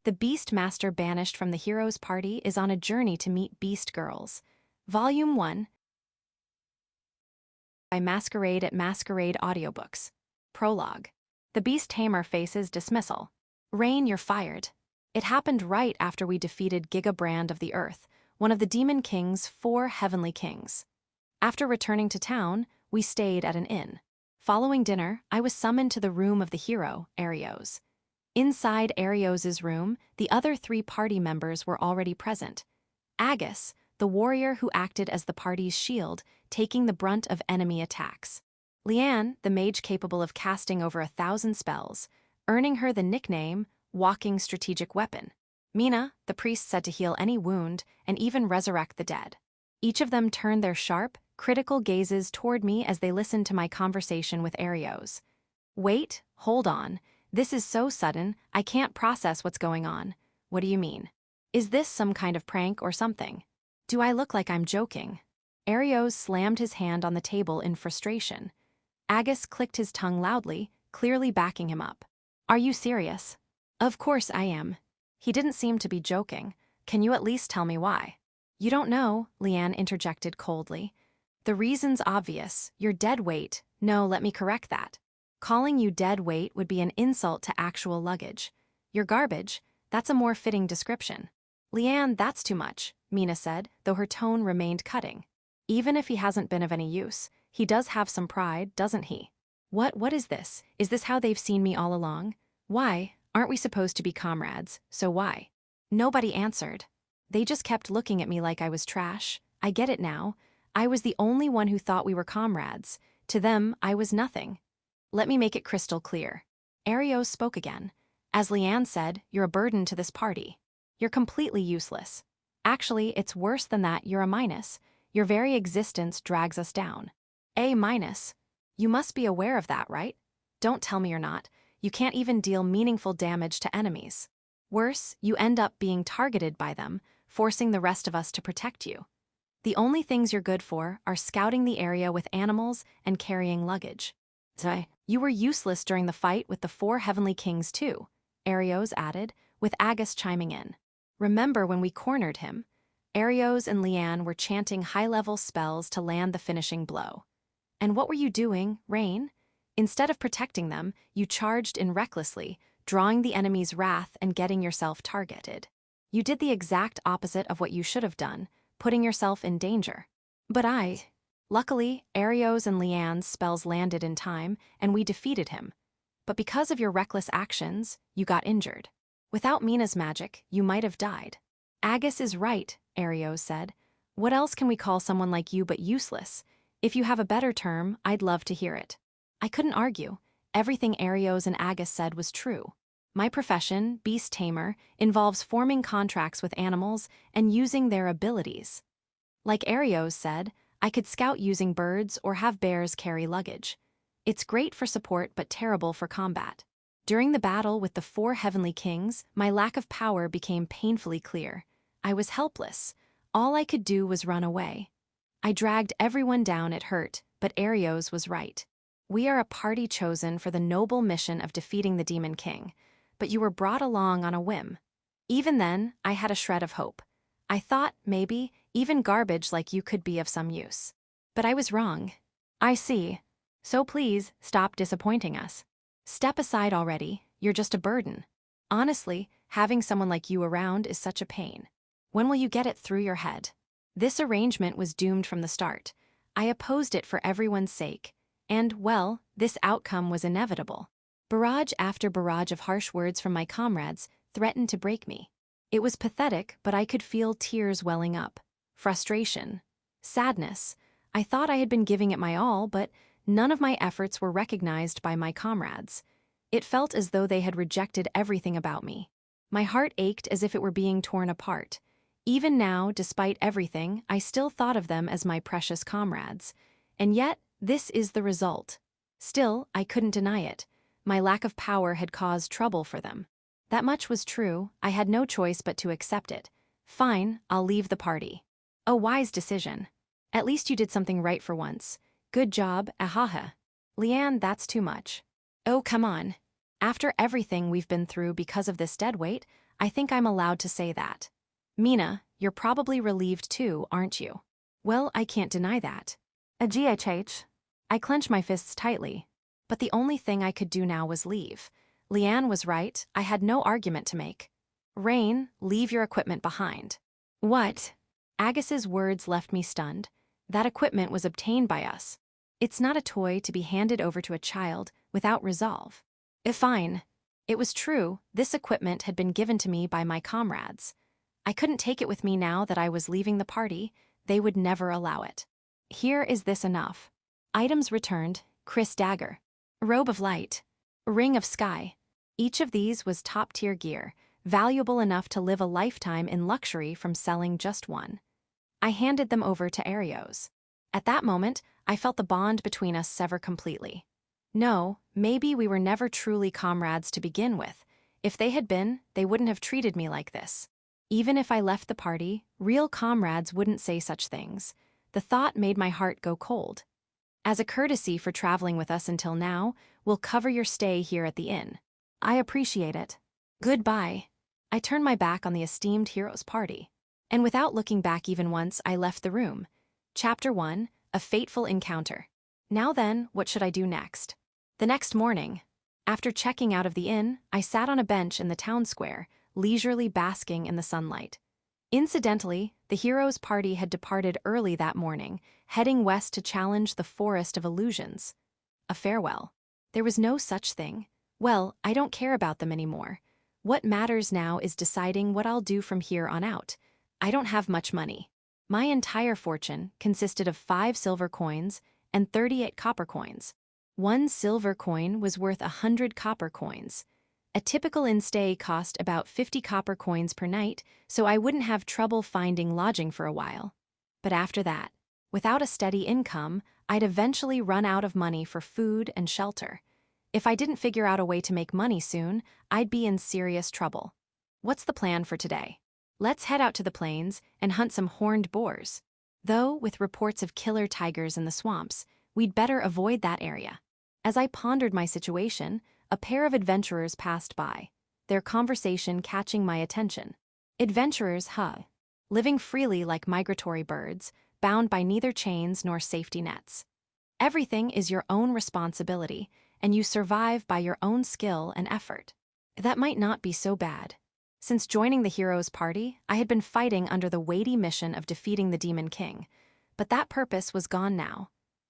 The Beast Master banished from the hero's party is on a journey to meet Beast Girls. Volume 1 by Masquerade at Masquerade Audiobooks. Prologue. The Beast Tamer faces dismissal. Rain, you're fired. It happened right after we defeated Gigabrand of the Earth, one of the Demon King's 4 heavenly kings. After returning to town, we stayed at an inn. Following dinner, I was summoned to the room of the hero, Arios. Inside Arios's room, the other 3 party members were already present. Agus, the warrior who acted as the party's shield, taking the brunt of enemy attacks. Leanne, the mage capable of casting over 1,000 spells, earning her the nickname Walking Strategic Weapon. Mina, the priest said to heal any wound and even resurrect the dead. Each of them turned their sharp, critical gazes toward me as they listened to my conversation with Arios. Wait, hold on. This is so sudden, I can't process what's going on. What do you mean? Is this some kind of prank or something? Do I look like I'm joking? Arios slammed his hand on the table in frustration. Agus clicked his tongue loudly, clearly backing him up. Are you serious? Of course I am. He didn't seem to be joking. Can you at least tell me why? You don't know, Leanne interjected coldly. The reason's obvious. You're dead weight. No, let me correct that. Calling you dead weight would be an insult to actual luggage. You're garbage. That's a more fitting description. Leanne, that's too much, Mina said, though her tone remained cutting. Even if he hasn't been of any use, he does have some pride, doesn't he? What is this? Is this how they've seen me all along? Why? Aren't we supposed to be comrades, so why? Nobody answered. They just kept looking at me like I was trash. I get it now. I was the only one who thought we were comrades. To them, I was nothing. Let me make it crystal clear. Arios spoke again. As Leanne said, you're a burden to this party. You're completely useless. Actually, it's worse than that, you're a minus. Your very existence drags us down. A minus. You must be aware of that, right? Don't tell me you're not. You can't even deal meaningful damage to enemies. Worse, you end up being targeted by them, forcing the rest of us to protect you. The only things you're good for are scouting the area with animals and carrying luggage. You were useless during the fight with the 4 heavenly kings too, Arios added, with Agus chiming in. Remember when we cornered him? Arios and Leanne were chanting high-level spells to land the finishing blow. And what were you doing, Rain? Instead of protecting them, you charged in recklessly, drawing the enemy's wrath and getting yourself targeted. You did the exact opposite of what you should have done, putting yourself in danger. But Luckily, Arios and Leanne's spells landed in time, and we defeated him. But because of your reckless actions, you got injured. Without Mina's magic, you might have died. Agus is right, Arios said. What else can we call someone like you but useless? If you have a better term, I'd love to hear it. I couldn't argue. Everything Arios and Agus said was true. My profession, beast tamer, involves forming contracts with animals and using their abilities. Like Arios said, I could scout using birds or have bears carry luggage. It's great for support but terrible for combat. During the battle with the 4 heavenly kings, my lack of power became painfully clear. I was helpless. All I could do was run away. I dragged everyone down, it hurt, but Arios was right. We are a party chosen for the noble mission of defeating the Demon King, but you were brought along on a whim. Even then, I had a shred of hope. I thought, maybe, even garbage like you could be of some use. But I was wrong. I see. So please, stop disappointing us. Step aside already, you're just a burden. Honestly, having someone like you around is such a pain. When will you get it through your head? This arrangement was doomed from the start. I opposed it for everyone's sake. And, well, this outcome was inevitable. Barrage after barrage of harsh words from my comrades threatened to break me. It was pathetic, but I could feel tears welling up. Frustration. Sadness. I thought I had been giving it my all, but none of my efforts were recognized by my comrades. It felt as though they had rejected everything about me. My heart ached as if it were being torn apart. Even now, despite everything, I still thought of them as my precious comrades. And yet, this is the result. Still, I couldn't deny it. My lack of power had caused trouble for them. That much was true. I had no choice but to accept it. Fine, I'll leave the party. A wise decision. At least you did something right for once. Good job, ahaha. Leanne, that's too much. Oh, come on. After everything we've been through because of this deadweight, I think I'm allowed to say that. Mina, you're probably relieved too, aren't you? Well, I can't deny that. A GHH. I clench my fists tightly. But the only thing I could do now was leave. Leanne was right, I had no argument to make. Rain, leave your equipment behind. What? Agus's words left me stunned. That equipment was obtained by us. It's not a toy to be handed over to a child without resolve. Fine. It was true, this equipment had been given to me by my comrades. I couldn't take it with me now that I was leaving the party, they would never allow it. Here is this enough. Items returned, Chris dagger. Robe of light. Ring of sky. Each of these was top-tier gear, valuable enough to live a lifetime in luxury from selling just one. I handed them over to Arios. At that moment, I felt the bond between us sever completely. No, maybe we were never truly comrades to begin with. If they had been, they wouldn't have treated me like this. Even if I left the party, real comrades wouldn't say such things. The thought made my heart go cold. As a courtesy for traveling with us until now, we'll cover your stay here at the inn. I appreciate it. Goodbye. I turned my back on the esteemed hero's party. And without looking back even once, I left the room. Chapter 1, A Fateful Encounter. Now then, what should I do next? The next morning, after checking out of the inn, I sat on a bench in the town square, leisurely basking in the sunlight. Incidentally, the hero's party had departed early that morning, heading west to challenge the Forest of Illusions. A farewell. There was no such thing. Well, I don't care about them anymore. What matters now is deciding what I'll do from here on out. I don't have much money. My entire fortune consisted of 5 silver coins and 38 copper coins. 1 silver coin was worth 100 copper coins. A typical inn-stay cost about 50 copper coins per night, so I wouldn't have trouble finding lodging for a while. But after that, without a steady income, I'd eventually run out of money for food and shelter. If I didn't figure out a way to make money soon, I'd be in serious trouble. What's the plan for today? Let's head out to the plains and hunt some horned boars. Though, with reports of killer tigers in the swamps, we'd better avoid that area. As I pondered my situation, a pair of adventurers passed by, their conversation catching my attention. Adventurers, living freely like migratory birds, bound by neither chains nor safety nets. Everything is your own responsibility, and you survive by your own skill and effort. That might not be so bad. Since joining the hero's party, I had been fighting under the weighty mission of defeating the Demon King, but that purpose was gone now.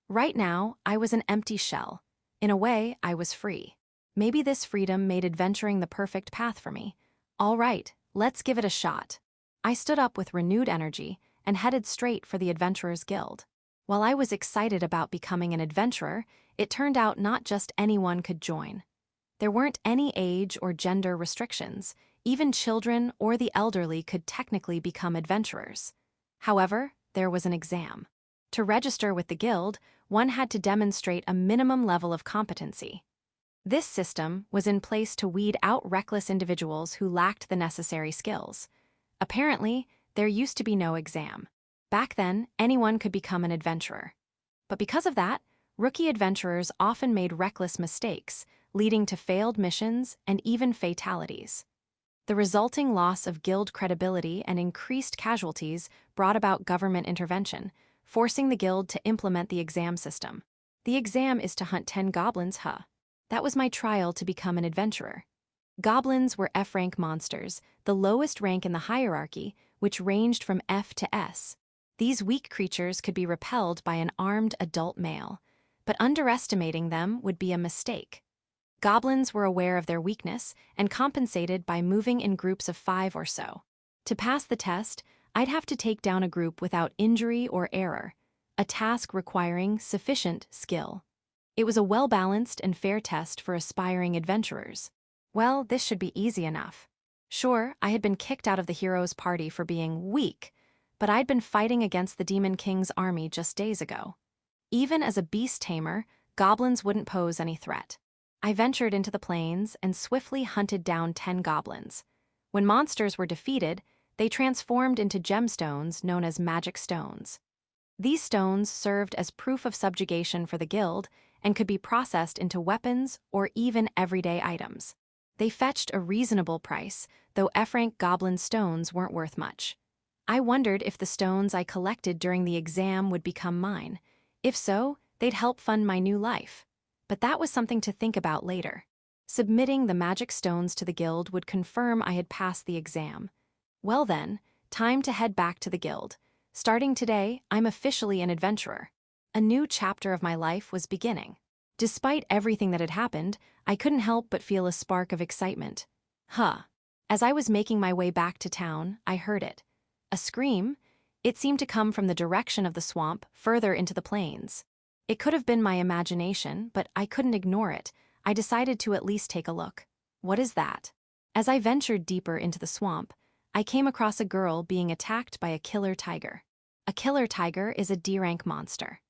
Right now, I was an empty shell. In a way, I was free. Maybe this freedom made adventuring the perfect path for me. All right, let's give it a shot. I stood up with renewed energy and headed straight for the Adventurers Guild. While I was excited about becoming an adventurer, it turned out not just anyone could join. There weren't any age or gender restrictions. Even children or the elderly could technically become adventurers. However, there was an exam. To register with the guild, one had to demonstrate a minimum level of competency. This system was in place to weed out reckless individuals who lacked the necessary skills. Apparently, there used to be no exam. Back then, anyone could become an adventurer. But because of that, rookie adventurers often made reckless mistakes, leading to failed missions and even fatalities. The resulting loss of guild credibility and increased casualties brought about government intervention, forcing the guild to implement the exam system. The exam is to hunt 10 goblins, That was my trial to become an adventurer. Goblins were F-rank monsters, the lowest rank in the hierarchy, which ranged from F to S. These weak creatures could be repelled by an armed adult male, but underestimating them would be a mistake. Goblins were aware of their weakness and compensated by moving in groups of 5 or so. To pass the test, I'd have to take down a group without injury or error, a task requiring sufficient skill. It was a well-balanced and fair test for aspiring adventurers. Well, this should be easy enough. Sure, I had been kicked out of the hero's party for being weak, but I'd been fighting against the Demon King's army just days ago. Even as a beast tamer, goblins wouldn't pose any threat. I ventured into the plains and swiftly hunted down 10 goblins. When monsters were defeated, they transformed into gemstones known as magic stones. These stones served as proof of subjugation for the guild and could be processed into weapons or even everyday items. They fetched a reasonable price, though F-rank goblin stones weren't worth much. I wondered if the stones I collected during the exam would become mine. If so, they'd help fund my new life. But that was something to think about later. Submitting the magic stones to the guild would confirm I had passed the exam. Well then, time to head back to the guild. Starting today, I'm officially an adventurer. A new chapter of my life was beginning. Despite everything that had happened, I couldn't help but feel a spark of excitement. As I was making my way back to town, I heard it. A scream. It seemed to come from the direction of the swamp, further into the plains. It could have been my imagination, but I couldn't ignore it. I decided to at least take a look. What is that? As I ventured deeper into the swamp, I came across a girl being attacked by a killer tiger. A killer tiger is a D-rank monster.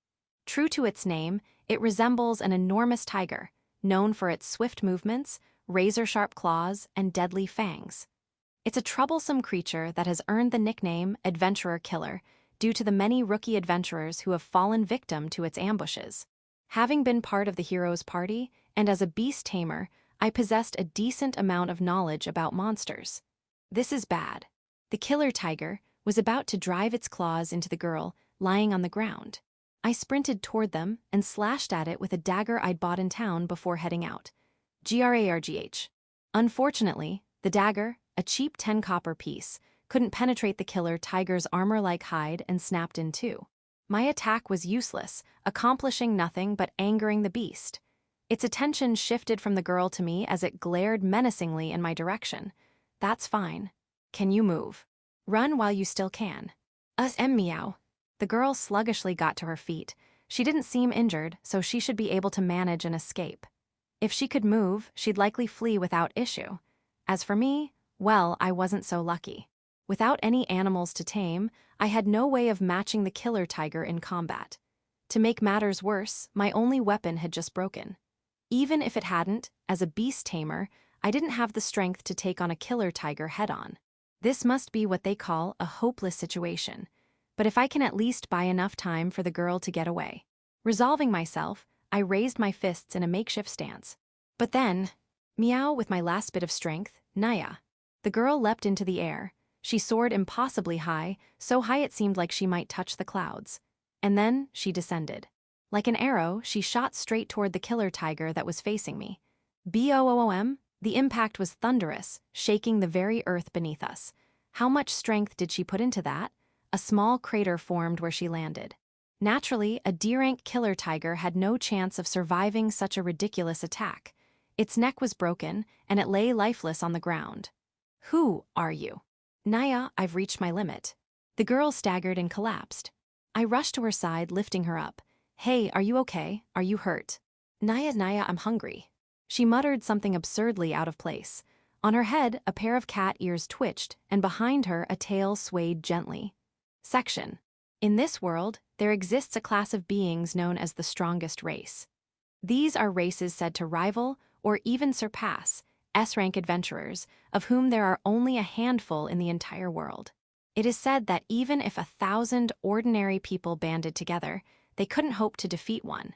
True to its name, it resembles an enormous tiger, known for its swift movements, razor-sharp claws, and deadly fangs. It's a troublesome creature that has earned the nickname Adventurer Killer due to the many rookie adventurers who have fallen victim to its ambushes. Having been part of the hero's party, and as a beast tamer, I possessed a decent amount of knowledge about monsters. This is bad. The killer tiger was about to drive its claws into the girl, lying on the ground. I sprinted toward them and slashed at it with a dagger I'd bought in town before heading out. Grargh. Unfortunately, the dagger, a cheap 10 copper piece, couldn't penetrate the killer tiger's armor-like hide and snapped in two. My attack was useless, accomplishing nothing but angering the beast. Its attention shifted from the girl to me as it glared menacingly in my direction. That's fine. Can you move? Run while you still can. Meow. The girl sluggishly got to her feet. She didn't seem injured, so she should be able to manage an escape. If she could move, she'd likely flee without issue. As for me, well, I wasn't so lucky. Without any animals to tame, I had no way of matching the killer tiger in combat. To make matters worse, my only weapon had just broken. Even if it hadn't, as a beast tamer, I didn't have the strength to take on a killer tiger head-on. This must be what they call a hopeless situation. But if I can at least buy enough time for the girl to get away. Resolving myself, I raised my fists in a makeshift stance. But then, meow with my last bit of strength, Tania. The girl leapt into the air. She soared impossibly high, so high it seemed like she might touch the clouds. And then she descended. Like an arrow, she shot straight toward the killer tiger that was facing me. Boom! The impact was thunderous, shaking the very earth beneath us. How much strength did she put into that? A small crater formed where she landed. Naturally, a D-rank killer tiger had no chance of surviving such a ridiculous attack. Its neck was broken, and it lay lifeless on the ground. Who are you? Tania, I've reached my limit. The girl staggered and collapsed. I rushed to her side, lifting her up. Hey, are you okay? Are you hurt? Tania, I'm hungry. She muttered something absurdly out of place. On her head, a pair of cat ears twitched, and behind her, a tail swayed gently. Section. In this world, there exists a class of beings known as the strongest race. These are races said to rival, or even surpass, S-rank adventurers, of whom there are only a handful in the entire world. It is said that even if 1,000 ordinary people banded together, they couldn't hope to defeat one.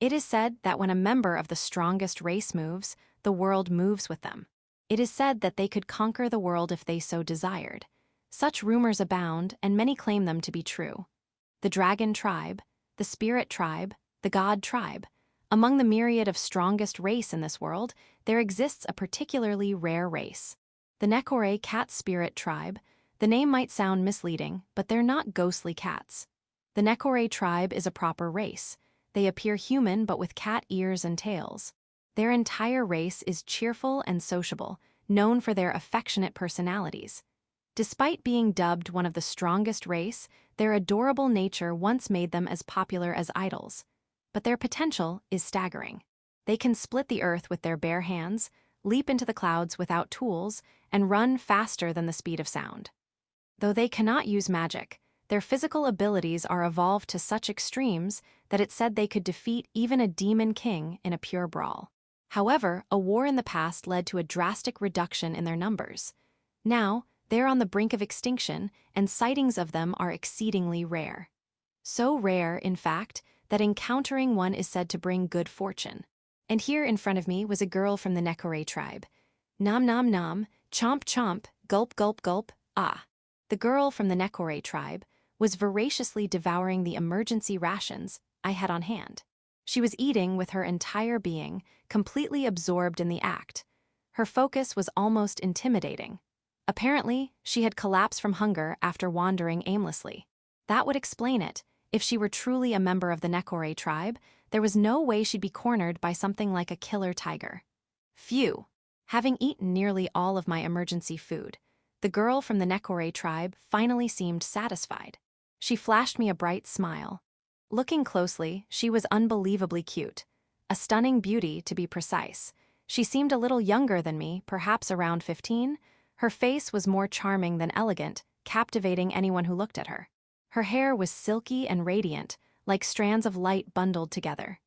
It is said that when a member of the strongest race moves, the world moves with them. It is said that they could conquer the world if they so desired. Such rumors abound, and many claim them to be true. The dragon tribe, the spirit tribe, the god tribe. Among the myriad of strongest race in this world, there exists a particularly rare race. The Nekore cat spirit tribe. The name might sound misleading, but they're not ghostly cats. The Nekore tribe is a proper race. They appear human but with cat ears and tails. Their entire race is cheerful and sociable, known for their affectionate personalities. Despite being dubbed one of the strongest race, their adorable nature once made them as popular as idols. But their potential is staggering. They can split the earth with their bare hands, leap into the clouds without tools, and run faster than the speed of sound. Though they cannot use magic, their physical abilities are evolved to such extremes that it's said they could defeat even a demon king in a pure brawl. However, a war in the past led to a drastic reduction in their numbers. Now, they're on the brink of extinction, and sightings of them are exceedingly rare. So rare, in fact, that encountering one is said to bring good fortune. And here in front of me was a girl from the Nekore tribe. Nom nom nom, chomp chomp, gulp gulp gulp, ah. The girl from the Nekore tribe was voraciously devouring the emergency rations I had on hand. She was eating with her entire being, completely absorbed in the act. Her focus was almost intimidating. Apparently, she had collapsed from hunger after wandering aimlessly. That would explain it. If she were truly a member of the Nekore tribe, there was no way she'd be cornered by something like a killer tiger. Phew. Having eaten nearly all of my emergency food, the girl from the Nekore tribe finally seemed satisfied. She flashed me a bright smile. Looking closely, she was unbelievably cute. A stunning beauty, to be precise. She seemed a little younger than me, perhaps around 15. Her face was more charming than elegant, captivating anyone who looked at her. Her hair was silky and radiant, like strands of light bundled together.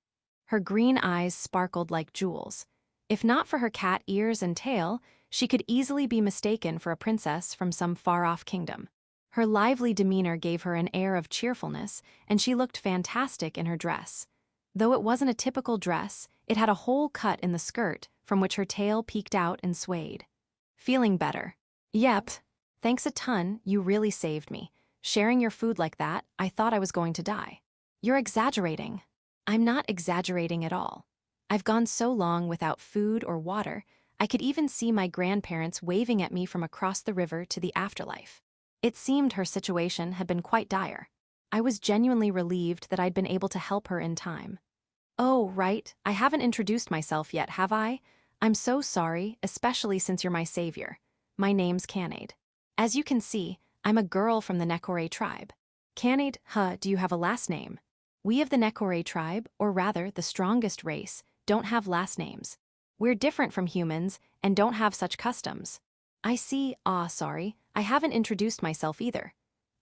Her green eyes sparkled like jewels. If not for her cat ears and tail, she could easily be mistaken for a princess from some far-off kingdom. Her lively demeanor gave her an air of cheerfulness, and she looked fantastic in her dress. Though it wasn't a typical dress, it had a hole cut in the skirt from which her tail peeked out and swayed. Feeling better. Yep. Thanks a ton, you really saved me. Sharing your food like that, I thought I was going to die. You're exaggerating. I'm not exaggerating at all. I've gone so long without food or water, I could even see my grandparents waving at me from across the river to the afterlife. It seemed her situation had been quite dire. I was genuinely relieved that I'd been able to help her in time. Oh, right, I haven't introduced myself yet, have I? I'm so sorry, especially since you're my savior. My name's Canade. As you can see, I'm a girl from the Nekore tribe. Canade, do you have a last name? We of the Nekore tribe, or rather the strongest race, don't have last names. We're different from humans and don't have such customs. I see, sorry, I haven't introduced myself either.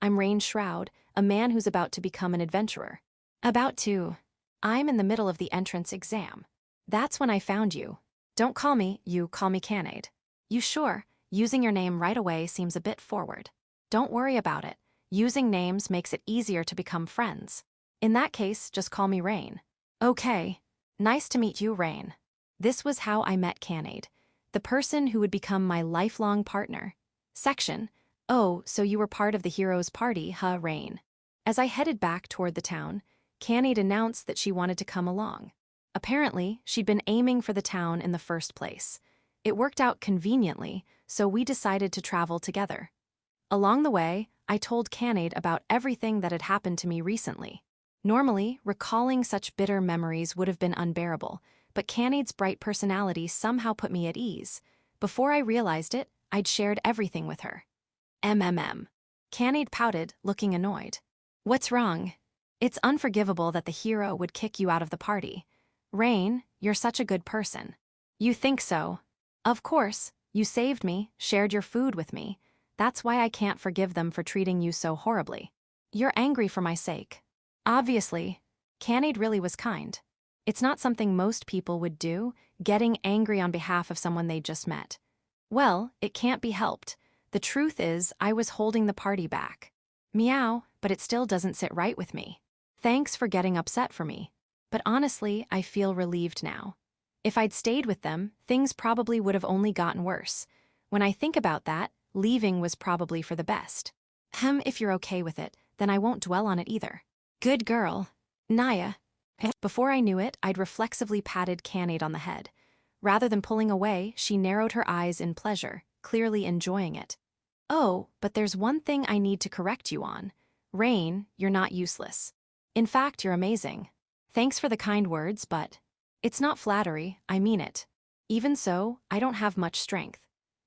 I'm Rain Shroud, a man who's about to become an adventurer. About to. I'm in the middle of the entrance exam. That's when I found you. Don't call me, you call me Canade. You sure? Using your name right away seems a bit forward. Don't worry about it. Using names makes it easier to become friends. In that case, just call me Rain. Okay. Nice to meet you, Rain. This was how I met Canade, the person who would become my lifelong partner. Section. Oh, so you were part of the hero's party, Rain? As I headed back toward the town, Canade announced that she wanted to come along. Apparently, she'd been aiming for the town in the first place. It worked out conveniently, so we decided to travel together. Along the way, I told Canade about everything that had happened to me recently. Normally, recalling such bitter memories would have been unbearable, but Canade's bright personality somehow put me at ease. Before I realized it, I'd shared everything with her. Canade pouted, looking annoyed. What's wrong? It's unforgivable that the hero would kick you out of the party. Rain, you're such a good person. You think so? Of course, you saved me, shared your food with me. That's why I can't forgive them for treating you so horribly. You're angry for my sake. Obviously, Canade really was kind. It's not something most people would do, getting angry on behalf of someone they just met. Well, it can't be helped. The truth is, I was holding the party back. Meow, but it still doesn't sit right with me. Thanks for getting upset for me. But honestly, I feel relieved now. If I'd stayed with them, things probably would have only gotten worse. When I think about that, leaving was probably for the best. If you're okay with it, then I won't dwell on it either. Good girl. Tania. Before I knew it, I'd reflexively patted Canade on the head. Rather than pulling away, she narrowed her eyes in pleasure, clearly enjoying it. Oh, but there's one thing I need to correct you on. Rain, you're not useless. In fact, you're amazing. Thanks for the kind words, but it's not flattery, I mean it. Even so, I don't have much strength.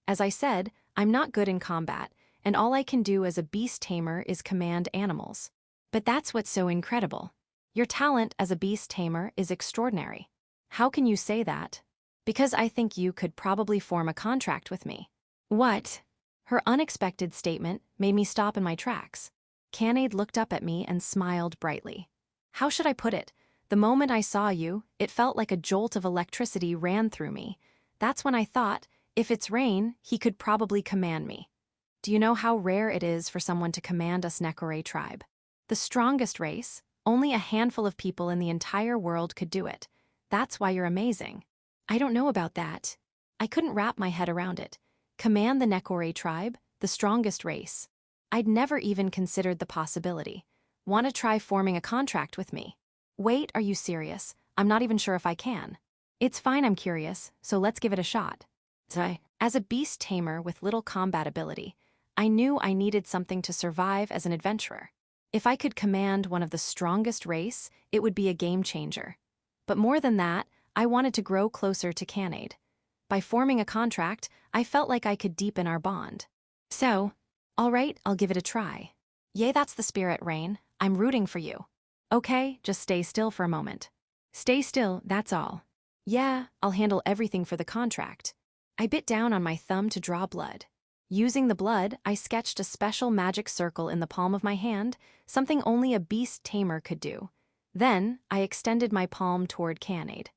As I said, I'm not good in combat, and all I can do as a beast tamer is command animals. But that's what's so incredible. Your talent as a beast tamer is extraordinary. How can you say that? Because I think you could probably form a contract with me. What? Her unexpected statement made me stop in my tracks. Canade looked up at me and smiled brightly. How should I put it? The moment I saw you, it felt like a jolt of electricity ran through me. That's when I thought, if it's Rain, he could probably command me. Do you know how rare it is for someone to command us Nekore tribe? The strongest race, only a handful of people in the entire world could do it. That's why you're amazing. I don't know about that. I couldn't wrap my head around it. Command the Nekore tribe, the strongest race. I'd never even considered the possibility. Want to try forming a contract with me? Wait, are you serious? I'm not even sure if I can. It's fine, I'm curious, so let's give it a shot. As a beast tamer with little combat ability, I knew I needed something to survive as an adventurer. If I could command one of the strongest race, it would be a game changer. But more than that, I wanted to grow closer to Canade. By forming a contract, I felt like I could deepen our bond. So, all right, I'll give it a try. Yay, that's the spirit, Rain. I'm rooting for you. Okay, just stay still for a moment. Stay still, that's all. Yeah, I'll handle everything for the contract. I bit down on my thumb to draw blood. Using the blood, I sketched a special magic circle in the palm of my hand, something only a beast tamer could do. Then, I extended my palm toward Canade.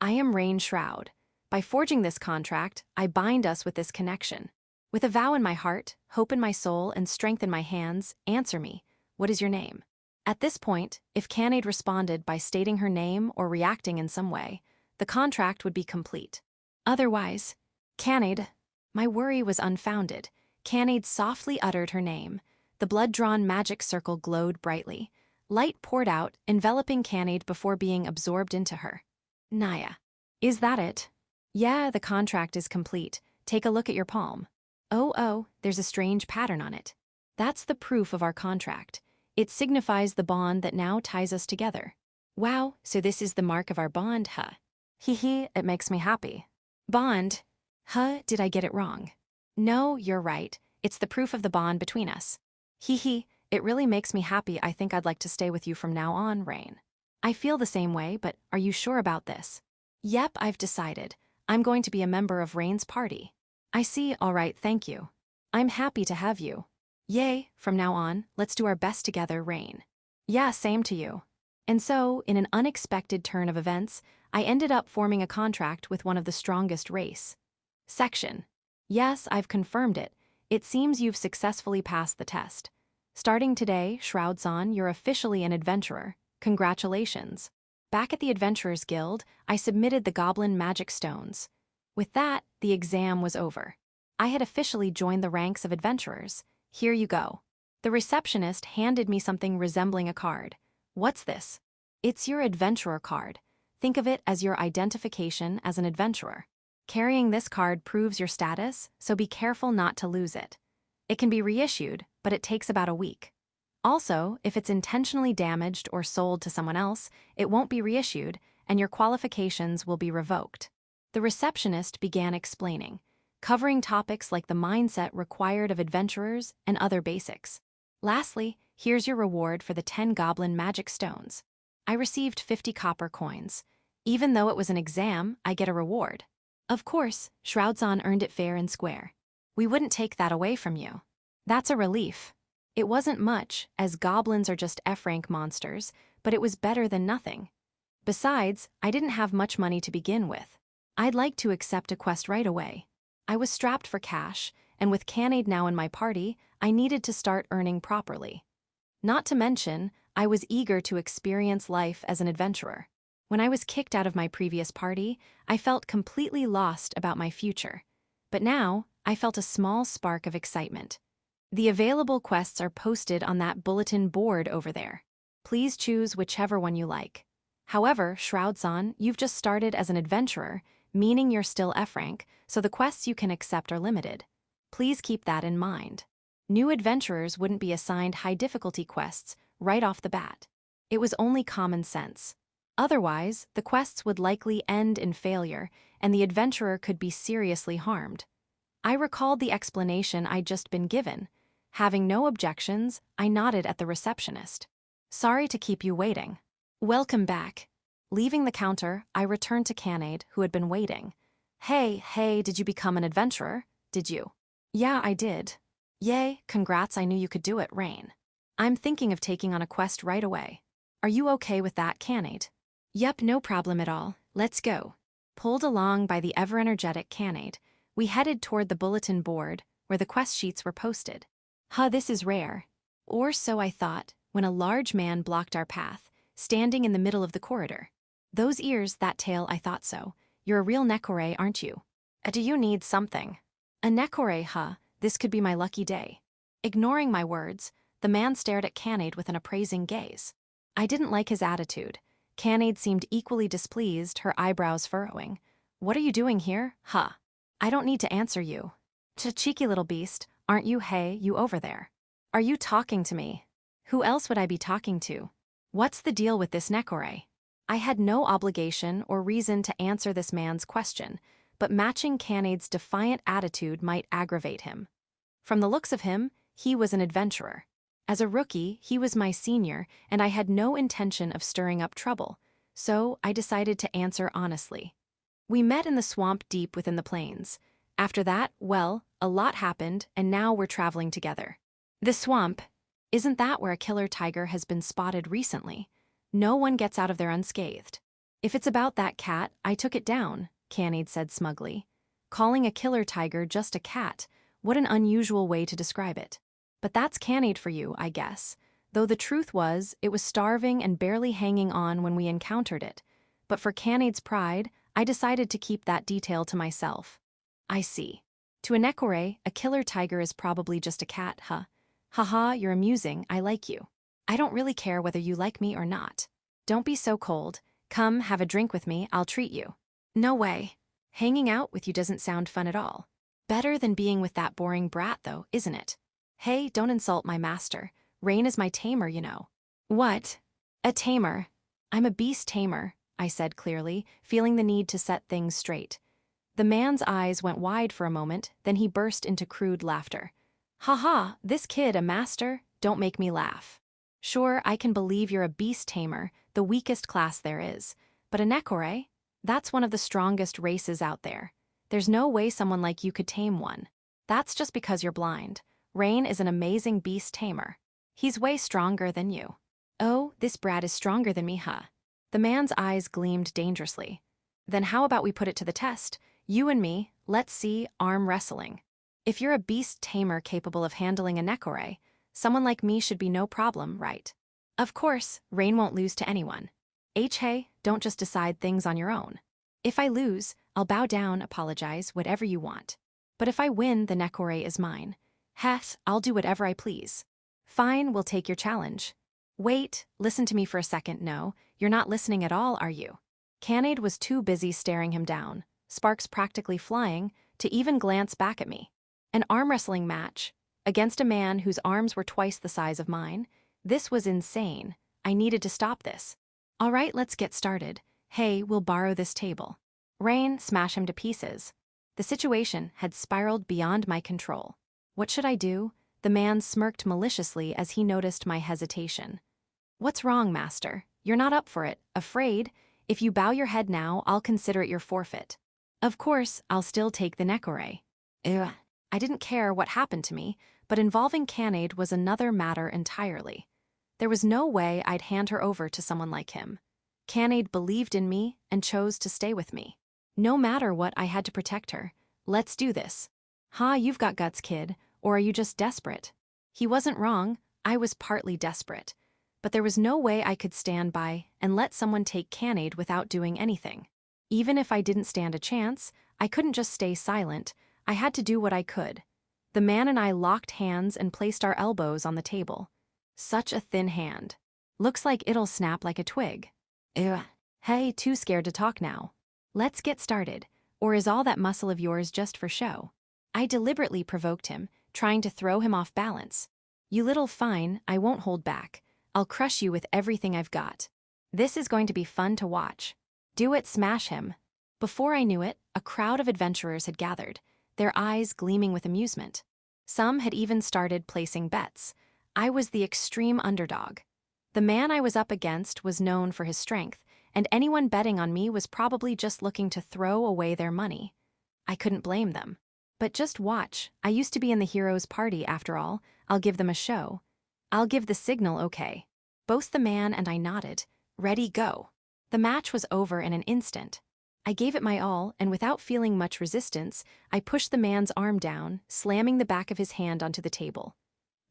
I am Rain Shroud. By forging this contract, I bind us with this connection. With a vow in my heart, hope in my soul, and strength in my hands, answer me. What is your name? At this point, if Canade responded by stating her name or reacting in some way, the contract would be complete. Otherwise, Canade. My worry was unfounded. Canade softly uttered her name. The blood-drawn magic circle glowed brightly. Light poured out, enveloping Canade before being absorbed into her. Naya. Is that it? Yeah, the contract is complete. Take a look at your palm. Oh, there's a strange pattern on it. That's the proof of our contract. It signifies the bond that now ties us together. Wow, so this is the mark of our bond, huh? Hee, it makes me happy. Bond? Huh, did I get it wrong? No, you're right. It's the proof of the bond between us. Hee, it really makes me happy. I think I'd like to stay with you from now on, Rain. I feel the same way, but are you sure about this? Yep, I've decided. I'm going to be a member of Rain's party. I see, all right, thank you. I'm happy to have you. Yay, from now on, let's do our best together, Rain. Yeah, same to you. And so, in an unexpected turn of events, I ended up forming a contract with one of the strongest race. Section. Yes, I've confirmed it. It seems you've successfully passed the test. Starting today, Shroud-san, you're officially an adventurer. Congratulations. Back at the Adventurers Guild, I submitted the goblin magic stones. With that, the exam was over. I had officially joined the ranks of adventurers. Here you go. The receptionist handed me something resembling a card. What's this? It's your adventurer card. Think of it as your identification as an adventurer. Carrying this card proves your status, so be careful not to lose it. It can be reissued, but it takes about a week. Also, if it's intentionally damaged or sold to someone else, it won't be reissued, and your qualifications will be revoked. The receptionist began explaining, covering topics like the mindset required of adventurers and other basics. Lastly, here's your reward for the 10 goblin magic stones. I received 50 copper coins. Even though it was an exam, I get a reward. Of course, Shroud-san earned it fair and square. We wouldn't take that away from you. That's a relief. It wasn't much, as goblins are just F-rank monsters, but it was better than nothing. Besides, I didn't have much money to begin with. I'd like to accept a quest right away. I was strapped for cash, and with Canade now in my party, I needed to start earning properly. Not to mention, I was eager to experience life as an adventurer. When I was kicked out of my previous party, I felt completely lost about my future. But now, I felt a small spark of excitement. The available quests are posted on that bulletin board over there. Please choose whichever one you like. However, Shroud-san, you've just started as an adventurer, meaning you're still F-rank, so the quests you can accept are limited. Please keep that in mind. New adventurers wouldn't be assigned high-difficulty quests right off the bat. It was only common sense. Otherwise, the quests would likely end in failure, and the adventurer could be seriously harmed. I recalled the explanation I'd just been given. Having no objections, I nodded at the receptionist. Sorry to keep you waiting. Welcome back. Leaving the counter, I returned to Canade, who had been waiting. Hey, did you become an adventurer? Did you? Yeah, I did. Yay, congrats, I knew you could do it, Rain. I'm thinking of taking on a quest right away. Are you okay with that, Canade? Yep, no problem at all. Let's go. Pulled along by the ever-energetic Canade, we headed toward the bulletin board, where the quest sheets were posted. This is rare. Or so I thought, when a large man blocked our path, standing in the middle of the corridor. Those ears, that tail, I thought so. You're a real Nekore, aren't you? Do you need something? A nekore, huh? This could be my lucky day. Ignoring my words, the man stared at Canade with an appraising gaze. I didn't like his attitude. Canade seemed equally displeased, her eyebrows furrowing. What are you doing here, huh? I don't need to answer you. Cheeky little beast, aren't you? Hey, you over there. Are you talking to me? Who else would I be talking to? What's the deal with this nekore? I had no obligation or reason to answer this man's question, but matching Canade's defiant attitude might aggravate him. From the looks of him, he was an adventurer. As a rookie, he was my senior, and I had no intention of stirring up trouble, so I decided to answer honestly. We met in the swamp deep within the plains. After that, well, a lot happened, and now we're traveling together. The swamp, isn't that where a killer tiger has been spotted recently? No one gets out of there unscathed. If it's about that cat, I took it down, Canade said smugly. Calling a killer tiger just a cat, what an unusual way to describe it. But that's Canade for you, I guess. Though the truth was, it was starving and barely hanging on when we encountered it. But for Canade's pride, I decided to keep that detail to myself. I see. To a nekore, a killer tiger is probably just a cat, huh? Haha, you're amusing, I like you. I don't really care whether you like me or not. Don't be so cold. Come, have a drink with me, I'll treat you. No way. Hanging out with you doesn't sound fun at all. Better than being with that boring brat, though, isn't it? Hey, don't insult my master. Rain is my tamer, you know. What? A tamer? I'm a beast tamer, I said clearly, feeling the need to set things straight. The man's eyes went wide for a moment, then he burst into crude laughter. Ha, this kid a master? Don't make me laugh. Sure, I can believe you're a beast tamer, the weakest class there is. But a nekore? That's one of the strongest races out there. There's no way someone like you could tame one. That's just because you're blind. Rain is an amazing beast tamer. He's way stronger than you. Oh, this brat is stronger than me, huh? The man's eyes gleamed dangerously. Then how about we put it to the test? You and me, let's see, arm wrestling. If you're a beast tamer capable of handling a nekore, someone like me should be no problem, right? Of course, Rain won't lose to anyone. Hey, don't just decide things on your own. If I lose, I'll bow down, apologize, whatever you want. But if I win, the nekore is mine. Heth, I'll do whatever I please. Fine, we'll take your challenge. Wait, listen to me for a second. No, you're not listening at all, are you? Canade was too busy staring him down, sparks practically flying, to even glance back at me. An arm wrestling match, against a man whose arms were twice the size of mine. This was insane. I needed to stop this. All right, let's get started. Hey, we'll borrow this table. Rain, smash him to pieces. The situation had spiraled beyond my control. What should I do? The man smirked maliciously as he noticed my hesitation. What's wrong, master? You're not up for it. Afraid? If you bow your head now, I'll consider it your forfeit. Of course, I'll still take the nekore. Ugh. I didn't care what happened to me, but involving Canade was another matter entirely. There was no way I'd hand her over to someone like him. Canade believed in me and chose to stay with me. No matter what, I had to protect her. Let's do this. You've got guts, kid, or are you just desperate? He wasn't wrong, I was partly desperate. But there was no way I could stand by and let someone take Canade without doing anything. Even if I didn't stand a chance, I couldn't just stay silent. I had to do what I could. The man and I locked hands and placed our elbows on the table. Such a thin hand. Looks like it'll snap like a twig. Ugh. Hey, too scared to talk now. Let's get started. Or is all that muscle of yours just for show? I deliberately provoked him, trying to throw him off balance. You little fine, I won't hold back. I'll crush you with everything I've got. This is going to be fun to watch. Do it, smash him. Before I knew it, a crowd of adventurers had gathered, their eyes gleaming with amusement. Some had even started placing bets. I was the extreme underdog. The man I was up against was known for his strength, and anyone betting on me was probably just looking to throw away their money. I couldn't blame them. But just watch, I used to be in the hero's party after all. I'll give them a show. I'll give the signal, okay. Both the man and I nodded. Ready, go. The match was over in an instant. I gave it my all, and without feeling much resistance, I pushed the man's arm down, slamming the back of his hand onto the table.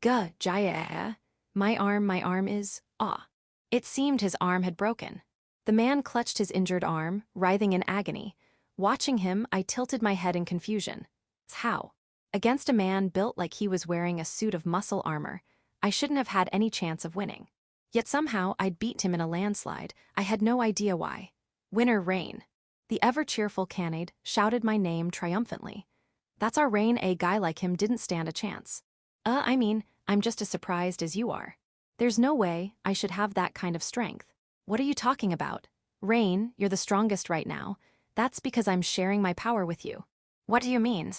Guh, jaya. My arm is, It seemed his arm had broken. The man clutched his injured arm, writhing in agony. Watching him, I tilted my head in confusion. How? Against a man built like he was wearing a suit of muscle armor, I shouldn't have had any chance of winning. Yet somehow I'd beat him in a landslide. I had no idea why. Winner Rain. The ever-cheerful Canade shouted my name triumphantly. That's our Rain. A guy like him didn't stand a chance. I'm just as surprised as you are. There's no way I should have that kind of strength. What are you talking about? Rain, you're the strongest right now. That's because I'm sharing my power with you. What do you mean?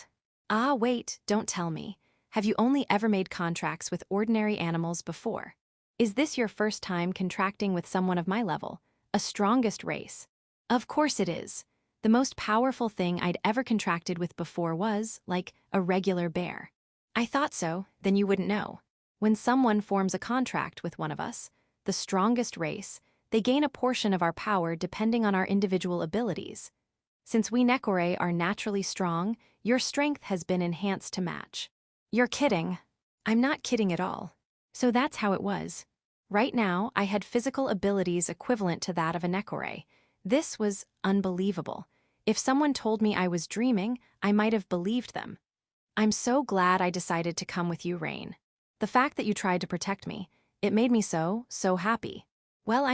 Wait, don't tell me. Have you only ever made contracts with ordinary animals before? Is this your first time contracting with someone of my level, a strongest race? Of course it is. The most powerful thing I'd ever contracted with before was, like, a regular bear. I thought so, then you wouldn't know. When someone forms a contract with one of us, the strongest race, they gain a portion of our power depending on our individual abilities. Since we Nekore are naturally strong, your strength has been enhanced to match. You're kidding. I'm not kidding at all. So that's how it was. Right now, I had physical abilities equivalent to that of a Nekore. This was unbelievable. If someone told me I was dreaming, I might have believed them. I'm so glad I decided to come with you, Rain. The fact that you tried to protect me, it made me so happy. Well,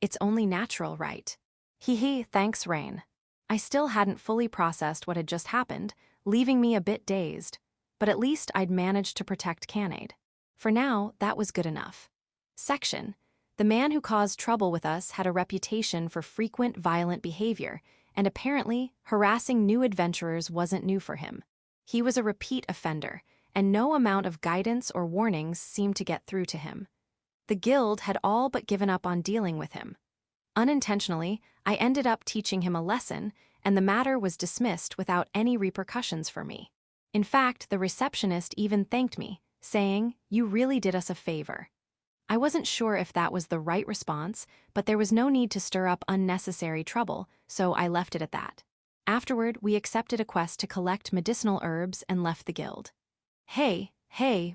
it's only natural, right? Thanks, Rain. I still hadn't fully processed what had just happened, leaving me a bit dazed. But at least I'd managed to protect Canade. For now, that was good enough. Section. The man who caused trouble with us had a reputation for frequent violent behavior, and apparently, harassing new adventurers wasn't new for him. He was a repeat offender, and no amount of guidance or warnings seemed to get through to him. The guild had all but given up on dealing with him. Unintentionally, I ended up teaching him a lesson, and the matter was dismissed without any repercussions for me. In fact, the receptionist even thanked me, saying, "You really did us a favor." I wasn't sure if that was the right response, but there was no need to stir up unnecessary trouble, so I left it at that. Afterward, we accepted a quest to collect medicinal herbs and left the guild. Hey,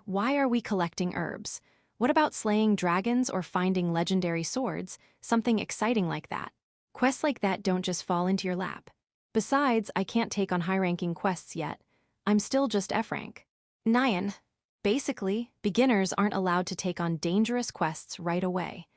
why are we collecting herbs? What about slaying dragons or finding legendary swords, something exciting like that? Quests like that don't just fall into your lap. Besides, I can't take on high-ranking quests yet. I'm still just F rank. Nyan. Basically, beginners aren't allowed to take on dangerous quests right away.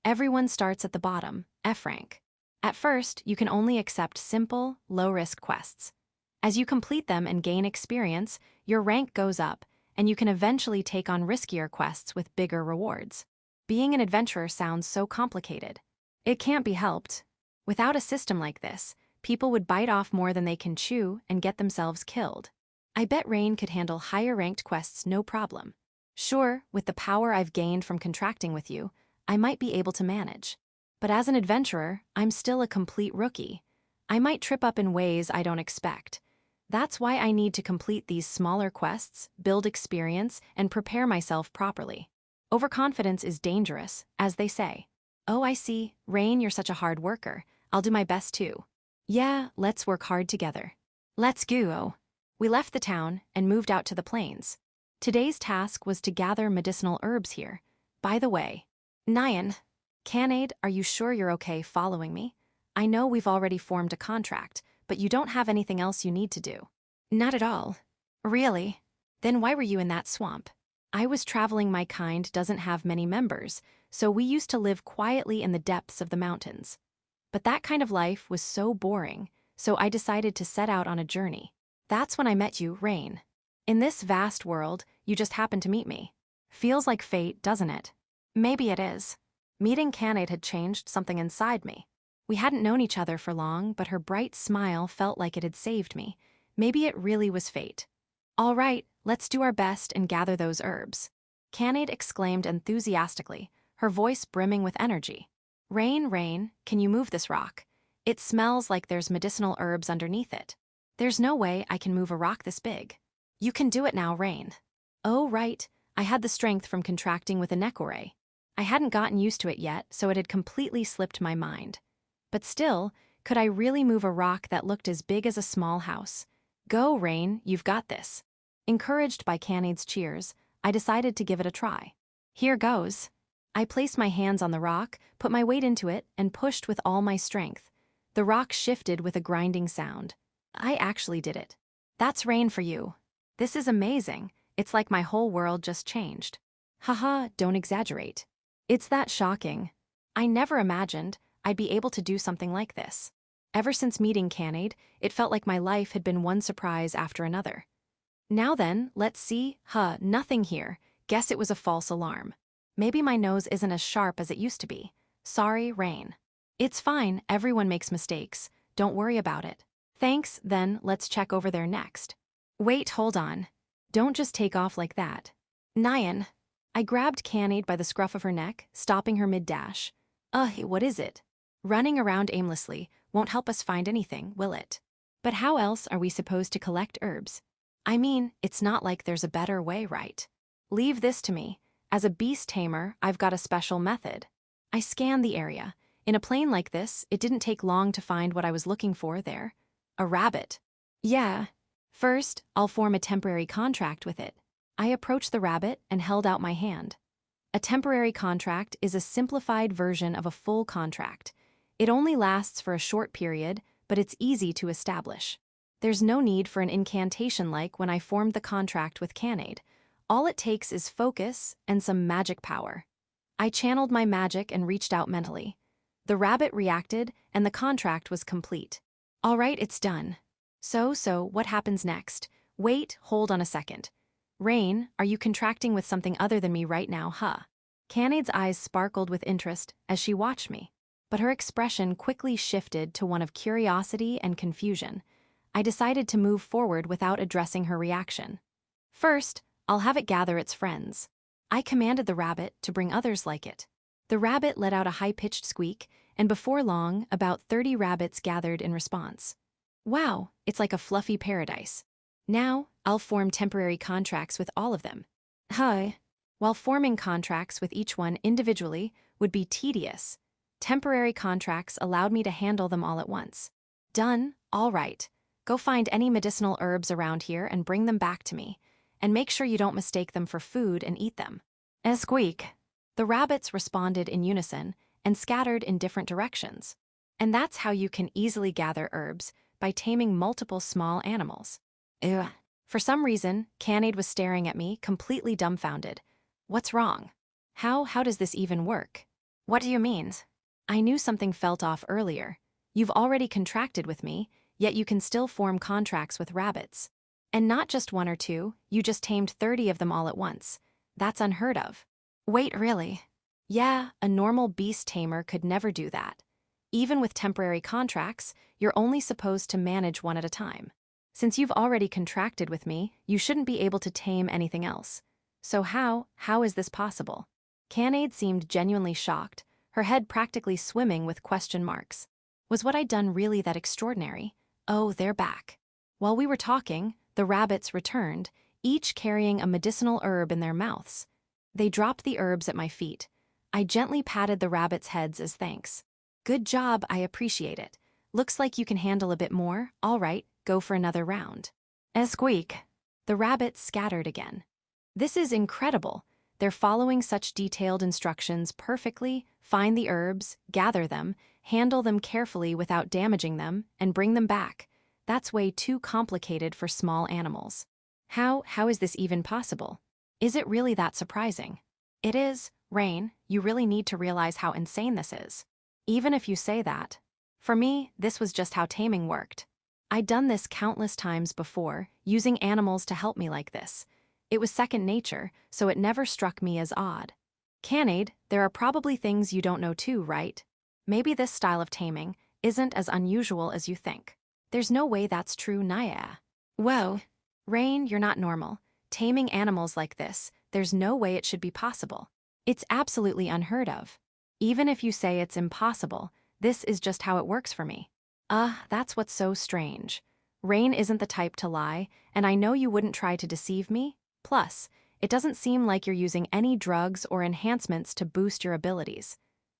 Everyone starts at the bottom, F rank. At first, you can only accept simple, low-risk quests. As you complete them and gain experience, your rank goes up, and you can eventually take on riskier quests with bigger rewards. Being an adventurer sounds so complicated. It can't be helped. Without a system like this, people would bite off more than they can chew and get themselves killed. I bet Rain could handle higher-ranked quests no problem. Sure, with the power I've gained from contracting with you, I might be able to manage. But as an adventurer, I'm still a complete rookie. I might trip up in ways I don't expect. That's why I need to complete these smaller quests, build experience, and prepare myself properly. Overconfidence is dangerous, as they say. Oh, I see. Rain, you're such a hard worker. I'll do my best too. Yeah, let's work hard together. Let's go. We left the town and moved out to the plains. Today's task was to gather medicinal herbs here. By the way, Nyan, Canade, are you sure you're okay following me? I know we've already formed a contract, but you don't have anything else you need to do. Not at all. Really? Then why were you in that swamp? I was traveling. My kind doesn't have many members, so we used to live quietly in the depths of the mountains. But that kind of life was so boring, so I decided to set out on a journey. That's when I met you, Rain. In this vast world, you just happened to meet me. Feels like fate, doesn't it? Maybe it is. Meeting Canade had changed something inside me. We hadn't known each other for long, but her bright smile felt like it had saved me. Maybe it really was fate. All right, let's do our best and gather those herbs. Canade exclaimed enthusiastically, her voice brimming with energy. Rain, can you move this rock? It smells like there's medicinal herbs underneath it. There's no way I can move a rock this big. You can do it now, Rain. Oh, right, I had the strength from contracting with a Nekore. I hadn't gotten used to it yet, so it had completely slipped my mind. But still, could I really move a rock that looked as big as a small house? Go, Rain, you've got this. Encouraged by Canade's cheers, I decided to give it a try. Here goes. I placed my hands on the rock, put my weight into it, and pushed with all my strength. The rock shifted with a grinding sound. I actually did it. That's rain for you. This is amazing. It's like my whole world just changed. Haha, don't exaggerate. It's that shocking. I never imagined I'd be able to do something like this. Ever since meeting Canade, it felt like my life had been one surprise after another. Now then, let's see. Nothing here. Guess it was a false alarm. Maybe my nose isn't as sharp as it used to be. Sorry, Rain. It's fine, everyone makes mistakes. Don't worry about it. Thanks, then let's check over there next. Wait, hold on. Don't just take off like that. Nyan. I grabbed Canade by the scruff of her neck, stopping her mid-dash. What is it? Running around aimlessly won't help us find anything, will it? But how else are we supposed to collect herbs? I mean, it's not like there's a better way, right? Leave this to me. As a beast tamer, I've got a special method. I scanned the area. In a plane like this, it didn't take long to find what I was looking for there. A rabbit. Yeah. First, I'll form a temporary contract with it. I approached the rabbit and held out my hand. A temporary contract is a simplified version of a full contract. It only lasts for a short period, but it's easy to establish. There's no need for an incantation like when I formed the contract with Canade. All it takes is focus and some magic power. I channeled my magic and reached out mentally. The rabbit reacted, and the contract was complete. All right, it's done. So, what happens next? Wait, hold on a second. Rain, are you contracting with something other than me right now, Canade's eyes sparkled with interest as she watched me, but her expression quickly shifted to one of curiosity and confusion. I decided to move forward without addressing her reaction. First, I'll have it gather its friends. I commanded the rabbit to bring others like it. The rabbit let out a high-pitched squeak, and before long, about 30 rabbits gathered in response. Wow, it's like a fluffy paradise. Now, I'll form temporary contracts with all of them. While forming contracts with each one individually would be tedious, temporary contracts allowed me to handle them all at once. Done, all right. Go find any medicinal herbs around here and bring them back to me. And make sure you don't mistake them for food and eat them. Squeak. The rabbits responded in unison and scattered in different directions. And that's how you can easily gather herbs, by taming multiple small animals. Ugh. For some reason, Canade was staring at me, completely dumbfounded. What's wrong? How does this even work? What do you mean? I knew something felt off earlier. You've already contracted with me, yet you can still form contracts with rabbits. And not just one or two, you just tamed 30 of them all at once. That's unheard of. Wait, really? Yeah, a normal beast tamer could never do that. Even with temporary contracts, you're only supposed to manage one at a time. Since you've already contracted with me, you shouldn't be able to tame anything else. So how is this possible? Canade seemed genuinely shocked, her head practically swimming with question marks. Was what I'd done really that extraordinary? Oh, they're back. While we were talking, the rabbits returned, each carrying a medicinal herb in their mouths. They dropped the herbs at my feet. I gently patted the rabbits' heads as thanks. Good job, I appreciate it. Looks like you can handle a bit more. All right, go for another round. Squeak. The rabbits scattered again. This is incredible. They're following such detailed instructions perfectly. Find the herbs, gather them, handle them carefully without damaging them, and bring them back. That's way too complicated for small animals. How is this even possible? Is it really that surprising? It is. Rain, you really need to realize how insane this is. Even if you say that. For me, this was just how taming worked. I'd done this countless times before, using animals to help me like this. It was second nature, so it never struck me as odd. Canade, there are probably things you don't know too, right? Maybe this style of taming isn't as unusual as you think. There's no way that's true, Naya. Whoa. Rain, you're not normal. Taming animals like this, there's no way it should be possible. It's absolutely unheard of. Even if you say it's impossible, this is just how it works for me. That's what's so strange. Rain isn't the type to lie, and I know you wouldn't try to deceive me. Plus, it doesn't seem like you're using any drugs or enhancements to boost your abilities.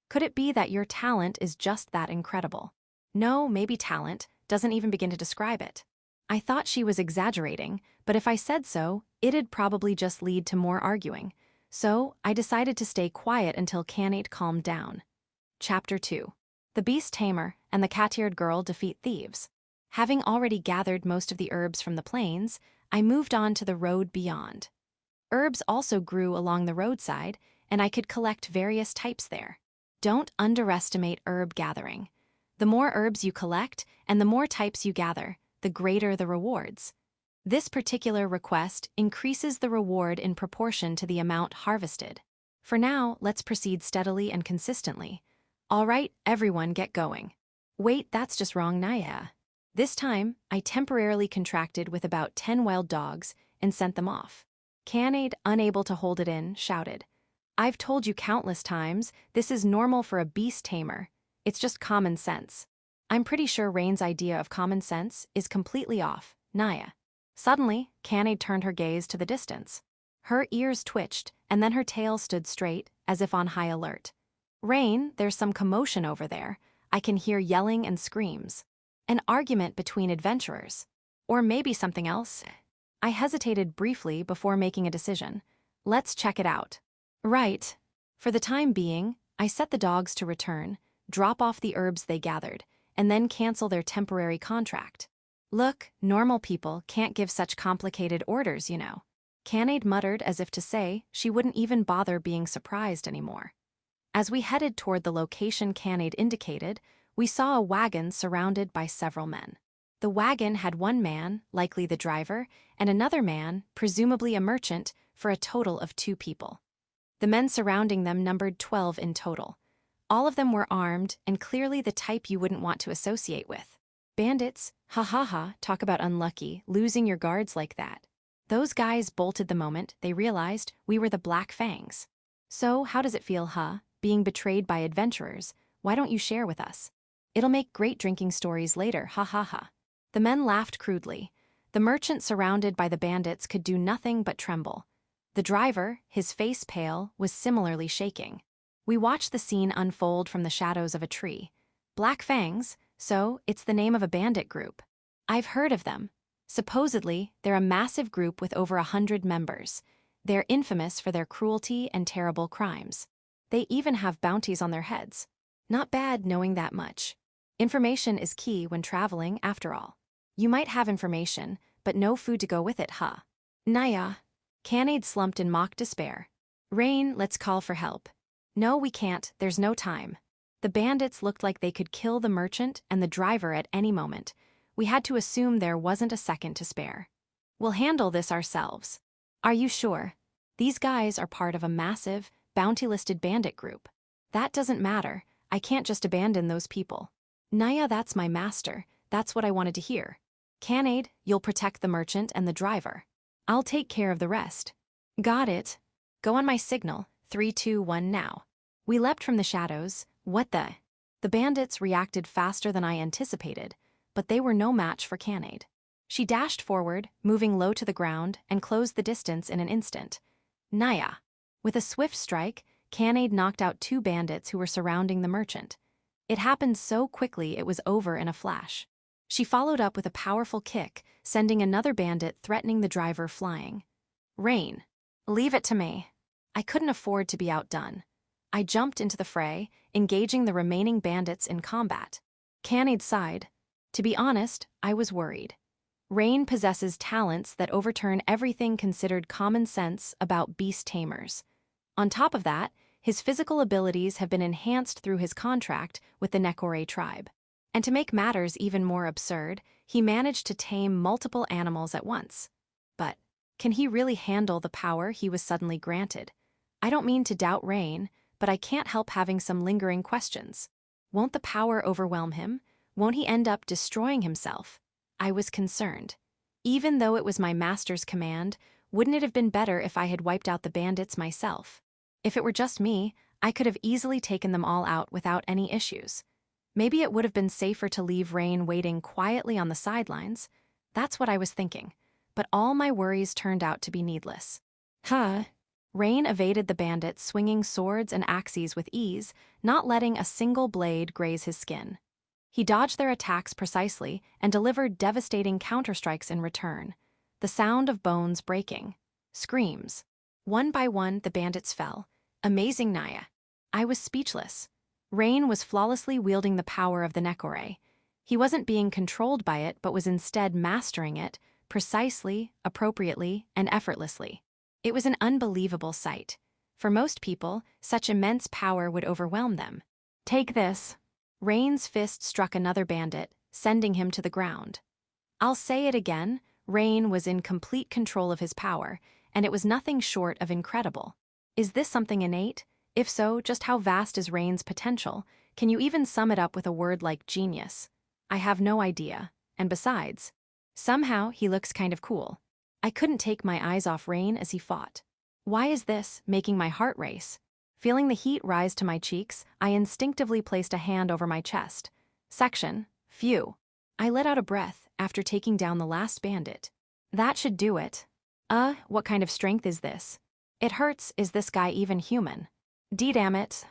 Could it be that your talent is just that incredible? No, maybe talent doesn't even begin to describe it. I thought she was exaggerating, but if I said so, it'd probably just lead to more arguing. So, I decided to stay quiet until Canade calmed down. Chapter 2. The beast tamer and the cat-eared girl defeat thieves. Having already gathered most of the herbs from the plains, I moved on to the road beyond. Herbs also grew along the roadside, and I could collect various types there. Don't underestimate herb gathering. The more herbs you collect and the more types you gather, the greater the rewards. This particular request increases the reward in proportion to the amount harvested. For now, let's proceed steadily and consistently. All right, everyone get going. Wait, that's just wrong, Naya. This time, I temporarily contracted with about 10 wild dogs and sent them off. Canade, unable to hold it in, shouted, "I've told you countless times, this is normal for a beast tamer. It's just common sense." I'm pretty sure Rain's idea of common sense is completely off, Naya. Suddenly, Canade turned her gaze to the distance. Her ears twitched, and then her tail stood straight, as if on high alert. "Rain, there's some commotion over there. I can hear yelling and screams. An argument between adventurers. Or maybe something else." I hesitated briefly before making a decision. Let's check it out. Right. For the time being, I set the dogs to return, drop off the herbs they gathered, and then cancel their temporary contract. Look, normal people can't give such complicated orders, you know. Canade muttered as if to say she wouldn't even bother being surprised anymore. As we headed toward the location Canade indicated, we saw a wagon surrounded by several men. The wagon had one man, likely the driver, and another man, presumably a merchant, for a total of 2 people. The men surrounding them numbered 12 in total. All of them were armed and clearly the type you wouldn't want to associate with. Bandits, ha ha ha, talk about unlucky, losing your guards like that. Those guys bolted the moment they realized we were the Black Fangs. So, how does it feel, huh, being betrayed by adventurers? Why don't you share with us? It'll make great drinking stories later, ha ha ha. The men laughed crudely. The merchant surrounded by the bandits could do nothing but tremble. The driver, his face pale, was similarly shaking. We watched the scene unfold from the shadows of a tree. Black Fangs, so it's the name of a bandit group. I've heard of them. Supposedly, they're a massive group with over 100 members. They're infamous for their cruelty and terrible crimes. They even have bounties on their heads. Not bad knowing that much. Information is key when traveling, after all. You might have information, but no food to go with it, huh? Naya. Canade slumped in mock despair. Rain, let's call for help. No, we can't, there's no time. The bandits looked like they could kill the merchant and the driver at any moment. We had to assume there wasn't a second to spare. We'll handle this ourselves. Are you sure? These guys are part of a massive, bounty-listed bandit group. That doesn't matter. I can't just abandon those people. Naya, that's my master. That's what I wanted to hear. Canade, you'll protect the merchant and the driver. I'll take care of the rest. Got it. Go on my signal, 3, 2, 1 now. We leapt from the shadows. What the? The bandits reacted faster than I anticipated, but they were no match for Canade. She dashed forward, moving low to the ground, and closed the distance in an instant. Naya. With a swift strike, Canade knocked out 2 bandits who were surrounding the merchant. It happened so quickly it was over in a flash. She followed up with a powerful kick, sending another bandit threatening the driver flying. Rain. Leave it to me. I couldn't afford to be outdone. I jumped into the fray, engaging the remaining bandits in combat. Canade sighed. To be honest, I was worried. Rain possesses talents that overturn everything considered common sense about beast tamers. On top of that, his physical abilities have been enhanced through his contract with the Nekore tribe. And to make matters even more absurd, he managed to tame multiple animals at once. But can he really handle the power he was suddenly granted? I don't mean to doubt Rain, but I can't help having some lingering questions. Won't the power overwhelm him? Won't he end up destroying himself? I was concerned. Even though it was my master's command, wouldn't it have been better if I had wiped out the bandits myself? If it were just me, I could have easily taken them all out without any issues. Maybe it would have been safer to leave Rain waiting quietly on the sidelines. That's what I was thinking. But all my worries turned out to be needless. Rain evaded the bandits swinging swords and axes with ease, not letting a single blade graze his skin. He dodged their attacks precisely and delivered devastating counterstrikes in return. The sound of bones breaking. Screams. One by one, the bandits fell. Amazing, Naya. I was speechless. Rain was flawlessly wielding the power of the Nekore. He wasn't being controlled by it but was instead mastering it, precisely, appropriately, and effortlessly. It was an unbelievable sight. For most people, such immense power would overwhelm them. Take this. Rain's fist struck another bandit, sending him to the ground. I'll say it again, Rain was in complete control of his power, and it was nothing short of incredible. Is this something innate? If so, just how vast is Rain's potential? Can you even sum it up with a word like genius? I have no idea, and besides, somehow he looks kind of cool. I couldn't take my eyes off Rain as he fought. Why is this making my heart race? Feeling the heat rise to my cheeks, I instinctively placed a hand over my chest. Section, phew. I let out a breath after taking down the last bandit. That should do it. What kind of strength is this? It hurts, is this guy even human? Damn it.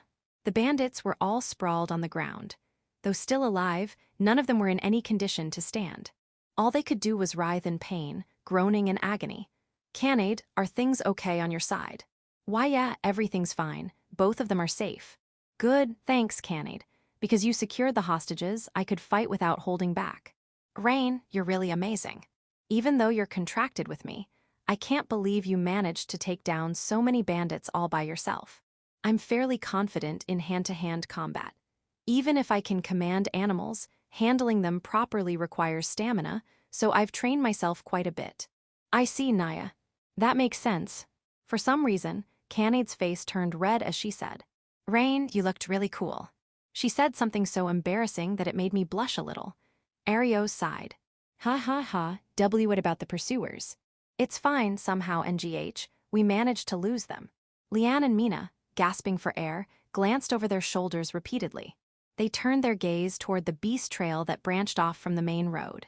The bandits were all sprawled on the ground. Though still alive, none of them were in any condition to stand. All they could do was writhe in pain, groaning in agony. Canade, are things okay on your side? Why yeah, everything's fine. Both of them are safe. Good, thanks, Canade. Because you secured the hostages, I could fight without holding back. Rain, you're really amazing. Even though you're contracted with me, I can't believe you managed to take down so many bandits all by yourself. I'm fairly confident in hand-to-hand combat. Even if I can command animals, handling them properly requires stamina, so I've trained myself quite a bit. I see, Naya. That makes sense. For some reason, Canade's face turned red as she said, Rain, you looked really cool. She said something so embarrassing that it made me blush a little. Arios sighed. Ha ha ha, what about the pursuers? It's fine, somehow, NGH, we managed to lose them. Leanne and Mina, gasping for air, glanced over their shoulders repeatedly. They turned their gaze toward the beast trail that branched off from the main road.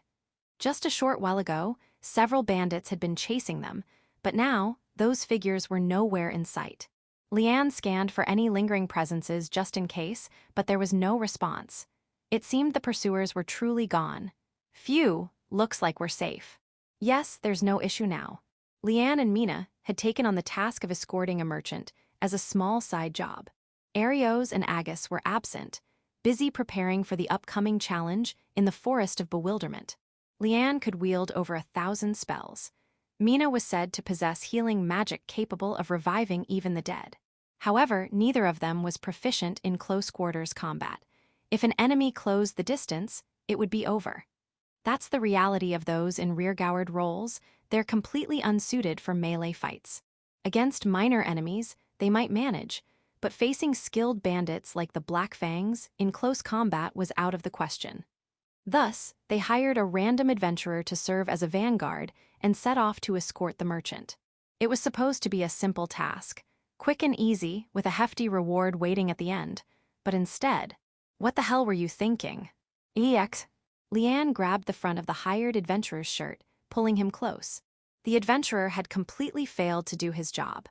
Just a short while ago, several bandits had been chasing them, but now, those figures were nowhere in sight. Leanne scanned for any lingering presences just in case, but there was no response. It seemed the pursuers were truly gone. Phew, looks like we're safe. Yes, there's no issue now. Leanne and Mina had taken on the task of escorting a merchant as a small side job. Arios and Agus were absent, busy preparing for the upcoming challenge in the Forest of Bewilderment. Leanne could wield over 1,000 spells. Mina was said to possess healing magic capable of reviving even the dead. However, neither of them was proficient in close-quarters combat. If an enemy closed the distance, it would be over. That's the reality of those in rearguard roles. They're completely unsuited for melee fights. Against minor enemies, they might manage, but facing skilled bandits like the Black Fangs in close combat was out of the question. Thus, they hired a random adventurer to serve as a vanguard and set off to escort the merchant. It was supposed to be a simple task, quick and easy, with a hefty reward waiting at the end. But instead, what the hell were you thinking? EX. Leanne grabbed the front of the hired adventurer's shirt, pulling him close. The adventurer had completely failed to do his job.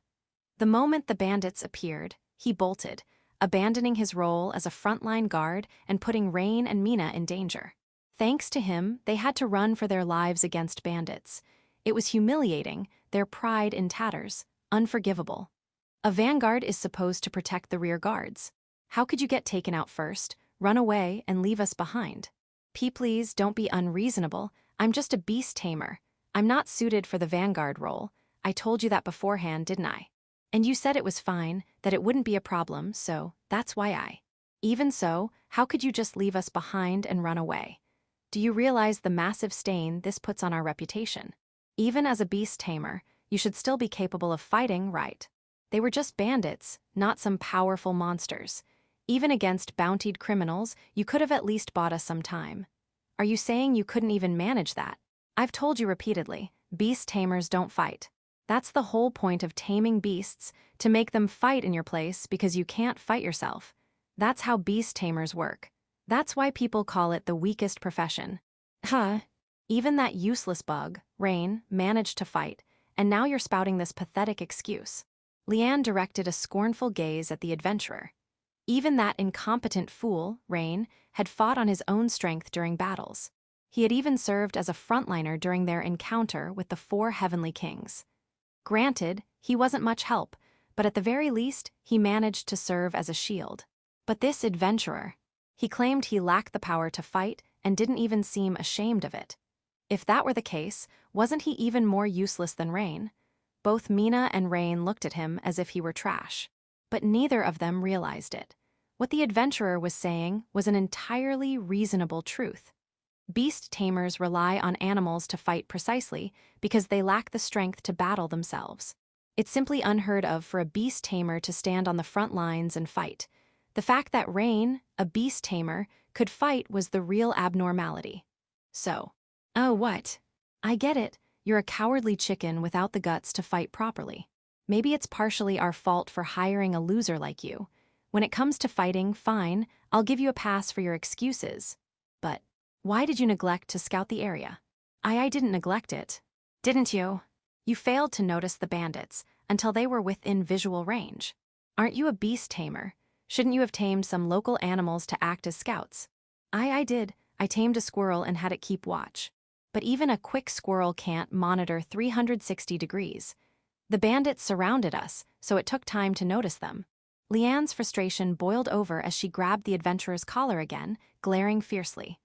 The moment the bandits appeared, he bolted, abandoning his role as a frontline guard and putting Rain and Mina in danger. Thanks to him, they had to run for their lives against bandits. It was humiliating, their pride in tatters, unforgivable. A vanguard is supposed to protect the rear guards. How could you get taken out first, run away, and leave us behind? Please don't be unreasonable. I'm just a beast tamer. I'm not suited for the vanguard role. I told you that beforehand, didn't I? And you said it was fine, that it wouldn't be a problem, so that's why I. Even so, how could you just leave us behind and run away? Do you realize the massive stain this puts on our reputation? Even as a beast tamer, you should still be capable of fighting, right? They were just bandits, not some powerful monsters. Even against bountied criminals, you could have at least bought us some time. Are you saying you couldn't even manage that? I've told you repeatedly, beast tamers don't fight. That's the whole point of taming beasts, to make them fight in your place because you can't fight yourself. That's how beast tamers work. That's why people call it the weakest profession. Even that useless bug, Rain, managed to fight, and now you're spouting this pathetic excuse. Leanne directed a scornful gaze at the adventurer. Even that incompetent fool, Rain, had fought on his own strength during battles. He had even served as a frontliner during their encounter with the 4 heavenly kings. Granted, he wasn't much help, but at the very least, he managed to serve as a shield. But this adventurer, he claimed he lacked the power to fight and didn't even seem ashamed of it. If that were the case, wasn't he even more useless than Rain? Both Mina and Rain looked at him as if he were trash. But neither of them realized it. What the adventurer was saying was an entirely reasonable truth. Beast tamers rely on animals to fight precisely because they lack the strength to battle themselves. It's simply unheard of for a beast tamer to stand on the front lines and fight. The fact that Rain, a beast tamer, could fight was the real abnormality. So, oh what? I get it, you're a cowardly chicken without the guts to fight properly. Maybe it's partially our fault for hiring a loser like you. When it comes to fighting, fine, I'll give you a pass for your excuses. But why did you neglect to scout the area? I didn't neglect it. Didn't you? You failed to notice the bandits until they were within visual range. Aren't you a beast tamer? Shouldn't you have tamed some local animals to act as scouts? I did. I tamed a squirrel and had it keep watch. But even a quick squirrel can't monitor 360 degrees. The bandits surrounded us, so it took time to notice them. Leanne's frustration boiled over as she grabbed the adventurer's collar again, glaring fiercely.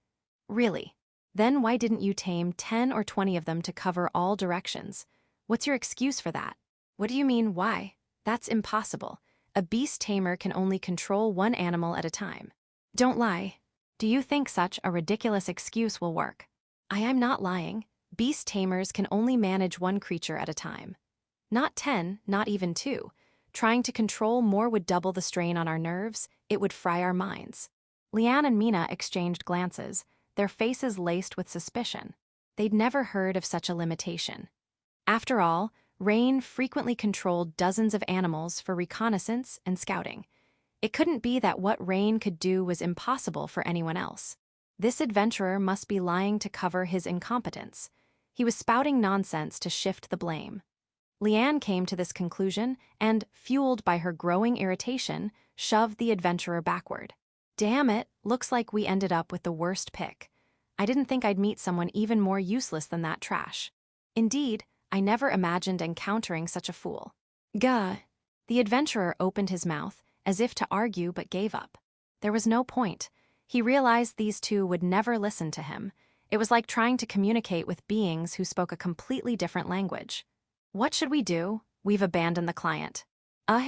Really? Then why didn't you tame 10 or 20 of them to cover all directions? What's your excuse for that? What do you mean, why? That's impossible. A beast tamer can only control one animal at a time. Don't lie. Do you think such a ridiculous excuse will work? I am not lying. Beast tamers can only manage one creature at a time. Not 10, not even 2. Trying to control more would double the strain on our nerves, it would fry our minds. Leanne and Mina exchanged glances, their faces laced with suspicion. They'd never heard of such a limitation. After all, Rain frequently controlled dozens of animals for reconnaissance and scouting. It couldn't be that what Rain could do was impossible for anyone else. This adventurer must be lying to cover his incompetence. He was spouting nonsense to shift the blame. Leanne came to this conclusion and, fueled by her growing irritation, shoved the adventurer backward. Damn it, looks like we ended up with the worst pick. I didn't think I'd meet someone even more useless than that trash. Indeed, I never imagined encountering such a fool. Gah! The adventurer opened his mouth, as if to argue but gave up. There was no point. He realized these two would never listen to him. It was like trying to communicate with beings who spoke a completely different language. What should we do? We've abandoned the client.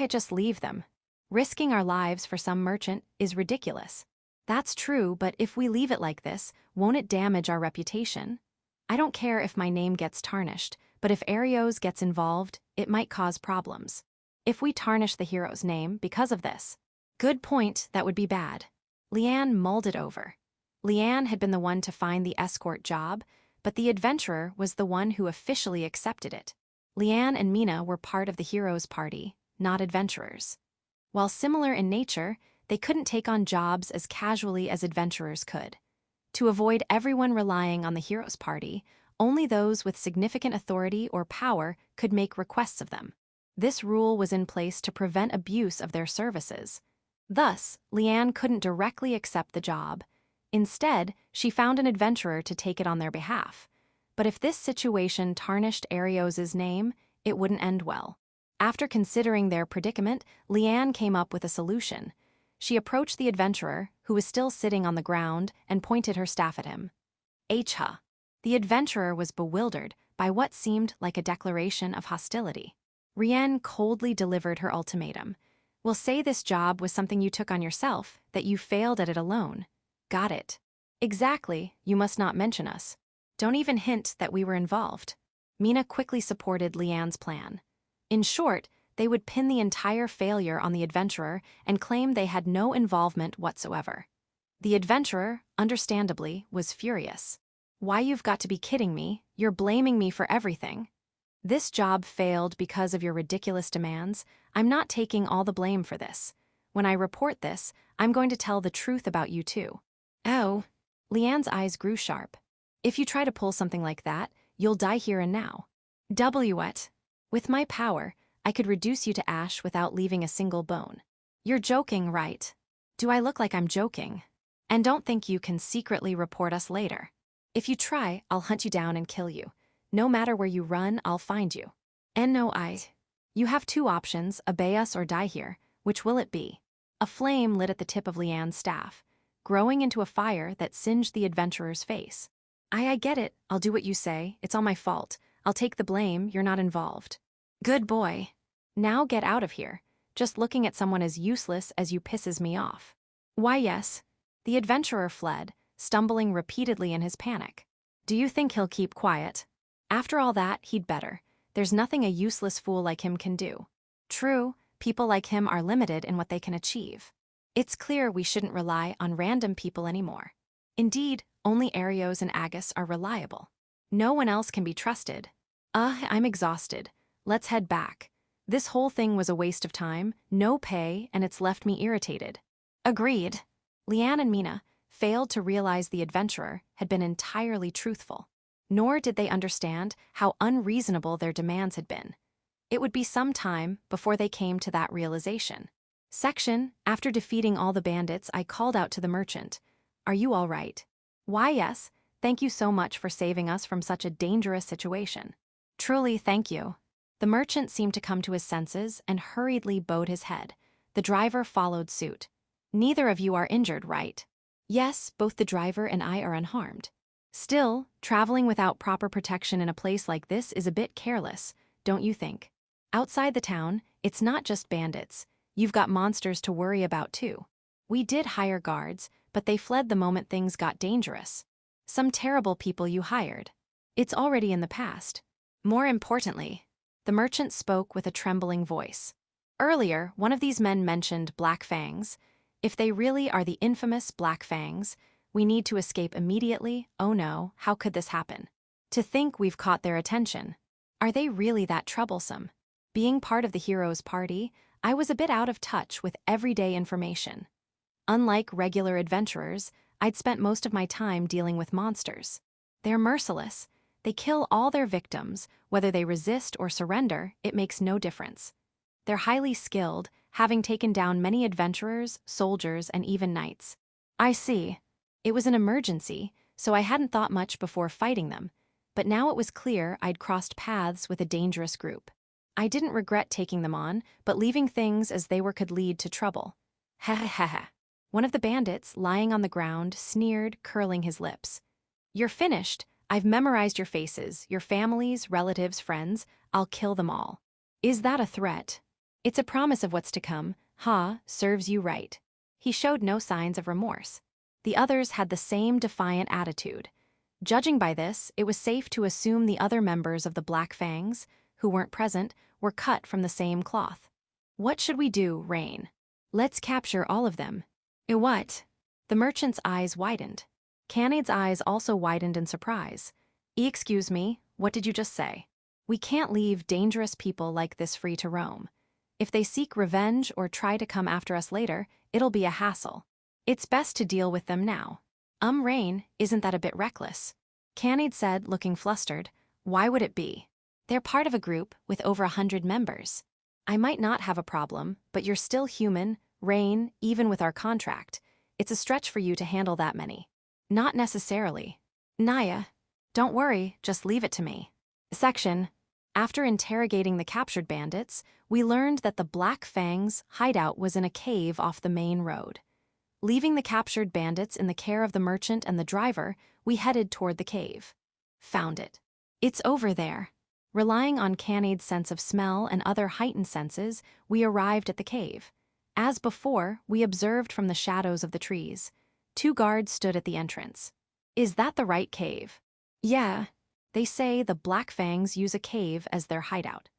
Just leave them. Risking our lives for some merchant is ridiculous. That's true, but if we leave it like this, won't it damage our reputation? I don't care if my name gets tarnished, but if Arios gets involved, it might cause problems. If we tarnish the hero's name because of this. Good point, that would be bad. Leanne mulled it over. Leanne had been the one to find the escort job, but the adventurer was the one who officially accepted it. Leanne and Mina were part of the hero's party, not adventurers. While similar in nature, they couldn't take on jobs as casually as adventurers could. To avoid everyone relying on the hero's party, only those with significant authority or power could make requests of them. This rule was in place to prevent abuse of their services. Thus, Leanne couldn't directly accept the job. Instead, she found an adventurer to take it on their behalf. But if this situation tarnished Arios's name, it wouldn't end well. After considering their predicament, Leanne came up with a solution. She approached the adventurer, who was still sitting on the ground, and pointed her staff at him. Hha! The adventurer was bewildered by what seemed like a declaration of hostility. Rienne coldly delivered her ultimatum. We'll say this job was something you took on yourself, that you failed at it alone. Got it. Exactly, you must not mention us. Don't even hint that we were involved. Mina quickly supported Leanne's plan. In short, they would pin the entire failure on the adventurer and claim they had no involvement whatsoever. The adventurer, understandably, was furious. Why, you've got to be kidding me, you're blaming me for everything. This job failed because of your ridiculous demands. I'm not taking all the blame for this. When I report this, I'm going to tell the truth about you too. Oh. Leanne's eyes grew sharp. If you try to pull something like that, you'll die here and now. What? With my power, I could reduce you to ash without leaving a single bone. You're joking, right? Do I look like I'm joking? And don't think you can secretly report us later. If you try, I'll hunt you down and kill you. No matter where you run, I'll find you. And no, You have two options, obey us or die here. Which will it be? A flame lit at the tip of Leanne's staff, growing into a fire that singed the adventurer's face. I get it. I'll do what you say. It's all my fault. I'll take the blame. You're not involved. Good boy. Now get out of here. Just looking at someone as useless as you pisses me off. Why, yes. The adventurer fled, stumbling repeatedly in his panic. Do you think he'll keep quiet? After all that, he'd better. There's nothing a useless fool like him can do. True, people like him are limited in what they can achieve. It's clear we shouldn't rely on random people anymore. Indeed, only Arios and Agus are reliable. No one else can be trusted. I'm exhausted. Let's head back. This whole thing was a waste of time, no pay, and it's left me irritated. Agreed. Leanne and Mina failed to realize the adventurer had been entirely truthful. Nor did they understand how unreasonable their demands had been. It would be some time before they came to that realization. After defeating all the bandits, I called out to the merchant. Are you all right? Why, yes. Thank you so much for saving us from such a dangerous situation. Truly, thank you. The merchant seemed to come to his senses and hurriedly bowed his head. The driver followed suit. Neither of you are injured, right? Yes, both the driver and I are unharmed. Still, traveling without proper protection in a place like this is a bit careless, don't you think? Outside the town, it's not just bandits. You've got monsters to worry about too. We did hire guards, but they fled the moment things got dangerous. Some terrible people you hired. It's already in the past. More importantly, the merchant spoke with a trembling voice. Earlier, one of these men mentioned Black Fangs. If they really are the infamous Black Fangs, we need to escape immediately. Oh no, how could this happen? To think we've caught their attention. Are they really that troublesome? Being part of the hero's party, I was a bit out of touch with everyday information. Unlike regular adventurers, I'd spent most of my time dealing with monsters. They're merciless. They kill all their victims, whether they resist or surrender, it makes no difference. They're highly skilled, having taken down many adventurers, soldiers, and even knights. I see. It was an emergency, so I hadn't thought much before fighting them, but now it was clear I'd crossed paths with a dangerous group. I didn't regret taking them on, but leaving things as they were could lead to trouble. Ha ha ha ha. One of the bandits, lying on the ground, sneered, curling his lips. You're finished. I've memorized your faces, your families, relatives, friends. I'll kill them all. Is that a threat? It's a promise of what's to come. Serves you right. He showed no signs of remorse. The others had the same defiant attitude. Judging by this, it was safe to assume the other members of the Black Fangs, who weren't present, were cut from the same cloth. What should we do, Rain? Let's capture all of them. What? The merchant's eyes widened. Canade's eyes also widened in surprise. Excuse me, what did you just say? We can't leave dangerous people like this free to roam. If they seek revenge or try to come after us later, it'll be a hassle. It's best to deal with them now. Rain, isn't that a bit reckless? Canade said, looking flustered. Why would it be? They're part of a group with over 100 members. I might not have a problem, but you're still human, Rain, even with our contract. It's a stretch for you to handle that many. Not necessarily. Naya, don't worry, just leave it to me. After interrogating the captured bandits, we learned that the Black Fangs' hideout was in a cave off the main road. Leaving the captured bandits in the care of the merchant and the driver, we headed toward the cave. Found it. It's over there. Relying on Canade's sense of smell and other heightened senses, we arrived at the cave. As before, we observed from the shadows of the trees. 2 guards stood at the entrance. Is that the right cave? Yeah. They say the Black Fangs use a cave as their hideout.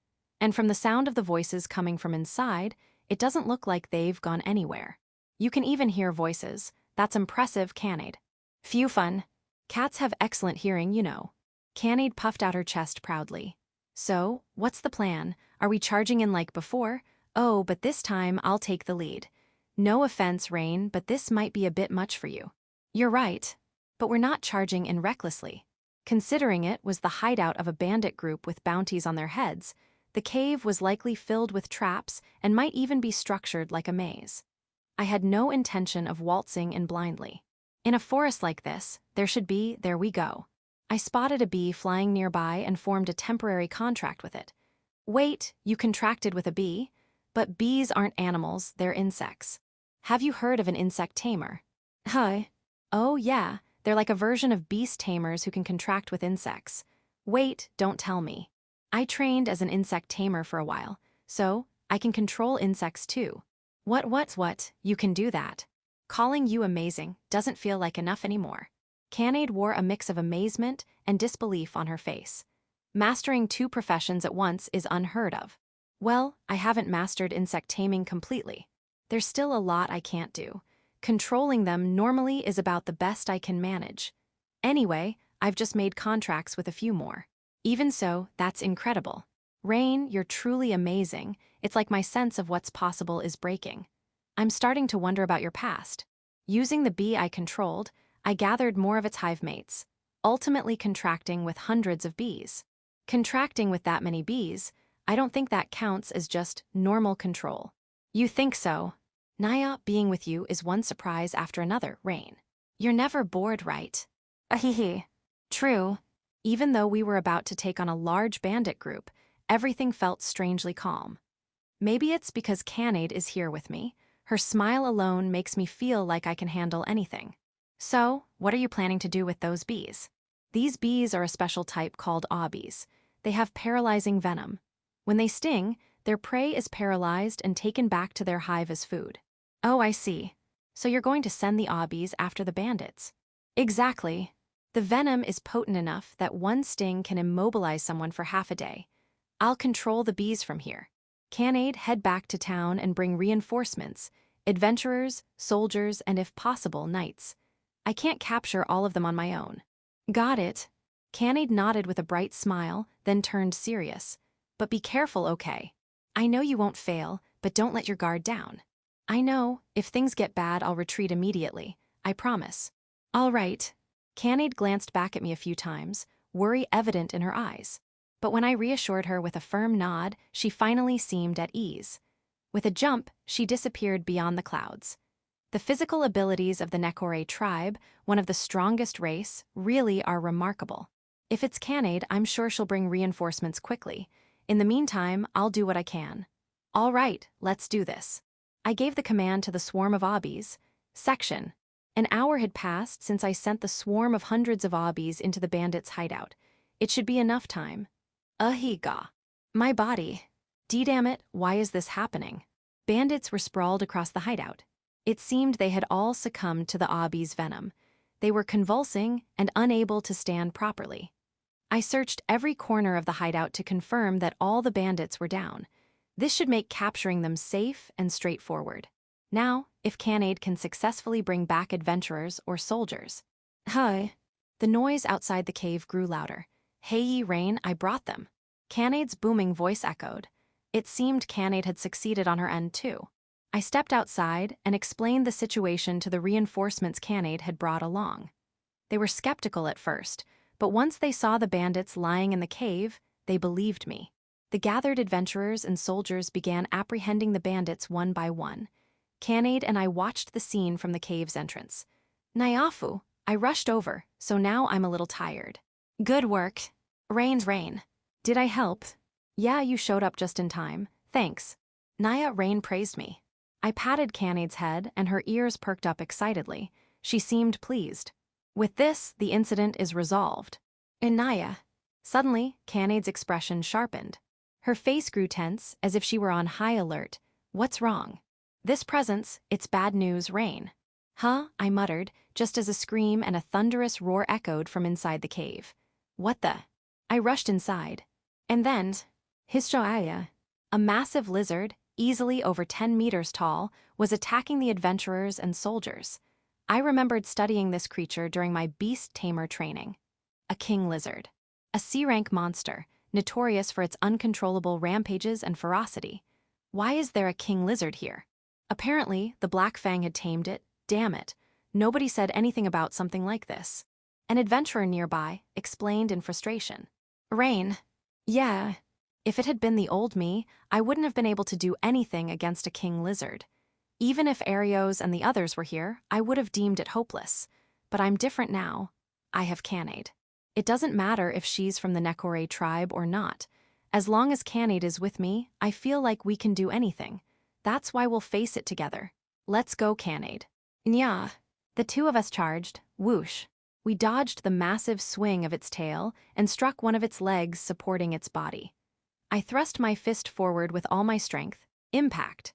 And from the sound of the voices coming from inside, it doesn't look like they've gone anywhere. You can even hear voices. That's impressive, Canade. Phew fun. Cats have excellent hearing, you know. Canade puffed out her chest proudly. So, what's the plan? Are we charging in like before? Oh, but this time I'll take the lead. No offense, Rain, but this might be a bit much for you. You're right. But we're not charging in recklessly. Considering it was the hideout of a bandit group with bounties on their heads, the cave was likely filled with traps and might even be structured like a maze. I had no intention of waltzing in blindly. In a forest like this, there we go. I spotted a bee flying nearby and formed a temporary contract with it. Wait, you contracted with a bee? But bees aren't animals, they're insects. Have you heard of an insect tamer? Hi. Oh, yeah, they're like a version of beast tamers who can contract with insects. Wait, don't tell me. I trained as an insect tamer for a while, so I can control insects too. What? You can do that. Calling you amazing doesn't feel like enough anymore. Canade wore a mix of amazement and disbelief on her face. Mastering two professions at once is unheard of. Well, I haven't mastered insect taming completely. There's still a lot I can't do. Controlling them normally is about the best I can manage. Anyway, I've just made contracts with a few more. Even so, that's incredible. Rain, you're truly amazing. It's like my sense of what's possible is breaking. I'm starting to wonder about your past. Using the bee I controlled, I gathered more of its hive mates, ultimately contracting with hundreds of bees. Contracting with that many bees, I don't think that counts as just normal control. You think so? Naya, being with you is one surprise after another, Rain. You're never bored, right? Ahihi. True. Even though we were about to take on a large bandit group, everything felt strangely calm. Maybe it's because Canade is here with me. Her smile alone makes me feel like I can handle anything. So, what are you planning to do with those bees? These bees are a special type called obbies. They have paralyzing venom. When they sting, their prey is paralyzed and taken back to their hive as food. Oh, I see. So you're going to send the obbies after the bandits. Exactly. The venom is potent enough that one sting can immobilize someone for half a day. I'll control the bees from here. Canade, head back to town and bring reinforcements, adventurers, soldiers, and if possible, knights. I can't capture all of them on my own. Got it. Canade nodded with a bright smile, then turned serious. But be careful, okay? I know you won't fail, but don't let your guard down. I know, if things get bad, I'll retreat immediately. I promise. All right. Canade glanced back at me a few times, worry evident in her eyes. But when I reassured her with a firm nod, she finally seemed at ease. With a jump, she disappeared beyond the clouds. The physical abilities of the Nekore tribe, one of the strongest race, really are remarkable. If it's Canade, I'm sure she'll bring reinforcements quickly. In the meantime, I'll do what I can. All right, let's do this. I gave the command to the swarm of obbies. Section. An hour had passed since I sent the swarm of hundreds of obbies into the bandits' hideout. It should be enough time. Ahiga. My body. D-damn it, why is this happening? Bandits were sprawled across the hideout. It seemed they had all succumbed to the obbies' venom. They were convulsing and unable to stand properly. I searched every corner of the hideout to confirm that all the bandits were down. This should make capturing them safe and straightforward. Now, if Canade can successfully bring back adventurers or soldiers. Hi. The noise outside the cave grew louder. Hey, Rain, I brought them. Canade's booming voice echoed. It seemed Canade had succeeded on her end too. I stepped outside and explained the situation to the reinforcements Canade had brought along. They were skeptical at first, but once they saw the bandits lying in the cave, they believed me. The gathered adventurers and soldiers began apprehending the bandits one by one. Canade and I watched the scene from the cave's entrance. Nyafu, I rushed over, so now I'm a little tired. Good work. Rain. Did I help? Yeah, you showed up just in time. Thanks. Naya Rain praised me. I patted Canade's head and her ears perked up excitedly. She seemed pleased. With this, the incident is resolved. And Naya. Suddenly, Canade's expression sharpened. Her face grew tense, as if she were on high alert. What's wrong? This presence, it's bad news, Rain. Huh? I muttered, just as a scream and a thunderous roar echoed from inside the cave. What the? I rushed inside. And then, Hishoaya, a massive lizard, easily over 10 meters tall, was attacking the adventurers and soldiers. I remembered studying this creature during my beast tamer training. A king lizard. A C-rank monster, notorious for its uncontrollable rampages and ferocity. Why is there a king lizard here? Apparently, the Black Fang had tamed it. Damn it. Nobody said anything about something like this. An adventurer nearby explained in frustration. Rain. Yeah. If it had been the old me, I wouldn't have been able to do anything against a king lizard. Even if Arios and the others were here, I would have deemed it hopeless. But I'm different now. I have Canade. It doesn't matter if she's from the Nekore tribe or not. As long as Canade is with me, I feel like we can do anything. That's why we'll face it together. Let's go, Canade. Nya. The two of us charged, whoosh. We dodged the massive swing of its tail and struck one of its legs supporting its body. I thrust my fist forward with all my strength. Impact.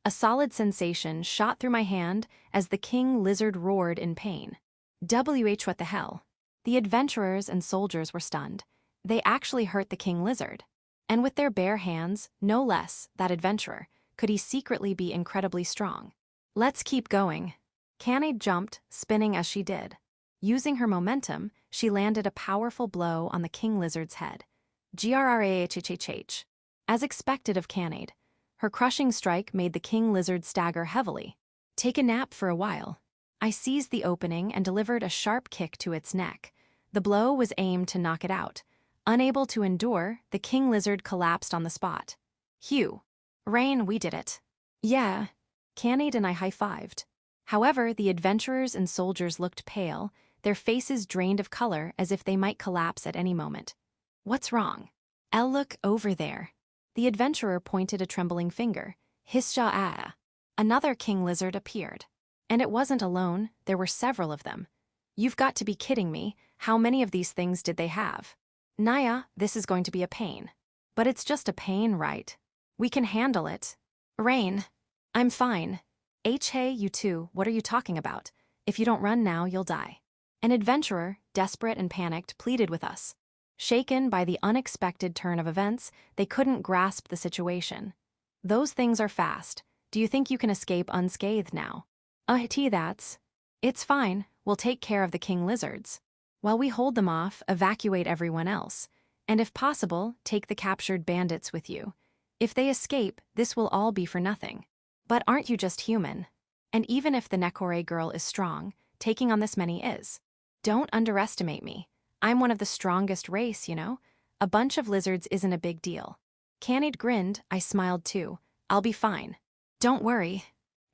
A solid sensation shot through my hand as the king lizard roared in pain. What the hell? The adventurers and soldiers were stunned. They actually hurt the king lizard. And with their bare hands, no less, that adventurer, could he secretly be incredibly strong. Let's keep going. Canade jumped, spinning as she did. Using her momentum, she landed a powerful blow on the king lizard's head. Grrrahhhh. As expected of Canade, her crushing strike made the king lizard stagger heavily. Take a nap for a while. I seized the opening and delivered a sharp kick to its neck. The blow was aimed to knock it out. Unable to endure, the king lizard collapsed on the spot. Hugh. Rain, we did it. Yeah. Canade and I high-fived. However, the adventurers and soldiers looked pale, their faces drained of color as if they might collapse at any moment. What's wrong? Look over there. The adventurer pointed a trembling finger. Hisha. Another king lizard appeared. And it wasn't alone, there were several of them. You've got to be kidding me, how many of these things did they have? Naya, this is going to be a pain. But it's just a pain, right? We can handle it. Rain. I'm fine. Hey, you two, what are you talking about? If you don't run now, you'll die. An adventurer, desperate and panicked, pleaded with us. Shaken by the unexpected turn of events, they couldn't grasp the situation. Those things are fast. Do you think you can escape unscathed now? That's. It's fine, we'll take care of the king lizards. While we hold them off, evacuate everyone else. And if possible, take the captured bandits with you. If they escape, this will all be for nothing. But aren't you just human? And even if the Nekore girl is strong, taking on this many is. Don't underestimate me. I'm one of the strongest race, you know? A bunch of lizards isn't a big deal. Canade grinned, I smiled too. I'll be fine. Don't worry.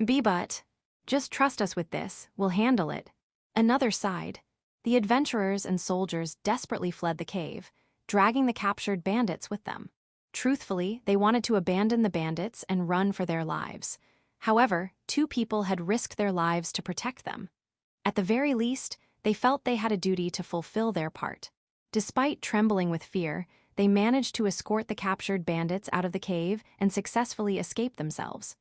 But. Just trust us with this, we'll handle it. Another side. The adventurers and soldiers desperately fled the cave, dragging the captured bandits with them. Truthfully, they wanted to abandon the bandits and run for their lives. However, two people had risked their lives to protect them. At the very least, they felt they had a duty to fulfill their part. Despite trembling with fear, they managed to escort the captured bandits out of the cave and successfully escape themselves.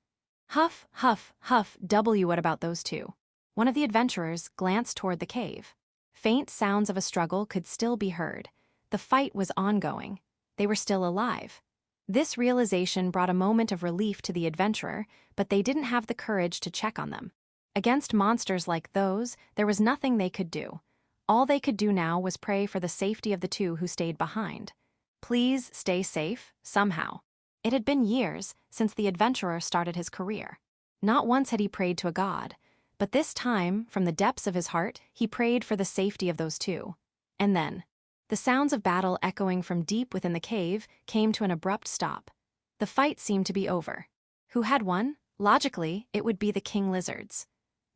Huff, huff, huff, what about those two? One of the adventurers glanced toward the cave. Faint sounds of a struggle could still be heard. The fight was ongoing. They were still alive. This realization brought a moment of relief to the adventurer, but they didn't have the courage to check on them. Against monsters like those, there was nothing they could do. All they could do now was pray for the safety of the two who stayed behind. Please stay safe, somehow. It had been years since the adventurer started his career. Not once had he prayed to a god, but this time, from the depths of his heart, he prayed for the safety of those two. And then, the sounds of battle echoing from deep within the cave came to an abrupt stop. The fight seemed to be over. Who had won? Logically, it would be the king lizards.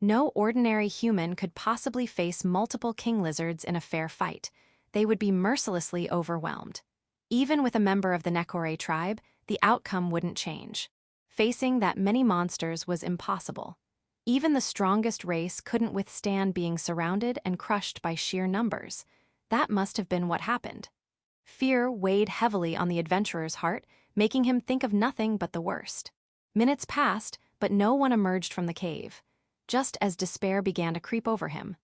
No ordinary human could possibly face multiple king lizards in a fair fight. They would be mercilessly overwhelmed. Even with a member of the Nekore tribe, the outcome wouldn't change. Facing that many monsters was impossible. Even the strongest race couldn't withstand being surrounded and crushed by sheer numbers. That must have been what happened. Fear weighed heavily on the adventurer's heart, making him think of nothing but the worst. Minutes passed, but no one emerged from the cave. Just as despair began to creep over him.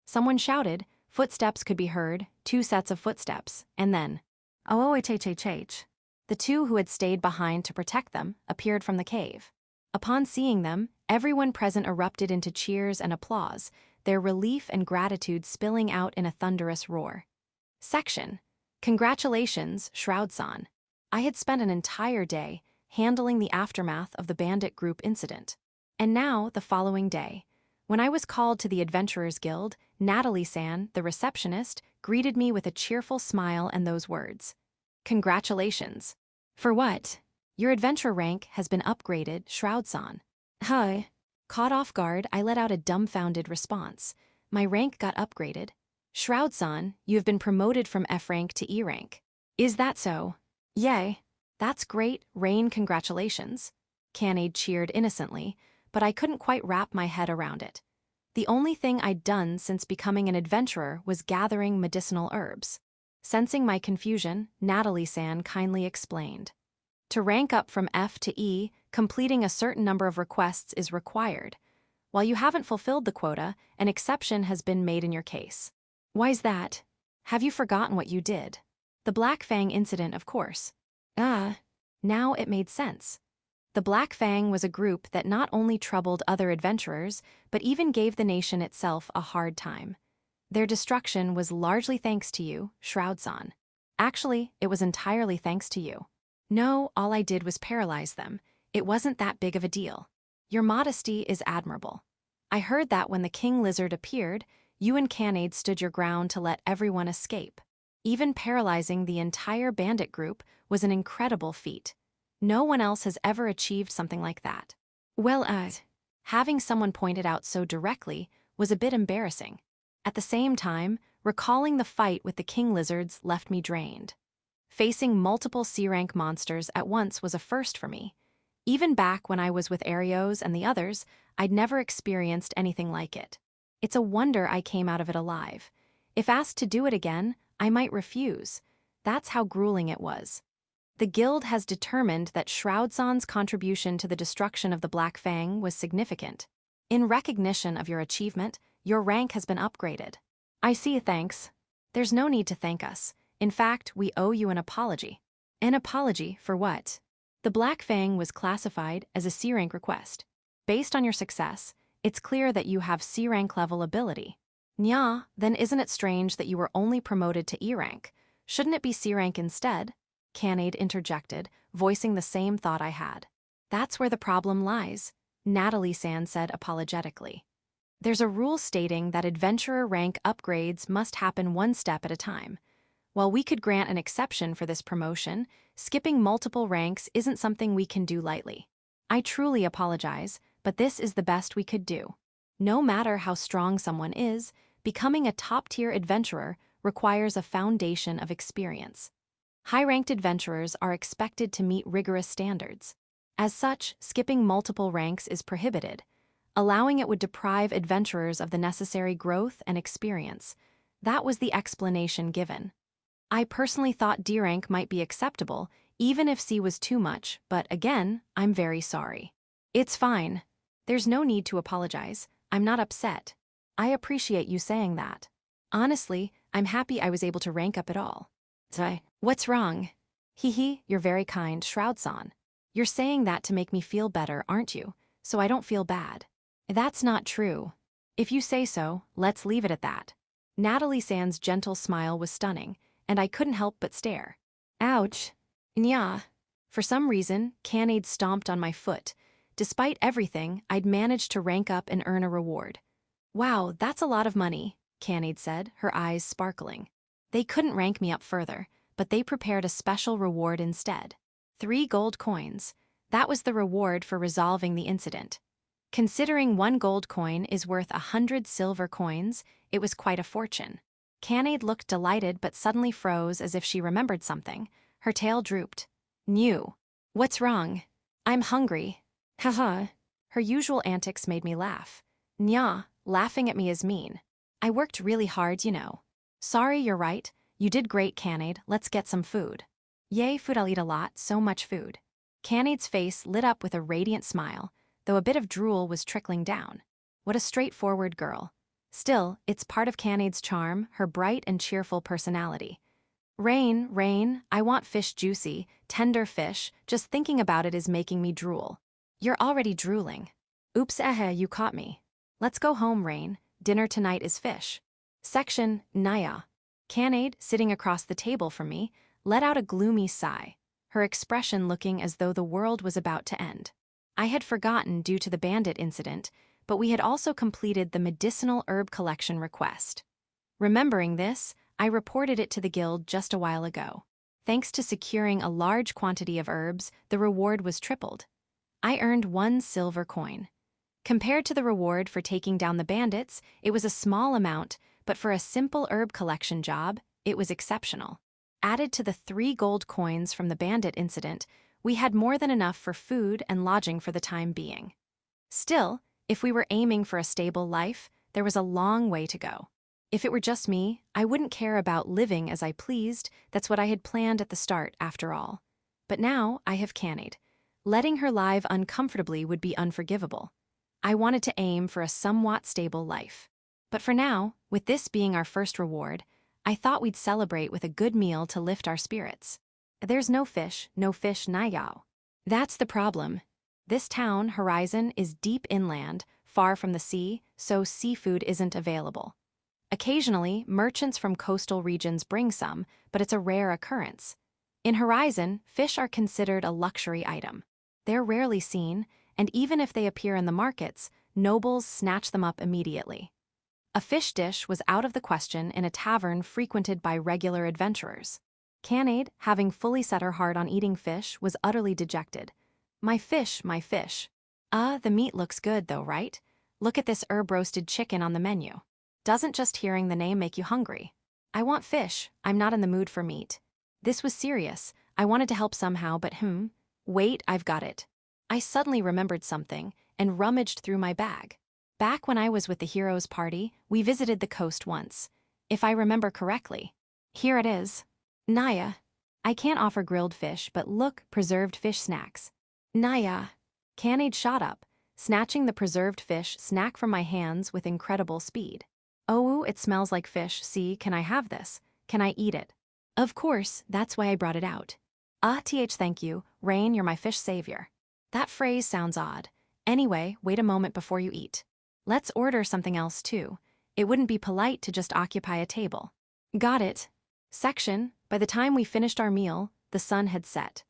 Someone shouted, footsteps could be heard, 2 sets of footsteps, and then, the two who had stayed behind to protect them appeared from the cave. Upon seeing them, everyone present erupted into cheers and applause, their relief and gratitude spilling out in a thunderous roar. Section. Congratulations, Shroud-san. I had spent an entire day handling the aftermath of the bandit group incident. And now, the following day, when I was called to the Adventurers Guild, Natalie-san, the receptionist, greeted me with a cheerful smile and those words. Congratulations. For what? Your adventure rank has been upgraded, Shroud-san. Huh. Caught off guard, I let out a dumbfounded response. My rank got upgraded. Shroud-san, you have been promoted from F rank to E rank. Is that so? Yay. That's great, Rain, congratulations. Canade cheered innocently, but I couldn't quite wrap my head around it. The only thing I'd done since becoming an adventurer was gathering medicinal herbs. Sensing my confusion, Natalie-san kindly explained. To rank up from F to E, completing a certain number of requests is required. While you haven't fulfilled the quota, an exception has been made in your case. Why's that? Have you forgotten what you did? The Black Fang incident, of course. Now it made sense. The Black Fang was a group that not only troubled other adventurers, but even gave the nation itself a hard time. Their destruction was largely thanks to you, Shroud-san. Actually, it was entirely thanks to you. No, all I did was paralyze them. It wasn't that big of a deal. Your modesty is admirable. I heard that when the King Lizard appeared, you and Canade stood your ground to let everyone escape. Even paralyzing the entire bandit group was an incredible feat. No one else has ever achieved something like that. Well, having someone point it out so directly was a bit embarrassing. At the same time, recalling the fight with the King Lizards left me drained. Facing multiple C-rank monsters at once was a first for me. Even back when I was with Arios and the others, I'd never experienced anything like it. It's a wonder I came out of it alive. If asked to do it again, I might refuse. That's how grueling it was. The guild has determined that Shroud-san's contribution to the destruction of the Black Fang was significant. In recognition of your achievement, your rank has been upgraded. I see, thanks. There's no need to thank us. In fact, we owe you an apology. An apology for what? The Black Fang was classified as a C-rank request. Based on your success, it's clear that you have C-rank level ability. Nya, then isn't it strange that you were only promoted to E-rank? Shouldn't it be C-rank instead? Canade interjected, voicing the same thought I had. That's where the problem lies, Natalie-san said apologetically. There's a rule stating that adventurer rank upgrades must happen one step at a time. While we could grant an exception for this promotion, skipping multiple ranks isn't something we can do lightly. I truly apologize, but this is the best we could do. No matter how strong someone is, becoming a top-tier adventurer requires a foundation of experience. High-ranked adventurers are expected to meet rigorous standards. As such, skipping multiple ranks is prohibited. Allowing it would deprive adventurers of the necessary growth and experience. That was the explanation given. I personally thought D rank might be acceptable, even if C was too much, but again, I'm very sorry. It's fine. There's no need to apologize. I'm not upset. I appreciate you saying that. Honestly, I'm happy I was able to rank up at all. What's wrong? You're very kind, Shroud-san. You're saying that to make me feel better, aren't you? So I don't feel bad. That's not true. If you say so, let's leave it at that. Natalie-san's gentle smile was stunning, and I couldn't help but stare. Ouch. Nya. For some reason, Canade stomped on my foot. Despite everything, I'd managed to rank up and earn a reward. Wow, that's a lot of money, Canade said, her eyes sparkling. They couldn't rank me up further, but they prepared a special reward instead. 3 gold coins. That was the reward for resolving the incident. Considering 1 gold coin is worth 100 silver coins, it was quite a fortune. Canade looked delighted but suddenly froze as if she remembered something. Her tail drooped. New. What's wrong? I'm hungry. Haha. Her usual antics made me laugh. Nya, laughing at me is mean. I worked really hard, you know. Sorry, you're right. You did great, Canade. Let's get some food. Yay, food, I'll eat a lot, so much food. Canade's face lit up with a radiant smile, though a bit of drool was trickling down. What a straightforward girl. Still, it's part of Canade's charm, her bright and cheerful personality. Rain, I want fish juicy, tender fish, just thinking about it is making me drool. You're already drooling. Oops, you caught me. Let's go home, Rain. Dinner tonight is fish. Section, Naya. Canade, sitting across the table from me, let out a gloomy sigh, her expression looking as though the world was about to end. I had forgotten due to the bandit incident, but we had also completed the medicinal herb collection request. Remembering this, I reported it to the guild just a while ago. Thanks to securing a large quantity of herbs, the reward was tripled. I earned 1 silver coin. Compared to the reward for taking down the bandits, it was a small amount, but for a simple herb collection job, it was exceptional. Added to the 3 gold coins from the bandit incident, we had more than enough for food and lodging for the time being. Still, if we were aiming for a stable life, there was a long way to go. If it were just me, I wouldn't care about living as I pleased. That's what I had planned at the start, after all. But now I have Canade. Letting her live uncomfortably would be unforgivable. I wanted to aim for a somewhat stable life. But for now, with this being our first reward, I thought we'd celebrate with a good meal to lift our spirits. There's no fish nayao. That's the problem. This town, Horizon, is deep inland, far from the sea, so seafood isn't available. Occasionally, merchants from coastal regions bring some, but it's a rare occurrence. In Horizon, fish are considered a luxury item. They're rarely seen, and even if they appear in the markets, nobles snatch them up immediately. A fish dish was out of the question in a tavern frequented by regular adventurers. Canade, having fully set her heart on eating fish, was utterly dejected. My fish, my fish. The meat looks good though, right? Look at this herb-roasted chicken on the menu. Doesn't just hearing the name make you hungry? I want fish, I'm not in the mood for meat. This was serious. I wanted to help somehow, but wait, I've got it. I suddenly remembered something and rummaged through my bag. Back when I was with the heroes' party, we visited the coast once. If I remember correctly. Here it is. Naya. I can't offer grilled fish, but look, preserved fish snacks. Naya. Canade shot up, snatching the preserved fish snack from my hands with incredible speed. Oh, it smells like fish. See, can I have this? Can I eat it? Of course, that's why I brought it out. Thank you, Rain, you're my fish savior. That phrase sounds odd. Anyway, wait a moment before you eat. Let's order something else too. It wouldn't be polite to just occupy a table. Got it. Section, by the time we finished our meal, the sun had set.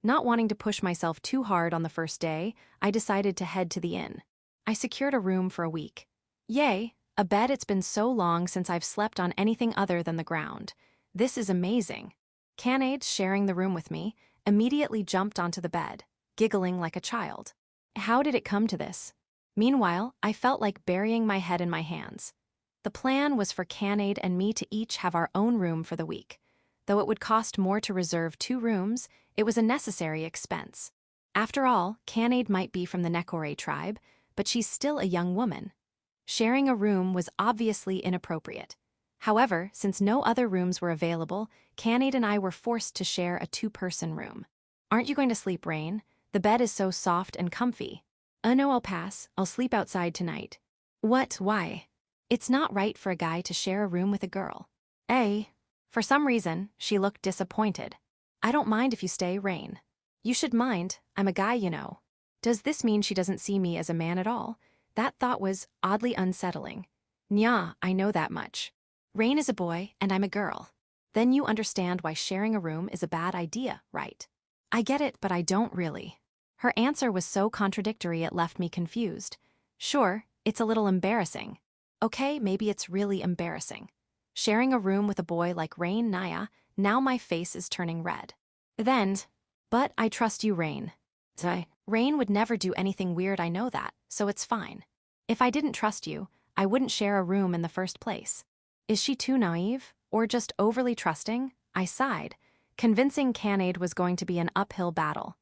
Not wanting to push myself too hard on the first day, I decided to head to the inn. I secured a room for a week. Yay, a bed. It's been so long since I've slept on anything other than the ground. This is amazing. Canade, sharing the room with me, immediately jumped onto the bed, giggling like a child. How did it come to this? Meanwhile, I felt like burying my head in my hands. The plan was for Canade and me to each have our own room for the week. Though it would cost more to reserve 2 rooms, it was a necessary expense. After all, Canade might be from the Nekore tribe, but she's still a young woman. Sharing a room was obviously inappropriate. However, since no other rooms were available, Canade and I were forced to share a 2-person room. Aren't you going to sleep, Rain? The bed is so soft and comfy. No, I'll pass. I'll sleep outside tonight. What? Why? It's not right for a guy to share a room with a girl. For some reason, she looked disappointed. I don't mind if you stay, Rain. You should mind, I'm a guy, you know. Does this mean she doesn't see me as a man at all? That thought was oddly unsettling. Nya, I know that much. Rain is a boy, and I'm a girl. Then you understand why sharing a room is a bad idea, right? I get it, but I don't really. Her answer was so contradictory it left me confused. Sure, it's a little embarrassing. Okay, maybe it's really embarrassing. Sharing a room with a boy like Rain Naya, now my face is turning red. But I trust you, Rain. Rain would never do anything weird, I know that, so it's fine. If I didn't trust you, I wouldn't share a room in the first place. Is she too naive, or just overly trusting? I sighed. Convincing Canade was going to be an uphill battle.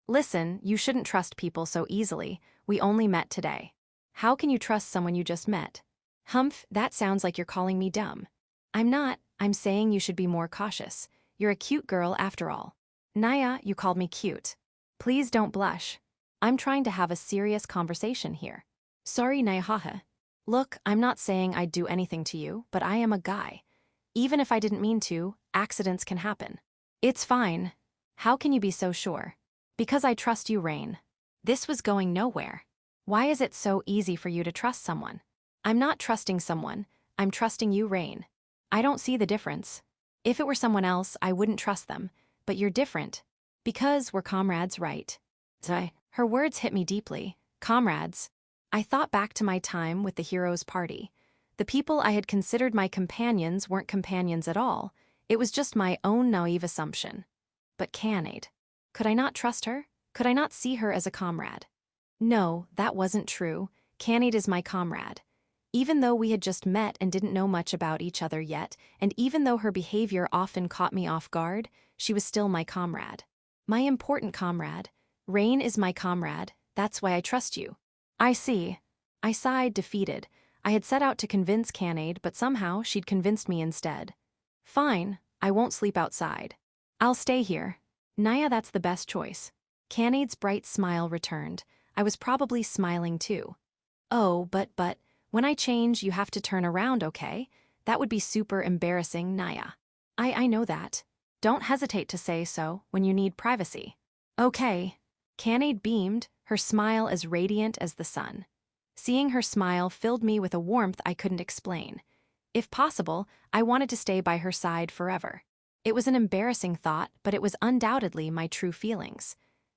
Listen, you shouldn't trust people so easily. We only met today. How can you trust someone you just met? Humph, that sounds like you're calling me dumb. I'm not, I'm saying you should be more cautious. You're a cute girl after all. Naya, you called me cute. Please don't blush. I'm trying to have a serious conversation here. Sorry, Naya. Look, I'm not saying I'd do anything to you, but I am a guy. Even if I didn't mean to, accidents can happen. It's fine. How can you be so sure? Because I trust you, Rain. This was going nowhere. Why is it so easy for you to trust someone? I'm not trusting someone, I'm trusting you, Rain. I don't see the difference. If it were someone else, I wouldn't trust them, but you're different. Because we're comrades, right? Her words hit me deeply. Comrades. I thought back to my time with the heroes' party. The people I had considered my companions weren't companions at all. It was just my own naive assumption. But Canade. Could I not trust her? Could I not see her as a comrade? No, that wasn't true. Canade is my comrade. Even though we had just met and didn't know much about each other yet, and even though her behavior often caught me off guard, she was still my comrade. My important comrade. Rain is my comrade, that's why I trust you. I see. I sighed, defeated. I had set out to convince Canade, but somehow she'd convinced me instead. Fine, I won't sleep outside. I'll stay here. Naya, that's the best choice. Canade's bright smile returned. I was probably smiling too. Oh, but, when I change, you have to turn around, okay? That would be super embarrassing, Naya. I know that. Don't hesitate to say so when you need privacy. Okay. Canade beamed, her smile as radiant as the sun. Seeing her smile filled me with a warmth I couldn't explain. If possible, I wanted to stay by her side forever. It was an embarrassing thought, but it was undoubtedly my true feelings.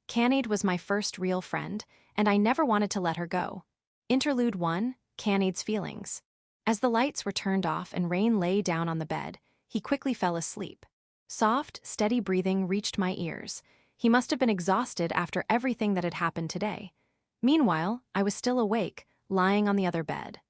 Canade was my first real friend, and I never wanted to let her go. Interlude 1, Canade's feelings. As the lights were turned off and Rain lay down on the bed, he quickly fell asleep. Soft, steady breathing reached my ears. He must have been exhausted after everything that had happened today. Meanwhile, I was still awake, lying on the other bed.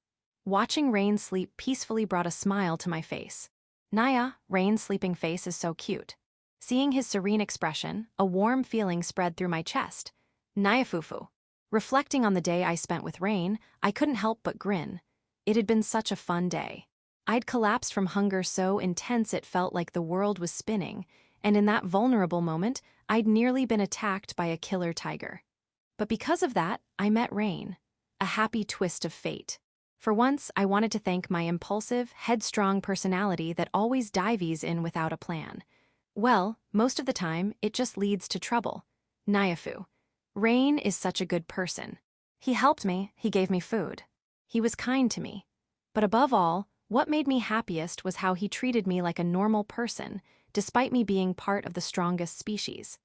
Watching Rain sleep peacefully brought a smile to my face. Naya, Rain's sleeping face is so cute. Seeing his serene expression, a warm feeling spread through my chest. Naya fufu. Reflecting on the day I spent with Rain, I couldn't help but grin. It had been such a fun day. I'd collapsed from hunger so intense it felt like the world was spinning, and in that vulnerable moment, I'd nearly been attacked by a killer tiger. But because of that, I met Rain. A happy twist of fate. For once, I wanted to thank my impulsive, headstrong personality that always dives in without a plan. Well, most of the time, it just leads to trouble. Nayafu. Rain is such a good person. He helped me, he gave me food. He was kind to me. But above all, what made me happiest was how he treated me like a normal person, despite me being part of the strongest species.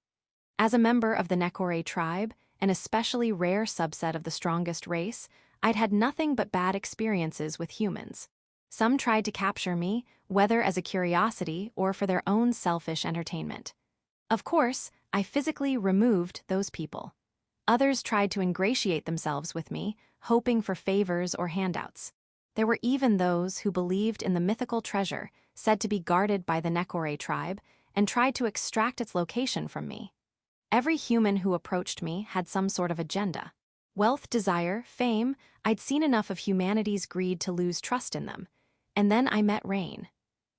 As a member of the Nekore tribe, an especially rare subset of the strongest race, I'd had nothing but bad experiences with humans. Some tried to capture me, whether as a curiosity or for their own selfish entertainment. Of course, I physically removed those people. Others tried to ingratiate themselves with me, hoping for favors or handouts. There were even those who believed in the mythical treasure, said to be guarded by the Nekore tribe, and tried to extract its location from me. Every human who approached me had some sort of agenda. Wealth, desire, fame, I'd seen enough of humanity's greed to lose trust in them. And then I met Rain.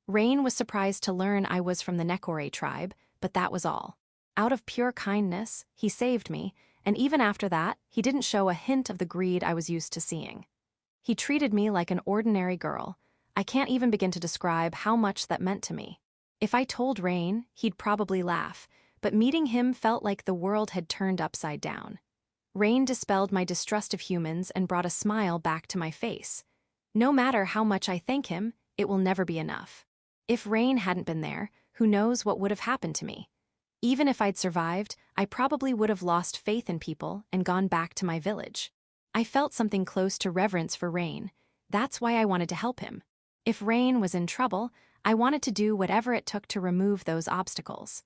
Rain was surprised to learn I was from the Nekore tribe, but that was all. Out of pure kindness, he saved me, and even after that, he didn't show a hint of the greed I was used to seeing. He treated me like an ordinary girl. I can't even begin to describe how much that meant to me. If I told Rain, he'd probably laugh, but meeting him felt like the world had turned upside down. Rain dispelled my distrust of humans and brought a smile back to my face. No matter how much I thank him, it will never be enough. If Rain hadn't been there, who knows what would have happened to me? Even if I'd survived, I probably would have lost faith in people and gone back to my village. I felt something close to reverence for Rain. That's why I wanted to help him. If Rain was in trouble, I wanted to do whatever it took to remove those obstacles.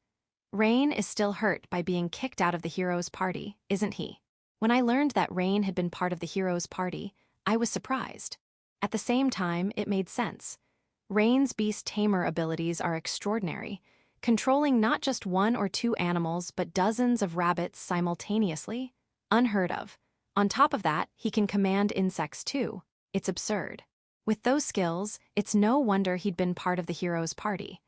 Rain is still hurt by being kicked out of the hero's party, isn't he? When I learned that Rain had been part of the hero's party, I was surprised. At the same time, it made sense. Rain's beast tamer abilities are extraordinary, controlling not just one or two animals but dozens of rabbits simultaneously. Unheard of. On top of that, he can command insects too. It's absurd. With those skills, it's no wonder he'd been part of the hero's party.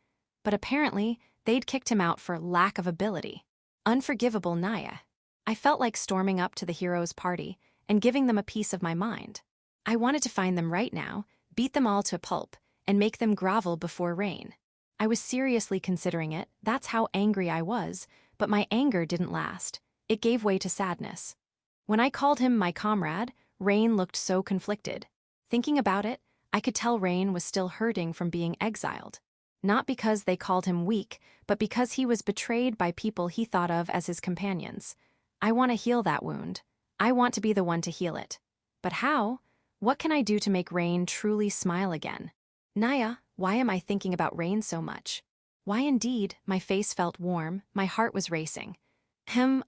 But apparently, they'd kicked him out for lack of ability. Unforgivable Naya. I felt like storming up to the hero's party and giving them a piece of my mind. I wanted to find them right now, beat them all to a pulp, and make them grovel before Rain. I was seriously considering it, that's how angry I was, but my anger didn't last. It gave way to sadness. When I called him my comrade, Rain looked so conflicted. Thinking about it, I could tell Rain was still hurting from being exiled. Not because they called him weak, but because he was betrayed by people he thought of as his companions. I want to heal that wound. I want to be the one to heal it. But how? What can I do to make Rain truly smile again? Naya, why am I thinking about Rain so much? Why indeed, my face felt warm, my heart was racing.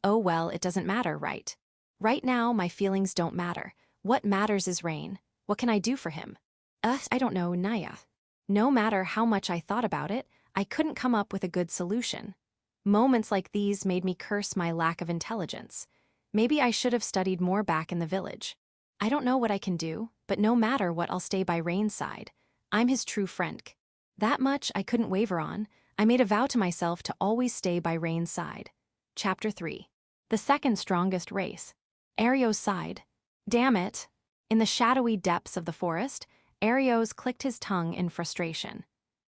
Oh well, it doesn't matter, right? Right now, my feelings don't matter. What matters is Rain. What can I do for him? I don't know, Naya. No matter how much I thought about it, I couldn't come up with a good solution. Moments like these made me curse my lack of intelligence. Maybe I should have studied more back in the village. I don't know what I can do, but no matter what, I'll stay by Rain's side. I'm his true friend. That much I couldn't waver on. I made a vow to myself to always stay by Rain's side. Chapter 3. The second strongest race. Arios sighed. Damn it. In the shadowy depths of the forest, Arios clicked his tongue in frustration.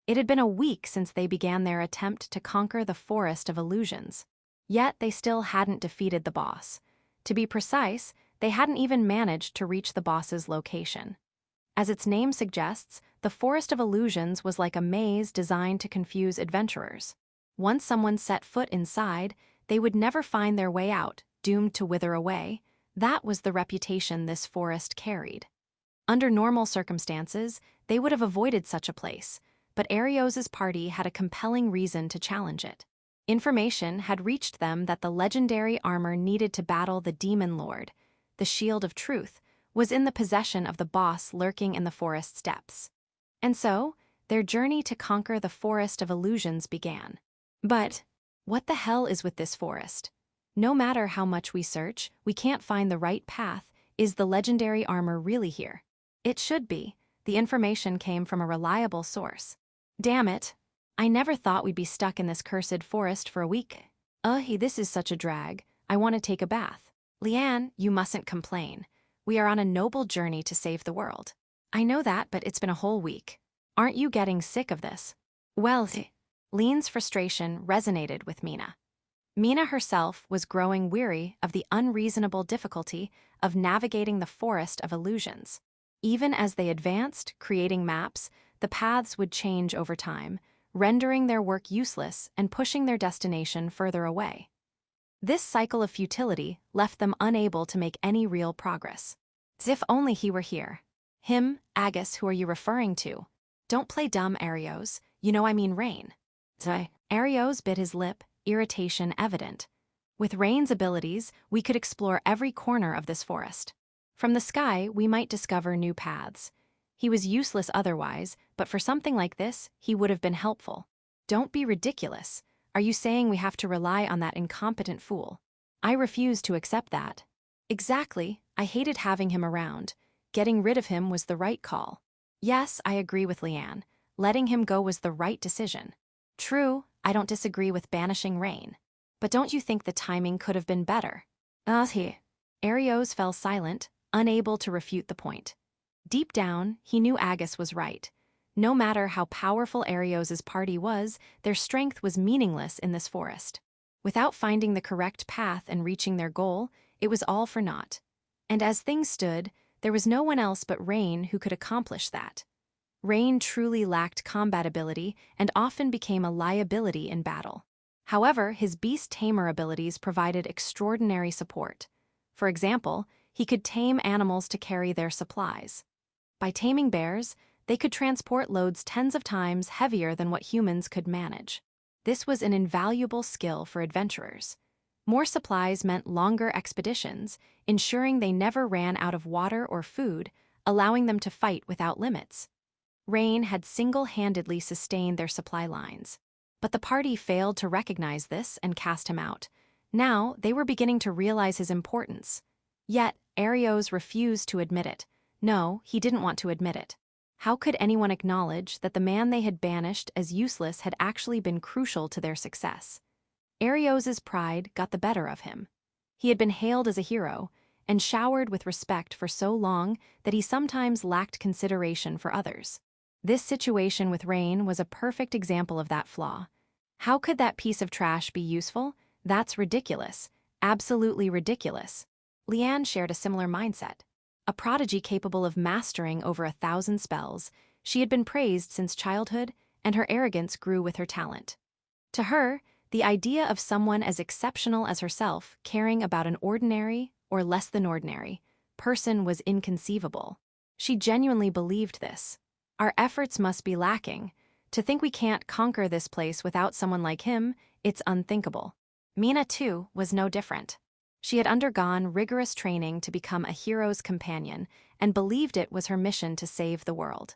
It had been a week since they began their attempt to conquer the forest of illusions. Yet they still hadn't defeated the boss. To be precise, they hadn't even managed to reach the boss's location. As its name suggests, the Forest of Illusions was like a maze designed to confuse adventurers. Once someone set foot inside, they would never find their way out, doomed to wither away. That was the reputation this forest carried. Under normal circumstances, they would have avoided such a place, but Arios's party had a compelling reason to challenge it. Information had reached them that the legendary armor needed to battle the demon lord, the Shield of Truth, was in the possession of the boss lurking in the forest's depths. And so, their journey to conquer the Forest of Illusions began. But what the hell is with this forest? No matter how much we search, we can't find the right path. Is the legendary armor really here? It should be. The information came from a reliable source. Damn it. I never thought we'd be stuck in this cursed forest for a week. This is such a drag. I want to take a bath. Leanne, you mustn't complain. We are on a noble journey to save the world. I know that, but it's been a whole week. Aren't you getting sick of this? Well, Lean's frustration resonated with Mina. Mina herself was growing weary of the unreasonable difficulty of navigating the Forest of Illusions. Even as they advanced, creating maps, the paths would change over time, rendering their work useless and pushing their destination further away. This cycle of futility left them unable to make any real progress. As if only he were here. Him, Agus, who are you referring to? Don't play dumb, Arios. You know I mean Rain. Arios bit his lip, irritation evident. With Rain's abilities, we could explore every corner of this forest. From the sky, we might discover new paths. He was useless otherwise, but for something like this, he would have been helpful. Don't be ridiculous. Are you saying we have to rely on that incompetent fool? I refuse to accept that. Exactly, I hated having him around. Getting rid of him was the right call. Yes, I agree with Leanne. Letting him go was the right decision. True, I don't disagree with banishing Rain. But don't you think the timing could have been better? Arios fell silent, unable to refute the point. Deep down, he knew Agus was right. No matter how powerful Arios's party was, their strength was meaningless in this forest. Without finding the correct path and reaching their goal, it was all for naught. And as things stood, there was no one else but Rain who could accomplish that. Rain truly lacked combat ability and often became a liability in battle. However, his beast tamer abilities provided extraordinary support. For example, he could tame animals to carry their supplies. By taming bears, they could transport loads tens of times heavier than what humans could manage. This was an invaluable skill for adventurers. More supplies meant longer expeditions, ensuring they never ran out of water or food, allowing them to fight without limits. Rain had single-handedly sustained their supply lines. But the party failed to recognize this and cast him out. Now, they were beginning to realize his importance. Yet, Arios refused to admit it. No, he didn't want to admit it. How could anyone acknowledge that the man they had banished as useless had actually been crucial to their success? Arios's pride got the better of him. He had been hailed as a hero and showered with respect for so long that he sometimes lacked consideration for others. This situation with Rain was a perfect example of that flaw. How could that piece of trash be useful? That's ridiculous. Absolutely ridiculous. Leanne shared a similar mindset. A prodigy capable of mastering over 1,000 spells, she had been praised since childhood, and her arrogance grew with her talent. To her, the idea of someone as exceptional as herself caring about an ordinary, or less than ordinary, person was inconceivable. She genuinely believed this. Our efforts must be lacking. To think we can't conquer this place without someone like him, it's unthinkable. Mina, too, was no different. She had undergone rigorous training to become a hero's companion and believed it was her mission to save the world.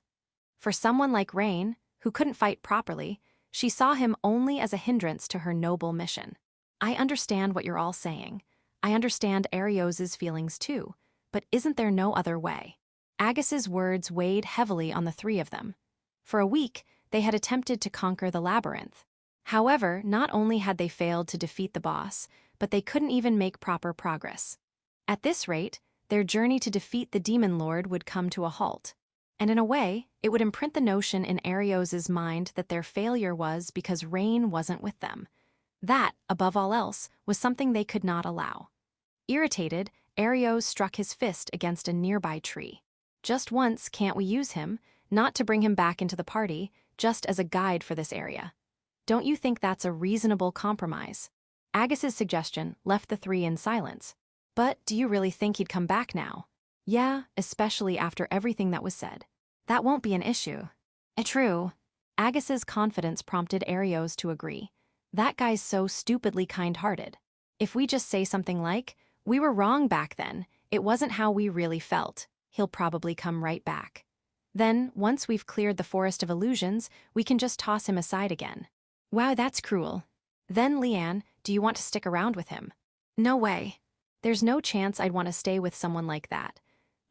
For someone like Rain, who couldn't fight properly, she saw him only as a hindrance to her noble mission. I understand what you're all saying. I understand Arios's feelings too, but isn't there no other way? Agus's words weighed heavily on the three of them. For a week, they had attempted to conquer the labyrinth. However, not only had they failed to defeat the boss, but they couldn't even make proper progress. At this rate, their journey to defeat the demon lord would come to a halt. And in a way, it would imprint the notion in Arios's mind that their failure was because Rain wasn't with them. That, above all else, was something they could not allow. Irritated, Arios struck his fist against a nearby tree. Just once can't we use him, not to bring him back into the party, just as a guide for this area. Don't you think that's a reasonable compromise? Agus's suggestion left the three in silence. But do you really think he'd come back now? Yeah, especially after everything that was said. That won't be an issue. True. Agus's confidence prompted Arios to agree. That guy's so stupidly kind-hearted. If we just say something like, "We were wrong back then, it wasn't how we really felt," he'll probably come right back. Then, once we've cleared the forest of illusions, we can just toss him aside again. Wow, that's cruel. Then, Leanne, do you want to stick around with him? No way. There's no chance I'd want to stay with someone like that.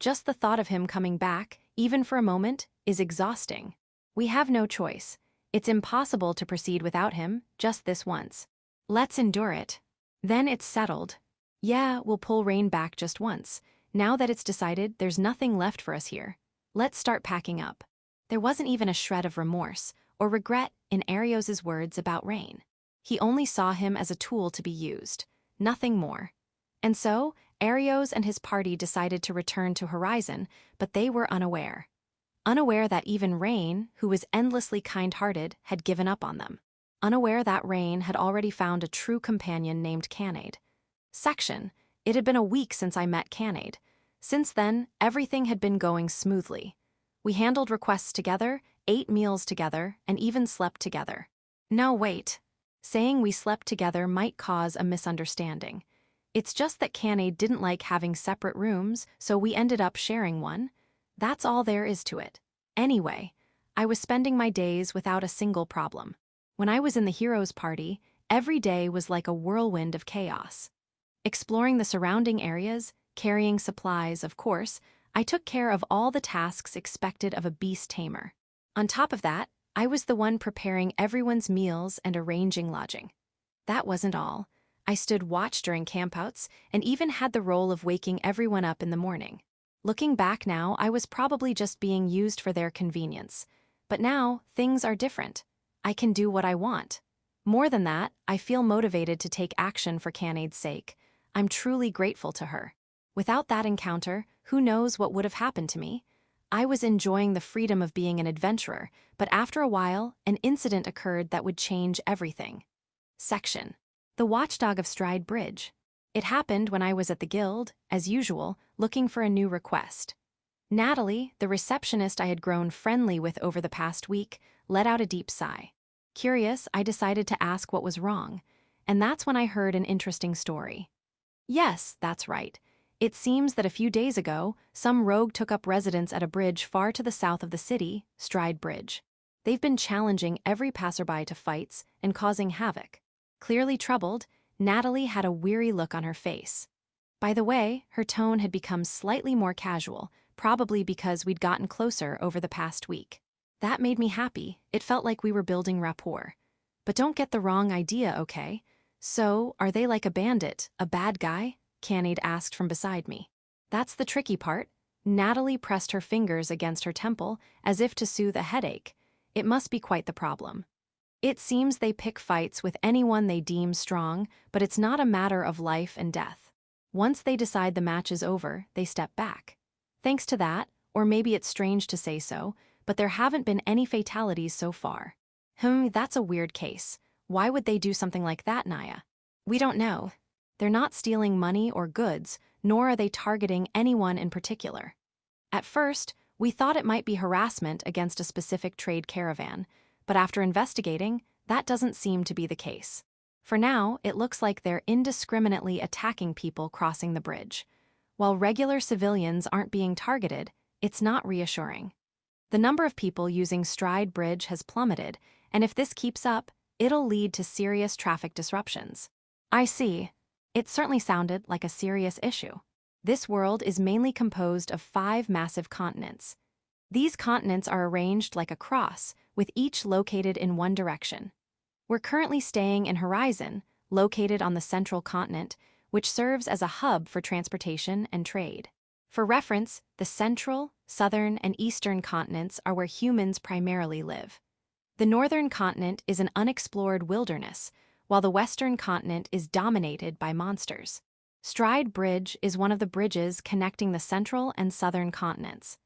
Just the thought of him coming back, even for a moment, is exhausting. We have no choice. It's impossible to proceed without him, just this once. Let's endure it. Then it's settled. Yeah, we'll pull Rain back just once. Now that it's decided, there's nothing left for us here. Let's start packing up. There wasn't even a shred of remorse or regret in Arios's words about Rain. He only saw him as a tool to be used, nothing more. And so, Arios and his party decided to return to Horizon, but they were unaware. Unaware that even Rain, who was endlessly kind-hearted, had given up on them. Unaware that Rain had already found a true companion named Canade. Section. It had been a week since I met Canade. Since then, everything had been going smoothly. We handled requests together, ate meals together, and even slept together. No, wait. Saying we slept together might cause a misunderstanding. It's just that Canade didn't like having separate rooms, so we ended up sharing one. That's all there is to it. Anyway, I was spending my days without a single problem. When I was in the heroes' party, every day was like a whirlwind of chaos. Exploring the surrounding areas, carrying supplies, of course, I took care of all the tasks expected of a beast tamer. On top of that, I was the one preparing everyone's meals and arranging lodging. That wasn't all. I stood watch during campouts and even had the role of waking everyone up in the morning. Looking back now, I was probably just being used for their convenience. But now, things are different. I can do what I want. More than that, I feel motivated to take action for Canade's sake. I'm truly grateful to her. Without that encounter, who knows what would have happened to me? I was enjoying the freedom of being an adventurer, but after a while, an incident occurred that would change everything. Section. The watchdog of Stride Bridge. It happened when I was at the guild, as usual, looking for a new request. Natalie, the receptionist I had grown friendly with over the past week, let out a deep sigh. Curious, I decided to ask what was wrong, and that's when I heard an interesting story. Yes, that's right. It seems that a few days ago, some rogue took up residence at a bridge far to the south of the city, Stride Bridge. They've been challenging every passerby to fights and causing havoc. Clearly troubled, Natalie had a weary look on her face. By the way, her tone had become slightly more casual, probably because we'd gotten closer over the past week. That made me happy. It felt like we were building rapport. But don't get the wrong idea, okay? So, are they like a bandit, a bad guy? Canade asked from beside me. That's the tricky part. Natalie pressed her fingers against her temple, as if to soothe a headache. It must be quite the problem. It seems they pick fights with anyone they deem strong, but it's not a matter of life and death. Once they decide the match is over, they step back. Thanks to that, or maybe it's strange to say so, but there haven't been any fatalities so far. That's a weird case. Why would they do something like that, Naya? We don't know. They're not stealing money or goods, nor are they targeting anyone in particular. At first, we thought it might be harassment against a specific trade caravan, but after investigating, that doesn't seem to be the case. For now, it looks like they're indiscriminately attacking people crossing the bridge. While regular civilians aren't being targeted, it's not reassuring. The number of people using Stride Bridge has plummeted, and if this keeps up, it'll lead to serious traffic disruptions. I see. It certainly sounded like a serious issue. This world is mainly composed of 5 massive continents. These continents are arranged like a cross, with each located in one direction. We're currently staying in Horizon, located on the central continent, which serves as a hub for transportation and trade. For reference, the central, southern, and eastern continents are where humans primarily live. The northern continent is an unexplored wilderness, while the western continent is dominated by monsters. Stride Bridge is one of the bridges connecting the central and southern continents.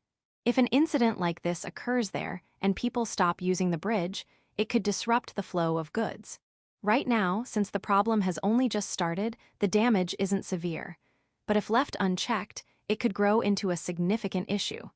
If an incident like this occurs there and people stop using the bridge, it could disrupt the flow of goods. Right now, since the problem has only just started, the damage isn't severe. But if left unchecked, it could grow into a significant issue.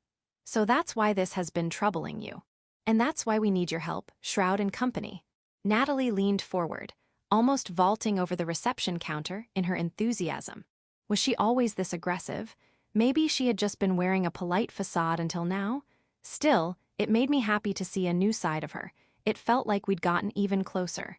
So that's why this has been troubling you. And that's why we need your help, Shroud and Company. Natalie leaned forward, almost vaulting over the reception counter in her enthusiasm. Was she always this aggressive? Maybe she had just been wearing a polite facade until now? Still, it made me happy to see a new side of her. It felt like we'd gotten even closer.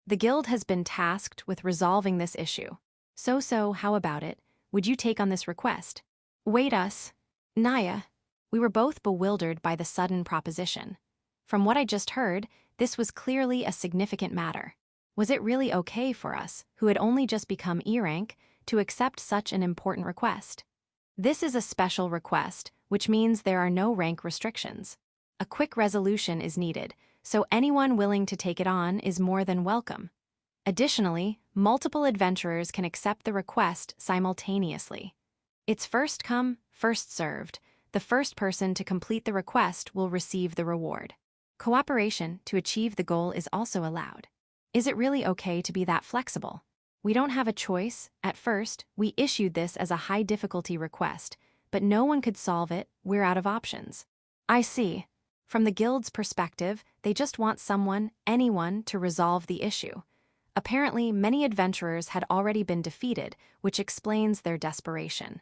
The guild has been tasked with resolving this issue. So, how about it? Would you take on this request? Wait us. Naya. We were both bewildered by the sudden proposition. From what I just heard, this was clearly a significant matter. Was it really okay for us, who had only just become E-rank, to accept such an important request? This is a special request, which means there are no rank restrictions. A quick resolution is needed, so anyone willing to take it on is more than welcome. Additionally, multiple adventurers can accept the request simultaneously. It's first come, first served. The first person to complete the request will receive the reward. Cooperation to achieve the goal is also allowed. Is it really okay to be that flexible? We don't have a choice. At first, we issued this as a high-difficulty request, but no one could solve it. We're out of options. I see. From the guild's perspective, they just want someone, anyone, to resolve the issue. Apparently, many adventurers had already been defeated, which explains their desperation.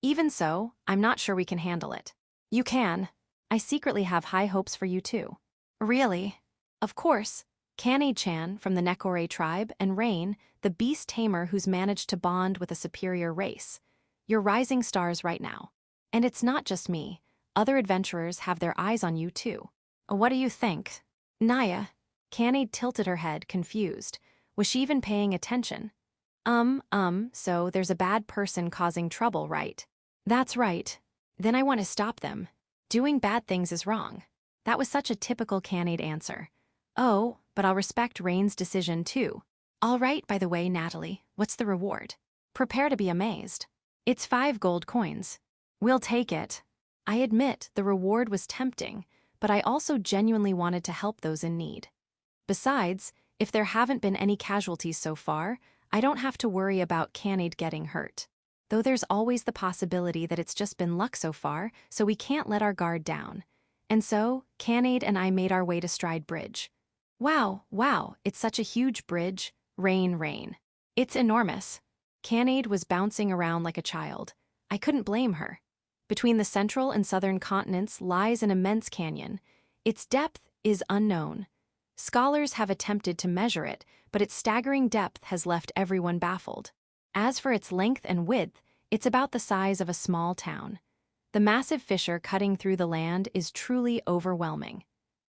Even so, I'm not sure we can handle it. You can. I secretly have high hopes for you too. Really? Of course. Canade-chan from the Nekore tribe, and Rain, the beast tamer who's managed to bond with a superior race. You're rising stars right now. And it's not just me. Other adventurers have their eyes on you too. What do you think? Naya. Canade tilted her head, confused. Was she even paying attention? So there's a bad person causing trouble, right? That's right. Then I want to stop them. Doing bad things is wrong. That was such a typical Canade answer. Oh, but I'll respect Rain's decision too. All right, by the way, Natalie, what's the reward? Prepare to be amazed. It's 5 gold coins. We'll take it. I admit the reward was tempting, but I also genuinely wanted to help those in need. Besides, if there haven't been any casualties so far, I don't have to worry about Canade getting hurt. Though there's always the possibility that it's just been luck so far, so we can't let our guard down. And so, Canade and I made our way to Stride Bridge. Wow, it's such a huge bridge. Rain. It's enormous. Canade was bouncing around like a child. I couldn't blame her. Between the central and southern continents lies an immense canyon. Its depth is unknown. Scholars have attempted to measure it, but its staggering depth has left everyone baffled. As for its length and width, it's about the size of a small town. The massive fissure cutting through the land is truly overwhelming.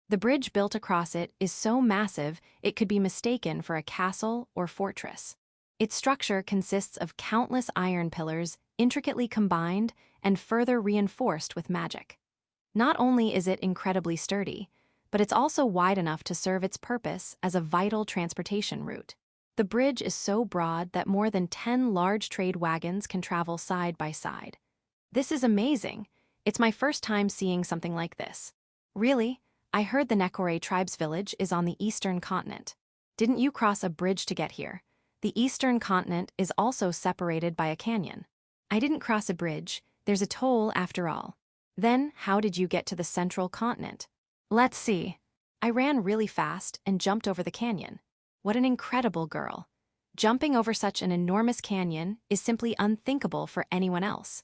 The bridge built across it is so massive it could be mistaken for a castle or fortress. Its structure consists of countless iron pillars, intricately combined and further reinforced with magic. Not only is it incredibly sturdy, but it's also wide enough to serve its purpose as a vital transportation route. The bridge is so broad that more than 10 large trade wagons can travel side by side. This is amazing. It's my first time seeing something like this. Really? I heard the Nekore tribe's village is on the eastern continent. Didn't you cross a bridge to get here? The eastern continent is also separated by a canyon. I didn't cross a bridge. There's a toll after all. Then, how did you get to the central continent? Let's see. I ran really fast and jumped over the canyon. What an incredible girl. Jumping over such an enormous canyon is simply unthinkable for anyone else.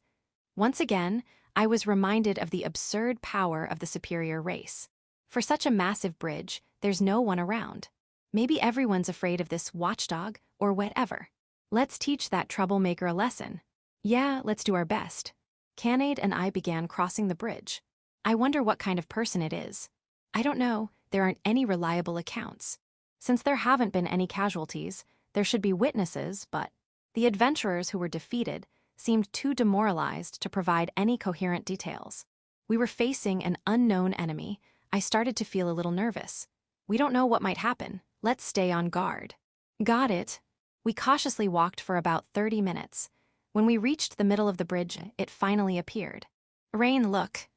Once again, I was reminded of the absurd power of the superior race. For such a massive bridge, there's no one around. Maybe everyone's afraid of this watchdog or whatever. Let's teach that troublemaker a lesson. Yeah, let's do our best. Canade and I began crossing the bridge. I wonder what kind of person it is. I don't know, there aren't any reliable accounts. Since there haven't been any casualties, there should be witnesses, but the adventurers who were defeated seemed too demoralized to provide any coherent details. We were facing an unknown enemy. I started to feel a little nervous. We don't know what might happen. Let's stay on guard. Got it. We cautiously walked for about 30 minutes. When we reached the middle of the bridge, it finally appeared. Rain, look.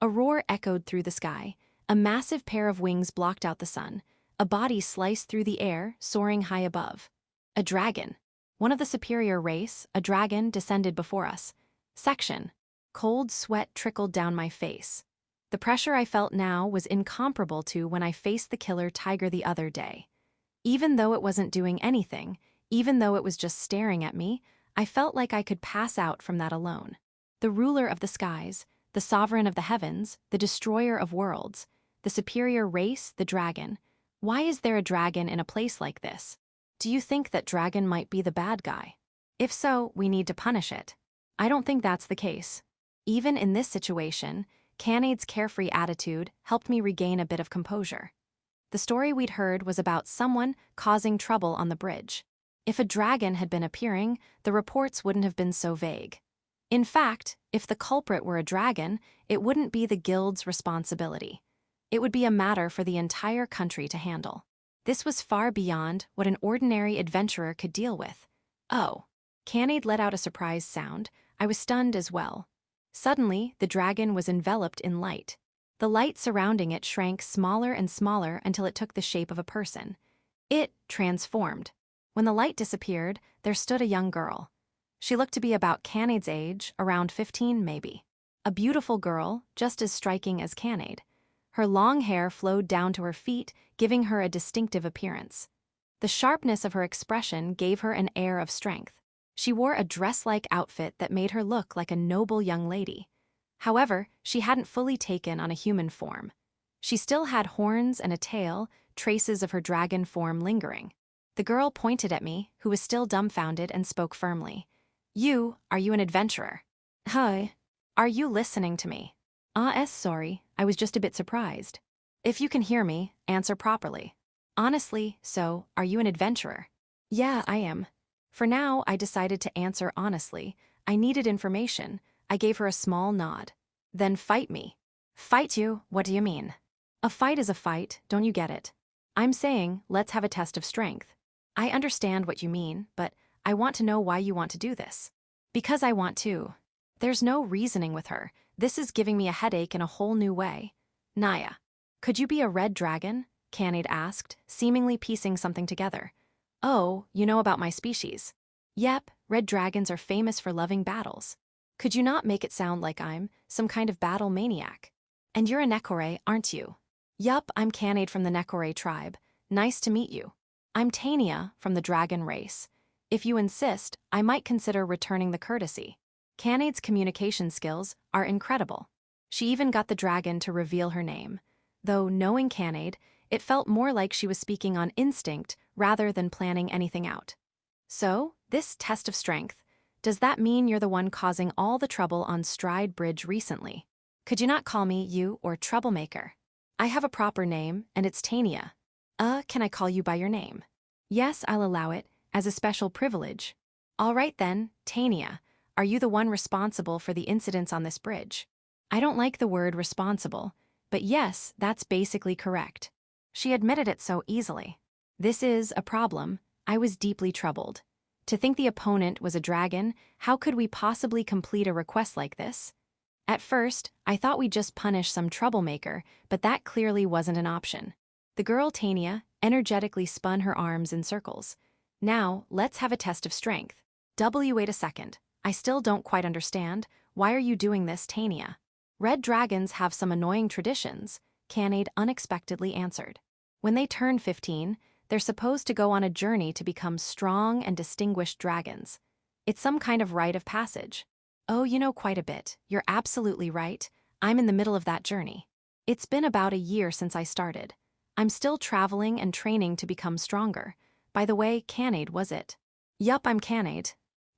A roar echoed through the sky. A massive pair of wings blocked out the sun. A body sliced through the air, soaring high above. A dragon. One of the superior race, a dragon, descended before us. Section. Cold sweat trickled down my face. The pressure I felt now was incomparable to when I faced the killer tiger the other day. Even though it wasn't doing anything, even though it was just staring at me, I felt like I could pass out from that alone. The ruler of the skies, the sovereign of the heavens, the destroyer of worlds, the superior race, the dragon. Why is there a dragon in a place like this? Do you think that dragon might be the bad guy? If so, we need to punish it. I don't think that's the case. Even in this situation, Canade's carefree attitude helped me regain a bit of composure. The story we'd heard was about someone causing trouble on the bridge. If a dragon had been appearing, the reports wouldn't have been so vague. In fact, if the culprit were a dragon, it wouldn't be the guild's responsibility. It would be a matter for the entire country to handle. This was far beyond what an ordinary adventurer could deal with. Oh. Canade let out a surprised sound. I was stunned as well. Suddenly, the dragon was enveloped in light. The light surrounding it shrank smaller and smaller until it took the shape of a person. It transformed. When the light disappeared, there stood a young girl. She looked to be about Canade's age, around 15 maybe. A beautiful girl, just as striking as Canade. Her long hair flowed down to her feet, giving her a distinctive appearance. The sharpness of her expression gave her an air of strength. She wore a dress-like outfit that made her look like a noble young lady. However, she hadn't fully taken on a human form. She still had horns and a tail, traces of her dragon form lingering. The girl pointed at me, who was still dumbfounded, and spoke firmly. Are you an adventurer? Hi. Are you listening to me? Sorry, I was just a bit surprised. If you can hear me, answer properly. Honestly, so, are you an adventurer? Yeah, I am. For now, I decided to answer honestly. I needed information. I gave her a small nod. Then fight me. Fight you? What do you mean? A fight is a fight, don't you get it? I'm saying, let's have a test of strength. I understand what you mean, but I want to know why you want to do this. Because I want to. There's no reasoning with her. This is giving me a headache in a whole new way. Tania. Could you be a red dragon? Canade asked, seemingly piecing something together. Oh, you know about my species. Yep, red dragons are famous for loving battles. Could you not make it sound like I'm some kind of battle maniac? And you're a Nekore, aren't you? Yup, I'm Canade from the Nekore tribe. Nice to meet you. I'm Tania from the dragon race. If you insist, I might consider returning the courtesy. Canade's communication skills are incredible. She even got the dragon to reveal her name. Though knowing Canade, it felt more like she was speaking on instinct rather than planning anything out. So, this test of strength, does that mean you're the one causing all the trouble on Stride Bridge recently? Could you not call me you or troublemaker? I have a proper name, and it's Tania. Can I call you by your name? Yes, I'll allow it, as a special privilege. All right then, Tania, are you the one responsible for the incidents on this bridge? I don't like the word responsible, but yes, that's basically correct. She admitted it so easily. This is a problem. I was deeply troubled. To think the opponent was a dragon, how could we possibly complete a request like this? At first, I thought we'd just punish some troublemaker, but that clearly wasn't an option. The girl Tania energetically spun her arms in circles. Now, let's have a test of strength. Wait a second. I still don't quite understand. Why are you doing this, Tania? Red dragons have some annoying traditions, Canade unexpectedly answered. When they turn 15, they're supposed to go on a journey to become strong and distinguished dragons. It's some kind of rite of passage. Oh, you know quite a bit. You're absolutely right. I'm in the middle of that journey. It's been about a year since I started. I'm still traveling and training to become stronger. By the way, Canade, was it? Yup, I'm Canade.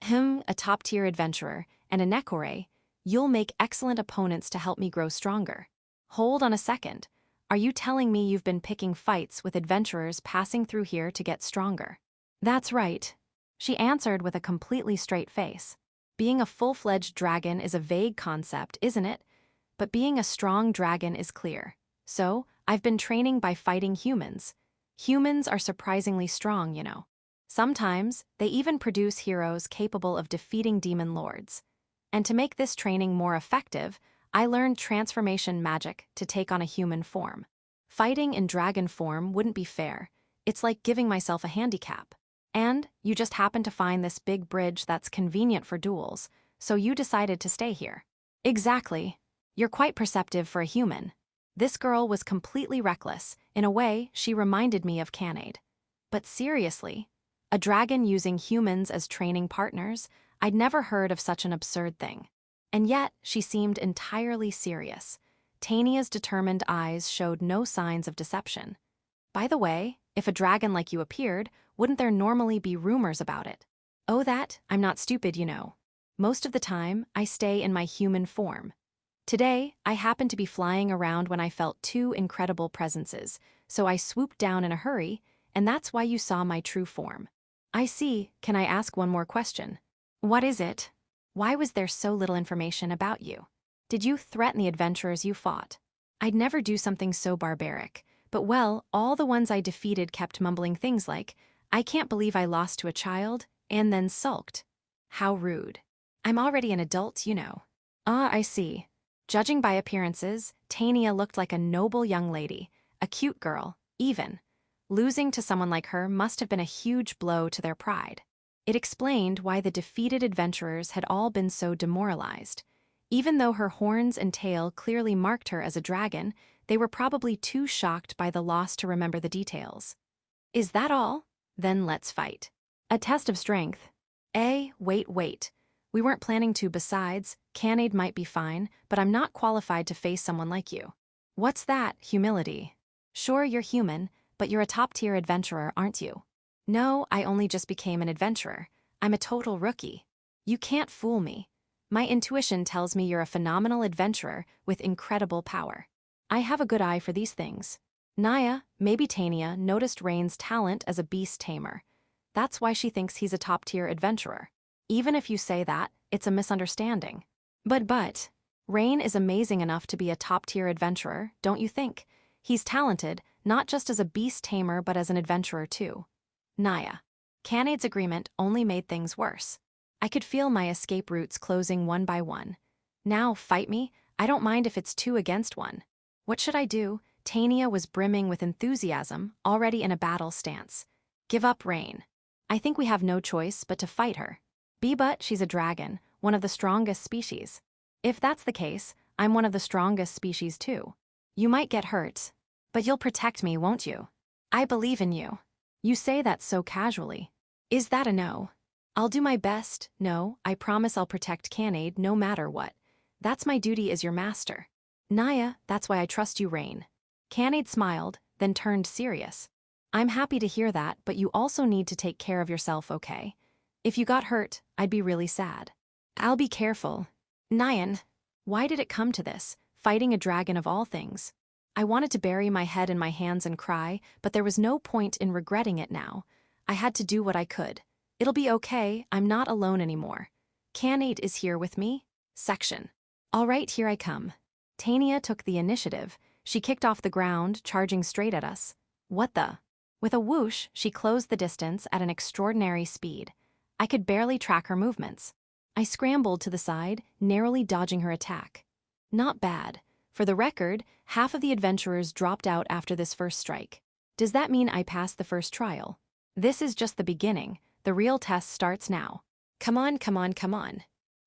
A top-tier adventurer, and a Nekore. You'll make excellent opponents to help me grow stronger. Hold on a second. Are you telling me you've been picking fights with adventurers passing through here to get stronger? That's right. She answered with a completely straight face. Being a full-fledged dragon is a vague concept, isn't it? But being a strong dragon is clear. So, I've been training by fighting humans. Humans are surprisingly strong, you know. Sometimes, they even produce heroes capable of defeating demon lords. And to make this training more effective, I learned transformation magic to take on a human form. Fighting in dragon form wouldn't be fair. It's like giving myself a handicap. And you just happen to find this big bridge that's convenient for duels, so you decided to stay here. Exactly. You're quite perceptive for a human. This girl was completely reckless. In a way, she reminded me of Canade. But seriously, a dragon using humans as training partners? I'd never heard of such an absurd thing. And yet, she seemed entirely serious. Tania's determined eyes showed no signs of deception. By the way, if a dragon like you appeared, wouldn't there normally be rumors about it? Oh, that? I'm not stupid, you know. Most of the time, I stay in my human form. Today, I happened to be flying around when I felt two incredible presences, so I swooped down in a hurry, and that's why you saw my true form. I see. Can I ask one more question? What is it? Why was there so little information about you? Did you threaten the adventurers you fought? I'd never do something so barbaric, but well, all the ones I defeated kept mumbling things like, I can't believe I lost to a child, and then sulked. How rude. I'm already an adult, you know. Ah, I see. Judging by appearances, Tania looked like a noble young lady, a cute girl, even. Losing to someone like her must have been a huge blow to their pride. It explained why the defeated adventurers had all been so demoralized. Even though her horns and tail clearly marked her as a dragon, they were probably too shocked by the loss to remember the details. Is that all? Then let's fight. A test of strength. Wait. We weren't planning to. Besides, Canade might be fine, but I'm not qualified to face someone like you. What's that? Humility. Sure, you're human, but you're a top-tier adventurer, aren't you? No, I only just became an adventurer. I'm a total rookie. You can't fool me. My intuition tells me you're a phenomenal adventurer with incredible power. I have a good eye for these things. Naya, maybe Tania, noticed Rain's talent as a beast tamer. That's why she thinks he's a top-tier adventurer. Even if you say that, it's a misunderstanding. But, Rain is amazing enough to be a top-tier adventurer, don't you think? He's talented, not just as a beast tamer but as an adventurer too. Naya. Canade's agreement only made things worse. I could feel my escape routes closing one by one. Now, fight me? I don't mind if it's 2 against 1. What should I do? Tania was brimming with enthusiasm, already in a battle stance. Give up, Rain. I think we have no choice but to fight her. But she's a dragon, one of the strongest species. If that's the case, I'm one of the strongest species too. You might get hurt, but you'll protect me, won't you? I believe in you. You say that so casually. Is that a no? I'll do my best. No, I promise I'll protect Canade no matter what. That's my duty as your master. Naya, that's why I trust you, Rain. Canade smiled, then turned serious. I'm happy to hear that, but you also need to take care of yourself, okay? If you got hurt, I'd be really sad. I'll be careful. Nyan, why did it come to this, fighting a dragon of all things? I wanted to bury my head in my hands and cry, but there was no point in regretting it now. I had to do what I could. It'll be okay, I'm not alone anymore. Canade is here with me. Section. All right, here I come. Tania took the initiative. She kicked off the ground, charging straight at us. What the? With a whoosh, she closed the distance at an extraordinary speed. I could barely track her movements. I scrambled to the side, narrowly dodging her attack. Not bad. For the record, half of the adventurers dropped out after this first strike. Does that mean I passed the first trial? This is just the beginning. The real test starts now. Come on.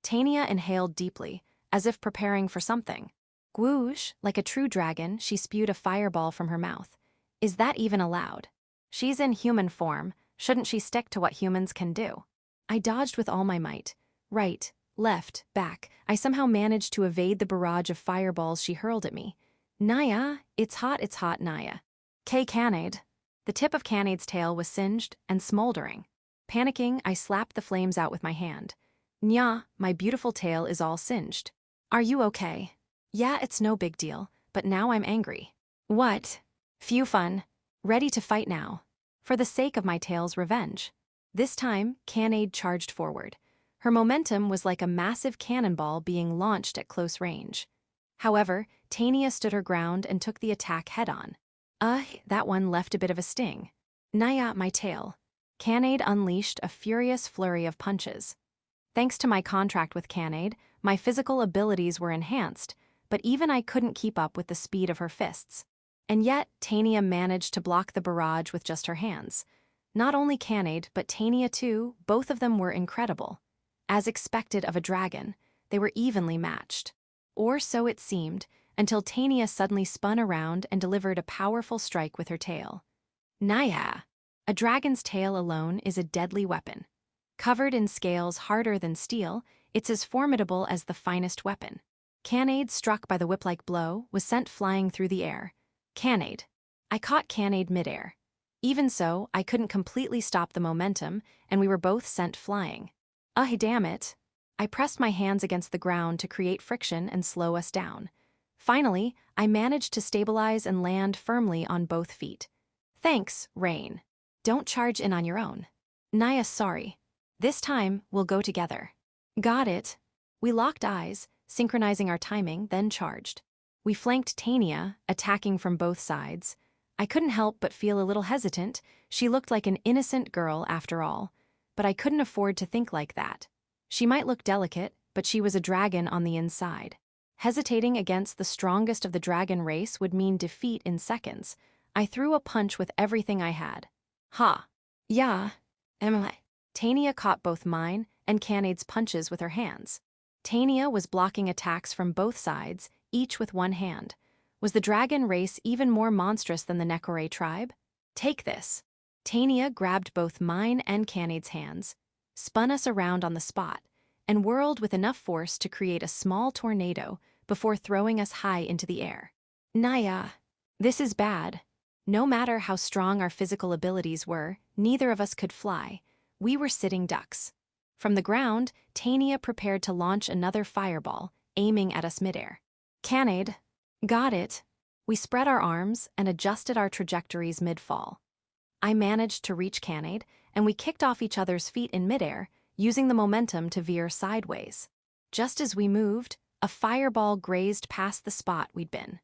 Tania inhaled deeply, as if preparing for something. Gwoosh, like a true dragon, she spewed a fireball from her mouth. Is that even allowed? She's in human form. Shouldn't she stick to what humans can do? I dodged with all my might. Right, left, back. I somehow managed to evade the barrage of fireballs she hurled at me. Naya, it's hot, Naya. Canade. The tip of Canade's tail was singed and smoldering. Panicking, I slapped the flames out with my hand. Nya, my beautiful tail is all singed. Are you okay? Yeah, it's no big deal, but now I'm angry. What? Phew fun. Ready to fight now. For the sake of my tail's revenge. This time, Canade charged forward. Her momentum was like a massive cannonball being launched at close range. However, Tania stood her ground and took the attack head-on. That one left a bit of a sting. Naya, my tail. Canade unleashed a furious flurry of punches. Thanks to my contract with Canade, my physical abilities were enhanced, but even I couldn't keep up with the speed of her fists. And yet, Tania managed to block the barrage with just her hands. Not only Canade, but Tania too, both of them were incredible. As expected of a dragon, they were evenly matched. Or so it seemed, until Tania suddenly spun around and delivered a powerful strike with her tail. Naya! A dragon's tail alone is a deadly weapon. Covered in scales harder than steel, it's as formidable as the finest weapon. Canade, struck by the whip-like blow, was sent flying through the air. Canade. I caught Canade midair. Even so, I couldn't completely stop the momentum, and we were both sent flying. Damn it. I pressed my hands against the ground to create friction and slow us down. Finally, I managed to stabilize and land firmly on both feet. Thanks, Rain. Don't charge in on your own. Naya, sorry. This time, we'll go together. Got it. We locked eyes, synchronizing our timing, then charged. We flanked Tania, attacking from both sides. I couldn't help but feel a little hesitant. She looked like an innocent girl after all. But I couldn't afford to think like that. She might look delicate, but she was a dragon on the inside. Hesitating against the strongest of the dragon race would mean defeat in seconds. I threw a punch with everything I had. Ha! Yeah. Emily. Tania caught both mine and Canade's punches with her hands. Tania was blocking attacks from both sides, each with one hand. Was the dragon race even more monstrous than the Nekore tribe? Take this. Tania grabbed both mine and Canade's hands, spun us around on the spot, and whirled with enough force to create a small tornado before throwing us high into the air. Naya, this is bad. No matter how strong our physical abilities were, neither of us could fly. We were sitting ducks. From the ground, Tania prepared to launch another fireball, aiming at us midair. Canade. Got it. We spread our arms and adjusted our trajectories mid-fall. I managed to reach Canade, and we kicked off each other's feet in midair, using the momentum to veer sideways. Just as we moved, a fireball grazed past the spot we'd been.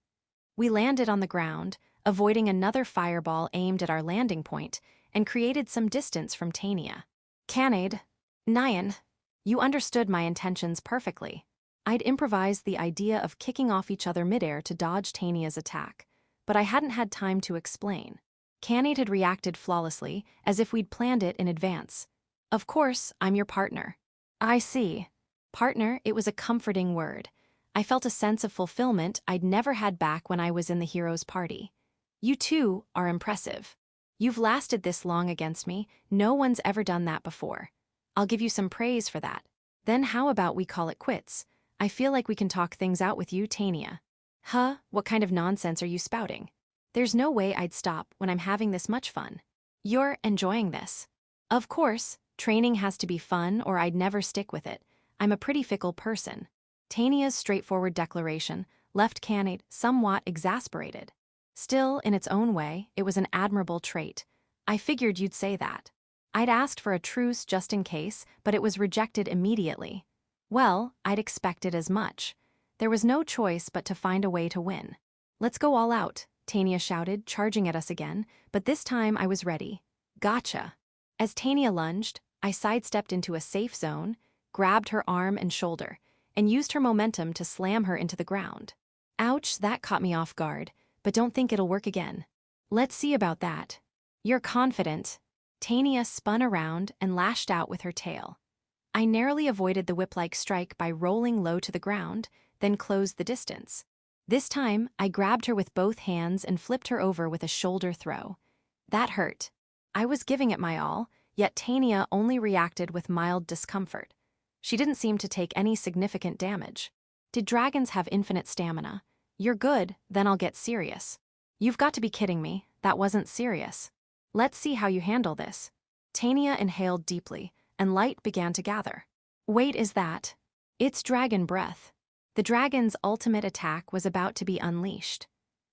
We landed on the ground, avoiding another fireball aimed at our landing point, and created some distance from Tania. Canade. Nyan. You understood my intentions perfectly. I'd improvised the idea of kicking off each other midair to dodge Tania's attack, but I hadn't had time to explain. Canade had reacted flawlessly, as if we'd planned it in advance. Of course, I'm your partner. I see. Partner, it was a comforting word. I felt a sense of fulfillment I'd never had back when I was in the hero's party. You too are impressive. You've lasted this long against me. No one's ever done that before. I'll give you some praise for that. Then how about we call it quits? I feel like we can talk things out with you, Tania. Huh? What kind of nonsense are you spouting? There's no way I'd stop when I'm having this much fun. You're enjoying this. Of course, training has to be fun or I'd never stick with it. I'm a pretty fickle person. Tania's straightforward declaration left Canade somewhat exasperated. Still, in its own way, it was an admirable trait. I figured you'd say that. I'd asked for a truce just in case, but it was rejected immediately. Well, I'd expected as much. There was no choice but to find a way to win. Let's go all out, Tania shouted, charging at us again, but this time I was ready. Gotcha. As Tania lunged, I sidestepped into a safe zone, grabbed her arm and shoulder, and used her momentum to slam her into the ground. Ouch, that caught me off guard, but don't think it'll work again. Let's see about that. You're confident. Tania spun around and lashed out with her tail. I narrowly avoided the whip-like strike by rolling low to the ground, then closed the distance. This time, I grabbed her with both hands and flipped her over with a shoulder throw. That hurt. I was giving it my all, yet Tania only reacted with mild discomfort. She didn't seem to take any significant damage. Did dragons have infinite stamina? You're good, then I'll get serious. You've got to be kidding me, that wasn't serious. Let's see how you handle this. Tania inhaled deeply, and light began to gather. Wait, is that? It's dragon breath. The dragon's ultimate attack was about to be unleashed.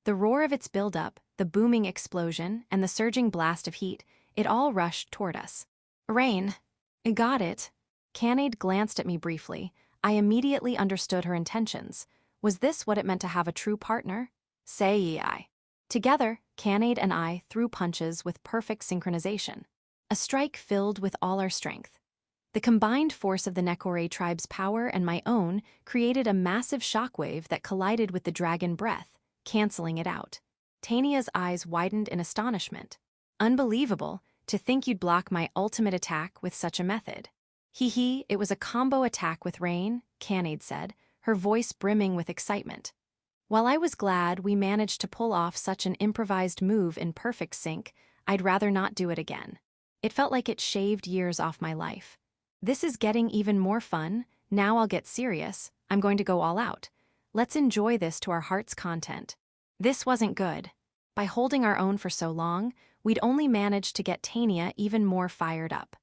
The roar of its buildup, the booming explosion, and the surging blast of heat, it all rushed toward us. Rain. Got it. Canade glanced at me briefly. I immediately understood her intentions. Was this what it meant to have a true partner? Say ye I. Together, Canade and I threw punches with perfect synchronization. A strike filled with all our strength. The combined force of the Nekore tribe's power and my own created a massive shockwave that collided with the dragon breath, canceling it out. Tania's eyes widened in astonishment. Unbelievable, to think you'd block my ultimate attack with such a method. Hee, it was a combo attack with rain, Canade said, her voice brimming with excitement. While I was glad we managed to pull off such an improvised move in perfect sync, I'd rather not do it again. It felt like it shaved years off my life. This is getting even more fun. Now I'll get serious. I'm going to go all out. Let's enjoy this to our heart's content. This wasn't good. By holding our own for so long, we'd only managed to get Tania even more fired up.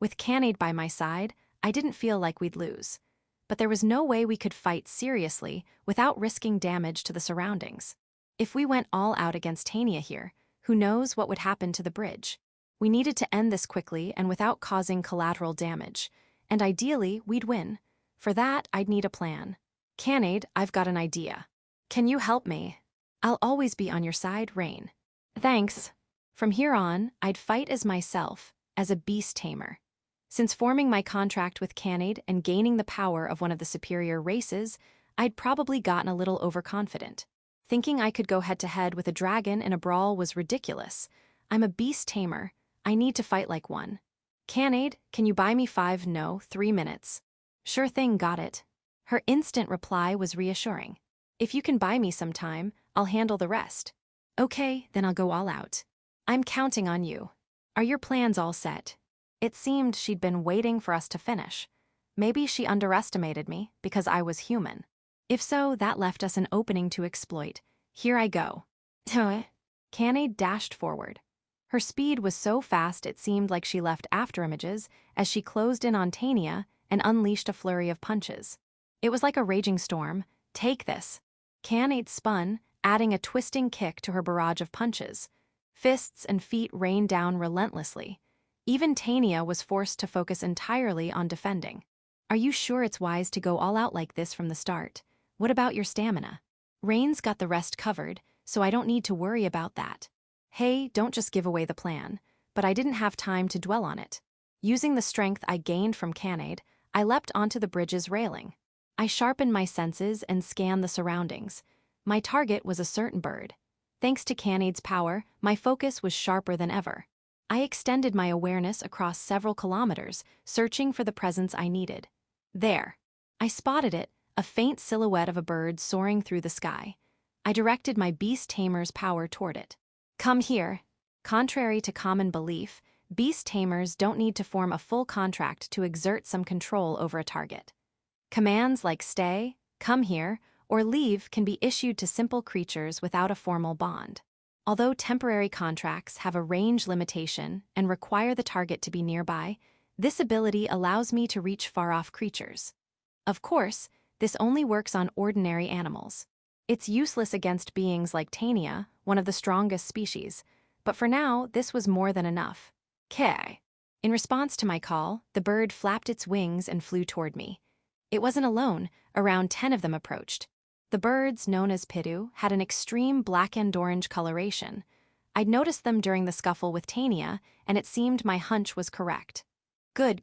With Canade by my side, I didn't feel like we'd lose. But there was no way we could fight seriously without risking damage to the surroundings. If we went all out against Tania here, who knows what would happen to the bridge? We needed to end this quickly and without causing collateral damage. And ideally, we'd win. For that, I'd need a plan. Canade, I've got an idea. Can you help me? I'll always be on your side, Rain. Thanks. From here on, I'd fight as myself, as a beast tamer. Since forming my contract with Canade and gaining the power of one of the superior races, I'd probably gotten a little overconfident. Thinking I could go head-to-head with a dragon in a brawl was ridiculous. I'm a beast tamer. I need to fight like one. Canade, can you buy me 3 minutes? Sure thing, got it. Her instant reply was reassuring. If you can buy me some time, I'll handle the rest. Okay, then I'll go all out. I'm counting on you. Are your plans all set? It seemed she'd been waiting for us to finish. Maybe she underestimated me because I was human. If so, that left us an opening to exploit. Here I go. Canade dashed forward. Her speed was so fast it seemed like she left afterimages as she closed in on Tania and unleashed a flurry of punches. It was like a raging storm. Take this. Canade spun, adding a twisting kick to her barrage of punches. Fists and feet rained down relentlessly. Even Tania was forced to focus entirely on defending. Are you sure it's wise to go all out like this from the start? What about your stamina? Rain's got the rest covered, so I don't need to worry about that. Hey, don't just give away the plan. But I didn't have time to dwell on it. Using the strength I gained from Canade, I leapt onto the bridge's railing. I sharpened my senses and scanned the surroundings. My target was a certain bird. Thanks to Canade's power, my focus was sharper than ever. I extended my awareness across several kilometers, searching for the presence I needed. There. I spotted it, a faint silhouette of a bird soaring through the sky. I directed my beast tamer's power toward it. Come here. Contrary to common belief, beast tamers don't need to form a full contract to exert some control over a target. Commands like stay, come here, or leave can be issued to simple creatures without a formal bond. Although temporary contracts have a range limitation and require the target to be nearby, this ability allows me to reach far-off creatures. Of course, this only works on ordinary animals. It's useless against beings like Tania, one of the strongest species, but for now, this was more than enough. K. In response to my call, the bird flapped its wings and flew toward me. It wasn't alone, around 10 of them approached. The birds, known as pidu, had an extreme black and orange coloration. I'd noticed them during the scuffle with Tania, and it seemed my hunch was correct. Good.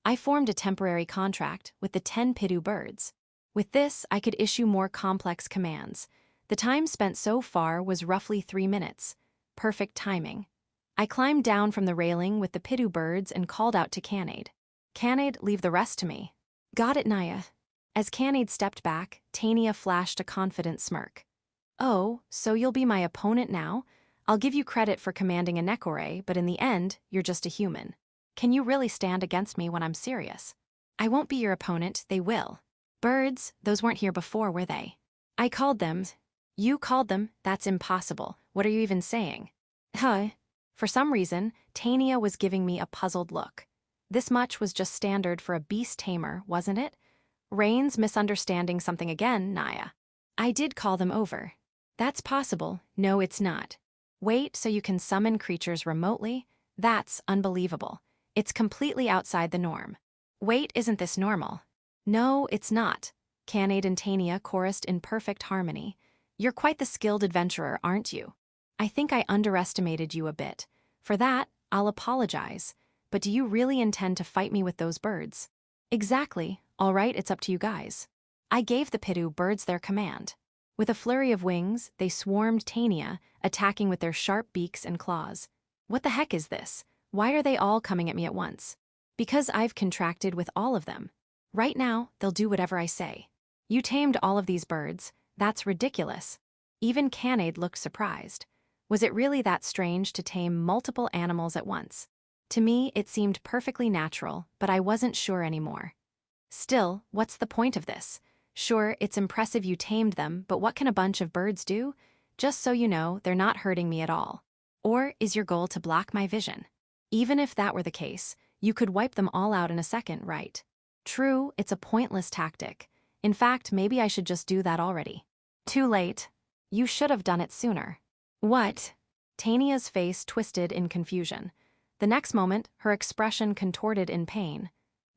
I formed a temporary contract with the 10 pidu birds. With this, I could issue more complex commands. The time spent so far was roughly 3 minutes. Perfect timing. I climbed down from the railing with the pidu birds and called out to Canade. Canade, leave the rest to me. Got it, Naya. As Canade stepped back, Tania flashed a confident smirk. Oh, so you'll be my opponent now? I'll give you credit for commanding a Nekore, but in the end, you're just a human. Can you really stand against me when I'm serious? I won't be your opponent, they will. Birds, those weren't here before, were they? I called them. You called them, that's impossible. What are you even saying? For some reason, Tania was giving me a puzzled look. This much was just standard for a beast tamer, wasn't it? Rain's misunderstanding something again, Naya. I did call them over. That's possible. No, it's not. Wait, so you can summon creatures remotely? That's unbelievable. It's completely outside the norm. Wait, isn't this normal? No, it's not. Canade and Tania chorused in perfect harmony. You're quite the skilled adventurer, aren't you? I think I underestimated you a bit. For that, I'll apologize. But do you really intend to fight me with those birds? Exactly. All right, it's up to you guys. I gave the Pidu birds their command. With a flurry of wings, they swarmed Tania, attacking with their sharp beaks and claws. What the heck is this? Why are they all coming at me at once? Because I've contracted with all of them. Right now, they'll do whatever I say. You tamed all of these birds. That's ridiculous. Even Canade looked surprised. Was it really that strange to tame multiple animals at once? To me, it seemed perfectly natural, but I wasn't sure anymore. Still, what's the point of this? Sure, it's impressive you tamed them, but what can a bunch of birds do? Just so you know, they're not hurting me at all. Or is your goal to block my vision? Even if that were the case, you could wipe them all out in a second, right? True, it's a pointless tactic. In fact, maybe I should just do that already. Too late. You should have done it sooner. What? Tania's face twisted in confusion. The next moment, her expression contorted in pain.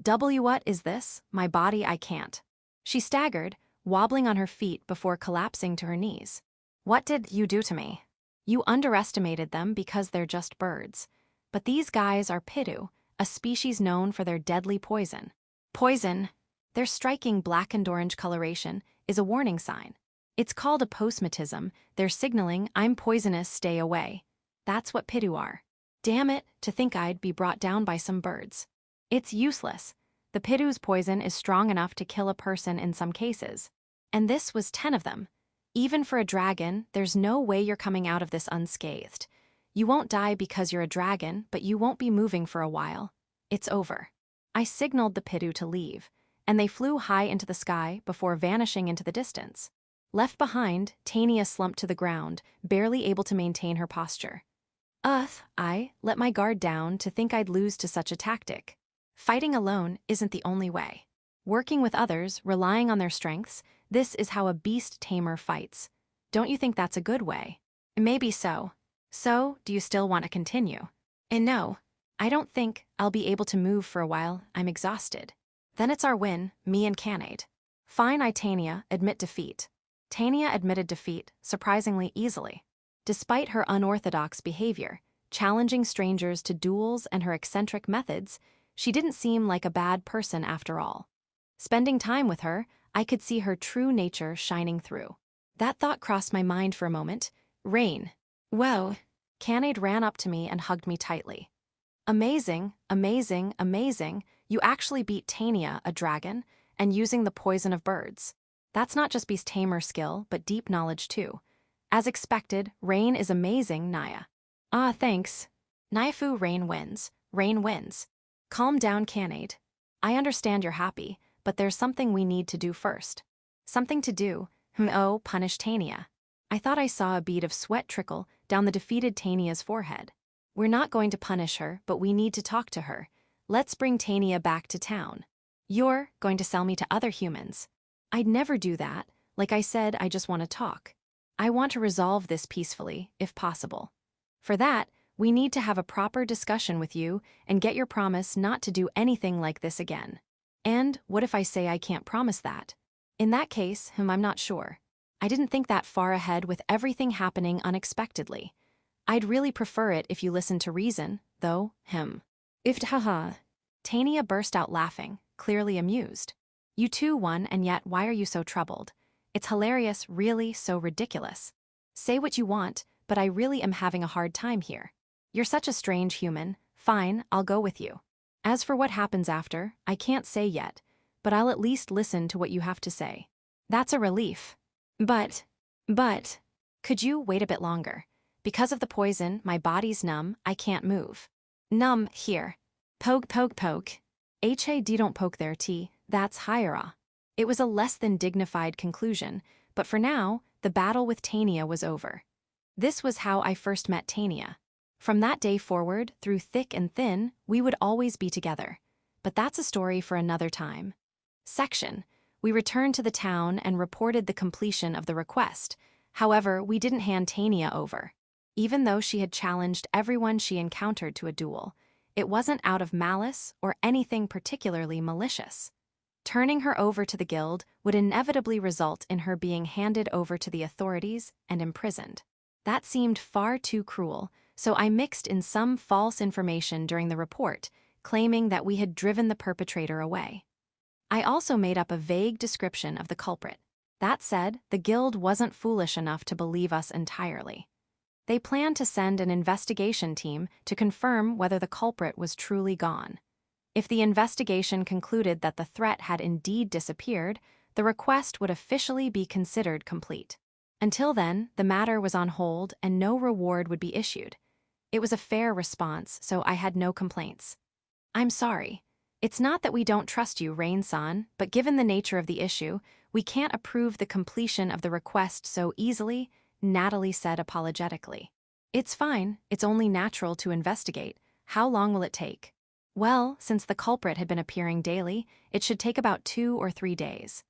What is this? My body, I can't. She staggered, wobbling on her feet before collapsing to her knees. What did you do to me? You underestimated them because they're just birds. But these guys are Pidu, a species known for their deadly poison. Poison. Their striking black and orange coloration is a warning sign. It's called a postmatism. They're signaling, I'm poisonous, stay away. That's what Pidu are. Damn it, to think I'd be brought down by some birds. It's useless. The Pidu's poison is strong enough to kill a person in some cases. And this was 10 of them. Even for a dragon, there's no way you're coming out of this unscathed. You won't die because you're a dragon, but you won't be moving for a while. It's over. I signaled the Pidu to leave, and they flew high into the sky before vanishing into the distance. Left behind, Tania slumped to the ground, barely able to maintain her posture. I let my guard down to think I'd lose to such a tactic. Fighting alone isn't the only way. Working with others, relying on their strengths, this is how a beast tamer fights. Don't you think that's a good way? Maybe so. So, do you still want to continue? And no, I don't think I'll be able to move for a while. I'm exhausted. Then it's our win, me and Canade. Fine, Tania, admit defeat. Tania admitted defeat, surprisingly easily. Despite her unorthodox behavior, challenging strangers to duels and her eccentric methods, she didn't seem like a bad person after all. Spending time with her, I could see her true nature shining through. That thought crossed my mind for a moment. Rain. Whoa. Canade ran up to me and hugged me tightly. Amazing, amazing, amazing. You actually beat Tania, a dragon, and using the poison of birds. That's not just beast tamer skill, but deep knowledge too. As expected, Rain is amazing, Naya. Thanks. Naifu, Rain wins. Rain wins. Calm down, Canade. I understand you're happy, but there's something we need to do first. Something to do. Punish Tania. I thought I saw a bead of sweat trickle down the defeated Tania's forehead. We're not going to punish her, but we need to talk to her. Let's bring Tania back to town. You're going to sell me to other humans. I'd never do that. Like I said, I just want to talk. I want to resolve this peacefully, if possible. For that, we need to have a proper discussion with you and get your promise not to do anything like this again. And what if I say I can't promise that? In that case, I'm not sure. I didn't think that far ahead with everything happening unexpectedly. I'd really prefer it if you listened to reason, though, haha. Tania burst out laughing, clearly amused. You too won, and yet why are you so troubled? It's hilarious, really, so ridiculous. Say what you want, but I really am having a hard time here. You're such a strange human. Fine, I'll go with you. As for what happens after, I can't say yet, but I'll at least listen to what you have to say. That's a relief. But, could you wait a bit longer? Because of the poison, my body's numb, I can't move. Numb, here. Poke. Don't poke there, T. That's Hiera. It was a less than dignified conclusion, but for now, the battle with Tania was over. This was how I first met Tania. From that day forward, through thick and thin, we would always be together. But that's a story for another time. Section. We returned to the town and reported the completion of the request. However, we didn't hand Tania over. Even though she had challenged everyone she encountered to a duel, it wasn't out of malice or anything particularly malicious. Turning her over to the guild would inevitably result in her being handed over to the authorities and imprisoned. That seemed far too cruel, so I mixed in some false information during the report, claiming that we had driven the perpetrator away. I also made up a vague description of the culprit. That said, the guild wasn't foolish enough to believe us entirely. They planned to send an investigation team to confirm whether the culprit was truly gone. If the investigation concluded that the threat had indeed disappeared, the request would officially be considered complete. Until then, the matter was on hold and no reward would be issued. It was a fair response, so I had no complaints. I'm sorry. It's not that we don't trust you, Rain-san, but given the nature of the issue, we can't approve the completion of the request so easily, Natalie said apologetically. It's fine, it's only natural to investigate. How long will it take? Well, since the culprit had been appearing daily, it should take about 2 or 3 days.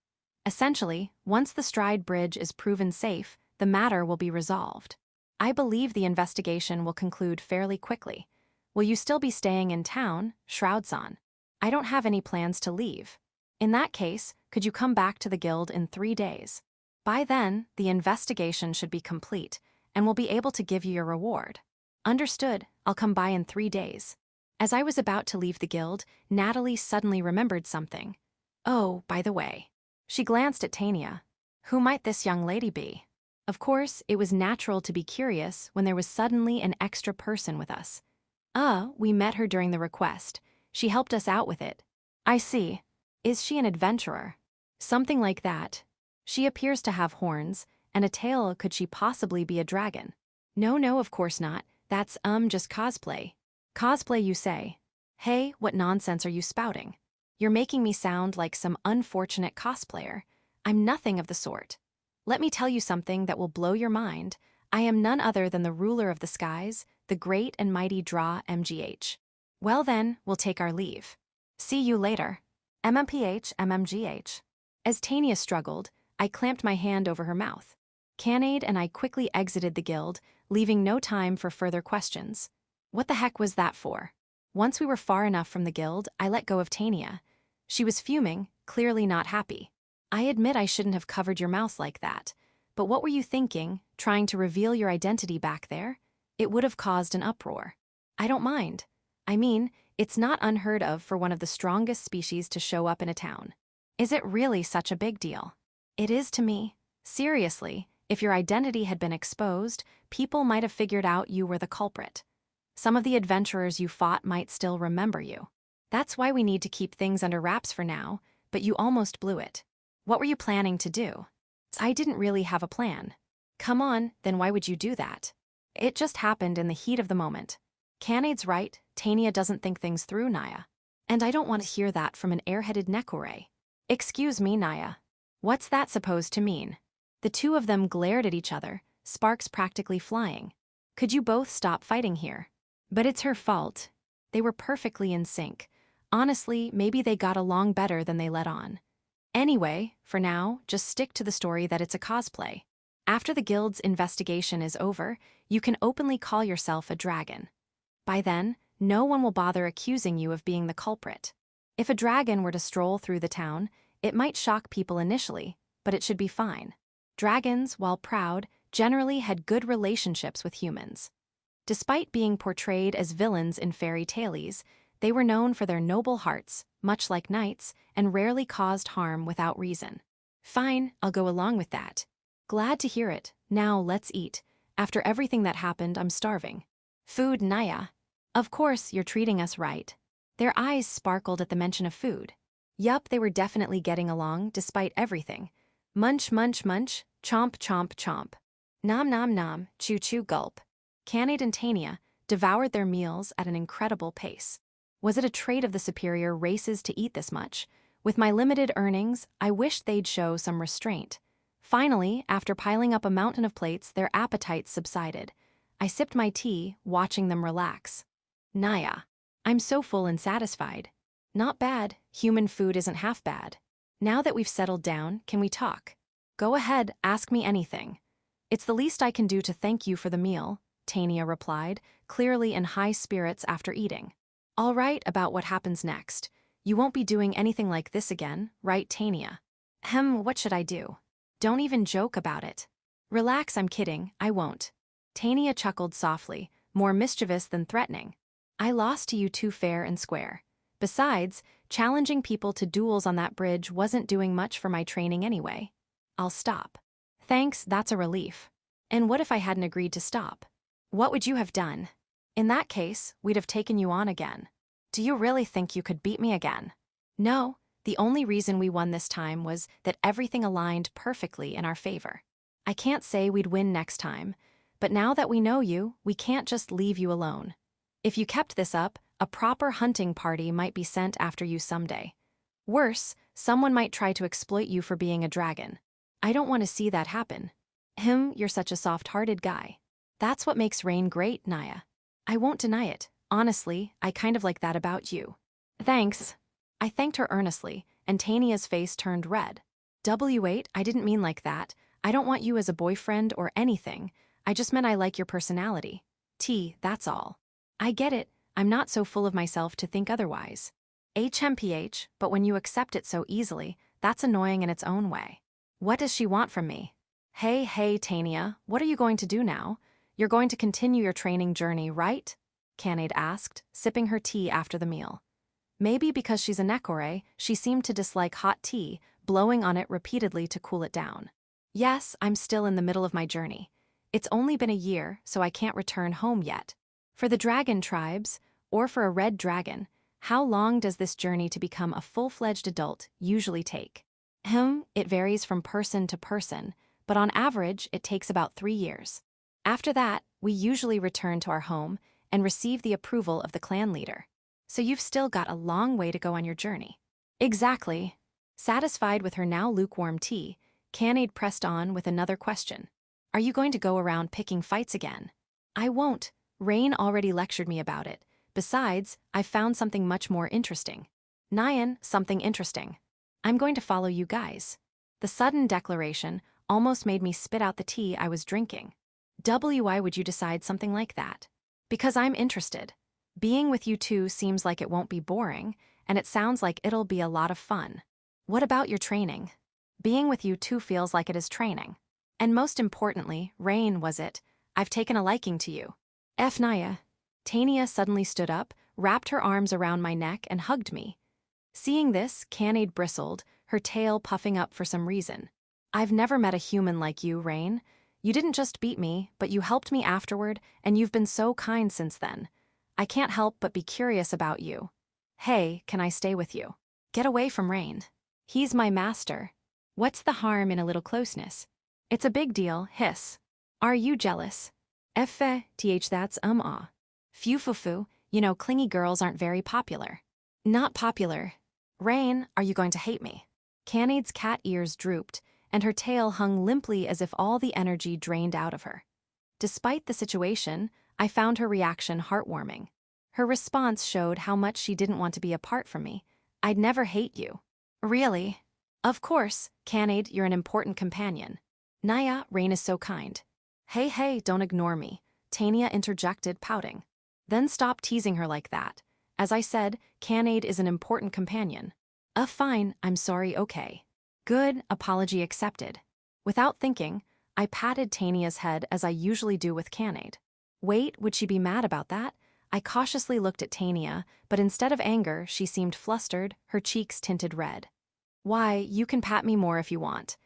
Essentially, once the Stride Bridge is proven safe, the matter will be resolved. I believe the investigation will conclude fairly quickly. Will you still be staying in town, Shroud-san? I don't have any plans to leave. In that case, could you come back to the guild in 3 days? By then, the investigation should be complete, and we'll be able to give you your reward. Understood, I'll come by in 3 days. As I was about to leave the guild, Natalie suddenly remembered something. Oh, by the way. She glanced at Tania. Who might this young lady be? Of course, it was natural to be curious when there was suddenly an extra person with us. We met her during the request. She helped us out with it. I see. Is she an adventurer? Something like that. She appears to have horns, and a tail. Could she possibly be a dragon? No, of course not. That's, just cosplay. Cosplay, you say? Hey, what nonsense are you spouting? You're making me sound like some unfortunate cosplayer. I'm nothing of the sort. Let me tell you something that will blow your mind. I am none other than the ruler of the skies, the great and mighty Dra MGH. Well then, we'll take our leave. See you later. MMPH. As Tania struggled, I clamped my hand over her mouth. Canade and I quickly exited the guild, leaving no time for further questions. What the heck was that for? Once we were far enough from the guild, I let go of Tania. She was fuming, clearly not happy. I admit I shouldn't have covered your mouth like that. But what were you thinking, trying to reveal your identity back there? It would have caused an uproar. I don't mind. I mean, it's not unheard of for one of the strongest species to show up in a town. Is it really such a big deal? It is to me. Seriously, if your identity had been exposed, people might have figured out you were the culprit. Some of the adventurers you fought might still remember you. That's why we need to keep things under wraps for now, but you almost blew it. What were you planning to do? I didn't really have a plan. Come on, then why would you do that? It just happened in the heat of the moment. Canade's right, Tania doesn't think things through, Naya. And I don't want to hear that from an airheaded Nekore. Excuse me, Naya. What's that supposed to mean? The two of them glared at each other, sparks practically flying. Could you both stop fighting here? But it's her fault. They were perfectly in sync. Honestly, maybe they got along better than they let on. Anyway, for now, just stick to the story that it's a cosplay. After the guild's investigation is over, you can openly call yourself a dragon. By then, no one will bother accusing you of being the culprit. If a dragon were to stroll through the town, it might shock people initially, but it should be fine. Dragons, while proud, generally had good relationships with humans. Despite being portrayed as villains in fairy tales, they were known for their noble hearts, much like knights, and rarely caused harm without reason. Fine, I'll go along with that. Glad to hear it. Now let's eat. After everything that happened, I'm starving. Food, Naya. Of course, you're treating us right. Their eyes sparkled at the mention of food. Yup, they were definitely getting along, despite everything. Munch, munch, munch, chomp, chomp, chomp. Nom, nom, nom, chew, chew, gulp. Canade and Tania devoured their meals at an incredible pace. Was it a trait of the superior races to eat this much? With my limited earnings, I wished they'd show some restraint. Finally, after piling up a mountain of plates, their appetites subsided. I sipped my tea, watching them relax. Naya. I'm so full and satisfied. Not bad, human food isn't half bad. Now that we've settled down, can we talk? Go ahead, ask me anything. It's the least I can do to thank you for the meal, Tania replied, clearly in high spirits after eating. All right, about what happens next. You won't be doing anything like this again, right, Tania? What should I do? Don't even joke about it. Relax, I'm kidding, I won't. Tania chuckled softly, more mischievous than threatening. I lost to you too fair and square. Besides, challenging people to duels on that bridge wasn't doing much for my training anyway. I'll stop. Thanks, that's a relief. And what if I hadn't agreed to stop? What would you have done? In that case, we'd have taken you on again. Do you really think you could beat me again? No, the only reason we won this time was that everything aligned perfectly in our favor. I can't say we'd win next time, but now that we know you, we can't just leave you alone. If you kept this up, a proper hunting party might be sent after you someday. Worse, someone might try to exploit you for being a dragon. I don't want to see that happen. You're such a soft-hearted guy. That's what makes Rain great, Naya. I won't deny it. Honestly, I kind of like that about you. Thanks. I thanked her earnestly, and Tania's face turned red. W8, I didn't mean like that. I don't want you as a boyfriend or anything. I just meant I like your personality. That's all. I get it. I'm not so full of myself to think otherwise. HMPH, but when you accept it so easily, that's annoying in its own way. What does she want from me? Hey, Tania, what are you going to do now? You're going to continue your training journey, right? Canade asked, sipping her tea after the meal. Maybe because she's a Nekore, she seemed to dislike hot tea, blowing on it repeatedly to cool it down. Yes, I'm still in the middle of my journey. It's only been a year, so I can't return home yet. For the dragon tribes, or for a red dragon, how long does this journey to become a full-fledged adult usually take? It varies from person to person, but on average, it takes about 3 years. After that, we usually return to our home and receive the approval of the clan leader. So you've still got a long way to go on your journey. Exactly. Satisfied with her now lukewarm tea, Canade pressed on with another question. Are you going to go around picking fights again? I won't. Rain already lectured me about it. Besides, I've found something much more interesting. Nyan, something interesting. I'm going to follow you guys. The sudden declaration almost made me spit out the tea I was drinking. Why would you decide something like that? Because I'm interested. Being with you two seems like it won't be boring, and it sounds like it'll be a lot of fun. What about your training? Being with you two feels like it is training. And most importantly, Rain, was it? I've taken a liking to you. Naya. Tania suddenly stood up, wrapped her arms around my neck, and hugged me. Seeing this, Canade bristled, her tail puffing up for some reason. I've never met a human like you, Rain. You didn't just beat me, but you helped me afterward, and you've been so kind since then. I can't help but be curious about you. Hey, can I stay with you? Get away from Rain. He's my master. What's the harm in a little closeness? It's a big deal, hiss. Are you jealous? That's ah. Fufufu, clingy girls aren't very popular. Not popular. Rain, are you going to hate me? Canade's cat ears drooped, and her tail hung limply as if all the energy drained out of her. Despite the situation, I found her reaction heartwarming. Her response showed how much she didn't want to be apart from me. I'd never hate you. Really? Of course, Canade, you're an important companion. Naya, Rain is so kind. Hey, don't ignore me, Tania interjected, pouting. Then stop teasing her like that. As I said, Canade is an important companion. Fine, I'm sorry, okay. Good, apology accepted. Without thinking, I patted Tania's head as I usually do with Canade. Wait, would she be mad about that? I cautiously looked at Tania, but instead of anger, she seemed flustered, her cheeks tinted red. Why, you can pat me more if you want.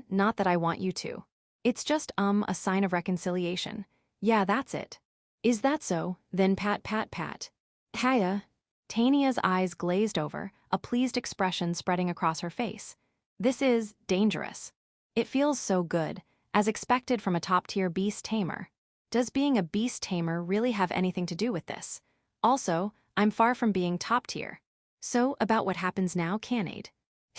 Not that I want you to. It's just, a sign of reconciliation. Yeah, that's it. Is that so? Then pat. Hiya. Tania's eyes glazed over, a pleased expression spreading across her face. This is dangerous. It feels so good, as expected from a top-tier beast tamer. Does being a beast tamer really have anything to do with this? Also, I'm far from being top-tier. So, about what happens now, Canade?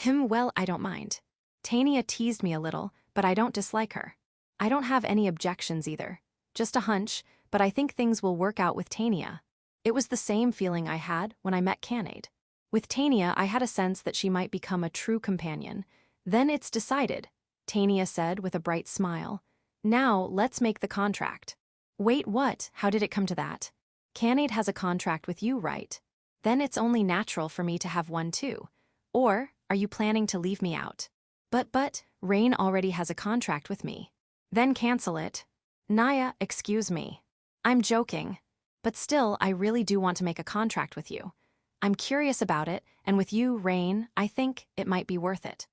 Well, I don't mind. Tania teased me a little, but I don't dislike her. I don't have any objections either. just a hunch, but I think things will work out with Tania. It was the same feeling I had when I met Canade. With Tania, I had a sense that she might become a true companion. Then it's decided, Tania said with a bright smile. Now, let's make the contract. Wait, what? How did it come to that? Canade has a contract with you, right? Then it's only natural for me to have one too. Or, are you planning to leave me out? But, Rain already has a contract with me. Then cancel it. Naya, excuse me. I'm joking. But still, I really do want to make a contract with you. I'm curious about it, and with you, Rain, I think it might be worth it.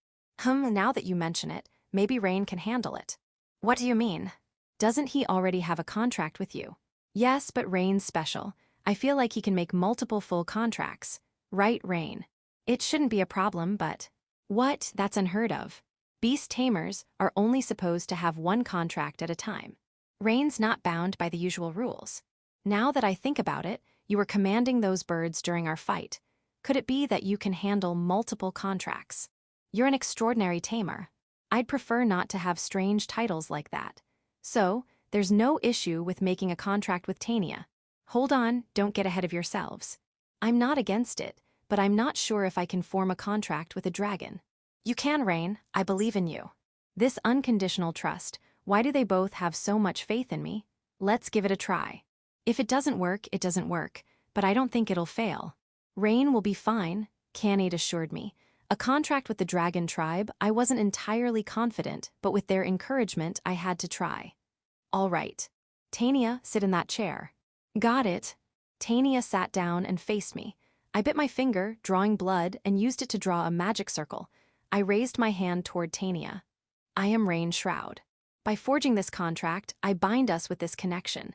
Now that you mention it, maybe Rain can handle it. What do you mean? Doesn't he already have a contract with you? Yes, but Rain's special. I feel like he can make multiple full contracts. Right, Rain? It shouldn't be a problem, but... What? That's unheard of. Beast tamers are only supposed to have one contract at a time. Rain's not bound by the usual rules. Now that I think about it, you were commanding those birds during our fight. Could it be that you can handle multiple contracts? You're an extraordinary tamer. I'd prefer not to have strange titles like that. So, there's no issue with making a contract with Tania. Hold on, don't get ahead of yourselves. I'm not against it, but I'm not sure if I can form a contract with a dragon. You can, Rain. I believe in you. This unconditional trust, why do they both have so much faith in me? Let's give it a try. If it doesn't work, it doesn't work, but I don't think it'll fail. Rain will be fine, Canade assured me. A contract with the dragon tribe, I wasn't entirely confident, but with their encouragement, I had to try. All right. Tania, sit in that chair. Got it. Tania sat down and faced me. I bit my finger, drawing blood, and used it to draw a magic circle. I raised my hand toward Tania. I am Rain Shroud. By forging this contract, I bind us with this connection.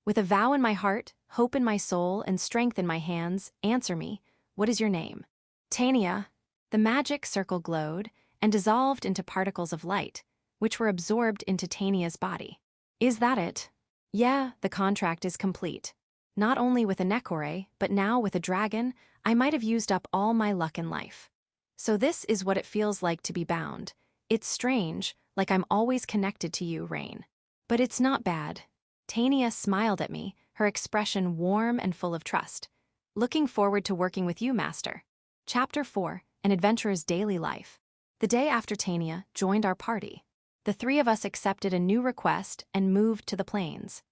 With a vow in my heart, hope in my soul, and strength in my hands, answer me, what is your name? Tania. The magic circle glowed and dissolved into particles of light, which were absorbed into Tania's body. Is that it? Yeah, the contract is complete. Not only with a Nekore, but now with a dragon, I might have used up all my luck in life. So this is what it feels like to be bound. It's strange, like I'm always connected to you, Rain. But it's not bad. Tania smiled at me, her expression warm and full of trust. Looking forward to working with you, Master. Chapter 4, An Adventurer's Daily Life. The day after Tania joined our party, the three of us accepted a new request and moved to the plains.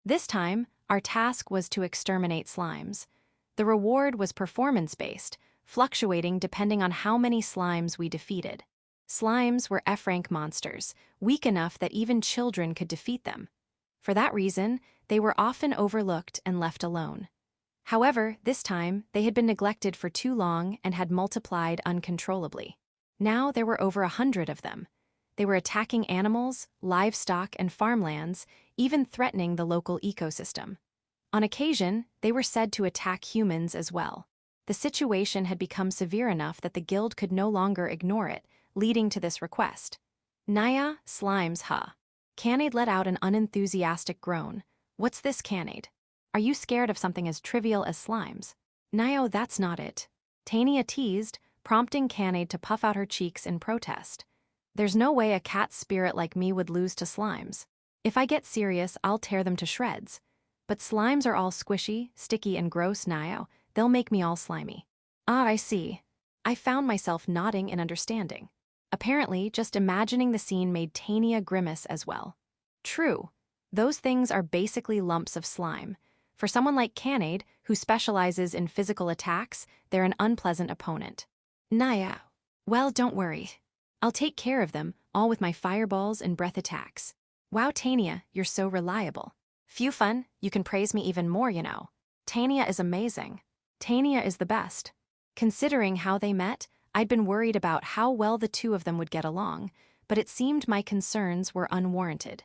This time, our task was to exterminate slimes. The reward was performance-based, fluctuating depending on how many slimes we defeated. Slimes were F-rank monsters, weak enough that even children could defeat them. For that reason, they were often overlooked and left alone. However, this time, they had been neglected for too long and had multiplied uncontrollably. Now there were over 100 of them. They were attacking animals, livestock, and farmlands, even threatening the local ecosystem. On occasion, they were said to attack humans as well. The situation had become severe enough that the guild could no longer ignore it, leading to this request. Naya, slimes, huh? Canade let out an unenthusiastic groan. What's this, Canade? Are you scared of something as trivial as slimes? Nio, that's not it. Tania teased, prompting Canade to puff out her cheeks in protest. There's no way a cat spirit like me would lose to slimes. If I get serious, I'll tear them to shreds. But slimes are all squishy, sticky, and gross, Nio. They'll make me all slimy. Ah, I see. I found myself nodding in understanding. Apparently, just imagining the scene made Tania grimace as well. True. Those things are basically lumps of slime. For someone like Canade, who specializes in physical attacks, they're an unpleasant opponent. Naya. Well, don't worry. I'll take care of them, all with my fireballs and breath attacks. Wow, Tania, you're so reliable. Phew fun, you can praise me even more, you know. Tania is amazing. Tania is the best. Considering how they met, I'd been worried about how well the two of them would get along, but it seemed my concerns were unwarranted.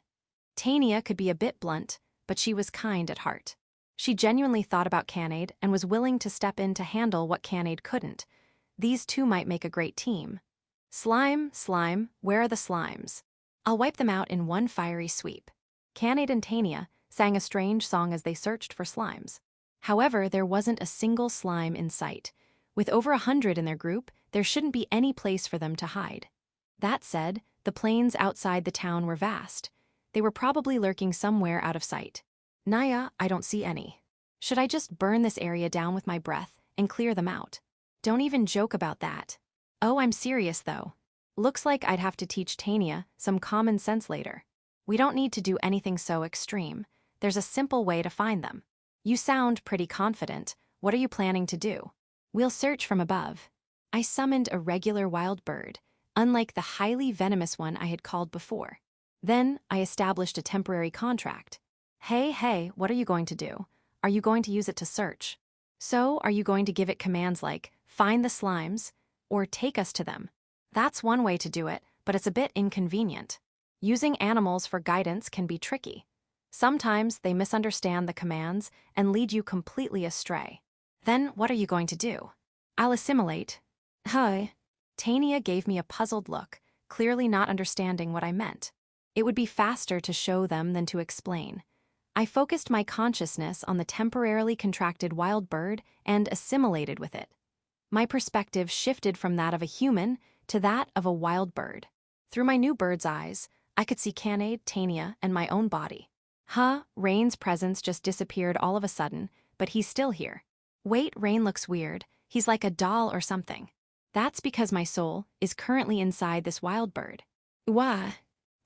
Tania could be a bit blunt, but she was kind at heart. She genuinely thought about Canade and was willing to step in to handle what Canade couldn't. These two might make a great team. Slime, where are the slimes? I'll wipe them out in one fiery sweep. Canade and Tania sang a strange song as they searched for slimes. However, there wasn't a single slime in sight. With over 100 in their group, there shouldn't be any place for them to hide. That said, the plains outside the town were vast. They were probably lurking somewhere out of sight. Naya, I don't see any. Should I just burn this area down with my breath and clear them out? Don't even joke about that. Oh, I'm serious though. Looks like I'd have to teach Tania some common sense later. We don't need to do anything so extreme. There's a simple way to find them. You sound pretty confident. What are you planning to do? We'll search from above. I summoned a regular wild bird, unlike the highly venomous one I had called before. Then I established a temporary contract. Hey, what are you going to do? Are you going to use it to search? So, are you going to give it commands like, find the slimes, or take us to them? That's one way to do it, but it's a bit inconvenient. Using animals for guidance can be tricky. Sometimes they misunderstand the commands and lead you completely astray. Then what are you going to do? I'll assimilate. Huh? Tania gave me a puzzled look, clearly not understanding what I meant. It would be faster to show them than to explain. I focused my consciousness on the temporarily contracted wild bird and assimilated with it. My perspective shifted from that of a human to that of a wild bird. Through my new bird's eyes, I could see Canade, Tania, and my own body. Rain's presence just disappeared all of a sudden, but he's still here. Wait, Rain looks weird. He's like a doll or something. That's because my soul is currently inside this wild bird. Wah!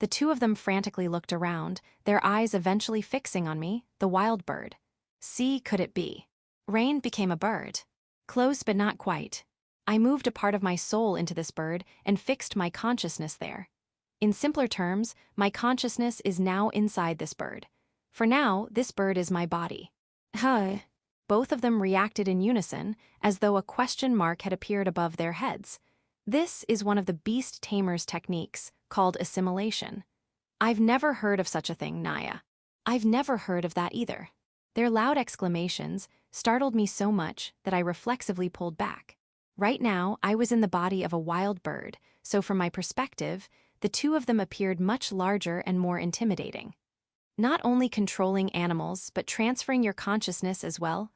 The two of them frantically looked around, their eyes eventually fixing on me, the wild bird. Could it be? Rain became a bird. Close but not quite. I moved a part of my soul into this bird and fixed my consciousness there. In simpler terms, my consciousness is now inside this bird. For now, this bird is my body. Both of them reacted in unison, as though a question mark had appeared above their heads. This is one of the beast tamer's techniques, called assimilation. I've never heard of such a thing, Naya. I've never heard of that either. Their loud exclamations startled me so much that I reflexively pulled back. Right now, I was in the body of a wild bird, so from my perspective, the two of them appeared much larger and more intimidating. Not only controlling animals, but transferring your consciousness as well,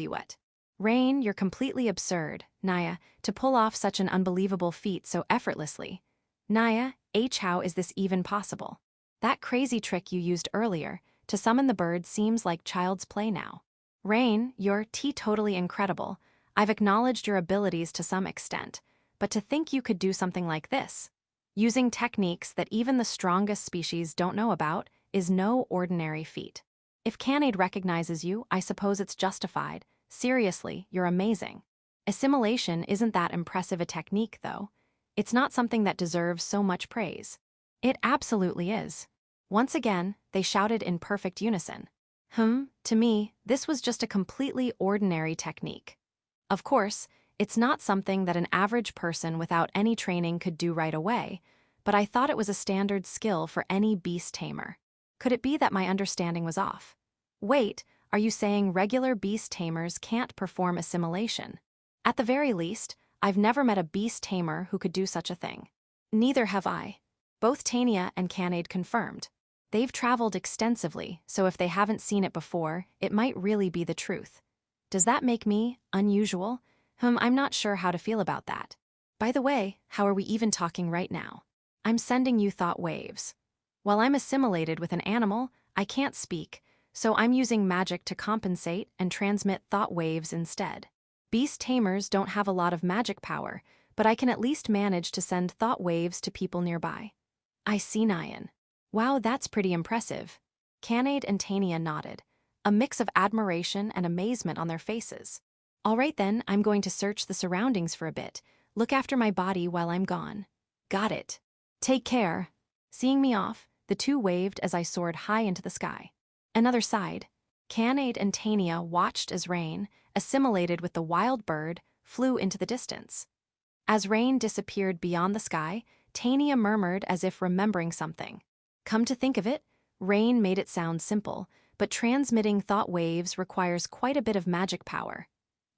What? Rain, you're completely absurd, Naya, to pull off such an unbelievable feat so effortlessly. Naya, how is this even possible? That crazy trick you used earlier to summon the bird seems like child's play now. Rain, you're totally incredible. I've acknowledged your abilities to some extent, but to think you could do something like this, using techniques that even the strongest species don't know about, is no ordinary feat. If Canade recognizes you, I suppose it's justified. Seriously, you're amazing. Assimilation isn't that impressive a technique, though. It's not something that deserves so much praise. It absolutely is. Once again, they shouted in perfect unison. To me, this was just a completely ordinary technique. Of course, it's not something that an average person without any training could do right away, but I thought it was a standard skill for any beast tamer. Could it be that my understanding was off? Wait, are you saying regular beast tamers can't perform assimilation? At the very least, I've never met a beast tamer who could do such a thing. Neither have I. Both Tania and Canade confirmed. They've traveled extensively, so if they haven't seen it before, it might really be the truth. Does that make me unusual? I'm not sure how to feel about that. By the way, how are we even talking right now? I'm sending you thought waves. While I'm assimilated with an animal, I can't speak, so I'm using magic to compensate and transmit thought waves instead. Beast tamers don't have a lot of magic power, but I can at least manage to send thought waves to people nearby. I see, Nyan. Wow, that's pretty impressive. Canade and Tania nodded, a mix of admiration and amazement on their faces. All right then, I'm going to search the surroundings for a bit. Look after my body while I'm gone. Got it. Take care. Seeing me off, the two waved as I soared high into the sky. Another side. Canade and Tania watched as Rain, assimilated with the wild bird, flew into the distance. As Rain disappeared beyond the sky, Tania murmured as if remembering something. Come to think of it, Rain made it sound simple, but transmitting thought waves requires quite a bit of magic power.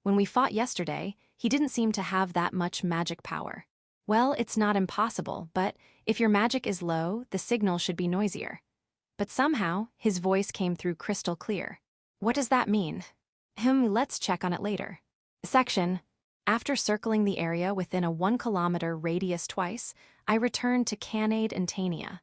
When we fought yesterday, he didn't seem to have that much magic power. Well, it's not impossible, but if your magic is low, the signal should be noisier. But somehow, his voice came through crystal clear. What does that mean? Let's check on it later. Section. After circling the area within a 1 kilometer radius twice, I returned to Canade and Tania.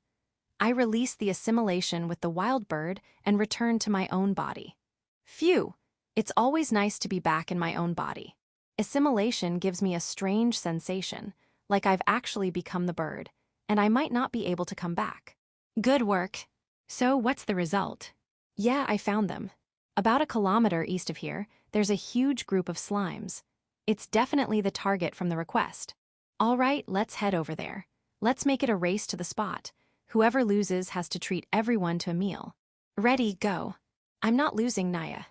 I release the assimilation with the wild bird and return to my own body. Phew! It's always nice to be back in my own body. Assimilation gives me a strange sensation, like I've actually become the bird, and I might not be able to come back. Good work. So what's the result? Yeah, I found them. About a kilometer east of here, there's a huge group of slimes. It's definitely the target from the request. All right, let's head over there. Let's make it a race to the spot. Whoever loses has to treat everyone to a meal. Ready, go. I'm not losing, Naya.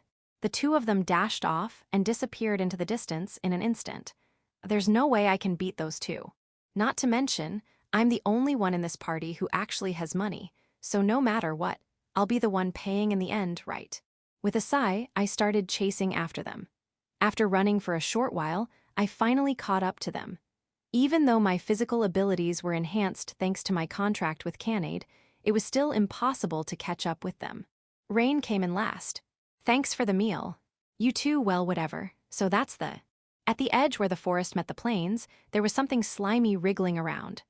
The two of them dashed off and disappeared into the distance in an instant. There's no way I can beat those two. Not to mention, I'm the only one in this party who actually has money, so no matter what, I'll be the one paying in the end, right? With a sigh, I started chasing after them. After running for a short while, I finally caught up to them. Even though my physical abilities were enhanced thanks to my contract with Canade, it was still impossible to catch up with them. Rain came in last. Thanks for the meal. You too, well, whatever. So that's the... At the edge where the forest met the plains, there was something slimy wriggling around.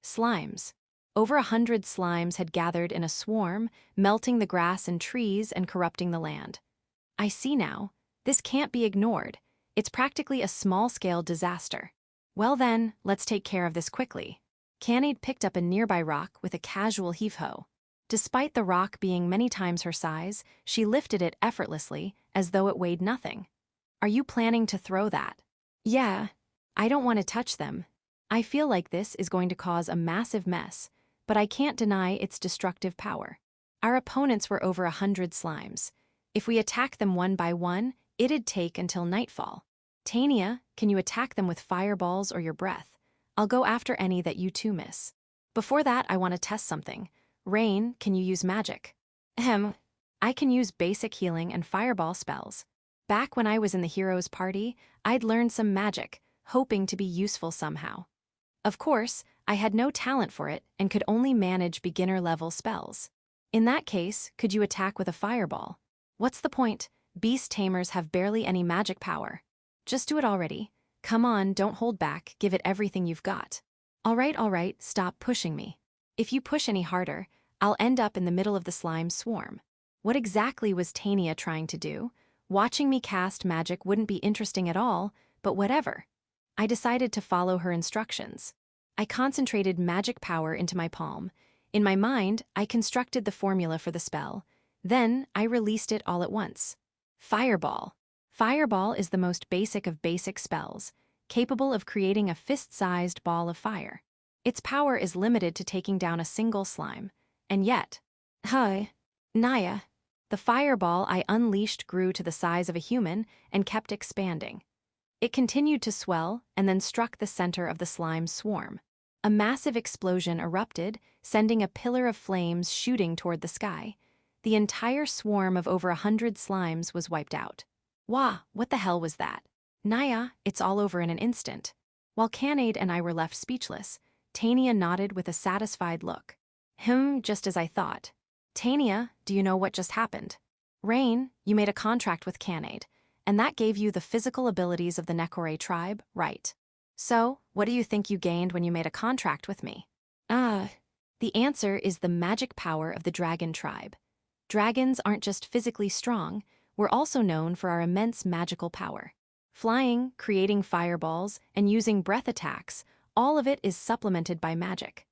Slimes. Over 100 slimes had gathered in a swarm, melting the grass and trees and corrupting the land. I see now. This can't be ignored. It's practically a small-scale disaster. Well then, let's take care of this quickly. Canade picked up a nearby rock with a casual heave-ho. Despite the rock being many times her size, she lifted it effortlessly, as though it weighed nothing. Are you planning to throw that? Yeah. I don't want to touch them. I feel like this is going to cause a massive mess, but I can't deny its destructive power. Our opponents were over 100 slimes. If we attack them one by one, it'd take until nightfall. Tania, can you attack them with fireballs or your breath? I'll go after any that you two miss. Before that, I want to test something. Rain, can you use magic? I can use basic healing and fireball spells. Back when I was in the heroes' party, I'd learned some magic, hoping to be useful somehow. Of course, I had no talent for it and could only manage beginner-level spells. In that case, could you attack with a fireball? What's the point? Beast tamers have barely any magic power. Just do it already. Come on, don't hold back, give it everything you've got. All right, stop pushing me. If you push any harder, I'll end up in the middle of the slime swarm. What exactly was Tania trying to do? Watching me cast magic wouldn't be interesting at all, but whatever. I decided to follow her instructions. I concentrated magic power into my palm. In my mind, I constructed the formula for the spell. Then, I released it all at once. Fireball. Fireball is the most basic of basic spells, capable of creating a fist-sized ball of fire. Its power is limited to taking down a single slime. And yet... Naya. The fireball I unleashed grew to the size of a human and kept expanding. It continued to swell and then struck the center of the slime swarm. A massive explosion erupted, sending a pillar of flames shooting toward the sky. The entire swarm of over 100 slimes was wiped out. Wah, what the hell was that? Naya, it's all over in an instant. While Canade and I were left speechless, Tania nodded with a satisfied look. Just as I thought. Tania, do you know what just happened? Rain, you made a contract with Canade, and that gave you the physical abilities of the Nekore tribe, right? So, what do you think you gained when you made a contract with me? The answer is the magic power of the dragon tribe. Dragons aren't just physically strong, we're also known for our immense magical power. Flying, creating fireballs, and using breath attacks, all of it is supplemented by magic.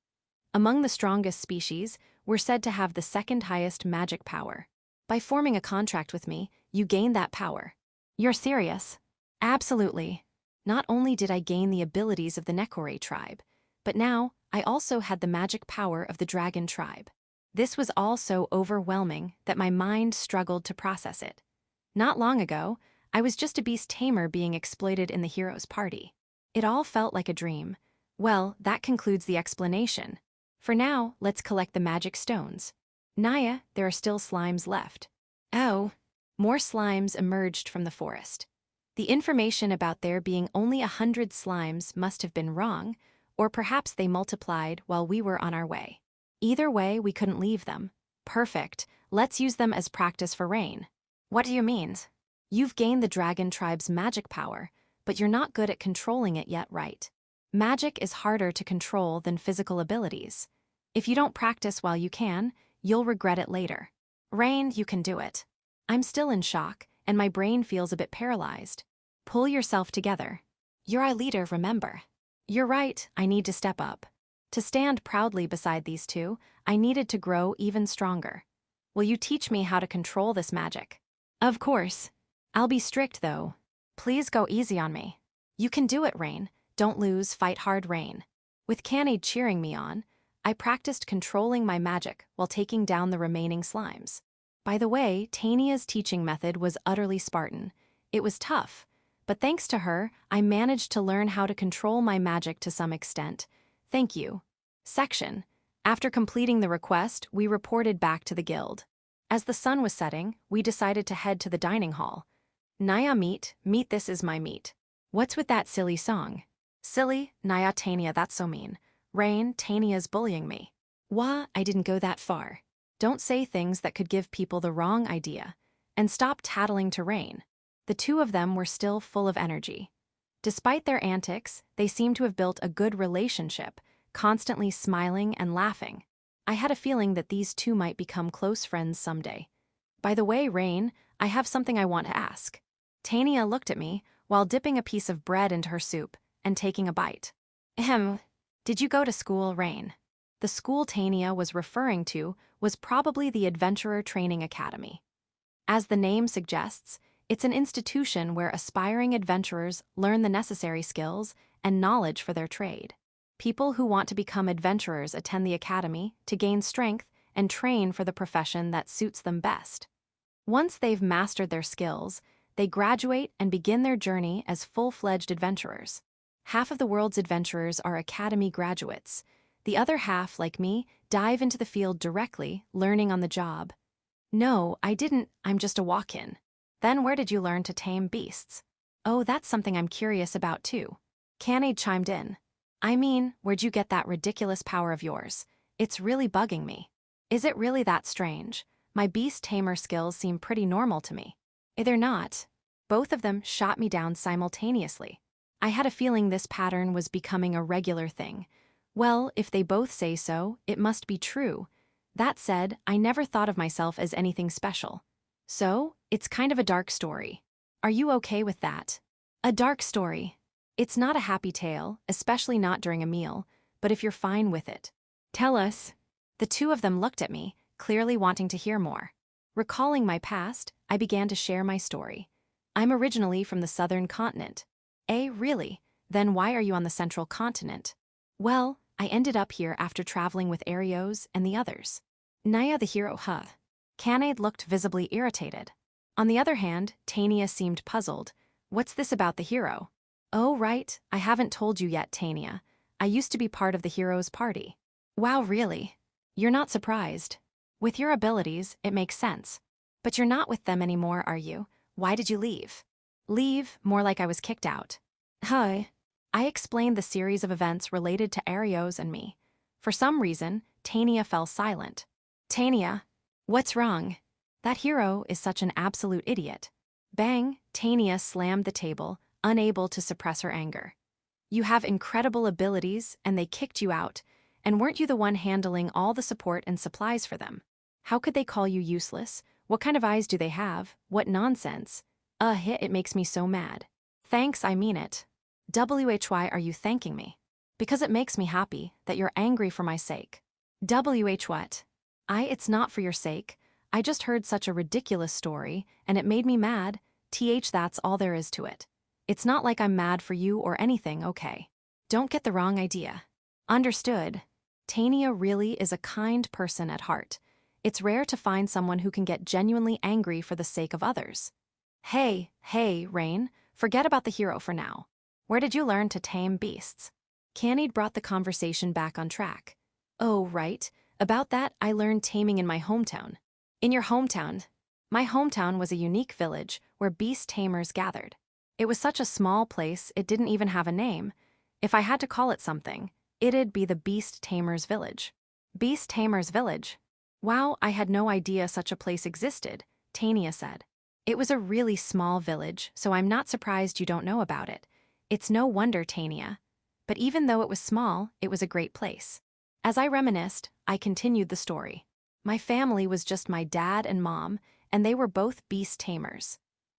Among the strongest species, we're said to have the second highest magic power. By forming a contract with me, you gain that power. You're serious? Absolutely. Not only did I gain the abilities of the Nekore tribe, but now I also had the magic power of the dragon tribe. This was all so overwhelming that my mind struggled to process it. Not long ago, I was just a beast tamer being exploited in the hero's party. It all felt like a dream. Well, that concludes the explanation. For now, let's collect the magic stones. Naya, there are still slimes left. Oh, more slimes emerged from the forest. The information about there being only 100 slimes must have been wrong, or perhaps they multiplied while we were on our way. Either way, we couldn't leave them. Perfect. Let's use them as practice for Rain. What do you mean? You've gained the dragon tribe's magic power, but you're not good at controlling it yet, right? Magic is harder to control than physical abilities. If you don't practice while you can, you'll regret it later. Rain, you can do it. I'm still in shock, and my brain feels a bit paralyzed. Pull yourself together. You're our leader, remember. You're right, I need to step up. To stand proudly beside these two, I needed to grow even stronger. Will you teach me how to control this magic? Of course. I'll be strict, though. Please go easy on me. You can do it, Rain. Don't lose, fight hard, Rain. With Canade cheering me on, I practiced controlling my magic while taking down the remaining slimes. By the way, Tania's teaching method was utterly Spartan. It was tough, but thanks to her, I managed to learn how to control my magic to some extent. Thank you. Section. After completing the request, we reported back to the guild. As the sun was setting, we decided to head to the dining hall. Naya meat, this is my meat. What's with that silly song? Silly, Naya Tania, that's so mean. Rain, Tania's bullying me. Wah, I didn't go that far. Don't say things that could give people the wrong idea. And stop tattling to Rain. The two of them were still full of energy. Despite their antics, they seemed to have built a good relationship, constantly smiling and laughing. I had a feeling that these two might become close friends someday. By the way, Rain, I have something I want to ask. Tania looked at me while dipping a piece of bread into her soup and taking a bite. Did you go to school, Rain? The school Tania was referring to was probably the Adventurer Training Academy. As the name suggests, it's an institution where aspiring adventurers learn the necessary skills and knowledge for their trade. People who want to become adventurers attend the academy to gain strength and train for the profession that suits them best. Once they've mastered their skills, they graduate and begin their journey as full-fledged adventurers. Half of the world's adventurers are academy graduates. The other half, like me, dive into the field directly, learning on the job. No, I didn't, I'm just a walk-in. Then where did you learn to tame beasts? Oh, that's something I'm curious about too. Canade chimed in. I mean, where'd you get that ridiculous power of yours? It's really bugging me. Is it really that strange? My beast tamer skills seem pretty normal to me. They're not. Both of them shot me down simultaneously. I had a feeling this pattern was becoming a regular thing. Well, if they both say so, it must be true. That said, I never thought of myself as anything special. So, it's kind of a dark story. Are you okay with that? A dark story. It's not a happy tale, especially not during a meal, but if you're fine with it. Tell us. The two of them looked at me, clearly wanting to hear more. Recalling my past, I began to share my story. I'm originally from the southern continent. Really? Then why are you on the central continent? Well, I ended up here after traveling with Arios and the others. Naya the hero, huh? Canade looked visibly irritated. On the other hand, Tania seemed puzzled. What's this about the hero? Oh, right, I haven't told you yet, Tania. I used to be part of the hero's party. Wow, really? You're not surprised. With your abilities, it makes sense. But you're not with them anymore, are you? Why did you leave? Leave, more like I was kicked out. Hi. I explained the series of events related to Arios and me. For some reason, Tania fell silent. Tania, what's wrong? That hero is such an absolute idiot. Bang, Tania slammed the table, unable to suppress her anger. You have incredible abilities, and they kicked you out, and weren't you the one handling all the support and supplies for them? How could they call you useless? What kind of eyes do they have? What nonsense? It makes me so mad. Thanks, I mean it. Why are you thanking me? Because it makes me happy that you're angry for my sake. What? It's not for your sake. I just heard such a ridiculous story, and it made me mad. That's all there is to it. It's not like I'm mad for you or anything, okay? Don't get the wrong idea. Understood. Tania really is a kind person at heart. It's rare to find someone who can get genuinely angry for the sake of others. Hey, Rain, forget about the hero for now. Where did you learn to tame beasts? Canade brought the conversation back on track. Oh, right. About that, I learned taming in my hometown. In your hometown? My hometown was a unique village where beast tamers gathered. It was such a small place, it didn't even have a name. If I had to call it something, it'd be the Beast Tamers Village. Beast Tamers Village? Wow, I had no idea such a place existed, Tania said. It was a really small village, so I'm not surprised you don't know about it. It's no wonder, Tania. But even though it was small, it was a great place. As I reminisced, I continued the story. My family was just my dad and mom, and they were both beast tamers.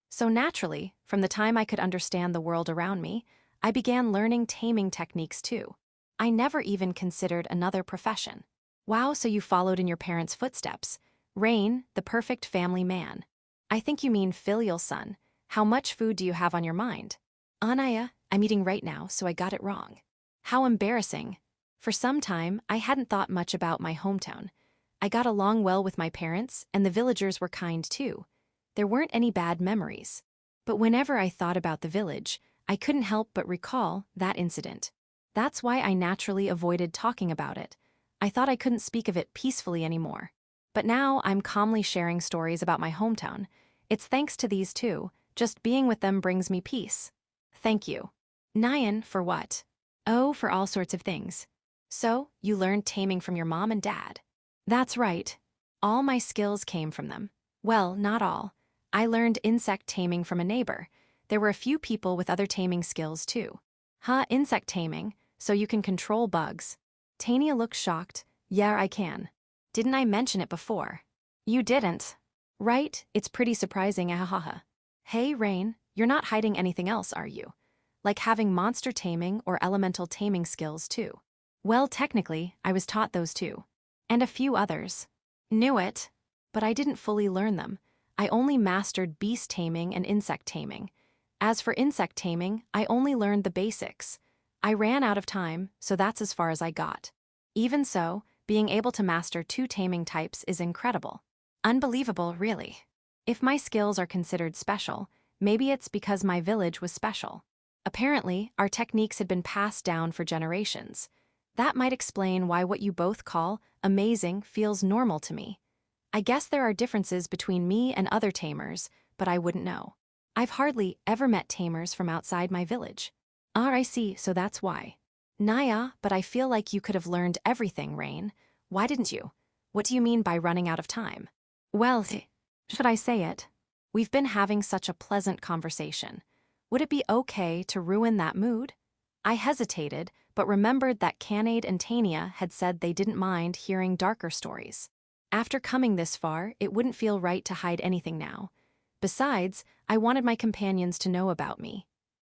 So naturally, from the time I could understand the world around me, I began learning taming techniques too. I never even considered another profession. Wow, so you followed in your parents' footsteps. Rain, the perfect family man. I think you mean filial son. How much food do you have on your mind? Anaya, I'm eating right now, so I got it wrong. How embarrassing. For some time, I hadn't thought much about my hometown. I got along well with my parents, and the villagers were kind too. There weren't any bad memories. But whenever I thought about the village, I couldn't help but recall that incident. That's why I naturally avoided talking about it. I thought I couldn't speak of it peacefully anymore. But now I'm calmly sharing stories about my hometown. It's thanks to these two, just being with them brings me peace. Thank you. Nyan, for what? Oh, for all sorts of things. So, you learned taming from your mom and dad. That's right. All my skills came from them. Well, not all. I learned insect taming from a neighbor. There were a few people with other taming skills too. Insect taming, so you can control bugs. Tania looked shocked. Yeah, I can. Didn't I mention it before? You didn't. Right, it's pretty surprising, ahaha. Hey, Rain, you're not hiding anything else, are you? Like having monster taming or elemental taming skills too. Well, technically, I was taught those too. And a few others. Knew it. But I didn't fully learn them. I only mastered beast taming and insect taming. As for insect taming, I only learned the basics. I ran out of time, so that's as far as I got. Even so, being able to master 2 taming types is incredible. Unbelievable, really. If my skills are considered special, maybe it's because my village was special. Apparently, our techniques had been passed down for generations. That might explain why what you both call amazing feels normal to me. I guess there are differences between me and other tamers, but I wouldn't know. I've hardly ever met tamers from outside my village. I see, so that's why. Naya, but I feel like you could have learned everything, Rain. Why didn't you? What do you mean by running out of time? Well, should I say it? We've been having such a pleasant conversation. Would it be okay to ruin that mood? I hesitated, but remembered that Canade and Tania had said they didn't mind hearing darker stories. After coming this far, it wouldn't feel right to hide anything now. Besides, I wanted my companions to know about me.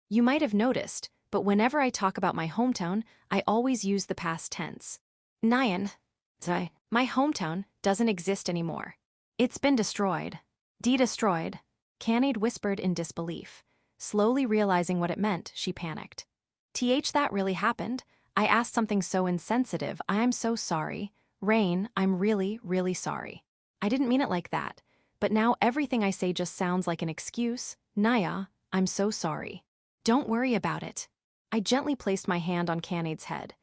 You might have noticed, but whenever I talk about my hometown, I always use the past tense. Nyan. My hometown doesn't exist anymore. It's been destroyed. Destroyed. Canade whispered in disbelief. Slowly realizing what it meant, she panicked. That really happened? I asked something so insensitive. I'm so sorry. Rain, I'm really, really sorry. I didn't mean it like that. But now everything I say just sounds like an excuse. Naya, I'm so sorry. Don't worry about it. I gently placed my hand on Canade's head.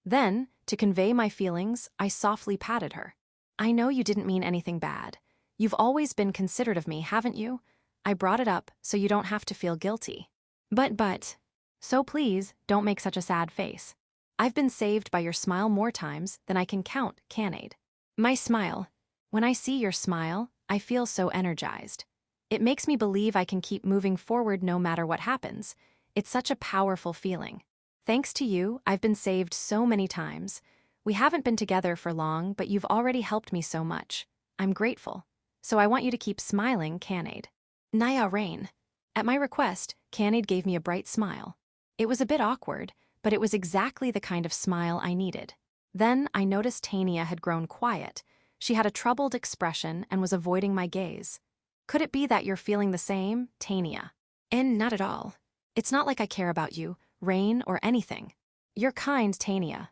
Then, to convey my feelings, I softly patted her. I know you didn't mean anything bad. You've always been considerate of me, haven't you? I brought it up so you don't have to feel guilty. But. So please, don't make such a sad face. I've been saved by your smile more times than I can count, Canade. My smile. When I see your smile, I feel so energized. It makes me believe I can keep moving forward no matter what happens. It's such a powerful feeling. Thanks to you, I've been saved so many times. We haven't been together for long, but you've already helped me so much. I'm grateful. So I want you to keep smiling, Canade. Naya Rain. At my request, Canade gave me a bright smile. It was a bit awkward, but it was exactly the kind of smile I needed. Then I noticed Tania had grown quiet. She had a troubled expression and was avoiding my gaze. Could it be that you're feeling the same, Tania? And not at all. It's not like I care about you, Rain, or anything. You're kind, Tania.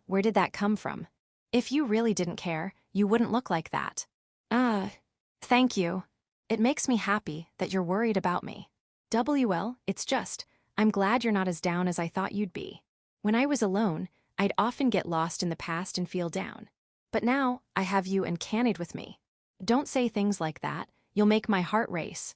Where did that come from? If you really didn't care, you wouldn't look like that. Thank you. It makes me happy that you're worried about me. It's just, I'm glad you're not as down as I thought you'd be. When I was alone, I'd often get lost in the past and feel down. But now, I have you and Canade with me. Don't say things like that, you'll make my heart race.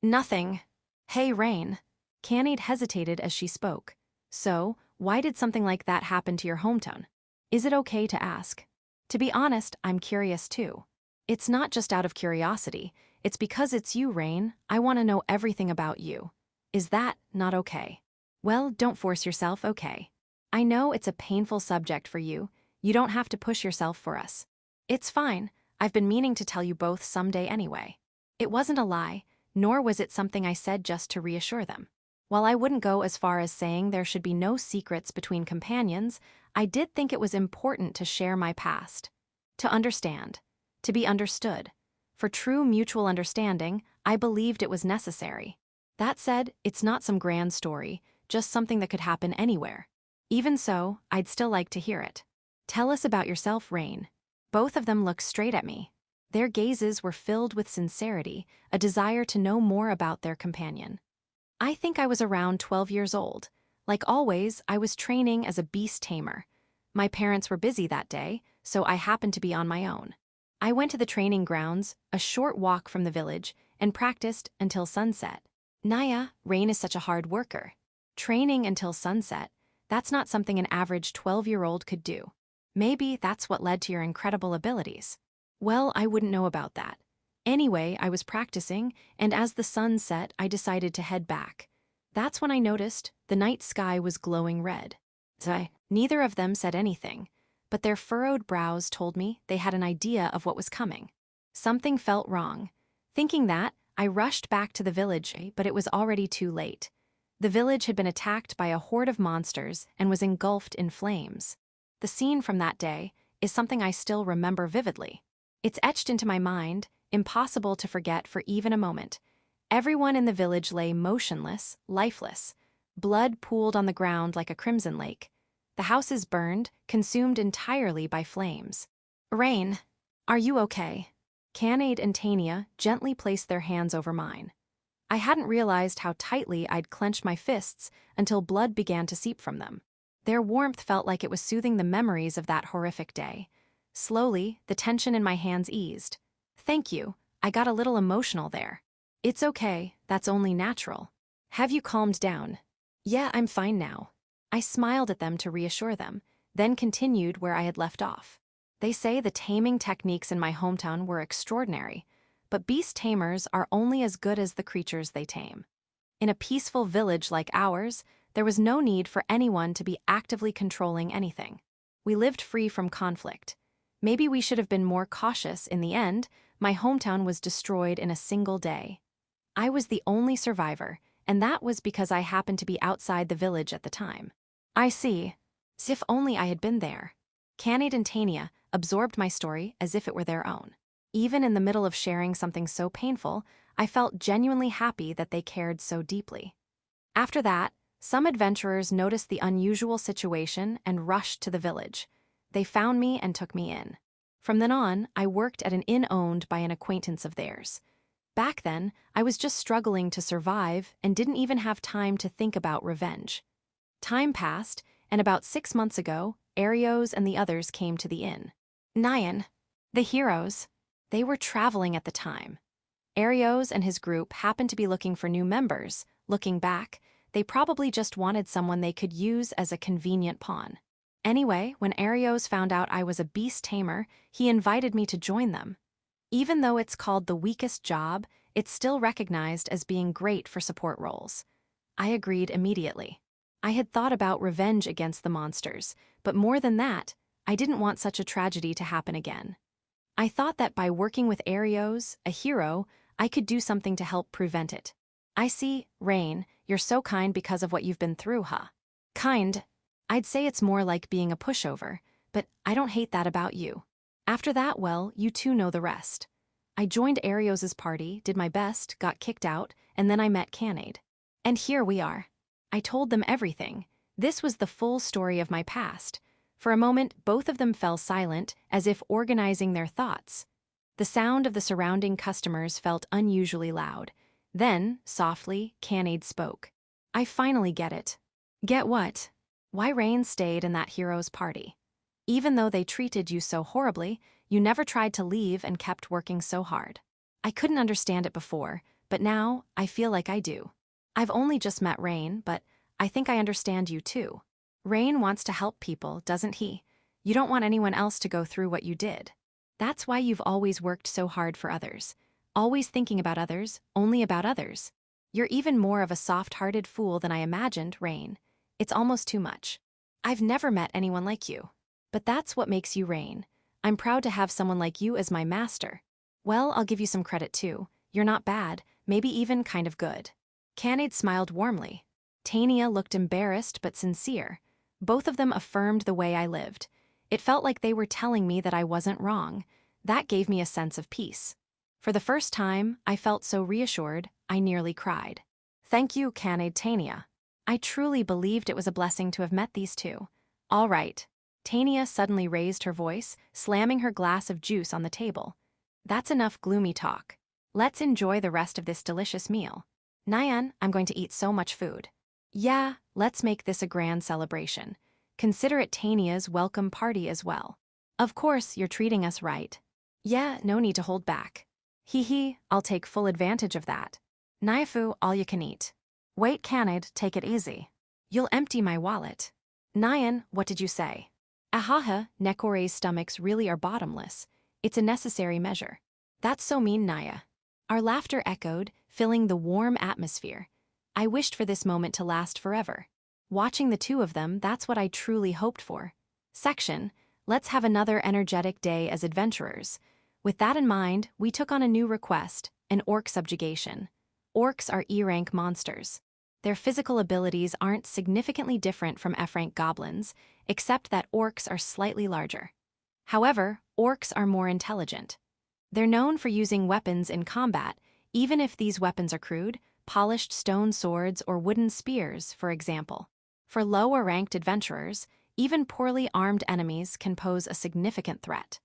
Nothing. Hey, Rain. Canade hesitated as she spoke. So, why did something like that happen to your hometown? Is it okay to ask? To be honest, I'm curious too. It's not just out of curiosity, it's because it's you, Rain. I want to know everything about you. Is that not okay? Well, don't force yourself, okay? I know it's a painful subject for you. You don't have to push yourself for us. It's fine. I've been meaning to tell you both someday anyway. It wasn't a lie, nor was it something I said just to reassure them. While I wouldn't go as far as saying there should be no secrets between companions, I did think it was important to share my past. To understand. To be understood. For true mutual understanding, I believed it was necessary. That said, it's not some grand story, just something that could happen anywhere. Even so, I'd still like to hear it. Tell us about yourself, Rain. Both of them looked straight at me. Their gazes were filled with sincerity, a desire to know more about their companion. I think I was around 12 years old. Like always, I was training as a beast tamer. My parents were busy that day, so I happened to be on my own. I went to the training grounds, a short walk from the village, and practiced until sunset. Naya, Rain is such a hard worker. Training until sunset, that's not something an average 12-year-old could do. Maybe that's what led to your incredible abilities. Well, I wouldn't know about that. Anyway, I was practicing, and as the sun set, I decided to head back. That's when I noticed the night sky was glowing red. Neither of them said anything, but their furrowed brows told me they had an idea of what was coming. Something felt wrong. Thinking that, I rushed back to the village, but it was already too late. The village had been attacked by a horde of monsters and was engulfed in flames. The scene from that day is something I still remember vividly. It's etched into my mind, impossible to forget for even a moment. Everyone in the village lay motionless, lifeless. Blood pooled on the ground like a crimson lake. The houses burned, consumed entirely by flames. Rain, are you okay? Canade and Tania gently placed their hands over mine. I hadn't realized how tightly I'd clenched my fists until blood began to seep from them. Their warmth felt like it was soothing the memories of that horrific day. Slowly, the tension in my hands eased. Thank you, I got a little emotional there. It's okay, that's only natural. Have you calmed down? Yeah, I'm fine now. I smiled at them to reassure them, then continued where I had left off. They say the taming techniques in my hometown were extraordinary, but beast tamers are only as good as the creatures they tame. In a peaceful village like ours, there was no need for anyone to be actively controlling anything. We lived free from conflict. Maybe we should have been more cautious. In the end, my hometown was destroyed in a single day. I was the only survivor, and that was because I happened to be outside the village at the time. I see. As if only I had been there. Canade and Tania absorbed my story as if it were their own. Even in the middle of sharing something so painful, I felt genuinely happy that they cared so deeply. After that, some adventurers noticed the unusual situation and rushed to the village. They found me and took me in. From then on, I worked at an inn owned by an acquaintance of theirs. Back then, I was just struggling to survive and didn't even have time to think about revenge. Time passed, and about 6 months ago, Arios and the others came to the inn. Nyan, the heroes, they were traveling at the time. Arios and his group happened to be looking for new members. Looking back, they probably just wanted someone they could use as a convenient pawn. Anyway, when Arios found out I was a beast tamer, he invited me to join them. Even though it's called the weakest job, it's still recognized as being great for support roles. I agreed immediately. I had thought about revenge against the monsters, but more than that, I didn't want such a tragedy to happen again. I thought that by working with Arios, a hero, I could do something to help prevent it. I see, Rain, you're so kind because of what you've been through, huh? Kind? I'd say it's more like being a pushover, but I don't hate that about you. After that, well, you two know the rest. I joined Arios's party, did my best, got kicked out, and then I met Canade. And here we are. I told them everything. This was the full story of my past. For a moment, both of them fell silent, as if organizing their thoughts. The sound of the surrounding customers felt unusually loud. Then, softly, Canade spoke. I finally get it. Get what? Why Rain stayed in that hero's party. Even though they treated you so horribly, you never tried to leave and kept working so hard. I couldn't understand it before, but now I feel like I do. I've only just met Rain, but I think I understand you too. Rain wants to help people, doesn't he? You don't want anyone else to go through what you did. That's why you've always worked so hard for others. Always thinking about others, only about others. You're even more of a soft-hearted fool than I imagined, Rain. It's almost too much. I've never met anyone like you. But that's what makes you reign. I'm proud to have someone like you as my master. Well, I'll give you some credit too. You're not bad, maybe even kind of good. Canade smiled warmly. Tania looked embarrassed but sincere. Both of them affirmed the way I lived. It felt like they were telling me that I wasn't wrong. That gave me a sense of peace. For the first time, I felt so reassured, I nearly cried. Thank you, Canade Tania. I truly believed it was a blessing to have met these two. All right. Tania suddenly raised her voice, slamming her glass of juice on the table. That's enough gloomy talk. Let's enjoy the rest of this delicious meal. Nyan, I'm going to eat so much food. Yeah, let's make this a grand celebration. Consider it Tania's welcome party as well. Of course, you're treating us right. Yeah, no need to hold back. Hee, I'll take full advantage of that. Naifu, all you can eat. Wait, Canade, take it easy. You'll empty my wallet. Nyan, what did you say? Ahaha, Nekore's stomachs really are bottomless. It's a necessary measure. That's so mean, Naya. Our laughter echoed, filling the warm atmosphere. I wished for this moment to last forever. Watching the two of them, that's what I truly hoped for. Section, let's have another energetic day as adventurers. With that in mind, we took on a new request, an orc subjugation. Orcs are E-rank monsters. Their physical abilities aren't significantly different from F-rank goblins, except that orcs are slightly larger. However, orcs are more intelligent. They're known for using weapons in combat, even if these weapons are crude, polished stone swords or wooden spears, for example. For lower-ranked adventurers, even poorly armed enemies can pose a significant threat.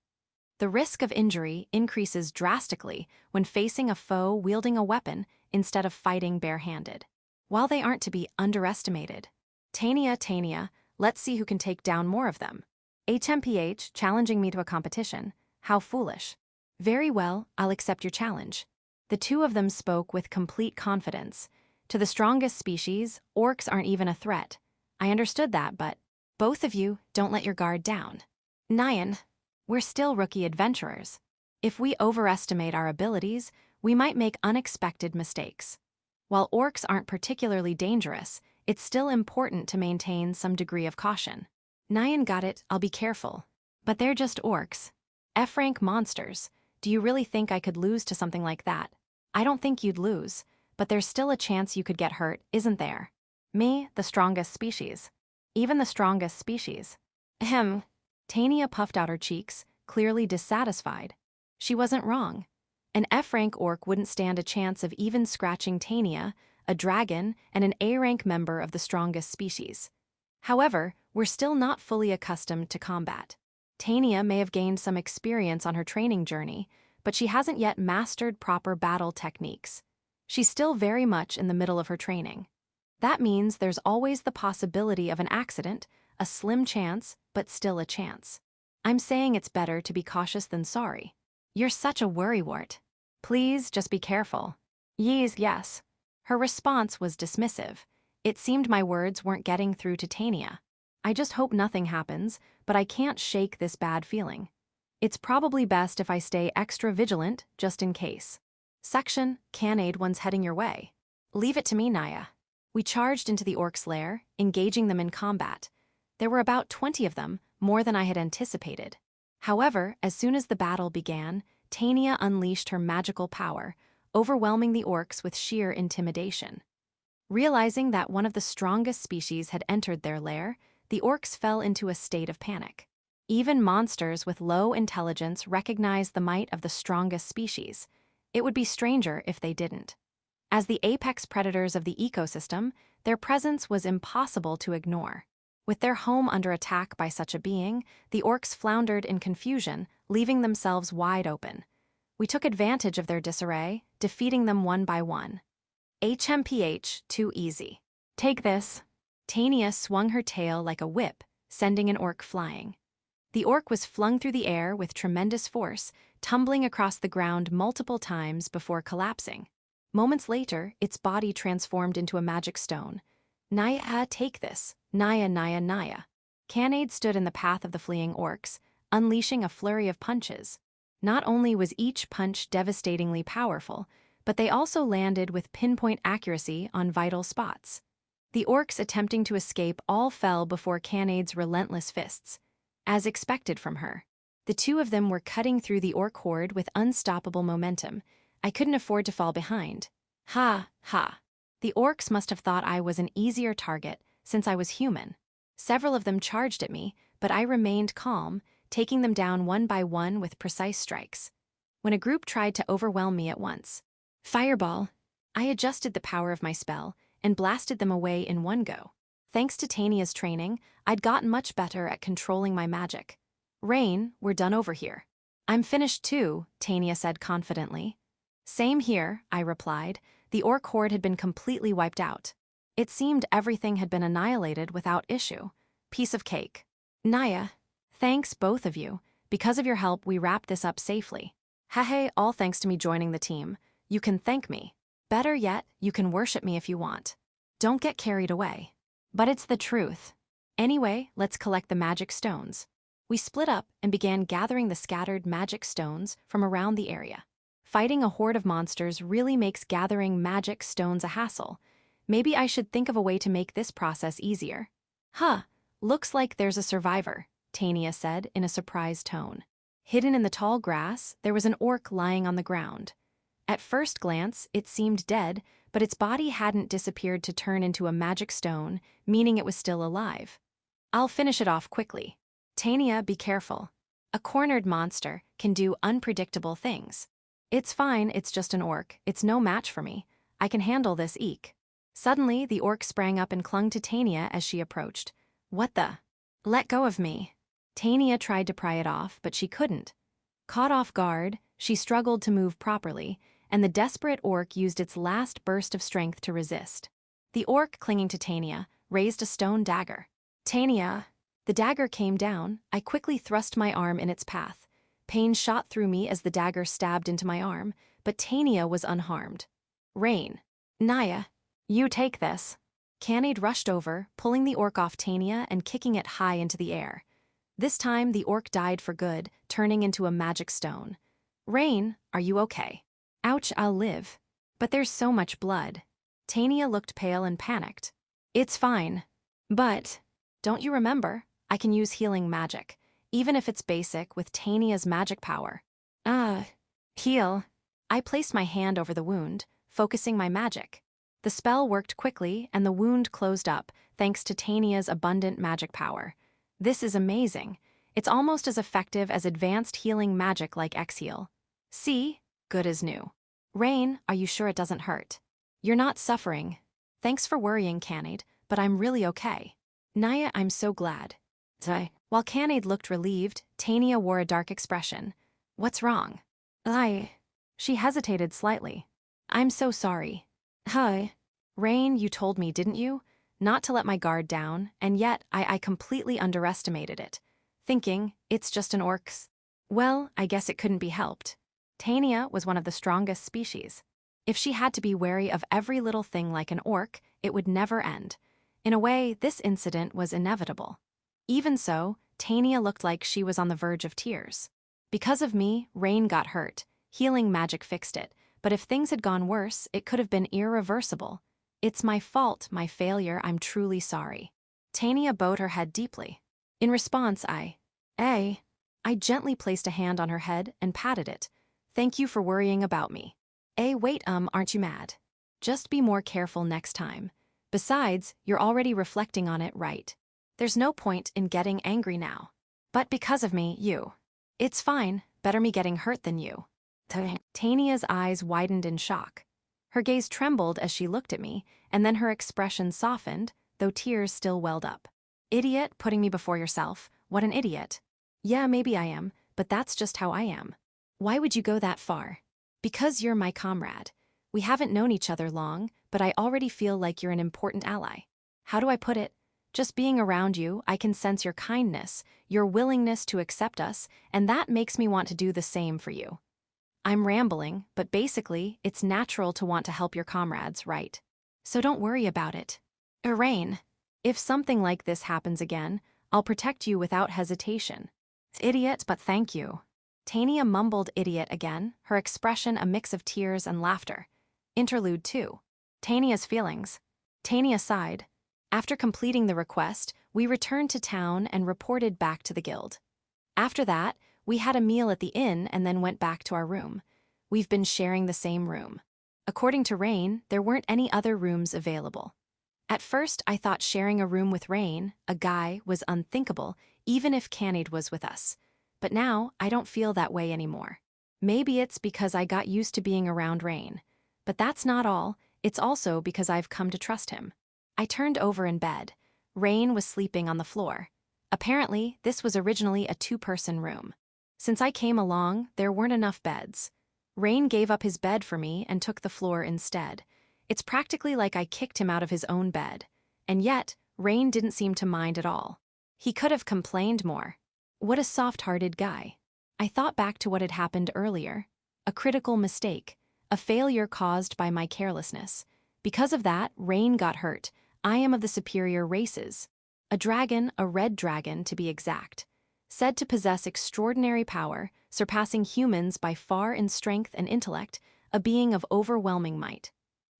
The risk of injury increases drastically when facing a foe wielding a weapon instead of fighting barehanded. While they aren't to be underestimated. Tania, let's see who can take down more of them. HMPH challenging me to a competition. How foolish. Very well, I'll accept your challenge. The two of them spoke with complete confidence. To the strongest species, orcs aren't even a threat. I understood that, but both of you, don't let your guard down. Nyan, we're still rookie adventurers. If we overestimate our abilities, we might make unexpected mistakes. While orcs aren't particularly dangerous, it's still important to maintain some degree of caution. Nyan got it, I'll be careful. But they're just orcs. F-rank monsters. Do you really think I could lose to something like that? I don't think you'd lose, but there's still a chance you could get hurt, isn't there? Me, the strongest species. Even the strongest species. Ahem. Tania puffed out her cheeks, clearly dissatisfied. She wasn't wrong. An F-rank orc wouldn't stand a chance of even scratching Tania, a dragon, and an A-rank member of the strongest species. However, we're still not fully accustomed to combat. Tania may have gained some experience on her training journey, but she hasn't yet mastered proper battle techniques. She's still very much in the middle of her training. That means there's always the possibility of an accident, a slim chance, but still a chance. I'm saying it's better to be cautious than sorry. You're such a worrywart. Please, just be careful. Yes. Her response was dismissive. It seemed my words weren't getting through to Tania. I just hope nothing happens, but I can't shake this bad feeling. It's probably best if I stay extra vigilant, just in case. Section, Canade, one's heading your way. Leave it to me, Naya. We charged into the orcs' lair, engaging them in combat. There were about 20 of them, more than I had anticipated. However, as soon as the battle began, Tania unleashed her magical power, overwhelming the orcs with sheer intimidation. Realizing that one of the strongest species had entered their lair, the orcs fell into a state of panic. Even monsters with low intelligence recognize the might of the strongest species. It would be stranger if they didn't. As the apex predators of the ecosystem, their presence was impossible to ignore. With their home under attack by such a being, the orcs floundered in confusion, leaving themselves wide open. We took advantage of their disarray, defeating them one by one. HMPH, too easy. Take this. Tania swung her tail like a whip, sending an orc flying. The orc was flung through the air with tremendous force, tumbling across the ground multiple times before collapsing. Moments later, its body transformed into a magic stone. Naya, take this. Naya. Canade stood in the path of the fleeing orcs, unleashing a flurry of punches. Not only was each punch devastatingly powerful, but they also landed with pinpoint accuracy on vital spots. The orcs attempting to escape all fell before Canade's relentless fists. As expected from her. The two of them were cutting through the orc horde with unstoppable momentum. I couldn't afford to fall behind. Ha, ha. The orcs must have thought I was an easier target, since I was human. Several of them charged at me, but I remained calm, taking them down one by one with precise strikes. When a group tried to overwhelm me at once. Fireball! I adjusted the power of my spell and blasted them away in one go. Thanks to Tania's training, I'd gotten much better at controlling my magic. Rain, we're done over here. I'm finished too, Tania said confidently. Same here, I replied. The orc horde had been completely wiped out. It seemed everything had been annihilated without issue. Piece of cake. Naya, thanks both of you. Because of your help, we wrapped this up safely. Hehe, all thanks to me joining the team. You can thank me. Better yet, you can worship me if you want. Don't get carried away. But it's the truth. Anyway, let's collect the magic stones. We split up and began gathering the scattered magic stones from around the area. Fighting a horde of monsters really makes gathering magic stones a hassle. Maybe I should think of a way to make this process easier. Huh, looks like there's a survivor, Tania said in a surprised tone. Hidden in the tall grass, there was an orc lying on the ground. At first glance, it seemed dead, but its body hadn't disappeared to turn into a magic stone, meaning it was still alive. I'll finish it off quickly. Tania, be careful. A cornered monster can do unpredictable things. It's fine, it's just an orc. It's no match for me. I can handle this, eek. Suddenly, the orc sprang up and clung to Tania as she approached. What the? Let go of me. Tania tried to pry it off, but she couldn't. Caught off guard, she struggled to move properly, and the desperate orc used its last burst of strength to resist. The orc, clinging to Tania, raised a stone dagger. Tania. The dagger came down. I quickly thrust my arm in its path. Pain shot through me as the dagger stabbed into my arm, but Tania was unharmed. Rain. Naya. You take this. Canade rushed over, pulling the orc off Tania and kicking it high into the air. This time, the orc died for good, turning into a magic stone. Rain, are you okay? Ouch, I'll live. But there's so much blood. Tania looked pale and panicked. It's fine. But, don't you remember? I can use healing magic, even if it's basic with Tania's magic power. Heal. I placed my hand over the wound, focusing my magic. The spell worked quickly, and the wound closed up, thanks to Tania's abundant magic power. This is amazing. It's almost as effective as advanced healing magic like X-Heal. See? Good as new. Rain, are you sure it doesn't hurt? You're not suffering. Thanks for worrying, Canade, but I'm really okay. Naya, I'm so glad. While Canade looked relieved, Tania wore a dark expression. What's wrong? She hesitated slightly. I'm so sorry. Hi. Rain, you told me, didn't you? Not to let my guard down, and yet I completely underestimated it. Thinking, it's just an orc's. Well, I guess it couldn't be helped. Tania was one of the strongest species. If she had to be wary of every little thing like an orc, it would never end. In a way, this incident was inevitable. Even so, Tania looked like she was on the verge of tears. Because of me, Rain got hurt. Healing magic fixed it, but if things had gone worse, it could have been irreversible. It's my fault, my failure, I'm truly sorry. Tania bowed her head deeply. In response, I gently placed a hand on her head and patted it. Thank you for worrying about me. Wait, aren't you mad? Just be more careful next time. Besides, you're already reflecting on it, right? There's no point in getting angry now. But because of me, It's fine, better me getting hurt than you. Tania's eyes widened in shock. Her gaze trembled as she looked at me, and then her expression softened, though tears still welled up. Idiot, putting me before yourself. What an idiot. Yeah, maybe I am, but that's just how I am. Why would you go that far? Because you're my comrade. We haven't known each other long, but I already feel like you're an important ally. How do I put it? Just being around you, I can sense your kindness, your willingness to accept us, and that makes me want to do the same for you. I'm rambling, but basically, it's natural to want to help your comrades, right? So don't worry about it. Rain, if something like this happens again, I'll protect you without hesitation. Idiot, but thank you. Tania mumbled idiot again, her expression a mix of tears and laughter. Interlude 2. Tania's feelings. Tania sighed. After completing the request, we returned to town and reported back to the guild. After that, we had a meal at the inn and then went back to our room. We've been sharing the same room. According to Rain, there weren't any other rooms available. At first, I thought sharing a room with Rain, a guy, was unthinkable, even if Canade was with us. But now, I don't feel that way anymore. Maybe it's because I got used to being around Rain. But that's not all, it's also because I've come to trust him. I turned over in bed. Rain was sleeping on the floor. Apparently, this was originally a two-person room. Since I came along, there weren't enough beds. Rain gave up his bed for me and took the floor instead. It's practically like I kicked him out of his own bed. And yet, Rain didn't seem to mind at all. He could have complained more. What a soft-hearted guy. I thought back to what had happened earlier. A critical mistake. A failure caused by my carelessness. Because of that, Rain got hurt. I am of the superior races. A dragon, a red dragon to be exact. Said to possess extraordinary power, surpassing humans by far in strength and intellect, a being of overwhelming might.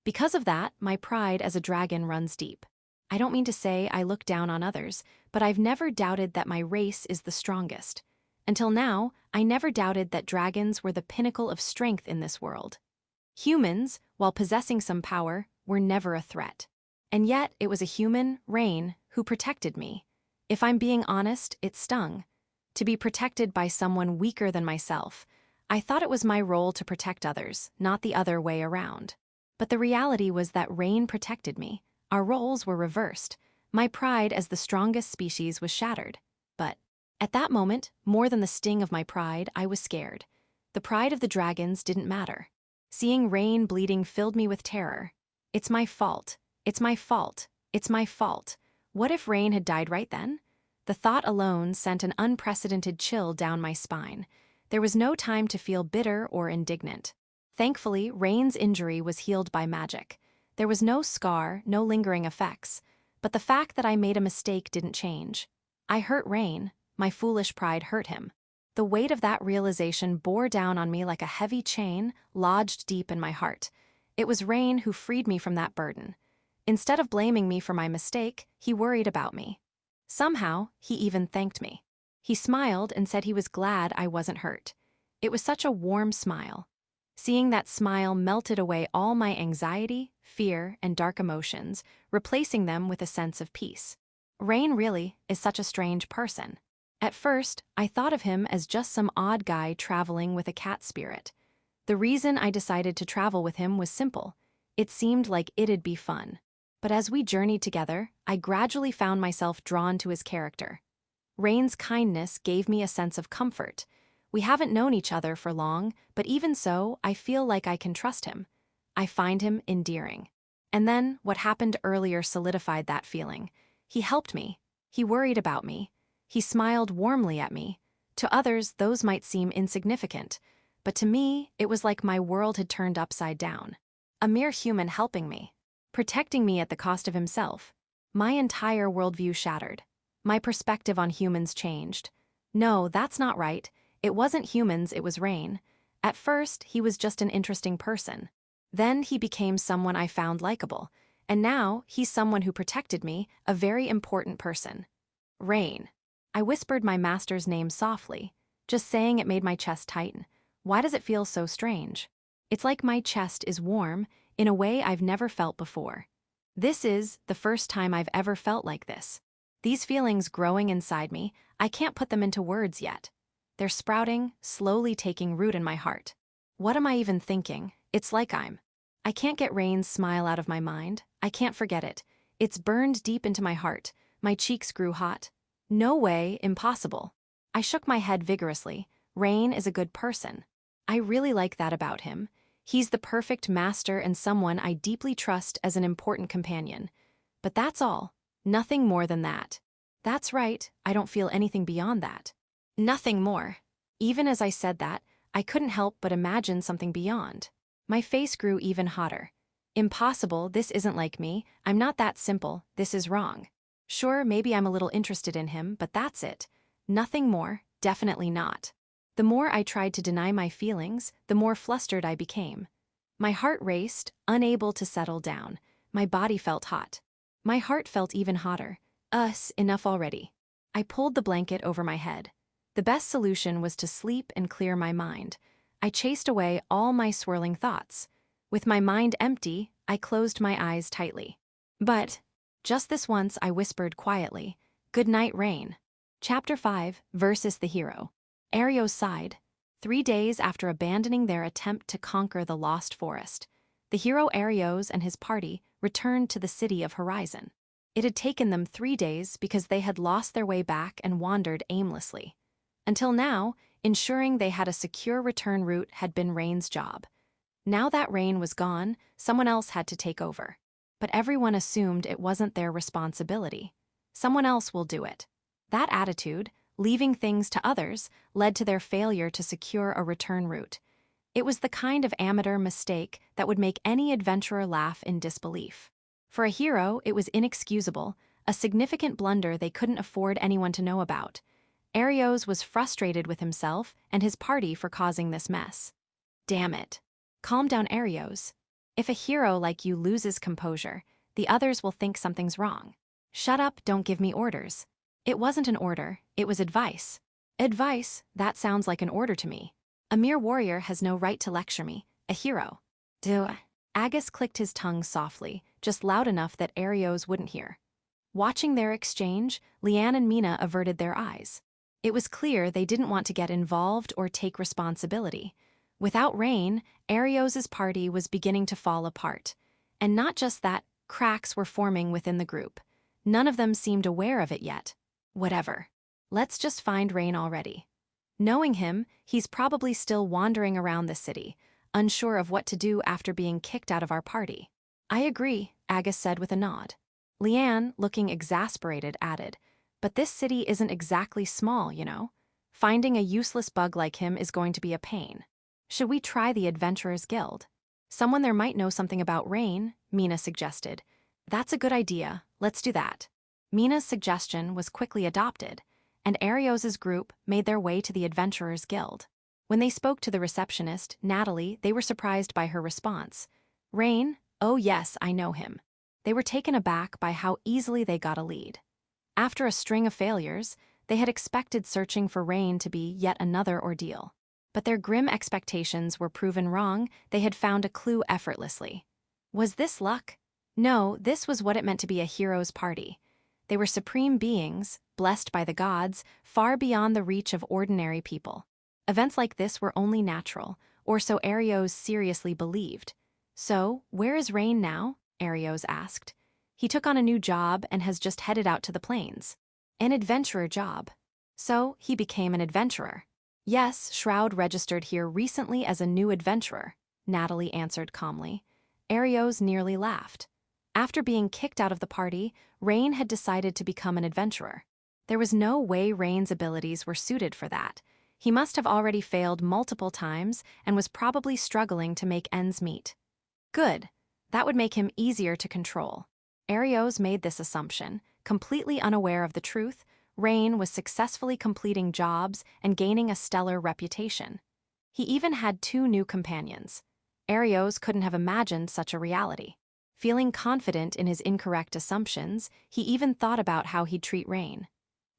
Because of that, my pride as a dragon runs deep. I don't mean to say I look down on others, but I've never doubted that my race is the strongest. Until now, I never doubted that dragons were the pinnacle of strength in this world. Humans, while possessing some power, were never a threat. And yet, it was a human, Rain, who protected me. If I'm being honest, it stung. To be protected by someone weaker than myself. I thought it was my role to protect others, not the other way around. But the reality was that Rain protected me. Our roles were reversed. My pride as the strongest species was shattered. But at that moment, more than the sting of my pride, I was scared. The pride of the dragons didn't matter. Seeing Rain bleeding filled me with terror. It's my fault. It's my fault. It's my fault. What if Rain had died right then? The thought alone sent an unprecedented chill down my spine. There was no time to feel bitter or indignant. Thankfully, Rain's injury was healed by magic. There was no scar, no lingering effects. But the fact that I made a mistake didn't change. I hurt Rain. My foolish pride hurt him. The weight of that realization bore down on me like a heavy chain, lodged deep in my heart. It was Rain who freed me from that burden. Instead of blaming me for my mistake, he worried about me. Somehow, he even thanked me. He smiled and said he was glad I wasn't hurt. It was such a warm smile. Seeing that smile melted away all my anxiety, fear, and dark emotions, replacing them with a sense of peace. Rain really is such a strange person. At first, I thought of him as just some odd guy traveling with a cat spirit. The reason I decided to travel with him was simple. It seemed like it'd be fun. But as we journeyed together, I gradually found myself drawn to his character. Rain's kindness gave me a sense of comfort. We haven't known each other for long, but even so, I feel like I can trust him. I find him endearing. And then, what happened earlier solidified that feeling. He helped me. He worried about me. He smiled warmly at me. To others, those might seem insignificant. But to me, it was like my world had turned upside down. A mere human helping me. Protecting me at the cost of himself. My entire worldview shattered. My perspective on humans changed. No, that's not right. It wasn't humans, it was Rain. At first, he was just an interesting person. Then he became someone I found likable. And now, he's someone who protected me, a very important person. Rain. I whispered my master's name softly. Just saying it made my chest tighten. Why does it feel so strange? It's like my chest is warm, in a way I've never felt before. This is the first time I've ever felt like this. These feelings growing inside me, I can't put them into words yet. They're sprouting, slowly taking root in my heart. What am I even thinking? It's like I can't get Rain's smile out of my mind. I can't forget it. It's burned deep into my heart. My cheeks grew hot. No way, impossible. I shook my head vigorously. Rain is a good person. I really like that about him. He's the perfect master and someone I deeply trust as an important companion. But that's all. Nothing more than that. That's right, I don't feel anything beyond that. Nothing more. Even as I said that, I couldn't help but imagine something beyond. My face grew even hotter. Impossible, this isn't like me. I'm not that simple, this is wrong. Sure, maybe I'm a little interested in him, but that's it. Nothing more, definitely not. The more I tried to deny my feelings, the more flustered I became. My heart raced, unable to settle down. My body felt hot. My heart felt even hotter. Enough already. I pulled the blanket over my head. The best solution was to sleep and clear my mind. I chased away all my swirling thoughts. With my mind empty, I closed my eyes tightly. But, just this once, I whispered quietly, "Good night, Rain." Chapter 5, Versus the Hero. Arios sighed. 3 days after abandoning their attempt to conquer the Lost Forest, the hero Arios and his party returned to the city of Horizon. It had taken them 3 days because they had lost their way back and wandered aimlessly. Until now, ensuring they had a secure return route had been Rain's job. Now that Rain was gone, someone else had to take over. But everyone assumed it wasn't their responsibility. Someone else will do it. That attitude, leaving things to others, led to their failure to secure a return route. It was the kind of amateur mistake that would make any adventurer laugh in disbelief. For a hero, it was inexcusable, a significant blunder they couldn't afford anyone to know about. Arios was frustrated with himself and his party for causing this mess. Damn it. Calm down, Arios. If a hero like you loses composure, the others will think something's wrong. Shut up, don't give me orders. It wasn't an order, it was advice. Advice? That sounds like an order to me. A mere warrior has no right to lecture me, a hero. Agus clicked his tongue softly, just loud enough that Arios wouldn't hear. Watching their exchange, Leanne and Mina averted their eyes. It was clear they didn't want to get involved or take responsibility. Without Rain, Arios' party was beginning to fall apart. And not just that, cracks were forming within the group. None of them seemed aware of it yet. Whatever. Let's just find Rain already. Knowing him, he's probably still wandering around the city, unsure of what to do after being kicked out of our party. I agree, Agus said with a nod. Leanne, looking exasperated, added, but this city isn't exactly small, you know. Finding a useless bug like him is going to be a pain. Should we try the Adventurers Guild? Someone there might know something about Rain, Mina suggested. That's a good idea, let's do that. Mina's suggestion was quickly adopted, and Arios' group made their way to the Adventurers Guild. When they spoke to the receptionist, Natalie, they were surprised by her response. Rain? Oh yes, I know him. They were taken aback by how easily they got a lead. After a string of failures, they had expected searching for Rain to be yet another ordeal. But their grim expectations were proven wrong. They had found a clue effortlessly. Was this luck? No, this was what it meant to be a hero's party. They were supreme beings, blessed by the gods, far beyond the reach of ordinary people. Events like this were only natural, or so Arios seriously believed. So, where is Rain now? Arios asked. He took on a new job and has just headed out to the plains. An adventurer job. So, he became an adventurer. Yes, Shroud registered here recently as a new adventurer, Natalie answered calmly. Arios nearly laughed. After being kicked out of the party, Rain had decided to become an adventurer. There was no way Rain's abilities were suited for that. He must have already failed multiple times and was probably struggling to make ends meet. Good. That would make him easier to control. Arios made this assumption, completely unaware of the truth. Rain was successfully completing jobs and gaining a stellar reputation. He even had 2 new companions. Arios couldn't have imagined such a reality. Feeling confident in his incorrect assumptions, he even thought about how he'd treat Rain.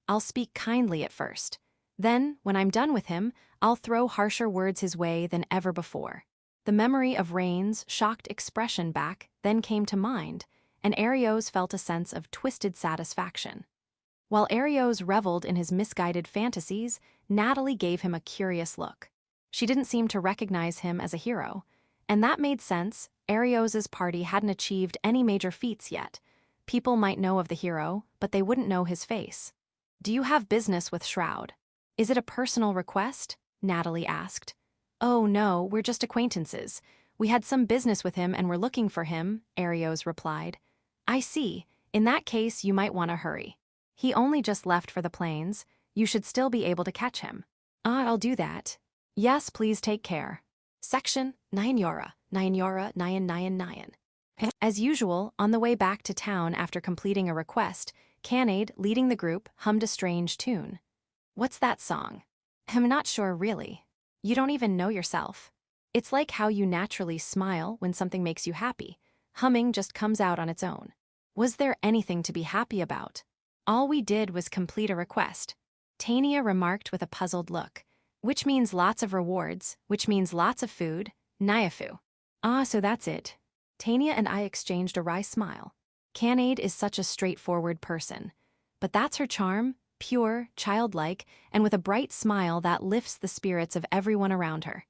I'll speak kindly at first. Then, when I'm done with him, I'll throw harsher words his way than ever before. The memory of Rain's shocked expression back then came to mind, and Arios felt a sense of twisted satisfaction. While Arios reveled in his misguided fantasies, Natalie gave him a curious look. She didn't seem to recognize him as a hero, and that made sense. Arios' party hadn't achieved any major feats yet. People might know of the hero, but they wouldn't know his face. Do you have business with Shroud? Is it a personal request? Natalie asked. Oh no, we're just acquaintances. We had some business with him and we're looking for him, Arios replied. I see. In that case, you might want to hurry. He only just left for the plains. You should still be able to catch him. I'll do that. Yes, please take care. Section 9 Yora, 9 Yora, 9. As usual, on the way back to town after completing a request, Canade, leading the group, hummed a strange tune. What's that song? I'm not sure really. You don't even know yourself. It's like how you naturally smile when something makes you happy. Humming just comes out on its own. Was there anything to be happy about? All we did was complete a request. Tania remarked with a puzzled look. Which means lots of rewards, which means lots of food, Nyafu. Ah, so that's it. Tania and I exchanged a wry smile. Canade is such a straightforward person. But that's her charm, pure, childlike, and with a bright smile that lifts the spirits of everyone around her.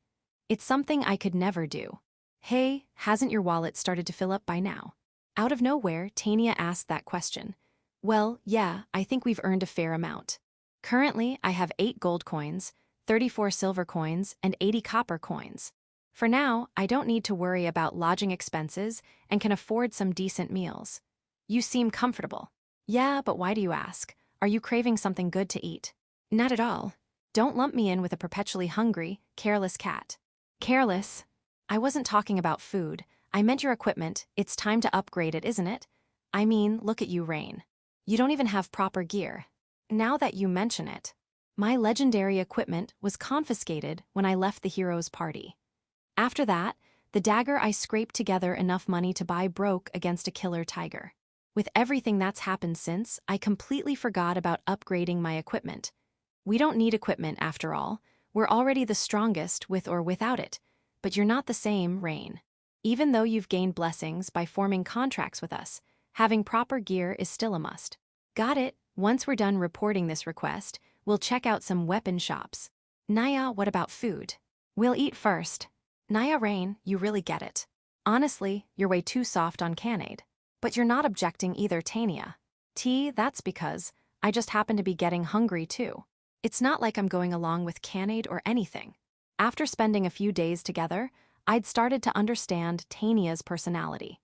It's something I could never do. Hey, hasn't your wallet started to fill up by now? Out of nowhere, Tania asked that question. Well, yeah, I think we've earned a fair amount. Currently, I have 8 gold coins, 34 silver coins, and 80 copper coins. For now, I don't need to worry about lodging expenses and can afford some decent meals. You seem comfortable. Yeah, but why do you ask? Are you craving something good to eat? Not at all. Don't lump me in with a perpetually hungry, careless cat. Careless? I wasn't talking about food. I meant your equipment. It's time to upgrade it, isn't it? I mean, look at you, Rain. You don't even have proper gear. Now that you mention it, my legendary equipment was confiscated when I left the hero's party. After that, the dagger I scraped together enough money to buy broke against a killer tiger. With everything that's happened since, I completely forgot about upgrading my equipment. We don't need equipment after all. We're already the strongest with or without it. But you're not the same, Rain. Even though you've gained blessings by forming contracts with us, having proper gear is still a must. Got it. Once we're done reporting this request, we'll check out some weapon shops. Naya, what about food? We'll eat first. Naya, Rain, you really get it. Honestly, you're way too soft on Canade. But you're not objecting either, Tania. That's because I just happen to be getting hungry too. It's not like I'm going along with Canade or anything. After spending a few days together, I'd started to understand Tania's personality.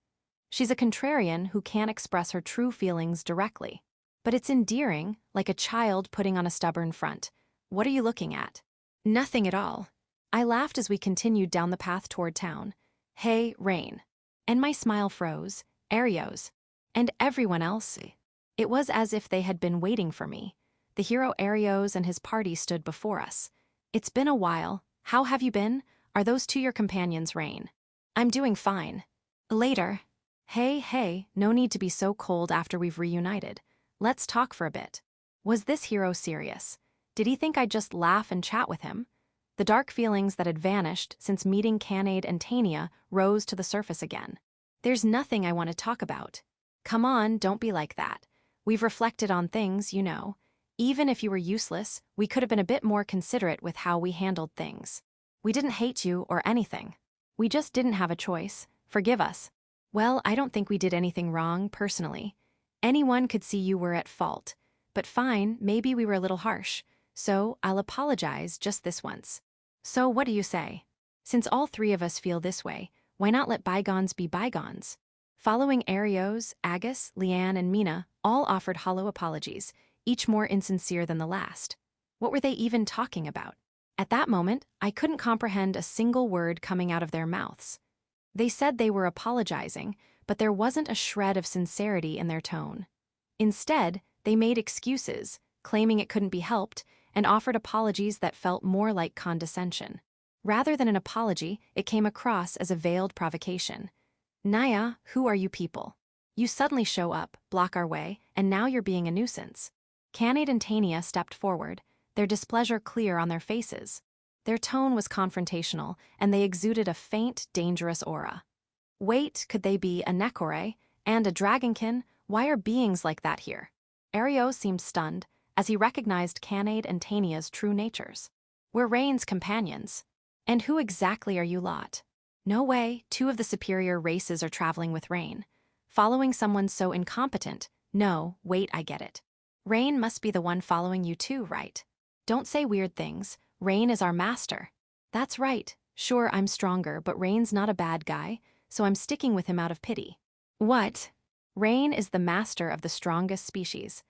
She's a contrarian who can't express her true feelings directly. But it's endearing, like a child putting on a stubborn front. What are you looking at? Nothing at all. I laughed as we continued down the path toward town. Hey, Rain. And my smile froze. Arios. And everyone else. It was as if they had been waiting for me. The hero Arios and his party stood before us. It's been a while. How have you been? Are those 2 your companions, Rain? I'm doing fine. Later. Hey, no need to be so cold after we've reunited. Let's talk for a bit. Was this hero serious? Did he think I'd just laugh and chat with him? The dark feelings that had vanished since meeting Canade and Tania rose to the surface again. There's nothing I want to talk about. Come on, don't be like that. We've reflected on things, you know. Even if you were useless, we could have been a bit more considerate with how we handled things. We didn't hate you or anything. We just didn't have a choice. Forgive us. Well, I don't think we did anything wrong, personally. Anyone could see you were at fault. But fine, maybe we were a little harsh. So I'll apologize just this once. So what do you say? Since all 3 of us feel this way, why not let bygones be bygones? Following Arios, Agus, Leanne, and Mina all offered hollow apologies, each more insincere than the last. What were they even talking about? At that moment, I couldn't comprehend a single word coming out of their mouths. They said they were apologizing, but there wasn't a shred of sincerity in their tone. Instead, they made excuses, claiming it couldn't be helped, and offered apologies that felt more like condescension. Rather than an apology, it came across as a veiled provocation. Naya, who are you people? You suddenly show up, block our way, and now you're being a nuisance. Canade and Tania stepped forward, their displeasure clear on their faces. Their tone was confrontational, and they exuded a faint, dangerous aura. Wait, could they be a Nekore and a dragonkin? Why are beings like that here? Arios seemed stunned, as he recognized Canade and Tania's true natures. We're Rain's companions. And who exactly are you lot? No way, 2 of the superior races are traveling with Rain. Following someone so incompetent, no, wait, I get it. Rain must be the one following you too, right? Don't say weird things. Rain is our master. That's right. Sure, I'm stronger, but Rain's not a bad guy, so I'm sticking with him out of pity. What? Rain is the master of the strongest species.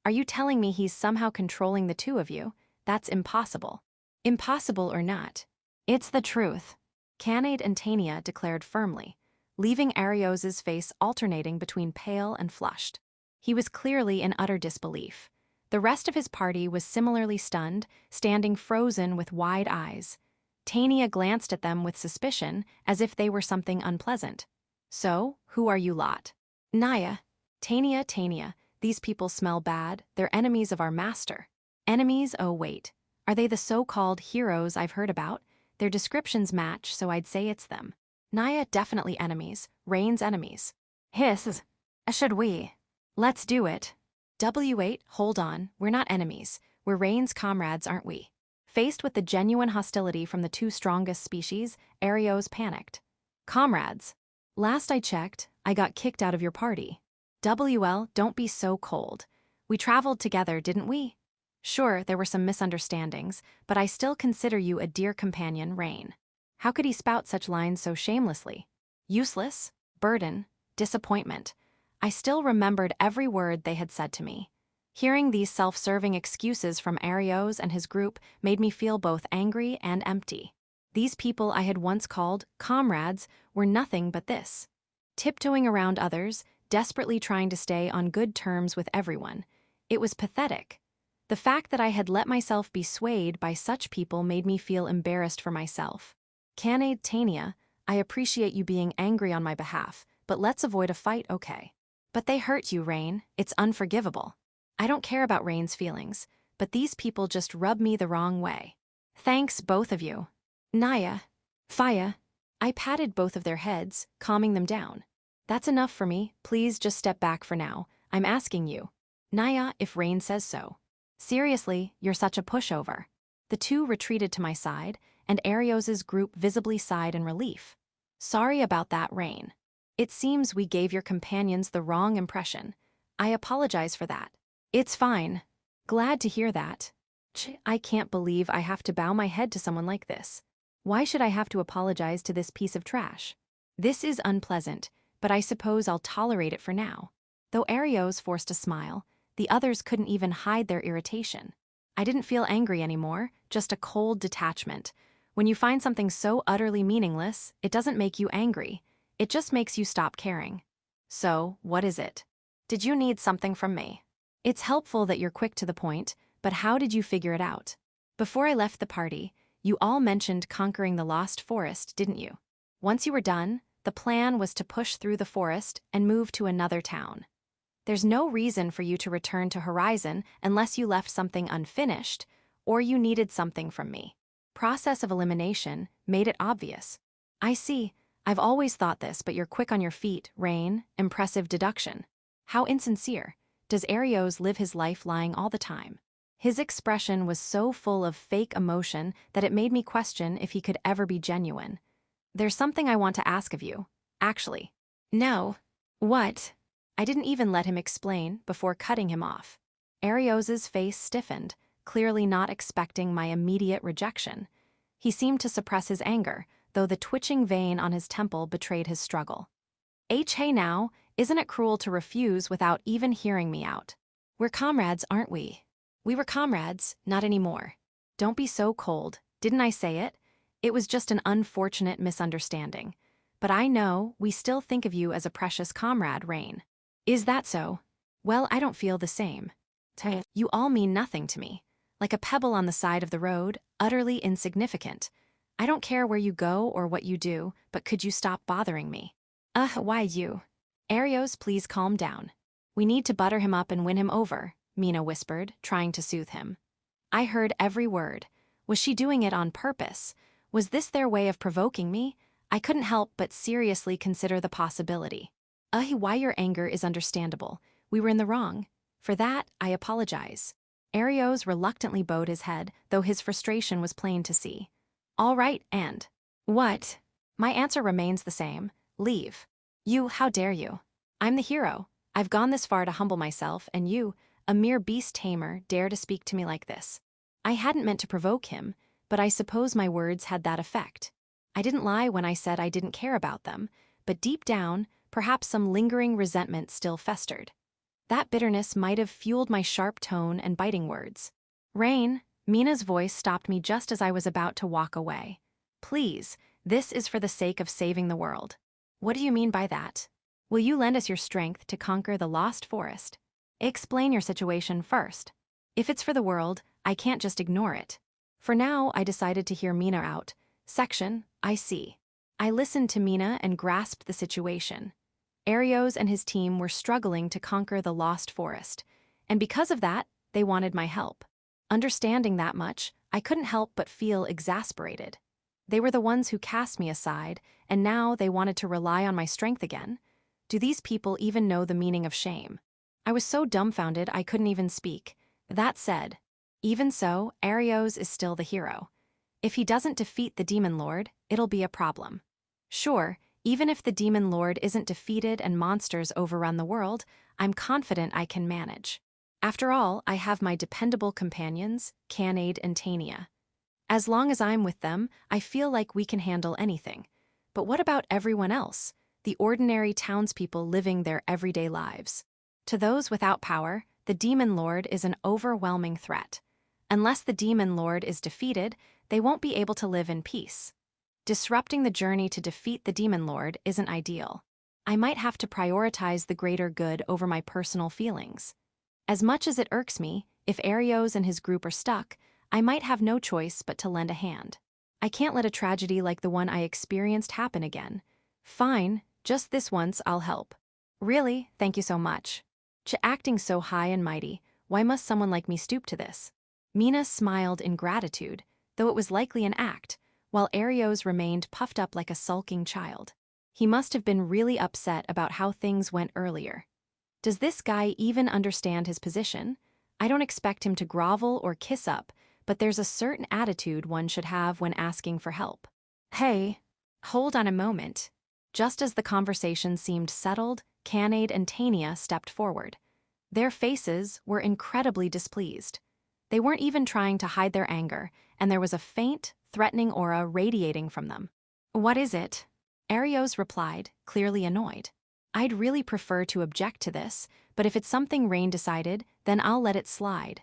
Are you telling me he's somehow controlling the 2 of you? That's impossible. Impossible or not. It's the truth. Canade and Tania declared firmly, leaving Arios's face alternating between pale and flushed. He was clearly in utter disbelief. The rest of his party was similarly stunned, standing frozen with wide eyes. Tania glanced at them with suspicion, as if they were something unpleasant. So, who are you lot? Naya. Tania, these people smell bad, they're enemies of our master. Enemies? Oh wait. Are they the so-called heroes I've heard about? Their descriptions match, so I'd say it's them. Naya, definitely enemies. Rain's enemies. Hiss. Should we? Let's do it. W8, hold on, we're not enemies. We're Rain's comrades, aren't we? Faced with the genuine hostility from the two strongest species, Arios panicked. Comrades. Last I checked, I got kicked out of your party. WL, don't be so cold. We traveled together, didn't we? Sure, there were some misunderstandings, but I still consider you a dear companion, Rain. How could he spout such lines so shamelessly? Useless, burden, disappointment. I still remembered every word they had said to me. Hearing these self-serving excuses from Arios and his group made me feel both angry and empty. These people I had once called comrades were nothing but this. Tiptoeing around others, desperately trying to stay on good terms with everyone. It was pathetic. The fact that I had let myself be swayed by such people made me feel embarrassed for myself. Canade, Tania, I appreciate you being angry on my behalf, but let's avoid a fight, okay? But they hurt you, Rain. It's unforgivable. I don't care about Rain's feelings, but these people just rub me the wrong way. Thanks, both of you. Naya, Faya. I patted both of their heads, calming them down. That's enough for me, please just step back for now. I'm asking you. Naya, if Rain says so. Seriously, you're such a pushover. The two retreated to my side, and Arios's group visibly sighed in relief. Sorry about that, Rain. It seems we gave your companions the wrong impression. I apologize for that. It's fine. Glad to hear that. I can't believe I have to bow my head to someone like this. Why should I have to apologize to this piece of trash? This is unpleasant, but I suppose I'll tolerate it for now. Though Arios forced a smile, the others couldn't even hide their irritation. I didn't feel angry anymore, just a cold detachment. When you find something so utterly meaningless, it doesn't make you angry. It just makes you stop caring. So, what is it? Did you need something from me? It's helpful that you're quick to the point, but how did you figure it out? Before I left the party, you all mentioned conquering the Lost Forest, didn't you? Once you were done, the plan was to push through the forest and move to another town. There's no reason for you to return to Horizon unless you left something unfinished, or you needed something from me. Process of elimination made it obvious. I see. I've always thought this, but you're quick on your feet, Rain. Impressive deduction. How insincere. Does Arios live his life lying all the time? His expression was so full of fake emotion that it made me question if he could ever be genuine. There's something I want to ask of you, actually. No. What? I didn't even let him explain before cutting him off. Arios's face stiffened, clearly not expecting my immediate rejection. He seemed to suppress his anger, though the twitching vein on his temple betrayed his struggle. Hey now, isn't it cruel to refuse without even hearing me out? We're comrades, aren't we? We were comrades, not anymore. Don't be so cold, didn't I say it? It was just an unfortunate misunderstanding. But I know we still think of you as a precious comrade, Rain. Is that so? Well, I don't feel the same. You all mean nothing to me. Like a pebble on the side of the road, utterly insignificant. I don't care where you go or what you do, but could you stop bothering me? Why you? Arios, please calm down. We need to butter him up and win him over, Mina whispered, trying to soothe him. I heard every word. Was she doing it on purpose? Was this their way of provoking me? I couldn't help but seriously consider the possibility. Why your anger is understandable. We were in the wrong. For that, I apologize. Arios reluctantly bowed his head, though his frustration was plain to see. All right, and? What? My answer remains the same. Leave. You, how dare you? I'm the hero. I've gone this far to humble myself, and you, a mere beast tamer, dare to speak to me like this. I hadn't meant to provoke him, but I suppose my words had that effect. I didn't lie when I said I didn't care about them, but deep down, perhaps some lingering resentment still festered. That bitterness might have fueled my sharp tone and biting words. Rain, Mina's voice stopped me just as I was about to walk away. Please, this is for the sake of saving the world. What do you mean by that? Will you lend us your strength to conquer the Lost Forest? Explain your situation first. If it's for the world, I can't just ignore it. For now, I decided to hear Mina out. Section, I see. I listened to Mina and grasped the situation. Arios and his team were struggling to conquer the lost forest, and because of that, they wanted my help. Understanding that much, I couldn't help but feel exasperated. They were the ones who cast me aside, and now they wanted to rely on my strength again. Do these people even know the meaning of shame? I was so dumbfounded I couldn't even speak. That said, even so, Arios is still the hero. If he doesn't defeat the Demon Lord, it'll be a problem. Sure, even if the Demon Lord isn't defeated and monsters overrun the world, I'm confident I can manage. After all, I have my dependable companions, Canade and Tania. As long as I'm with them, I feel like we can handle anything. But what about everyone else? The ordinary townspeople living their everyday lives. To those without power, the Demon Lord is an overwhelming threat. Unless the Demon Lord is defeated, they won't be able to live in peace. Disrupting the journey to defeat the Demon Lord isn't ideal. I might have to prioritize the greater good over my personal feelings. As much as it irks me, if Arios and his group are stuck, I might have no choice but to lend a hand. I can't let a tragedy like the one I experienced happen again. Fine, just this once I'll help. Really, thank you so much. Acting so high and mighty, why must someone like me stoop to this? Mina smiled in gratitude, though it was likely an act, while Arios remained puffed up like a sulking child. He must have been really upset about how things went earlier. Does this guy even understand his position? I don't expect him to grovel or kiss up, but there's a certain attitude one should have when asking for help. Hey, hold on a moment. Just as the conversation seemed settled, Canade and Tania stepped forward. Their faces were incredibly displeased. They weren't even trying to hide their anger, and there was a faint, threatening aura radiating from them. What is it? Arios replied, clearly annoyed. I'd really prefer to object to this, but if it's something Rain decided, then I'll let it slide.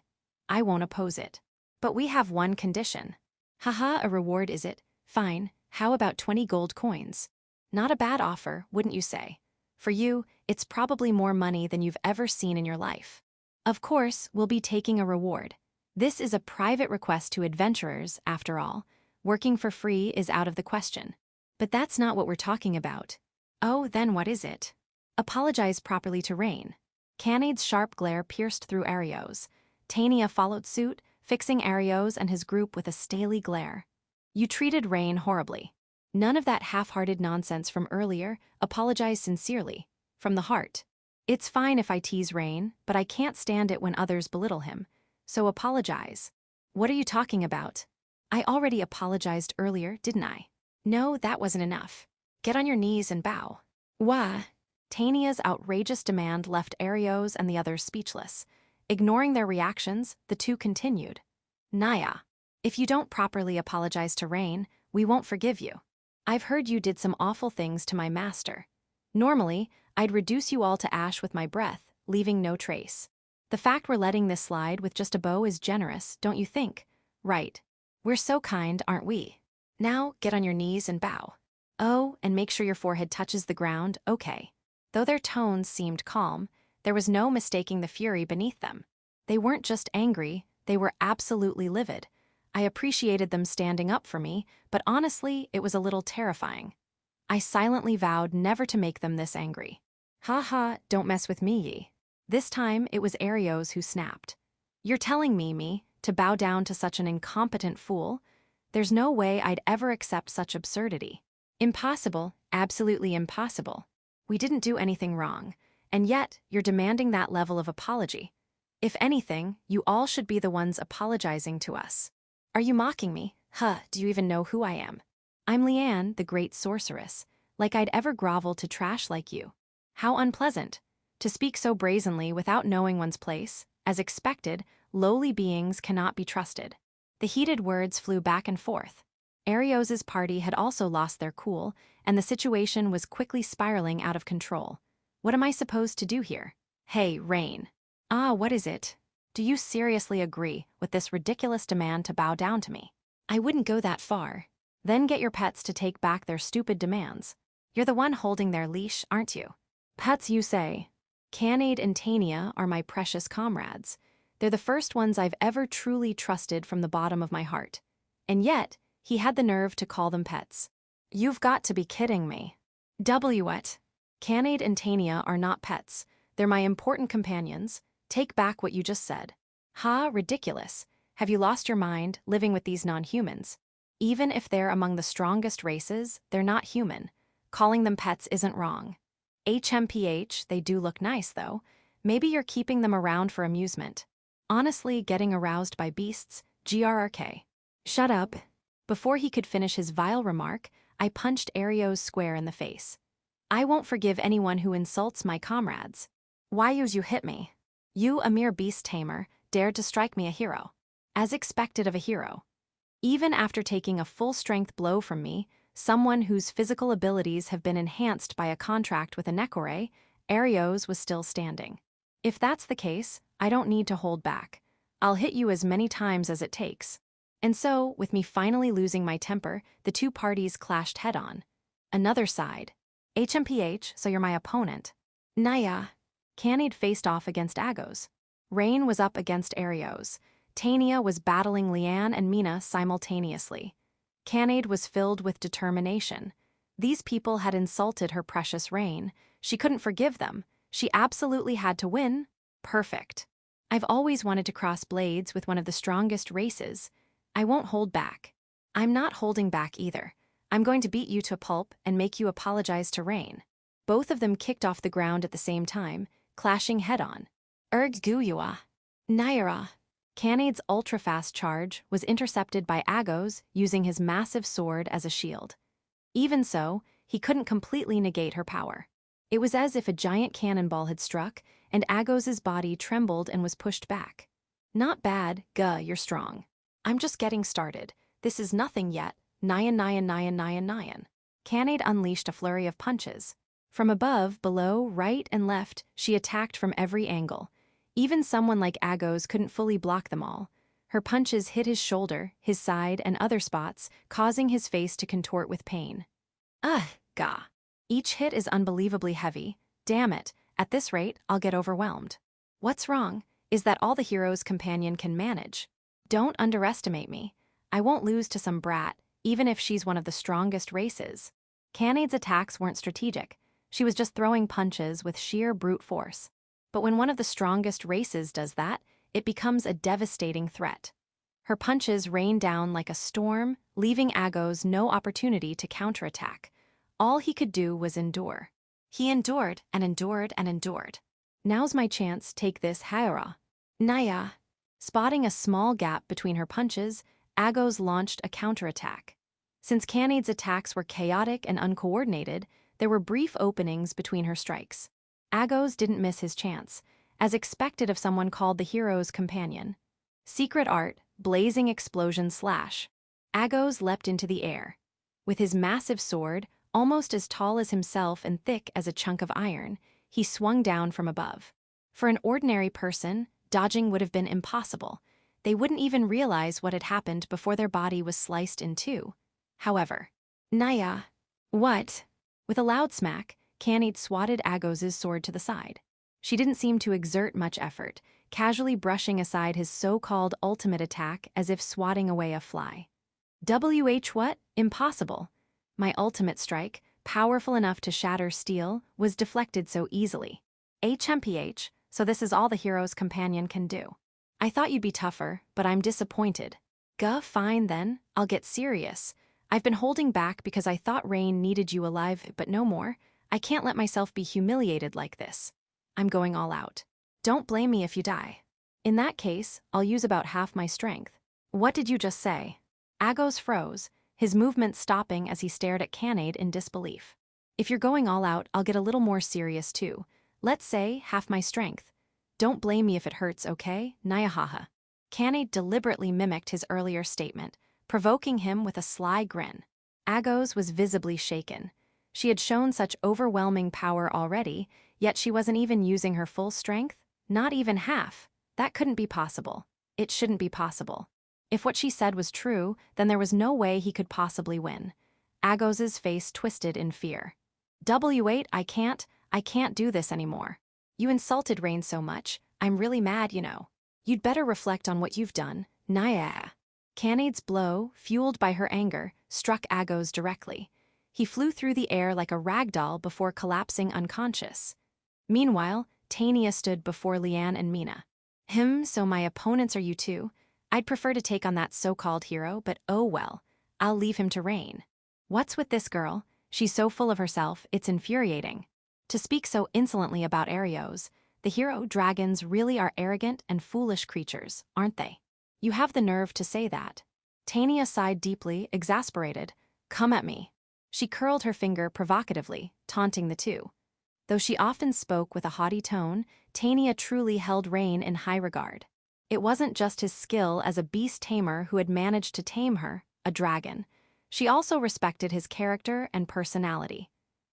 I won't oppose it. But we have one condition. Haha, a reward is it? Fine, how about 20 gold coins? Not a bad offer, wouldn't you say? For you, it's probably more money than you've ever seen in your life. Of course, we'll be taking a reward. This is a private request to adventurers, after all. Working for free is out of the question. But that's not what we're talking about. Oh, then what is it? Apologize properly to Rain. Canade's sharp glare pierced through Arios. Tania followed suit, fixing Arios and his group with a steely glare. You treated Rain horribly. None of that half-hearted nonsense from earlier. Apologize sincerely. From the heart. It's fine if I tease Rain, but I can't stand it when others belittle him. So apologize. What are you talking about? I already apologized earlier, didn't I? No, that wasn't enough. Get on your knees and bow. Wah. Tania's outrageous demand left Arios and the others speechless. Ignoring their reactions, the two continued. Naya, if you don't properly apologize to Rain, we won't forgive you. I've heard you did some awful things to my master. Normally, I'd reduce you all to ash with my breath, leaving no trace. The fact we're letting this slide with just a bow is generous, don't you think? Right. We're so kind, aren't we? Now, get on your knees and bow. Oh, and make sure your forehead touches the ground, okay. Though their tones seemed calm, there was no mistaking the fury beneath them. They weren't just angry, they were absolutely livid. I appreciated them standing up for me, but honestly, it was a little terrifying. I silently vowed never to make them this angry. Ha ha, don't mess with me, ye. This time, it was Arios who snapped. You're telling me, to bow down to such an incompetent fool? There's no way I'd ever accept such absurdity. Impossible, absolutely impossible. We didn't do anything wrong, and yet you're demanding that level of apology. If anything, you all should be the ones apologizing to us. Are you mocking me? Do you even know who I am? I'm Leanne, the great sorceress. Like I'd ever grovel to trash like you. How unpleasant. To speak so brazenly without knowing one's place. As expected, lowly beings cannot be trusted. The heated words flew back and forth. Arios's party had also lost their cool, and the situation was quickly spiraling out of control. What am I supposed to do here? Hey, Rain. What is it? Do you seriously agree with this ridiculous demand to bow down to me? I wouldn't go that far. Then get your pets to take back their stupid demands. You're the one holding their leash, aren't you? Pets, you say. Canade and Tania are my precious comrades. They're the first ones I've ever truly trusted from the bottom of my heart. And yet, he had the nerve to call them pets. You've got to be kidding me. What? Canade and Tania are not pets. They're my important companions. Take back what you just said. Ha, ridiculous. Have you lost your mind, living with these non-humans? Even if they're among the strongest races, they're not human. Calling them pets isn't wrong. HMPH, they do look nice, though. Maybe you're keeping them around for amusement. Honestly, getting aroused by beasts, GRRK. Shut up. Before he could finish his vile remark, I punched Arios square in the face. I won't forgive anyone who insults my comrades. Why use you hit me? You, a mere beast tamer, dared to strike me a hero. As expected of a hero. Even after taking a full-strength blow from me, someone whose physical abilities have been enhanced by a contract with a Nekore, Arios was still standing. If that's the case, I don't need to hold back. I'll hit you as many times as it takes. And so, with me finally losing my temper, the two parties clashed head-on. Another side. HMPH, so you're my opponent. Naya. Canade faced off against Agos. Rain was up against Arios. Tania was battling Leanne and Mina simultaneously. Canade was filled with determination. These people had insulted her precious Rain. She couldn't forgive them. She absolutely had to win. Perfect. I've always wanted to cross blades with one of the strongest races. I won't hold back. I'm not holding back either. I'm going to beat you to a pulp and make you apologize to Rain. Both of them kicked off the ground at the same time, clashing head-on. Guyua. Naira. Canade's ultra-fast charge was intercepted by Agos using his massive sword as a shield. Even so, he couldn't completely negate her power. It was as if a giant cannonball had struck, and Agos's body trembled and was pushed back. Not bad, you're strong. I'm just getting started. This is nothing yet. Nyan. Canade unleashed a flurry of punches. From above, below, right, and left, she attacked from every angle. Even someone like Agos couldn't fully block them all. Her punches hit his shoulder, his side, and other spots, causing his face to contort with pain. Gah. Each hit is unbelievably heavy. Damn it, at this rate, I'll get overwhelmed. What's wrong? Is that all the hero's companion can manage? Don't underestimate me. I won't lose to some brat, even if she's one of the strongest races. Canade's attacks weren't strategic. She was just throwing punches with sheer brute force. But when one of the strongest races does that, it becomes a devastating threat. Her punches rained down like a storm, leaving Agos no opportunity to counterattack. All he could do was endure. He endured and endured and endured. Now's my chance, take this, Haira. Naya. Spotting a small gap between her punches, Agos launched a counterattack. Since Canade's attacks were chaotic and uncoordinated, there were brief openings between her strikes. Agos didn't miss his chance, as expected of someone called the hero's companion. Secret art, blazing explosion slash. Agos leapt into the air. With his massive sword, almost as tall as himself and thick as a chunk of iron, he swung down from above. For an ordinary person, dodging would have been impossible. They wouldn't even realize what had happened before their body was sliced in two. However, Naya. What? With a loud smack, Canade swatted Agos's sword to the side. She didn't seem to exert much effort, casually brushing aside his so-called ultimate attack as if swatting away a fly. What? Impossible. My ultimate strike, powerful enough to shatter steel, was deflected so easily. HMPH, so this is all the hero's companion can do. I thought you'd be tougher, but I'm disappointed. Fine then, I'll get serious. I've been holding back because I thought Rain needed you alive, but no more. I can't let myself be humiliated like this. I'm going all out. Don't blame me if you die. In that case, I'll use about half my strength. What did you just say? Agos froze, his movement stopping as he stared at Canade in disbelief. If you're going all out, I'll get a little more serious too. Let's say half my strength. Don't blame me if it hurts, okay? Nyahaha. Canade deliberately mimicked his earlier statement, provoking him with a sly grin. Agos was visibly shaken. She had shown such overwhelming power already, yet she wasn't even using her full strength? Not even half. That couldn't be possible. It shouldn't be possible. If what she said was true, then there was no way he could possibly win. Agos's face twisted in fear. W8, I can't do this anymore. You insulted Rain so much, I'm really mad, you know. You'd better reflect on what you've done, Naya. Canade's blow, fueled by her anger, struck Agos directly. He flew through the air like a rag doll before collapsing unconscious. Meanwhile, Tania stood before Leanne and Mina. So my opponents are you too? I'd prefer to take on that so-called hero, but oh well, I'll leave him to reign. What's with this girl? She's so full of herself, it's infuriating. To speak so insolently about Arios, the hero dragons really are arrogant and foolish creatures, aren't they? You have the nerve to say that. Tania sighed deeply, exasperated. Come at me. She curled her finger provocatively, taunting the two. Though she often spoke with a haughty tone, Tania truly held Rain in high regard. It wasn't just his skill as a beast tamer who had managed to tame her, a dragon. She also respected his character and personality.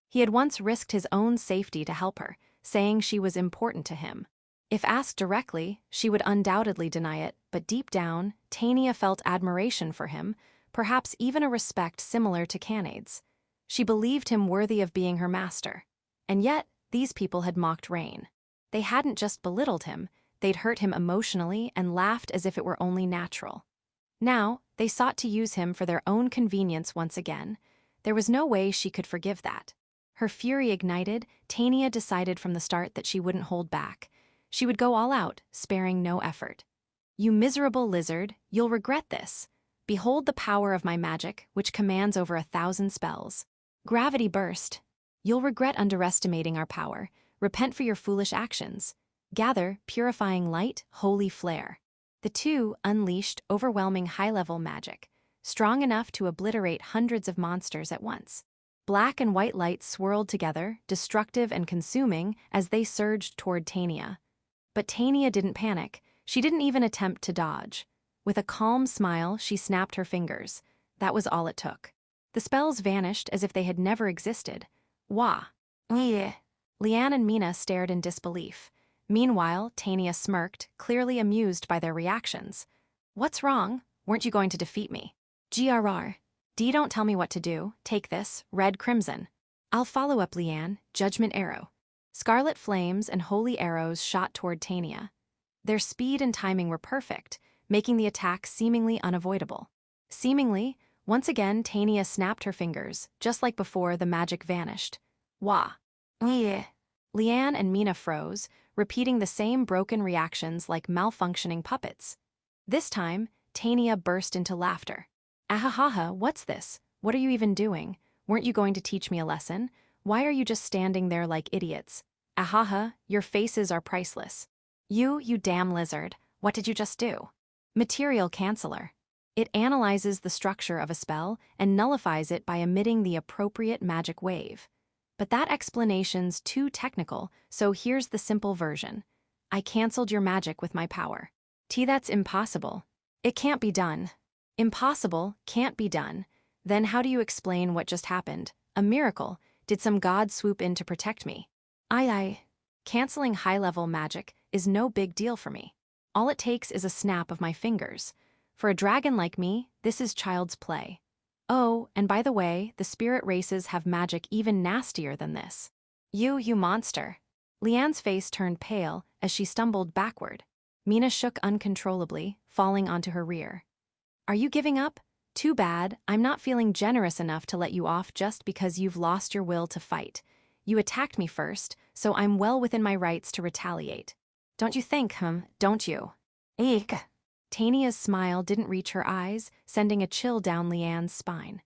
He had once risked his own safety to help her, saying she was important to him. If asked directly, she would undoubtedly deny it, but deep down, Tania felt admiration for him, perhaps even a respect similar to Canade's. She believed him worthy of being her master. And yet, these people had mocked Rain. They hadn't just belittled him, they'd hurt him emotionally and laughed as if it were only natural. Now, they sought to use him for their own convenience once again. There was no way she could forgive that. Her fury ignited, Tania decided from the start that she wouldn't hold back. She would go all out, sparing no effort. You miserable lizard, you'll regret this. Behold the power of my magic, which commands over 1,000 spells. Gravity burst. You'll regret underestimating our power. Repent for your foolish actions. Gather, purifying light, holy flare. The two unleashed overwhelming high-level magic, strong enough to obliterate hundreds of monsters at once. Black and white lights swirled together, destructive and consuming, as they surged toward Tania. But Tania didn't panic. She didn't even attempt to dodge. With a calm smile, she snapped her fingers. That was all it took. The spells vanished as if they had never existed. Wah! Yeah. Leanne and Mina stared in disbelief. Meanwhile, Tania smirked, clearly amused by their reactions. What's wrong? Weren't you going to defeat me? GRR. D, don't tell me what to do. Take this, red crimson. I'll follow up, Leanne. Judgment arrow. Scarlet flames and holy arrows shot toward Tania. Their speed and timing were perfect, making the attack seemingly unavoidable. Seemingly, once again Tania snapped her fingers, just like before the magic vanished. Wah! Yeah. Leanne and Mina froze, repeating the same broken reactions like malfunctioning puppets. This time, Tania burst into laughter. Ahahaha, what's this? What are you even doing? Weren't you going to teach me a lesson? Why are you just standing there like idiots? Ahaha, your faces are priceless. You damn lizard, what did you just do? Material canceller. It analyzes the structure of a spell and nullifies it by emitting the appropriate magic wave. But that explanation's too technical, so here's the simple version. I canceled your magic with my power. That's impossible. It can't be done. Impossible, can't be done. Then how do you explain what just happened? A miracle. Did some god swoop in to protect me? Canceling high-level magic is no big deal for me. All it takes is a snap of my fingers. For a dragon like me, this is child's play. Oh, and by the way, the spirit races have magic even nastier than this. You monster. Leanne's face turned pale as she stumbled backward. Mina shook uncontrollably, falling onto her rear. Are you giving up? Too bad, I'm not feeling generous enough to let you off just because you've lost your will to fight. You attacked me first, so I'm well within my rights to retaliate. Don't you think, don't you? Eek. Tania's smile didn't reach her eyes, sending a chill down Leanne's spine.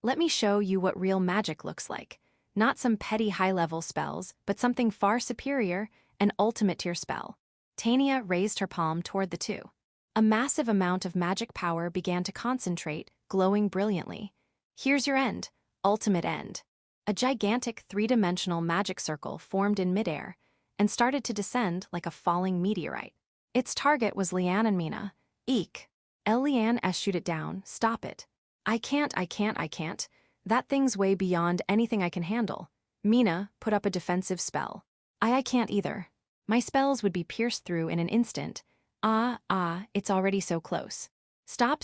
Let me show you what real magic looks like. Not some petty high-level spells, but something far superior, an ultimate tier spell. Tania raised her palm toward the two. A massive amount of magic power began to concentrate, glowing brilliantly. Here's your end, ultimate end. A gigantic three-dimensional magic circle formed in midair and started to descend like a falling meteorite. Its target was Leanne and Mina. Eek. Leanne shoot it down, stop it. I can't. That thing's way beyond anything I can handle. Mina, put up a defensive spell. I can't either. My spells would be pierced through in an instant. It's already so close. Stop.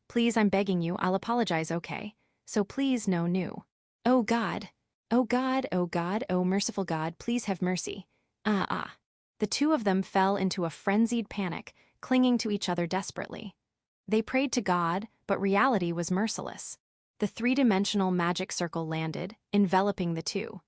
Please, I'm begging you, I'll apologize, okay? So please, no new. Oh God, oh merciful God, please have mercy. The two of them fell into a frenzied panic, clinging to each other desperately. They prayed to God, but reality was merciless. The three-dimensional magic circle landed, enveloping the two.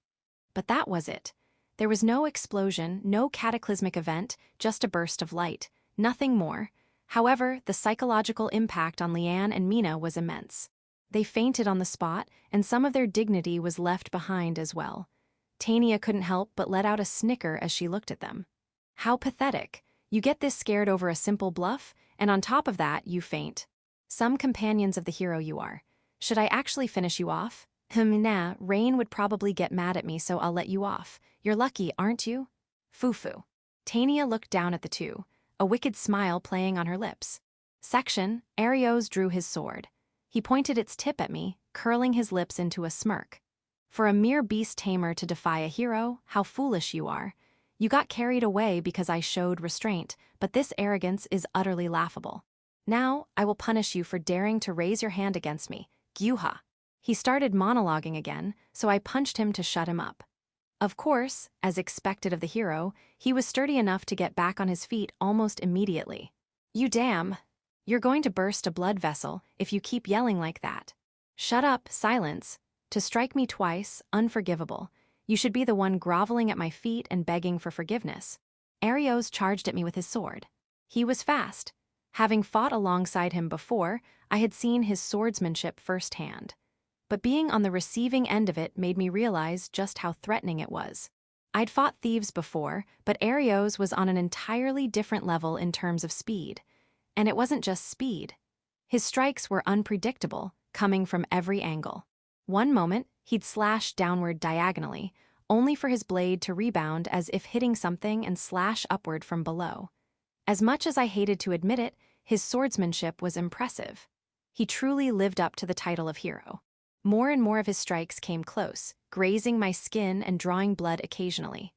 But that was it. There was no explosion, no cataclysmic event, just a burst of light. Nothing more. However, the psychological impact on Leanne and Mina was immense. They fainted on the spot, and some of their dignity was left behind as well. Tania couldn't help but let out a snicker as she looked at them. How pathetic. You get this scared over a simple bluff, and on top of that, you faint. Some companions of the hero you are. Should I actually finish you off? Nah, Rain would probably get mad at me, so I'll let you off. You're lucky, aren't you? Foo-foo. Tania looked down at the two, a wicked smile playing on her lips. Section, Arios drew his sword. He pointed its tip at me, curling his lips into a smirk. For a mere beast tamer to defy a hero, how foolish you are. You got carried away because I showed restraint, but this arrogance is utterly laughable. Now, I will punish you for daring to raise your hand against me. Gyuha. He started monologuing again, so I punched him to shut him up. Of course, as expected of the hero, he was sturdy enough to get back on his feet almost immediately. You damn. You're going to burst a blood vessel if you keep yelling like that. Shut up, silence. To strike me twice, unforgivable. You should be the one groveling at my feet and begging for forgiveness. Arios charged at me with his sword. He was fast. Having fought alongside him before, I had seen his swordsmanship firsthand. But being on the receiving end of it made me realize just how threatening it was. I'd fought thieves before, but Arios was on an entirely different level in terms of speed. And it wasn't just speed. His strikes were unpredictable, coming from every angle. One moment, he'd slash downward diagonally, only for his blade to rebound as if hitting something and slash upward from below. As much as I hated to admit it, his swordsmanship was impressive. He truly lived up to the title of hero. More and more of his strikes came close, grazing my skin and drawing blood occasionally.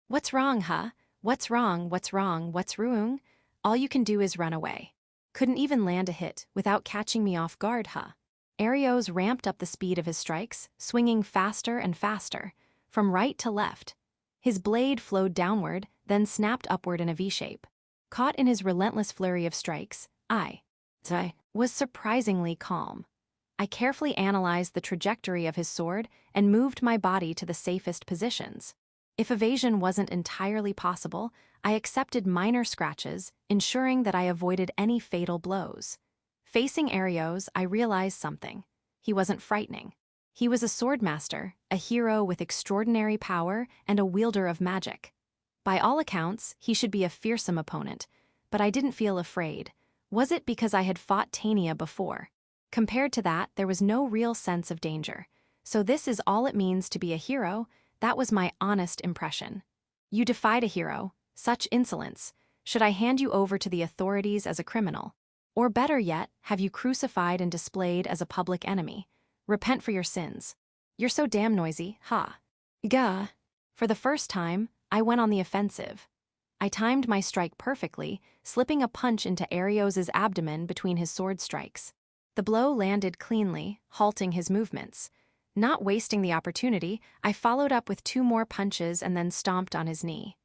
What's wrong, huh? What's wrong, what's wrong, what's wrong? All you can do is run away. Couldn't even land a hit without catching me off guard, huh? Arios ramped up the speed of his strikes, swinging faster and faster, from right to left. His blade flowed downward, then snapped upward in a V-shape. Caught in his relentless flurry of strikes, I was surprisingly calm. I carefully analyzed the trajectory of his sword and moved my body to the safest positions. If evasion wasn't entirely possible, I accepted minor scratches, ensuring that I avoided any fatal blows. Facing Arios, I realized something. He wasn't frightening. He was a swordmaster, a hero with extraordinary power and a wielder of magic. By all accounts, he should be a fearsome opponent, but I didn't feel afraid. Was it because I had fought Tania before? Compared to that, there was no real sense of danger. So this is all it means to be a hero. That was my honest impression. You defied a hero. Such insolence. Should I hand you over to the authorities as a criminal? Or better yet, have you crucified and displayed as a public enemy? Repent for your sins. You're so damn noisy, ha. Gah. For the first time, I went on the offensive. I timed my strike perfectly, slipping a punch into Arios' abdomen between his sword strikes. The blow landed cleanly, halting his movements. Not wasting the opportunity, I followed up with 2 more punches and then stomped on his knee.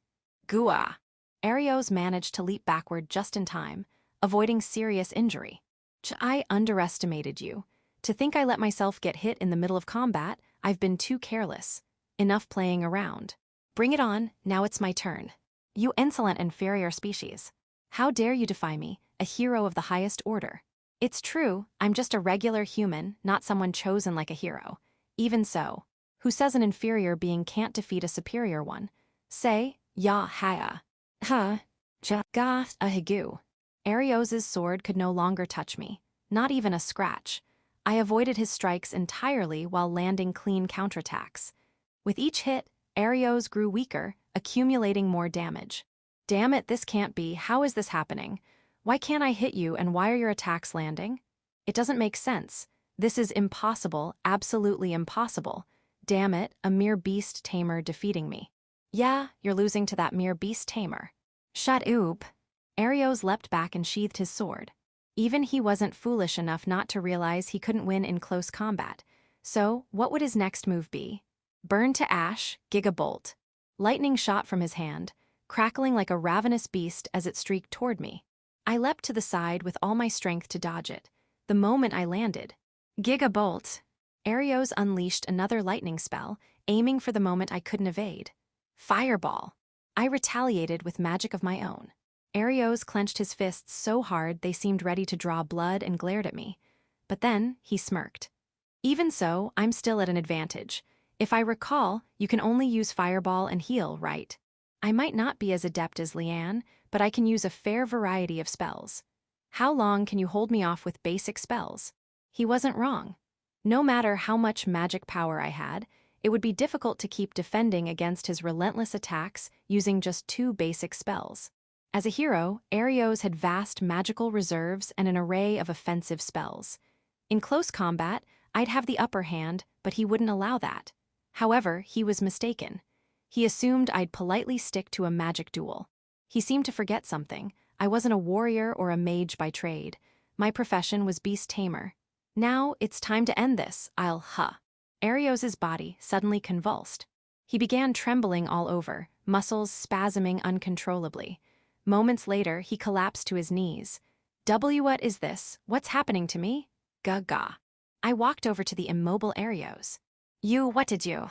Gua! Arios managed to leap backward just in time, avoiding serious injury. I underestimated you. To think I let myself get hit in the middle of combat, I've been too careless. Enough playing around. Bring it on, now it's my turn. You insolent inferior species. How dare you defy me, a hero of the highest order? It's true, I'm just a regular human, not someone chosen like a hero. Even so, who says an inferior being can't defeat a superior one? Say, ya haya. Ha, ja ga a higu. Arios' sword could no longer touch me, not even a scratch. I avoided his strikes entirely while landing clean counterattacks. With each hit, Arios grew weaker, accumulating more damage. Damn it, this can't be. How is this happening? Why can't I hit you and why are your attacks landing? It doesn't make sense. This is impossible, absolutely impossible. Damn it, a mere beast tamer defeating me. Yeah, you're losing to that mere beast tamer. Shut up. Arios leapt back and sheathed his sword. Even he wasn't foolish enough not to realize he couldn't win in close combat. So, what would his next move be? Burn to ash, gigabolt. Lightning shot from his hand, crackling like a ravenous beast as it streaked toward me. I leapt to the side with all my strength to dodge it. The moment I landed, Gigabolt. Arios unleashed another lightning spell, aiming for the moment I couldn't evade. Fireball. I retaliated with magic of my own. Arios clenched his fists so hard they seemed ready to draw blood and glared at me. But then he smirked. Even so, I'm still at an advantage. If I recall, you can only use Fireball and heal, right? I might not be as adept as Leanne, but I can use a fair variety of spells. How long can you hold me off with basic spells? He wasn't wrong. No matter how much magic power I had, it would be difficult to keep defending against his relentless attacks using just 2 basic spells. As a hero, Arios had vast magical reserves and an array of offensive spells. In close combat, I'd have the upper hand, but he wouldn't allow that. However, he was mistaken. He assumed I'd politely stick to a magic duel. He seemed to forget something. I wasn't a warrior or a mage by trade. My profession was beast tamer. Now, it's time to end this, Arios's body suddenly convulsed. He began trembling all over, muscles spasming uncontrollably. Moments later, he collapsed to his knees. What is this? What's happening to me? Gaga. I walked over to the immobile Arios. What did you?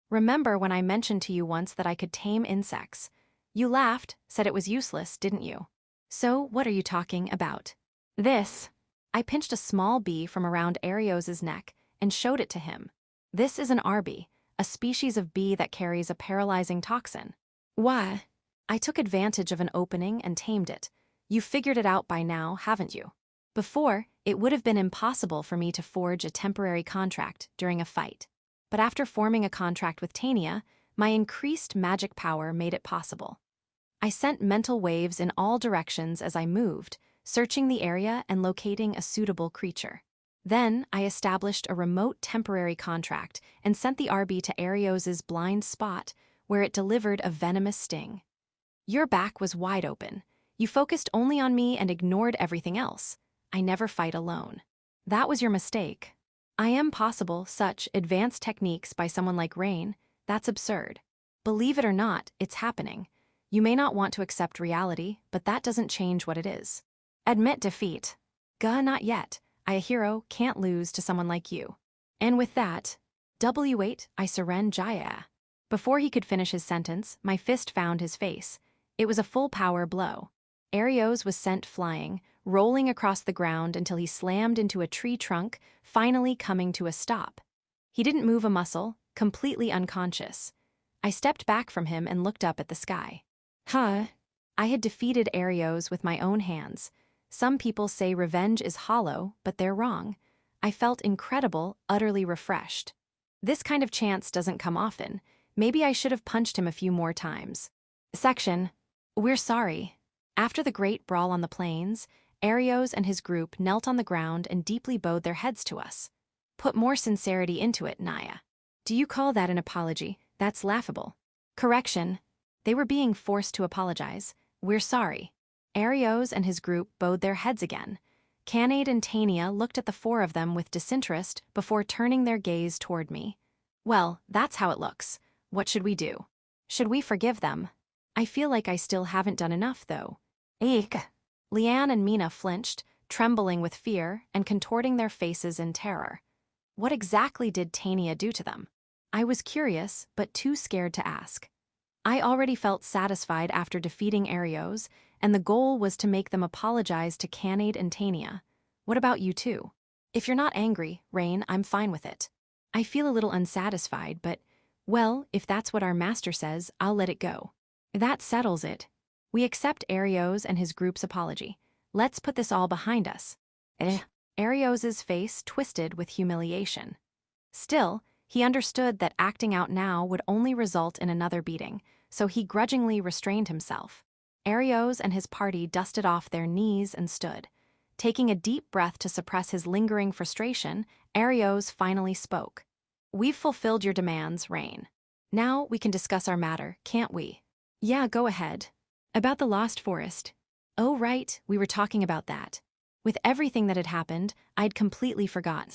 Remember when I mentioned to you once that I could tame insects? You laughed, said it was useless, didn't you? So, what are you talking about? This. I pinched a small bee from around Arios's neck and showed it to him. This is an arbee, a species of bee that carries a paralyzing toxin. What? I took advantage of an opening and tamed it. You figured it out by now, haven't you? Before, it would have been impossible for me to forge a temporary contract during a fight. But after forming a contract with Tania, my increased magic power made it possible. I sent mental waves in all directions as I moved, searching the area and locating a suitable creature. Then, I established a remote temporary contract and sent the arbee to Arios's blind spot, where it delivered a venomous sting. Your back was wide open. You focused only on me and ignored everything else. I never fight alone. That was your mistake. I am possible such advanced techniques by someone like Rain. That's absurd. Believe it or not, it's happening. You may not want to accept reality, but that doesn't change what it is. Admit defeat. Not yet. A hero can't lose to someone like you. And with that, W8, I surrender. Before he could finish his sentence, my fist found his face. It was a full-power blow. Arios was sent flying, rolling across the ground until he slammed into a tree trunk, finally coming to a stop. He didn't move a muscle, completely unconscious. I stepped back from him and looked up at the sky. I had defeated Arios with my own hands. Some people say revenge is hollow, but they're wrong. I felt incredible, utterly refreshed. This kind of chance doesn't come often. Maybe I should have punched him a few more times. Section. We're sorry. After the great brawl on the plains, Arios and his group knelt on the ground and deeply bowed their heads to us. Put more sincerity into it, Tania. Do you call that an apology? That's laughable. Correction. They were being forced to apologize. We're sorry. Arios and his group bowed their heads again. Canade and Tania looked at the 4 of them with disinterest before turning their gaze toward me. Well, that's how it looks. What should we do? Should we forgive them? I feel like I still haven't done enough, though. Eek. Leanne and Mina flinched, trembling with fear and contorting their faces in terror. What exactly did Tania do to them? I was curious, but too scared to ask. I already felt satisfied after defeating Arios, and the goal was to make them apologize to Canade and Tania. What about you two? If you're not angry, Rain, I'm fine with it. I feel a little unsatisfied, but, well, if that's what our master says, I'll let it go. That settles it. We accept Arios and his group's apology. Let's put this all behind us. Arios's face twisted with humiliation. Still, he understood that acting out now would only result in another beating, so he grudgingly restrained himself. Arios and his party dusted off their knees and stood. Taking a deep breath to suppress his lingering frustration, Arios finally spoke. We've fulfilled your demands, Rain. Now we can discuss our matter, can't we? Yeah, go ahead. About the Lost Forest. Oh, right, we were talking about that. With everything that had happened, I'd completely forgotten.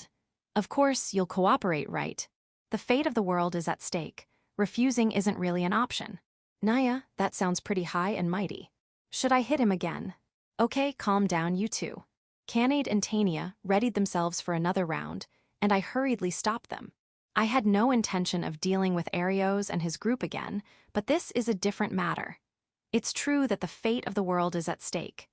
Of course, you'll cooperate, right? The fate of the world is at stake. Refusing isn't really an option. Tania, that sounds pretty high and mighty. Should I hit him again? Okay, calm down, you two. Canade and Tania readied themselves for another round. and I hurriedly stopped them. I had no intention of dealing with Arios and his group again, but this is a different matter. It's true that the fate of the world is at stake.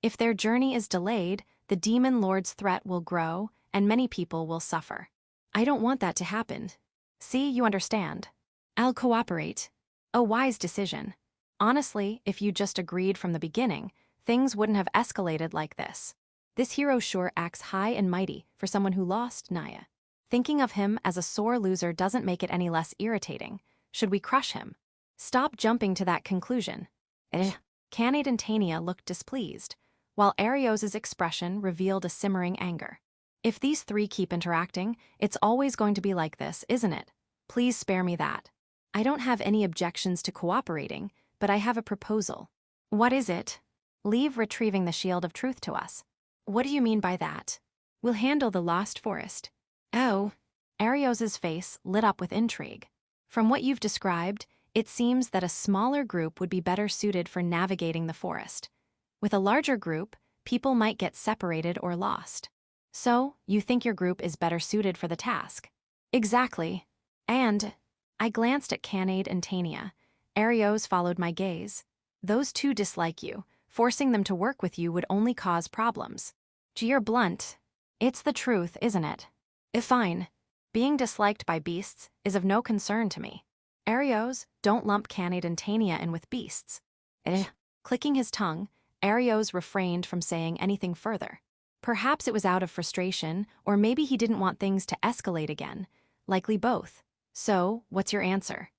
If their journey is delayed, the demon lord's threat will grow, and many people will suffer. I don't want that to happen. See, you understand. I'll cooperate. A wise decision. Honestly, if you just agreed from the beginning, things wouldn't have escalated like this. This hero sure acts high and mighty for someone who lost Tania. Thinking of him as a sore loser doesn't make it any less irritating. Should we crush him? Stop jumping to that conclusion. Canade and Tania looked displeased, while Arios' expression revealed a simmering anger. If these three keep interacting, it's always going to be like this, isn't it? Please spare me that. I don't have any objections to cooperating, but I have a proposal. What is it? Leave retrieving the shield of truth to us. What do you mean by that? We'll handle the lost forest. Oh. Arios' face lit up with intrigue. From what you've described, it seems that a smaller group would be better suited for navigating the forest. With a larger group, people might get separated or lost. So, you think your group is better suited for the task? Exactly. And I glanced at Canade and Tania. Arios followed my gaze. Those two dislike you. Forcing them to work with you would only cause problems. You're blunt. It's the truth, isn't it? Fine. Being disliked by beasts is of no concern to me. Arios, don't lump Canade and Tania in with beasts. Clicking his tongue, Arios refrained from saying anything further. Perhaps it was out of frustration, or maybe he didn't want things to escalate again. Likely both. So, what's your answer?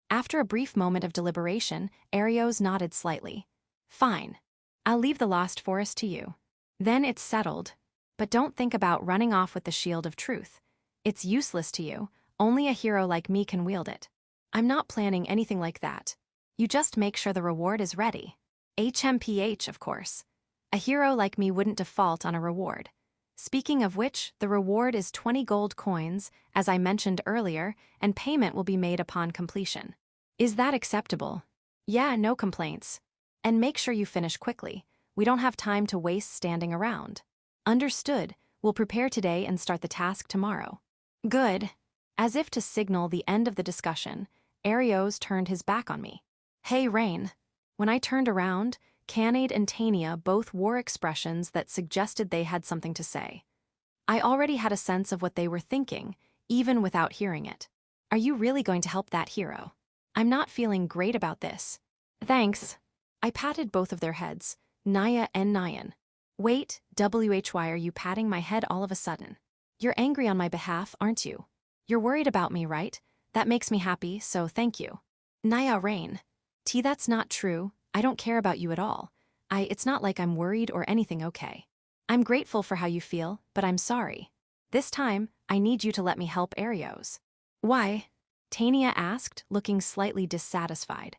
After a brief moment of deliberation, Arios nodded slightly. Fine. I'll leave the lost forest to you. Then it's settled. But don't think about running off with the shield of truth. It's useless to you. Only a hero like me can wield it. I'm not planning anything like that. You just make sure the reward is ready. HMPH, of course. A hero like me wouldn't default on a reward. Speaking of which, the reward is 20 gold coins, as I mentioned earlier, and payment will be made upon completion. Is that acceptable? Yeah, no complaints. And make sure you finish quickly. We don't have time to waste standing around. Understood. We'll prepare today and start the task tomorrow. Good. As if to signal the end of the discussion, Arios turned his back on me. Hey, Rain. When I turned around, Canade and Tania both wore expressions that suggested they had something to say. I already had a sense of what they were thinking, even without hearing it. Are you really going to help that hero? I'm not feeling great about this. Thanks. I patted both of their heads, Naya and Nyan. Wait, why are you patting my head all of a sudden? You're angry on my behalf, aren't you? You're worried about me, right? That makes me happy, so thank you. Naya Rain. That's not true. I don't care about you at all. It's not like I'm worried or anything, okay? I'm grateful for how you feel, but I'm sorry. This time, I need you to let me help Arios. Why? Tania asked, looking slightly dissatisfied.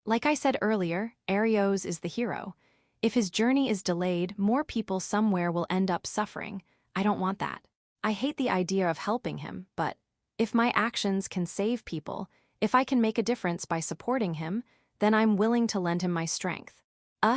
Like I said earlier, Arios is the hero. If his journey is delayed, more people somewhere will end up suffering. I don't want that. I hate the idea of helping him, but if my actions can save people, if I can make a difference by supporting him, then I'm willing to lend him my strength.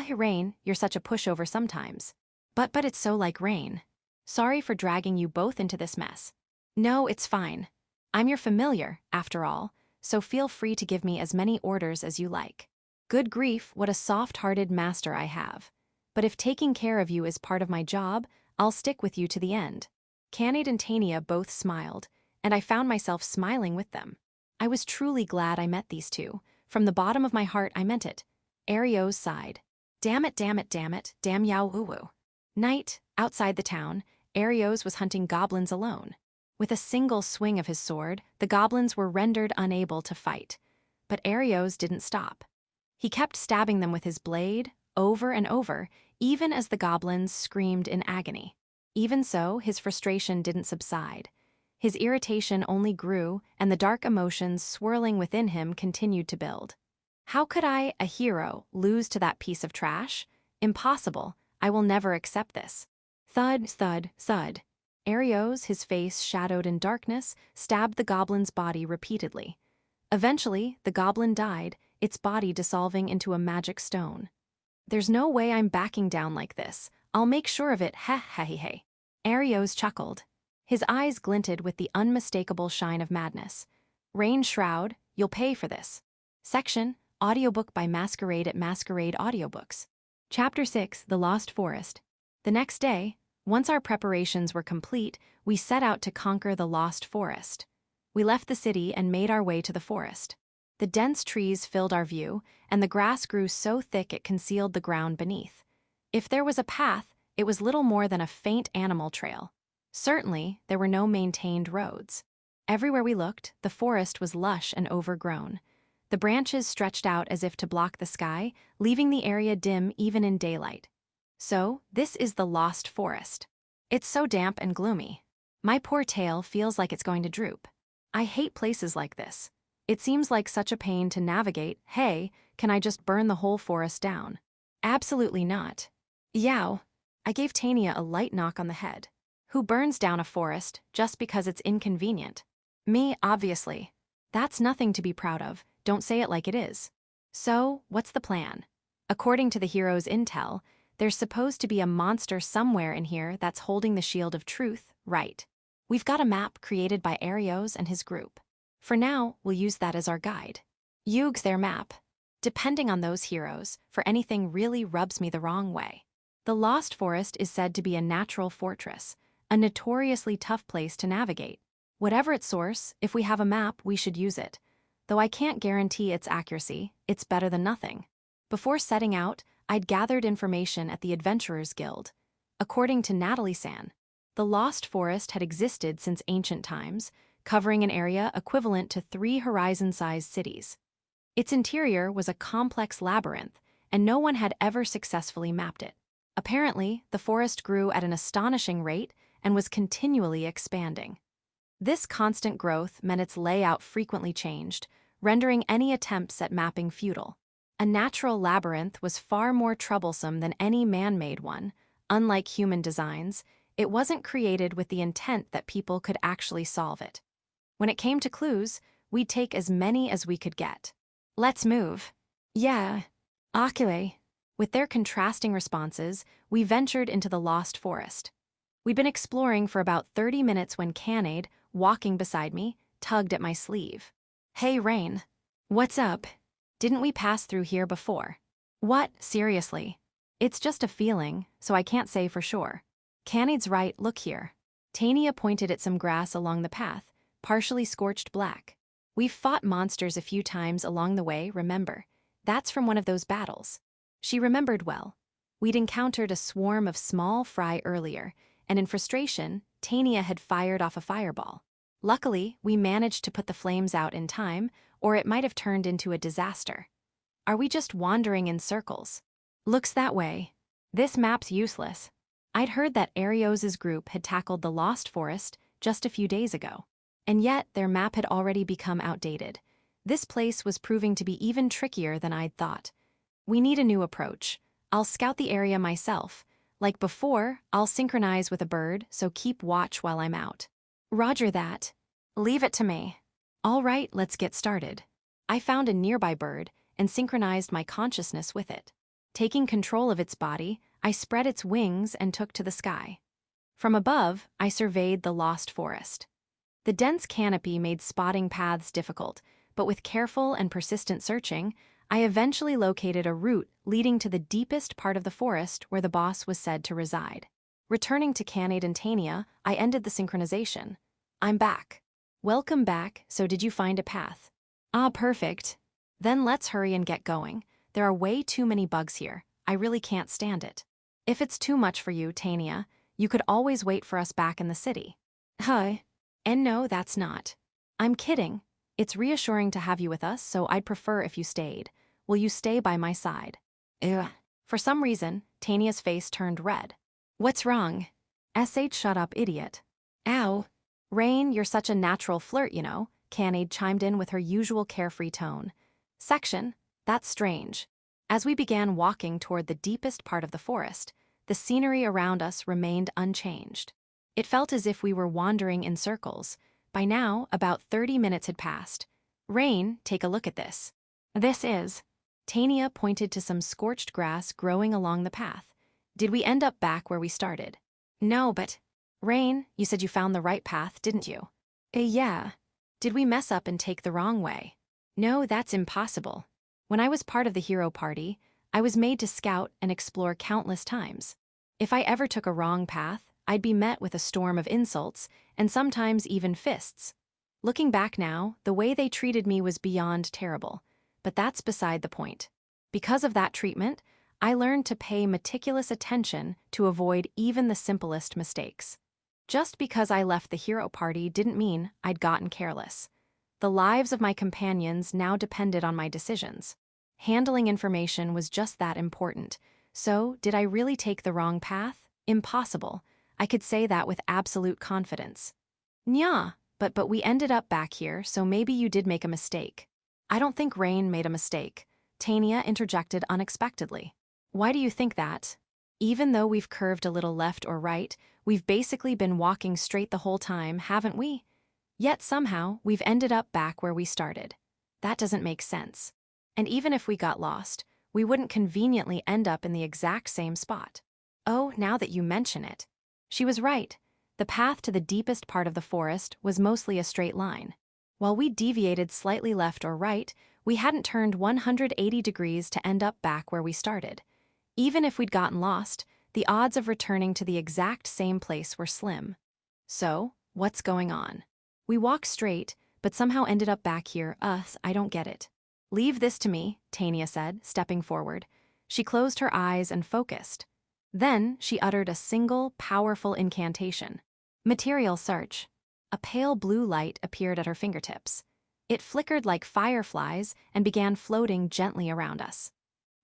Rain, you're such a pushover sometimes. But it's so like Rain. Sorry for dragging you both into this mess. No, it's fine. I'm your familiar, after all, so feel free to give me as many orders as you like. Good grief, what a soft-hearted master I have. But if taking care of you is part of my job, I'll stick with you to the end. Canade and Tania both smiled, and I found myself smiling with them. I was truly glad I met these two. From the bottom of my heart, I meant it. Arios sighed. Damn it, damn yao woo-woo. Night, outside the town, Arios was hunting goblins alone. With a single swing of his sword, the goblins were rendered unable to fight. But Arios didn't stop. He kept stabbing them with his blade, over and over, even as the goblins screamed in agony. Even so, his frustration didn't subside. His irritation only grew, and the dark emotions swirling within him continued to build. How could I, a hero, lose to that piece of trash? Impossible. I will never accept this. Thud, thud, thud. Arios, his face shadowed in darkness, stabbed the goblin's body repeatedly. Eventually, the goblin died, its body dissolving into a magic stone. There's no way I'm backing down like this. I'll make sure of it, heh. Arios chuckled. His eyes glinted with the unmistakable shine of madness. Rain Shroud, you'll pay for this. Section, Audiobook by Masquerade at Masquerade Audiobooks. Chapter 6, The Lost Forest. The next day, once our preparations were complete, we set out to conquer the Lost Forest. We left the city and made our way to the forest. The dense trees filled our view, and the grass grew so thick it concealed the ground beneath. If there was a path, it was little more than a faint animal trail. Certainly, there were no maintained roads. Everywhere we looked, the forest was lush and overgrown. The branches stretched out as if to block the sky, leaving the area dim even in daylight. So, this is the Lost Forest. It's so damp and gloomy. My poor tail feels like it's going to droop. I hate places like this. It seems like such a pain to navigate. Hey, can I just burn the whole forest down? Absolutely not. Yow. I gave Tania a light knock on the head. Who burns down a forest just because it's inconvenient? Me, obviously. That's nothing to be proud of, don't say it like it is. So, what's the plan? According to the hero's intel, there's supposed to be a monster somewhere in here that's holding the shield of truth, right? We've got a map created by Arios and his group. For now, we'll use that as our guide. Yugs their map. Depending on those heroes, for anything really rubs me the wrong way. The Lost Forest is said to be a natural fortress, a notoriously tough place to navigate. Whatever its source, if we have a map, we should use it. Though I can't guarantee its accuracy, it's better than nothing. Before setting out, I'd gathered information at the Adventurers Guild. According to Natalie-san, the Lost Forest had existed since ancient times, covering an area equivalent to 3 horizon-sized cities. Its interior was a complex labyrinth, and no one had ever successfully mapped it. Apparently, the forest grew at an astonishing rate and was continually expanding. This constant growth meant its layout frequently changed, rendering any attempts at mapping futile. A natural labyrinth was far more troublesome than any man-made one. Unlike human designs, it wasn't created with the intent that people could actually solve it. When it came to clues, we'd take as many as we could get. Let's move. Yeah. Ocule. With their contrasting responses, we ventured into the Lost Forest. We'd been exploring for about 30 minutes when Canade, walking beside me, tugged at my sleeve. Hey, Rain. What's up? Didn't we pass through here before? What, seriously? It's just a feeling, so I can't say for sure. Canade's right, look here. Tania pointed at some grass along the path, partially scorched black. We've fought monsters a few times along the way, remember? That's from one of those battles. She remembered well. We'd encountered a swarm of small fry earlier, and in frustration, Tania had fired off a fireball. Luckily, we managed to put the flames out in time, or it might have turned into a disaster. Are we just wandering in circles? Looks that way. This map's useless. I'd heard that Arios' group had tackled the Lost Forest just a few days ago. And yet, their map had already become outdated. This place was proving to be even trickier than I'd thought. We need a new approach. I'll scout the area myself. Like before, I'll synchronize with a bird, so keep watch while I'm out. Roger that. Leave it to me. All right, let's get started. I found a nearby bird and synchronized my consciousness with it. Taking control of its body, I spread its wings and took to the sky. From above, I surveyed the Lost Forest. The dense canopy made spotting paths difficult, but with careful and persistent searching, I eventually located a route leading to the deepest part of the forest where the boss was said to reside. Returning to Canade and Tania, I ended the synchronization. I'm back. Welcome back, so did you find a path? Ah, perfect. Then let's hurry and get going. There are way too many bugs here. I really can't stand it. If it's too much for you, Tania, you could always wait for us back in the city. Huh? And no, that's not. I'm kidding. It's reassuring to have you with us, so I'd prefer if you stayed. Will you stay by my side? Ugh. For some reason, Tania's face turned red. What's wrong? Shut up, idiot. Ow. Rain, you're such a natural flirt, you know, Canade chimed in with her usual carefree tone. Section, that's strange. As we began walking toward the deepest part of the forest, the scenery around us remained unchanged. It felt as if we were wandering in circles. By now, about 30 minutes had passed. Rain, take a look at this. This is. Tania pointed to some scorched grass growing along the path. Did we end up back where we started? No, but. Rain, you said you found the right path, didn't you? Yeah. Did we mess up and take the wrong way? No, that's impossible. When I was part of the hero party, I was made to scout and explore countless times. If I ever took a wrong path, I'd be met with a storm of insults and sometimes even fists. Looking back now, the way they treated me was beyond terrible, but that's beside the point. Because of that treatment, I learned to pay meticulous attention to avoid even the simplest mistakes. Just because I left the hero party didn't mean I'd gotten careless. The lives of my companions now depended on my decisions. Handling information was just that important. So, did I really take the wrong path? Impossible. I could say that with absolute confidence. Nya, but we ended up back here, so maybe you did make a mistake. I don't think Rain made a mistake. Tania interjected unexpectedly. Why do you think that? Even though we've curved a little left or right, we've basically been walking straight the whole time, haven't we? Yet somehow, we've ended up back where we started. That doesn't make sense. And even if we got lost, we wouldn't conveniently end up in the exact same spot. Oh, now that you mention it. She was right. The path to the deepest part of the forest was mostly a straight line. While we deviated slightly left or right, we hadn't turned 180 degrees to end up back where we started. Even if we'd gotten lost, the odds of returning to the exact same place were slim. So, what's going on? We walked straight, but somehow ended up back here. I don't get it. Leave this to me, Tania said, stepping forward. She closed her eyes and focused. Then she uttered a single, powerful incantation. Material search. A pale blue light appeared at her fingertips. It flickered like fireflies and began floating gently around us.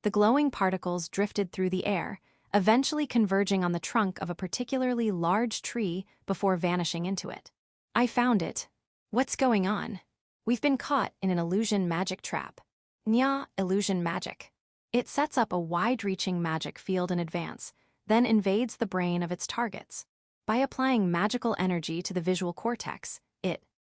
The glowing particles drifted through the air, eventually converging on the trunk of a particularly large tree before vanishing into it. I found it. What's going on? We've been caught in an illusion magic trap. Nya, illusion magic. It sets up a wide-reaching magic field in advance, then invades the brain of its targets. By applying magical energy to the visual cortex,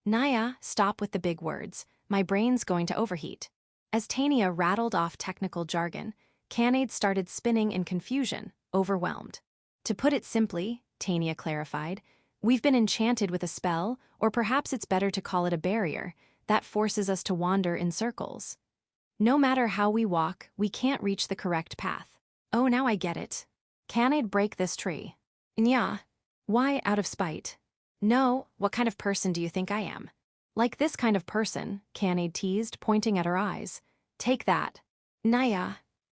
Naya, stop with the big words. My brain's going to overheat. As Tania rattled off technical jargon, Canade started spinning in confusion, overwhelmed. To put it simply, Tania clarified, we've been enchanted with a spell, or perhaps it's better to call it a barrier, that forces us to wander in circles. No matter how we walk, we can't reach the correct path. Oh, now I get it. Canade, break this tree. Nya. Why, out of spite? No, what kind of person do you think I am? Like this kind of person, Canade teased, pointing at her eyes. Take that. Naya.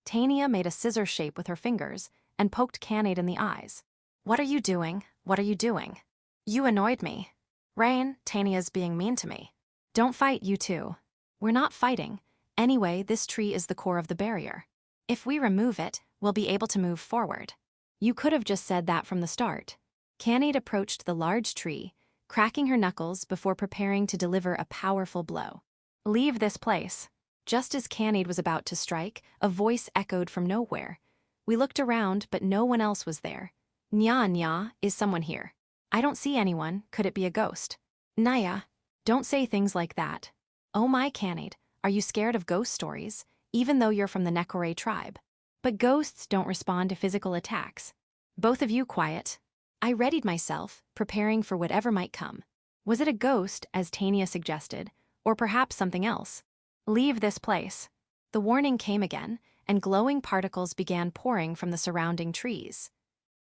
Tania made a scissor shape with her fingers and poked Canade in the eyes. What are you doing? What are you doing? You annoyed me. Rain, Tania's being mean to me. Don't fight, you two. We're not fighting. Anyway, this tree is the core of the barrier. If we remove it, we'll be able to move forward. You could have just said that from the start. Canade approached the large tree, cracking her knuckles before preparing to deliver a powerful blow. Leave this place. Just as Canade was about to strike, a voice echoed from nowhere. We looked around, but no one else was there. Nya, is someone here? I don't see anyone. Could it be a ghost? Naya, don't say things like that. Oh my, Canade, are you scared of ghost stories, even though you're from the Nekore tribe? But ghosts don't respond to physical attacks. Both of you quiet. I readied myself, preparing for whatever might come. Was it a ghost, as Tania suggested, or perhaps something else? Leave this place. The warning came again, and glowing particles began pouring from the surrounding trees.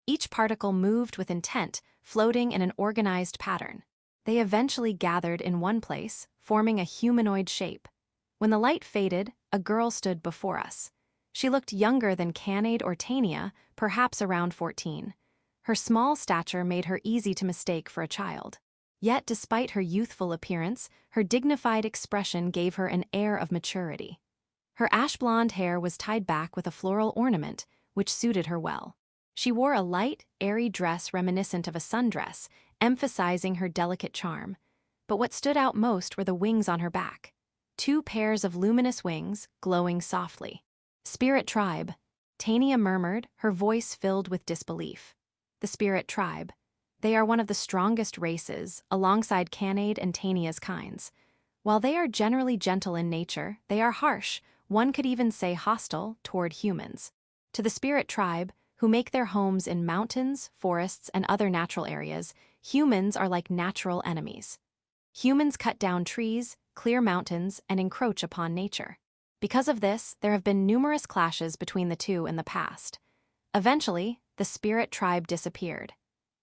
Each particle moved with intent, floating in an organized pattern. They eventually gathered in one place, forming a humanoid shape. When the light faded, a girl stood before us. She looked younger than Canade or Tania, perhaps around 14. Her small stature made her easy to mistake for a child. Yet, despite her youthful appearance, her dignified expression gave her an air of maturity. Her ash-blonde hair was tied back with a floral ornament, which suited her well. She wore a light, airy dress reminiscent of a sundress, emphasizing her delicate charm. But what stood out most were the wings on her back. 2 pairs of luminous wings, glowing softly. Spirit tribe, Tania murmured, her voice filled with disbelief. The Spirit tribe. They are one of the strongest races, alongside Canade and Tania's kinds. While they are generally gentle in nature, they are harsh, one could even say hostile, toward humans. To the Spirit tribe, who make their homes in mountains, forests, and other natural areas. Humans are like natural enemies. Humans cut down trees, clear mountains, and encroach upon nature. Because of this, there have been numerous clashes between the two in the past. Eventually, the spirit tribe disappeared.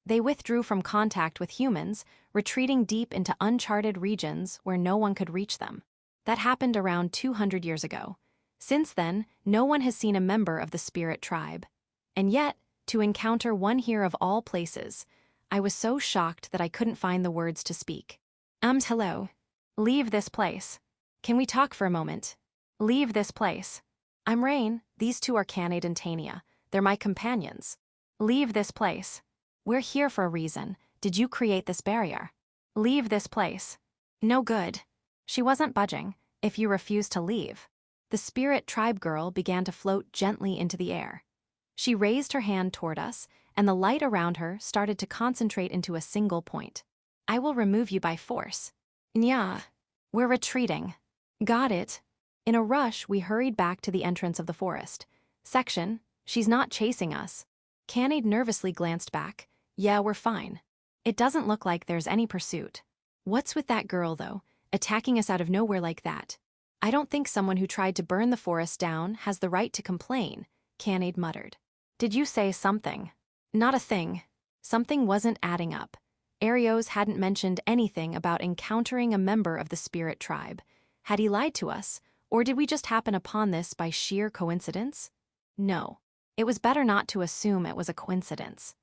They withdrew from contact with humans, retreating deep into uncharted regions where no one could reach them. That happened around 200 years ago. Since then, no one has seen a member of the spirit tribe. And yet, to encounter one here of all places, I was so shocked that I couldn't find the words to speak. Hello. Leave this place. Can we talk for a moment? Leave this place. I'm Rain, these two are Canade and Tania. They're my companions. Leave this place. We're here for a reason. Did you create this barrier? Leave this place. No good. She wasn't budging. If you refuse to leave. The spirit tribe girl began to float gently into the air. She raised her hand toward us, and the light around her started to concentrate into a single point. I will remove you by force. Nya. We're retreating. Got it. In a rush, we hurried back to the entrance of the forest. Section, she's not chasing us. Canade nervously glanced back. Yeah, we're fine. It doesn't look like there's any pursuit. What's with that girl, though, attacking us out of nowhere like that? I don't think someone who tried to burn the forest down has the right to complain, Canade muttered. Did you say something? Not a thing. Something wasn't adding up. Arios hadn't mentioned anything about encountering a member of the spirit tribe. Had he lied to us, or did we just happen upon this by sheer coincidence? No. It was better not to assume it was a coincidence.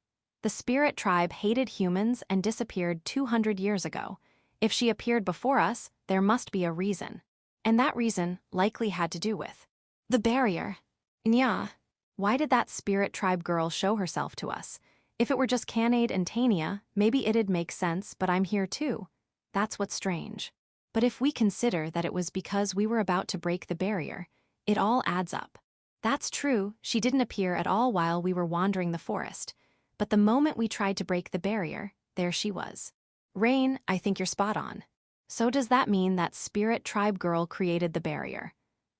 The spirit tribe hated humans and disappeared 200 years ago. If she appeared before us, there must be a reason. And that reason likely had to do with the barrier. Nya. Why did that spirit tribe girl show herself to us? If it were just Canade and Tania, maybe it'd make sense, but I'm here too. That's what's strange. But if we consider that it was because we were about to break the barrier, it all adds up. That's true, she didn't appear at all while we were wandering the forest. But the moment we tried to break the barrier, there she was. Rain, I think you're spot on. So does that mean that spirit tribe girl created the barrier?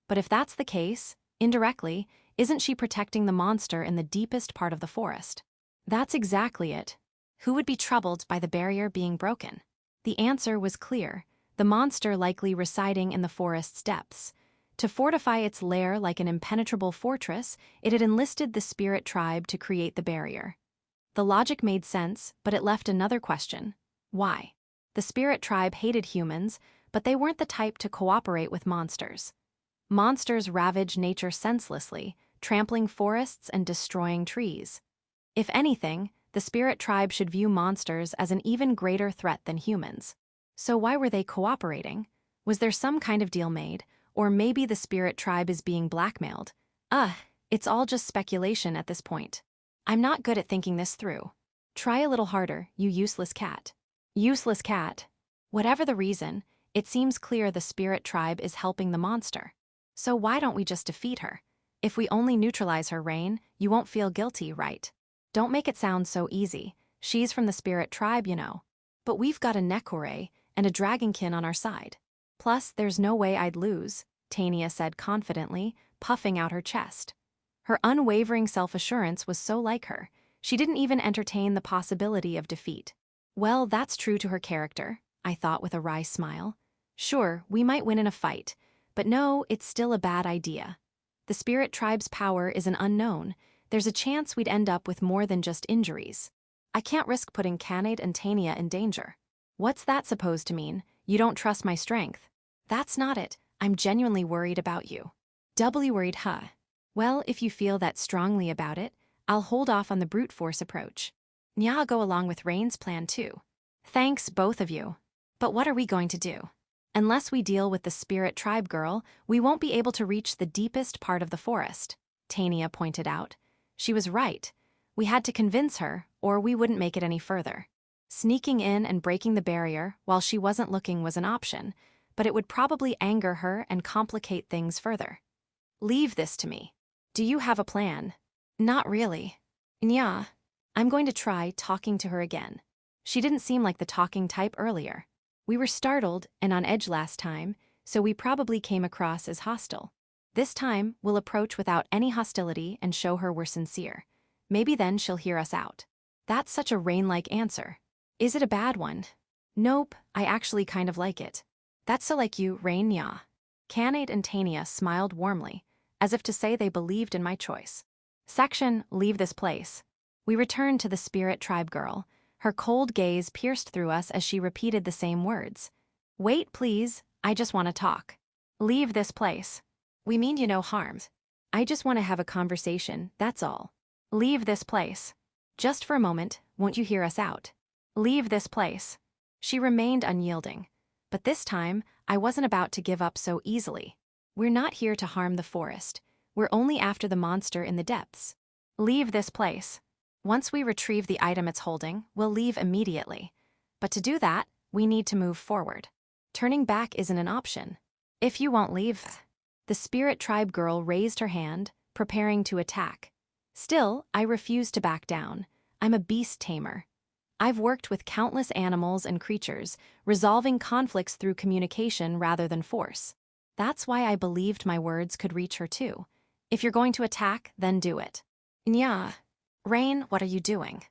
But if that's the case, indirectly, isn't she protecting the monster in the deepest part of the forest? That's exactly it. Who would be troubled by the barrier being broken? The answer was clear, the monster likely residing in the forest's depths. To fortify its lair like an impenetrable fortress, it had enlisted the spirit tribe to create the barrier. The logic made sense, but it left another question. Why? The spirit tribe hated humans, but they weren't the type to cooperate with monsters. Monsters ravage nature senselessly, trampling forests and destroying trees. If anything, the spirit tribe should view monsters as an even greater threat than humans. So why were they cooperating? Was there some kind of deal made, or maybe the spirit tribe is being blackmailed? It's all just speculation at this point. I'm not good at thinking this through. Try a little harder, you useless cat. Useless cat. Whatever the reason, it seems clear the spirit tribe is helping the monster. So why don't we just defeat her? If we only neutralize her, Rain, you won't feel guilty, right? Don't make it sound so easy. She's from the spirit tribe, you know. But we've got a Nekore and a dragonkin on our side. Plus, there's no way I'd lose, Tania said confidently, puffing out her chest. Her unwavering self-assurance was so like her. She didn't even entertain the possibility of defeat. Well, that's true to her character, I thought with a wry smile. Sure, we might win in a fight, but no, it's still a bad idea. The spirit tribe's power is an unknown. There's a chance we'd end up with more than just injuries. I can't risk putting Canade and Tania in danger. What's that supposed to mean? You don't trust my strength? That's not it. I'm genuinely worried about you. Doubly worried, huh? Well, if you feel that strongly about it, I'll hold off on the brute force approach. Nya, go along with Rain's plan too. Thanks, both of you. But what are we going to do? Unless we deal with the spirit tribe girl, we won't be able to reach the deepest part of the forest, Tania pointed out. She was right. We had to convince her, or we wouldn't make it any further. Sneaking in and breaking the barrier while she wasn't looking was an option, but it would probably anger her and complicate things further. Leave this to me. Do you have a plan? Not really. Nya. I'm going to try talking to her again. She didn't seem like the talking type earlier. We were startled and on edge last time, so we probably came across as hostile. This time, we'll approach without any hostility and show her we're sincere. Maybe then she'll hear us out. That's such a Rain-like answer. Is it a bad one? Nope, I actually kind of like it. That's so like you, Rain, ya. Canade and Tania smiled warmly, as if to say they believed in my choice. Section, leave this place. We returned to the spirit tribe girl. Her cold gaze pierced through us as she repeated the same words. Wait, please, I just want to talk. Leave this place. We mean you no harm. I just want to have a conversation, that's all. Leave this place. Just for a moment, won't you hear us out? Leave this place. She remained unyielding. But this time, I wasn't about to give up so easily. We're not here to harm the forest. We're only after the monster in the depths. Leave this place. Once we retrieve the item it's holding, we'll leave immediately. But to do that, we need to move forward. Turning back isn't an option. If you won't leave... The spirit tribe girl raised her hand, preparing to attack. Still, I refuse to back down. I'm a beast tamer. I've worked with countless animals and creatures, resolving conflicts through communication rather than force. That's why I believed my words could reach her too. If you're going to attack, then do it. Nya. Rain, what are you doing?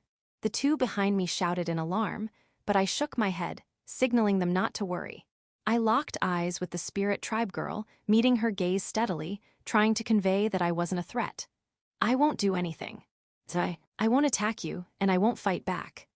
The two behind me shouted in alarm, but I shook my head, signaling them not to worry. I locked eyes with the spirit tribe girl, meeting her gaze steadily, trying to convey that I wasn't a threat. I won't do anything. I won't attack you, and I won't fight back.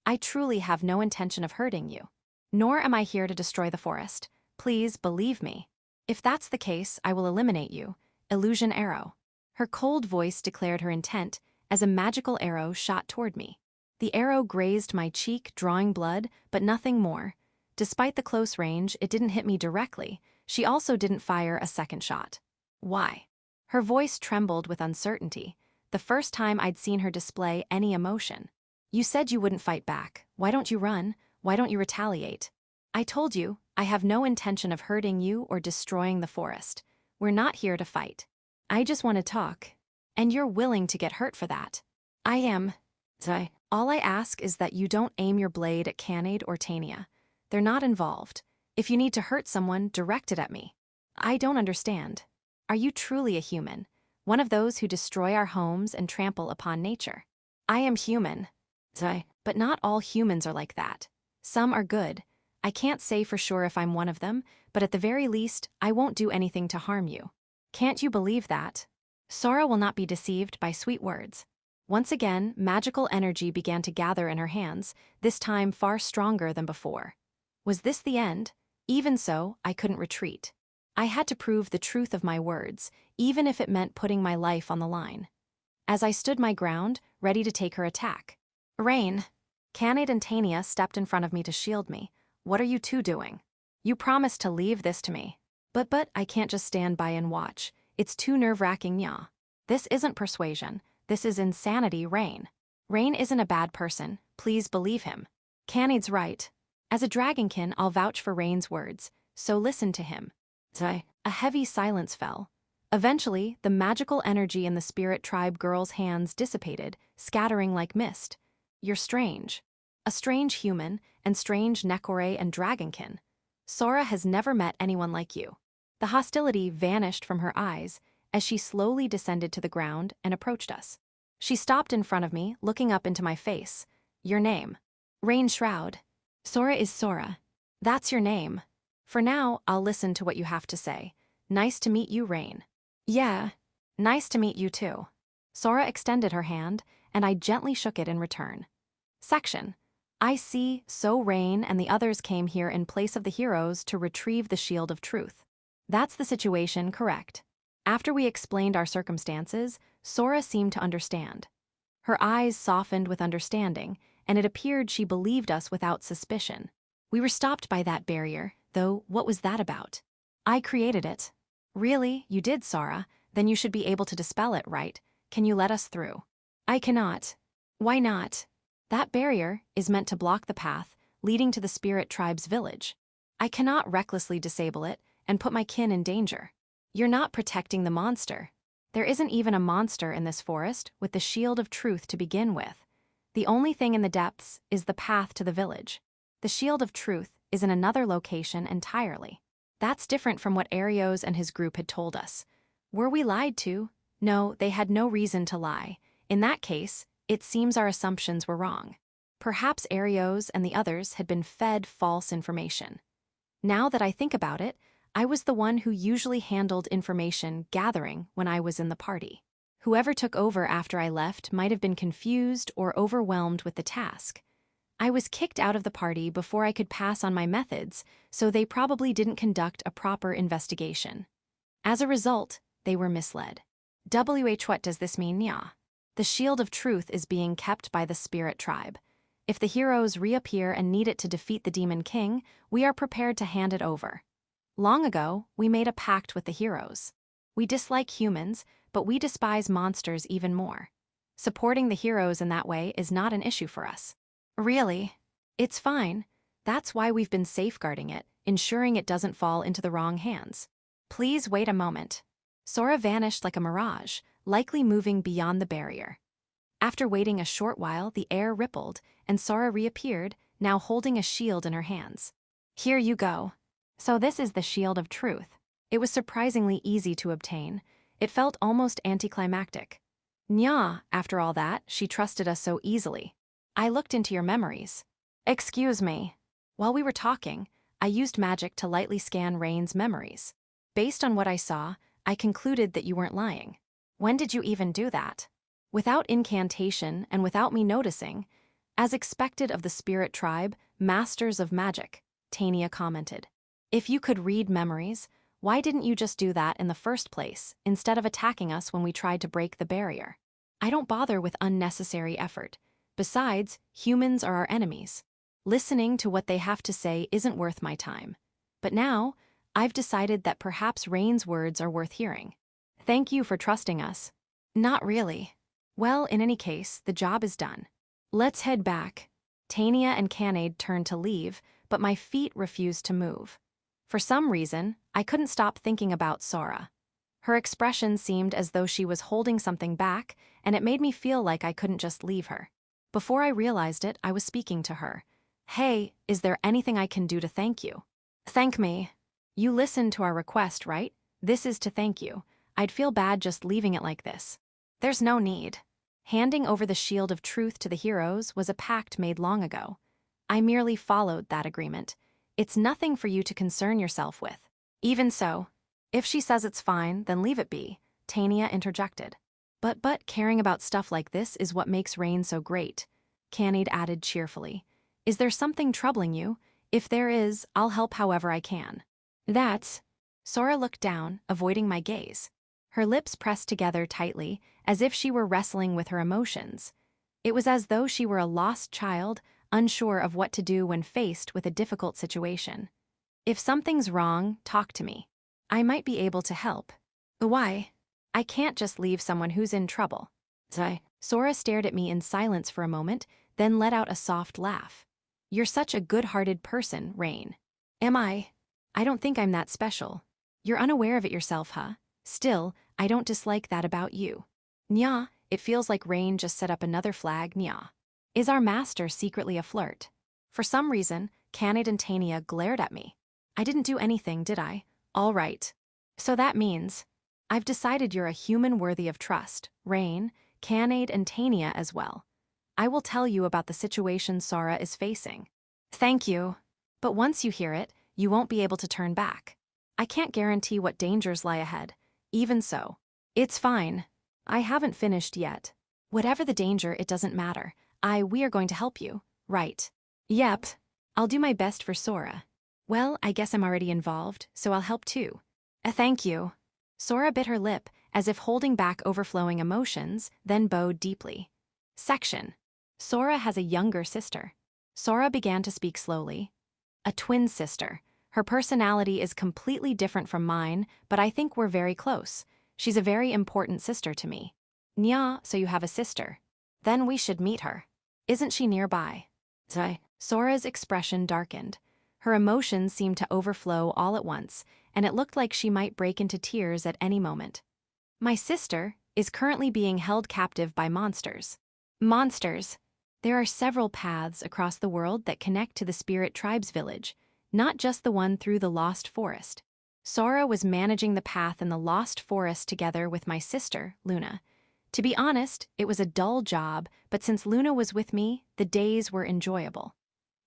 I truly have no intention of hurting you. Nor am I here to destroy the forest. Please believe me. If that's the case, I will eliminate you. Illusion arrow. Her cold voice declared her intent as a magical arrow shot toward me. The arrow grazed my cheek, drawing blood, but nothing more. Despite the close range, it didn't hit me directly. She also didn't fire a second shot. Why? Her voice trembled with uncertainty, the first time I'd seen her display any emotion. You said you wouldn't fight back. Why don't you run? Why don't you retaliate? I told you, I have no intention of hurting you or destroying the forest. We're not here to fight. I just want to talk. And you're willing to get hurt for that. I am. All I ask is that you don't aim your blade at Canade or Tania. They're not involved. If you need to hurt someone, direct it at me. I don't understand. Are you truly a human? One of those who destroy our homes and trample upon nature? I am human. But not all humans are like that. Some are good. I can't say for sure if I'm one of them, but at the very least, I won't do anything to harm you. Can't you believe that? Sora will not be deceived by sweet words. Once again, magical energy began to gather in her hands, this time far stronger than before. Was this the end? Even so, I couldn't retreat. I had to prove the truth of my words, even if it meant putting my life on the line. As I stood my ground, ready to take her attack. Rain. Canade and Tania stepped in front of me to shield me. What are you two doing? You promised to leave this to me. But I can't just stand by and watch. It's too nerve-wracking, nya. This isn't persuasion. This is insanity, Rain. Rain isn't a bad person. Please believe him. Canade's right. As a dragonkin, I'll vouch for Rain's words, so listen to him. A heavy silence fell. Eventually, the magical energy in the spirit tribe girl's hands dissipated, scattering like mist. You're strange. A strange human, and strange Nekore and dragonkin. Sora has never met anyone like you. The hostility vanished from her eyes as she slowly descended to the ground and approached us. She stopped in front of me, looking up into my face. Your name? Rain Shroud. Sora is Sora. That's your name. For now, I'll listen to what you have to say. Nice to meet you, Rain. Yeah, nice to meet you too. Sora extended her hand, and I gently shook it in return. Section. I see, so Rain and the others came here in place of the heroes to retrieve the Shield of Truth. That's the situation, correct? After we explained our circumstances, Sora seemed to understand. Her eyes softened with understanding, and it appeared she believed us without suspicion. We were stopped by that barrier, though what was that about? I created it. Really, you did, Sora? Then you should be able to dispel it, right? Can you let us through? I cannot. Why not? That barrier is meant to block the path leading to the spirit tribe's village. I cannot recklessly disable it and put my kin in danger. You're not protecting the monster. There isn't even a monster in this forest with the Shield of Truth to begin with. The only thing in the depths is the path to the village. The Shield of Truth is in another location entirely. That's different from what Arios and his group had told us. Were we lied to? No, they had no reason to lie. In that case, it seems our assumptions were wrong. Perhaps Arios and the others had been fed false information. Now that I think about it, I was the one who usually handled information gathering when I was in the party. Whoever took over after I left might have been confused or overwhelmed with the task. I was kicked out of the party before I could pass on my methods, so they probably didn't conduct a proper investigation. As a result, they were misled. What does this mean, Nya? The shield of truth is being kept by the spirit tribe. If the heroes reappear and need it to defeat the demon king, we are prepared to hand it over. Long ago, we made a pact with the heroes. We dislike humans, but we despise monsters even more. Supporting the heroes in that way is not an issue for us. Really? It's fine. That's why we've been safeguarding it, ensuring it doesn't fall into the wrong hands. Please wait a moment. Sora vanished like a mirage, likely moving beyond the barrier. After waiting a short while, the air rippled, and Sora reappeared, now holding a shield in her hands. Here you go. So this is the shield of truth. It was surprisingly easy to obtain. It felt almost anticlimactic. Nya, after all that, she trusted us so easily. I looked into your memories. Excuse me. While we were talking, I used magic to lightly scan Rain's memories. Based on what I saw, I concluded that you weren't lying. When did you even do that? Without incantation and without me noticing, as expected of the spirit tribe, masters of magic, Tania commented. If you could read memories, why didn't you just do that in the first place, instead of attacking us when we tried to break the barrier? I don't bother with unnecessary effort. Besides, humans are our enemies. Listening to what they have to say isn't worth my time. But now, I've decided that perhaps Rain's words are worth hearing. Thank you for trusting us. Not really. Well, in any case, the job is done. Let's head back. Tania and Canade turned to leave, but my feet refused to move. For some reason, I couldn't stop thinking about Sora. Her expression seemed as though she was holding something back, and it made me feel like I couldn't just leave her. Before I realized it, I was speaking to her. Hey, is there anything I can do to thank you? Thank me. You listened to our request, right? This is to thank you. I'd feel bad just leaving it like this. There's no need. Handing over the shield of truth to the heroes was a pact made long ago. I merely followed that agreement. It's nothing for you to concern yourself with. Even so, if she says it's fine, then leave it be, Tania interjected. But caring about stuff like this is what makes Rain so great, Canade added cheerfully. Is there something troubling you? If there is, I'll help however I can. That's... Sora looked down, avoiding my gaze. Her lips pressed together tightly, as if she were wrestling with her emotions. It was as though she were a lost child, unsure of what to do when faced with a difficult situation. If something's wrong, talk to me. I might be able to help. Why? I can't just leave someone who's in trouble. Sora stared at me in silence for a moment, then let out a soft laugh. You're such a good-hearted person, Rain. Am I? I don't think I'm that special. You're unaware of it yourself, huh? Still, I don't dislike that about you. Nya, it feels like Rain just set up another flag, Nya. Is our master secretly a flirt? For some reason, Canade and Tania glared at me. I didn't do anything, did I? All right. So that means... I've decided you're a human worthy of trust, Rain, Canade, and Tania as well. I will tell you about the situation Sora is facing. Thank you. But once you hear it, you won't be able to turn back. I can't guarantee what dangers lie ahead. Even so. It's fine. I haven't finished yet. Whatever the danger, it doesn't matter. We are going to help you. Right. Yep. I'll do my best for Sora. Well, I guess I'm already involved, so I'll help too. Thank you. Sora bit her lip, as if holding back overflowing emotions, then bowed deeply. Section. Sora has a younger sister. Sora began to speak slowly. A twin sister. Her personality is completely different from mine, but I think we're very close. She's a very important sister to me. Nya, so you have a sister. Then we should meet her. Isn't she nearby? Sora's expression darkened. Her emotions seemed to overflow all at once, and it looked like she might break into tears at any moment. My sister is currently being held captive by monsters. Monsters. There are several paths across the world that connect to the Spirit Tribe's village, not just the one through the Lost Forest. Sora was managing the path in the Lost Forest together with my sister, Luna. To be honest, it was a dull job, but since Luna was with me, the days were enjoyable.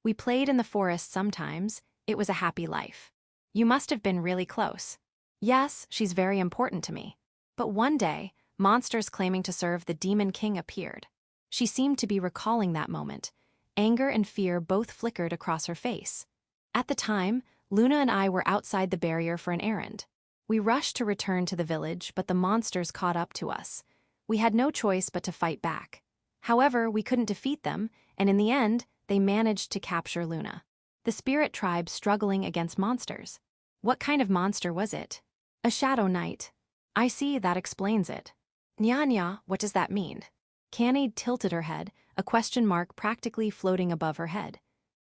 We played in the forest sometimes. It was a happy life. You must have been really close. Yes, she's very important to me. But one day, monsters claiming to serve the Demon King appeared. She seemed to be recalling that moment. Anger and fear both flickered across her face. At the time, Luna and I were outside the barrier for an errand. We rushed to return to the village, but the monsters caught up to us. We had no choice but to fight back. However, we couldn't defeat them, and in the end, they managed to capture Luna. The spirit tribe struggling against monsters. What kind of monster was it? A shadow knight. I see, that explains it. Nya, what does that mean? Canade tilted her head, a question mark practically floating above her head.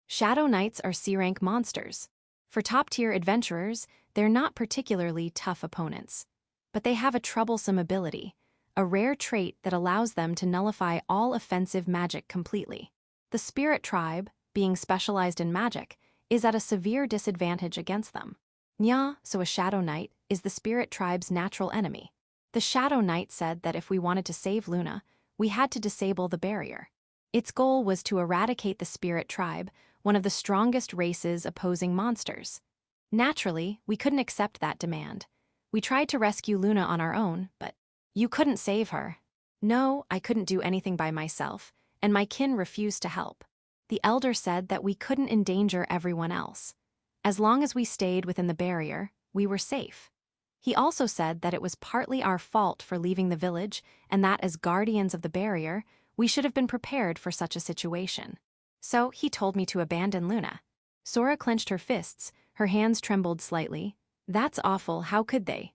Shadow knights are C-rank monsters. For top-tier adventurers, they're not particularly tough opponents. But they have a troublesome ability, a rare trait that allows them to nullify all offensive magic completely. The spirit tribe, being specialized in magic, is at a severe disadvantage against them. So a shadow knight is the spirit tribe's natural enemy. The shadow knight said that if we wanted to save Luna, we had to disable the barrier. Its goal was to eradicate the spirit tribe, one of the strongest races opposing monsters. Naturally, we couldn't accept that demand. We tried to rescue Luna on our own, but you couldn't save her. No, I couldn't do anything by myself, and my kin refused to help. The elder said that we couldn't endanger everyone else. As long as we stayed within the barrier, we were safe. He also said that it was partly our fault for leaving the village and that as guardians of the barrier, we should have been prepared for such a situation. So he told me to abandon Luna. Sora clenched her fists, her hands trembled slightly. That's awful, how could they?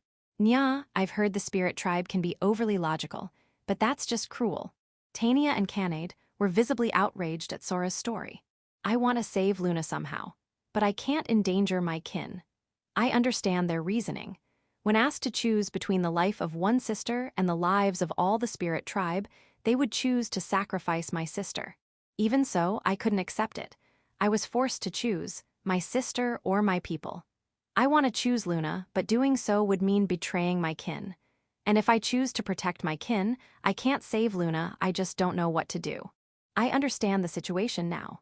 I've heard the spirit tribe can be overly logical, but that's just cruel. Tania and Canade were visibly outraged at Sora's story. I want to save Luna somehow, but I can't endanger my kin. I understand their reasoning. When asked to choose between the life of one sister and the lives of all the spirit tribe, they would choose to sacrifice my sister. Even so, I couldn't accept it. I was forced to choose, my sister or my people. I want to choose Luna, but doing so would mean betraying my kin. And if I choose to protect my kin, I can't save Luna, I just don't know what to do. I understand the situation now.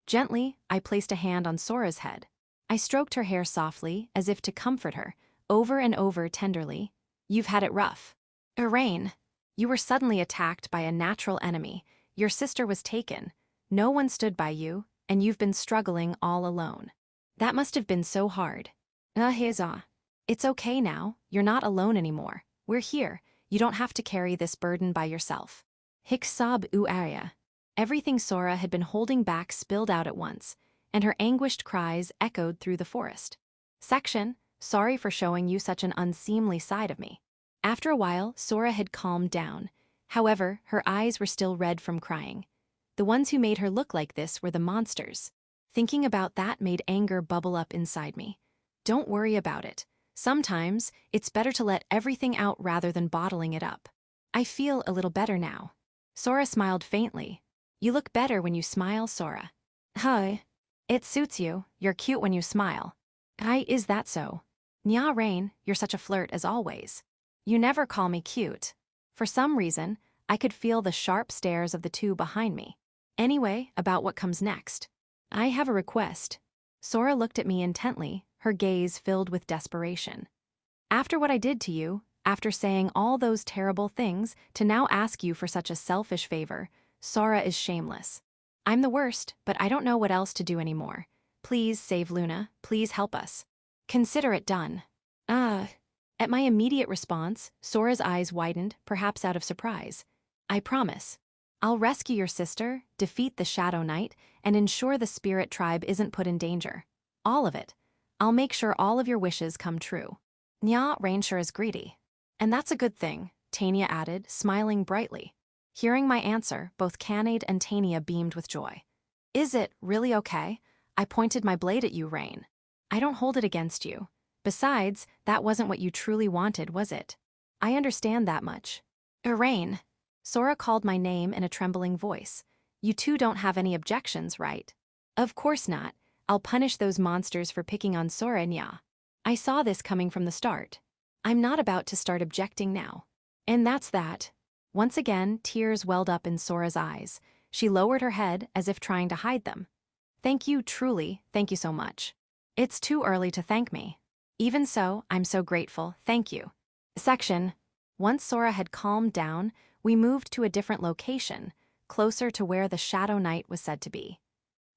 Gently, I placed a hand on Sora's head. I stroked her hair softly, as if to comfort her, over and over tenderly. You've had it rough. Rain, you were suddenly attacked by a natural enemy. Your sister was taken. No one stood by you, and you've been struggling all alone. That must have been so hard. It's okay now, you're not alone anymore. We're here, you don't have to carry this burden by yourself. Hiksab Aria. Everything Sora had been holding back spilled out at once, and her anguished cries echoed through the forest. Section, sorry for showing you such an unseemly side of me. After a while, Sora had calmed down. However, her eyes were still red from crying. The ones who made her look like this were the monsters. Thinking about that made anger bubble up inside me. Don't worry about it. Sometimes, it's better to let everything out rather than bottling it up. I feel a little better now. Sora smiled faintly. You look better when you smile, Sora. Hi. It suits you, you're cute when you smile. Is that so? Rain, you're such a flirt as always. You never call me cute. For some reason, I could feel the sharp stares of the two behind me. Anyway, about what comes next. I have a request. Sora looked at me intently, her gaze filled with desperation. After what I did to you, after saying all those terrible things, to now ask you for such a selfish favor, Sora is shameless. I'm the worst, but I don't know what else to do anymore. Please save Luna, please help us. Consider it done. At my immediate response, Sora's eyes widened, perhaps out of surprise. I promise. I'll rescue your sister, defeat the Shadow Knight, and ensure the spirit tribe isn't put in danger. All of it. I'll make sure all of your wishes come true. Rain sure is greedy. And that's a good thing, Tania added, smiling brightly. Hearing my answer, both Canade and Tania beamed with joy. Is it really okay? I pointed my blade at you, Rain. I don't hold it against you. Besides, that wasn't what you truly wanted, was it? I understand that much. Rain. Sora called my name in a trembling voice. You two don't have any objections, right? Of course not. I'll punish those monsters for picking on Sora. I saw this coming from the start. I'm not about to start objecting now. And that's that. Once again, tears welled up in Sora's eyes. She lowered her head as if trying to hide them. Thank you, truly, thank you so much. It's too early to thank me. Even so, I'm so grateful, thank you. Section. Once Sora had calmed down, we moved to a different location, closer to where the Shadow Knight was said to be.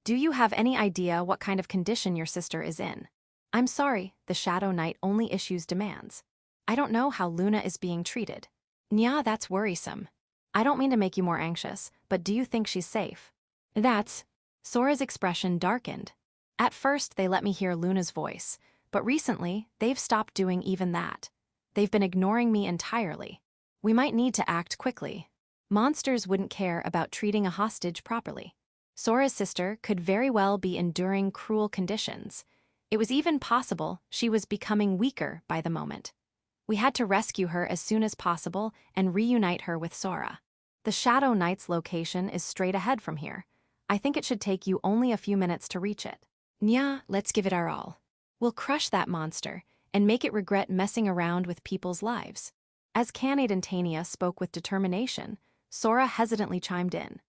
Do you have any idea what kind of condition your sister is in? I'm sorry, the Shadow Knight only issues demands. I don't know how Luna is being treated. Nya, that's worrisome. I don't mean to make you more anxious, but do you think she's safe? That's... Sora's expression darkened. At first, they let me hear Luna's voice, but recently, they've stopped doing even that. They've been ignoring me entirely. We might need to act quickly. Monsters wouldn't care about treating a hostage properly. Sora's sister could very well be enduring cruel conditions. It was even possible she was becoming weaker by the moment. We had to rescue her as soon as possible and reunite her with Sora. The Shadow Knight's location is straight ahead from here. I think it should take you only a few minutes to reach it. Nya, let's give it our all. We'll crush that monster and make it regret messing around with people's lives. As Canade and Tania spoke with determination, Sora hesitantly chimed in.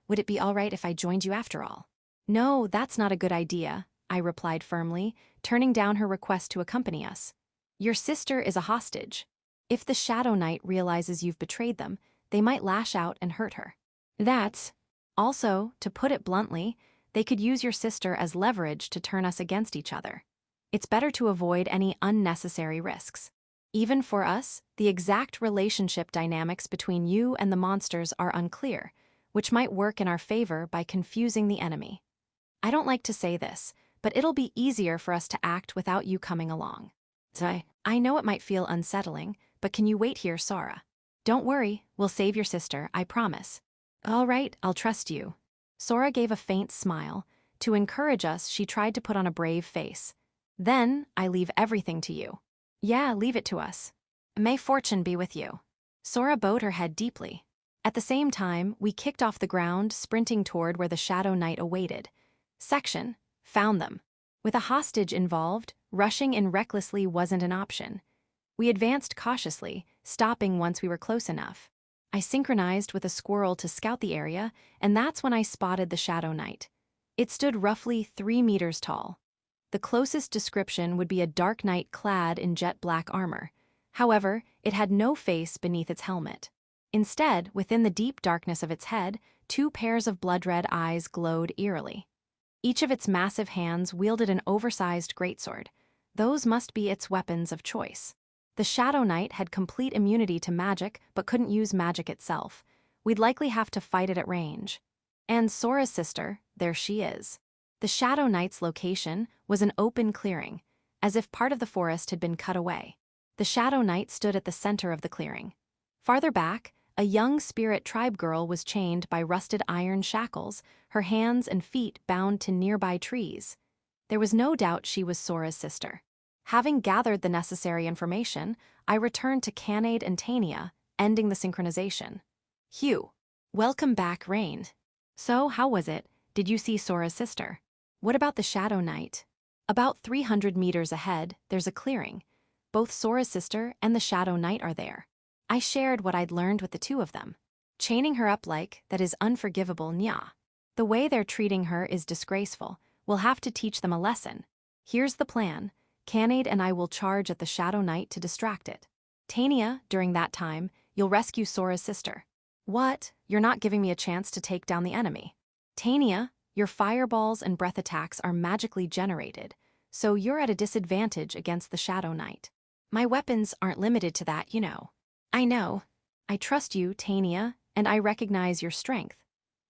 Would it be all right if I joined you after all? No, that's not a good idea, I replied firmly, turning down her request to accompany us. Your sister is a hostage. If the Shadow Knight realizes you've betrayed them, they might lash out and hurt her. That's... Also, to put it bluntly, they could use your sister as leverage to turn us against each other. It's better to avoid any unnecessary risks. Even for us, the exact relationship dynamics between you and the monsters are unclear, which might work in our favor by confusing the enemy. I don't like to say this, but it'll be easier for us to act without you coming along. I know it might feel unsettling, but can you wait here, Sora? Don't worry, we'll save your sister, I promise. All right, I'll trust you. Sora gave a faint smile. To encourage us, she tried to put on a brave face. Then, I leave everything to you. Yeah, leave it to us. May fortune be with you. Sora bowed her head deeply. At the same time, we kicked off the ground, sprinting toward where the Shadow Knight awaited. Section. Found them. With a hostage involved, rushing in recklessly wasn't an option. We advanced cautiously, stopping once we were close enough. I synchronized with a squirrel to scout the area, and that's when I spotted the Shadow Knight. It stood roughly 3 meters tall. The closest description would be a dark knight clad in jet black armor. However, it had no face beneath its helmet. Instead, within the deep darkness of its head, 2 pairs of blood-red eyes glowed eerily. Each of its massive hands wielded an oversized greatsword. Those must be its weapons of choice. The Shadow Knight had complete immunity to magic, but couldn't use magic itself. We'd likely have to fight it at range. And Sora's sister, there she is. The Shadow Knight's location was an open clearing, as if part of the forest had been cut away. The Shadow Knight stood at the center of the clearing. Farther back, a young spirit tribe girl was chained by rusted iron shackles, her hands and feet bound to nearby trees. There was no doubt she was Sora's sister. Having gathered the necessary information, I returned to Canade and Tania, ending the synchronization. Hugh. Welcome back, Rain. So, how was it? Did you see Sora's sister? What about the Shadow Knight? About 300 meters ahead, there's a clearing. Both Sora's sister and the Shadow Knight are there. I shared what I'd learned with the two of them. Chaining her up like that is unforgivable, Nya. The way they're treating her is disgraceful. We'll have to teach them a lesson. Here's the plan. Canade and I will charge at the Shadow Knight to distract it. Tania, during that time, you'll rescue Sora's sister. What? You're not giving me a chance to take down the enemy. Tania, your fireballs and breath attacks are magically generated, so you're at a disadvantage against the Shadow Knight. My weapons aren't limited to that, you know. I know. I trust you, Tania, and I recognize your strength.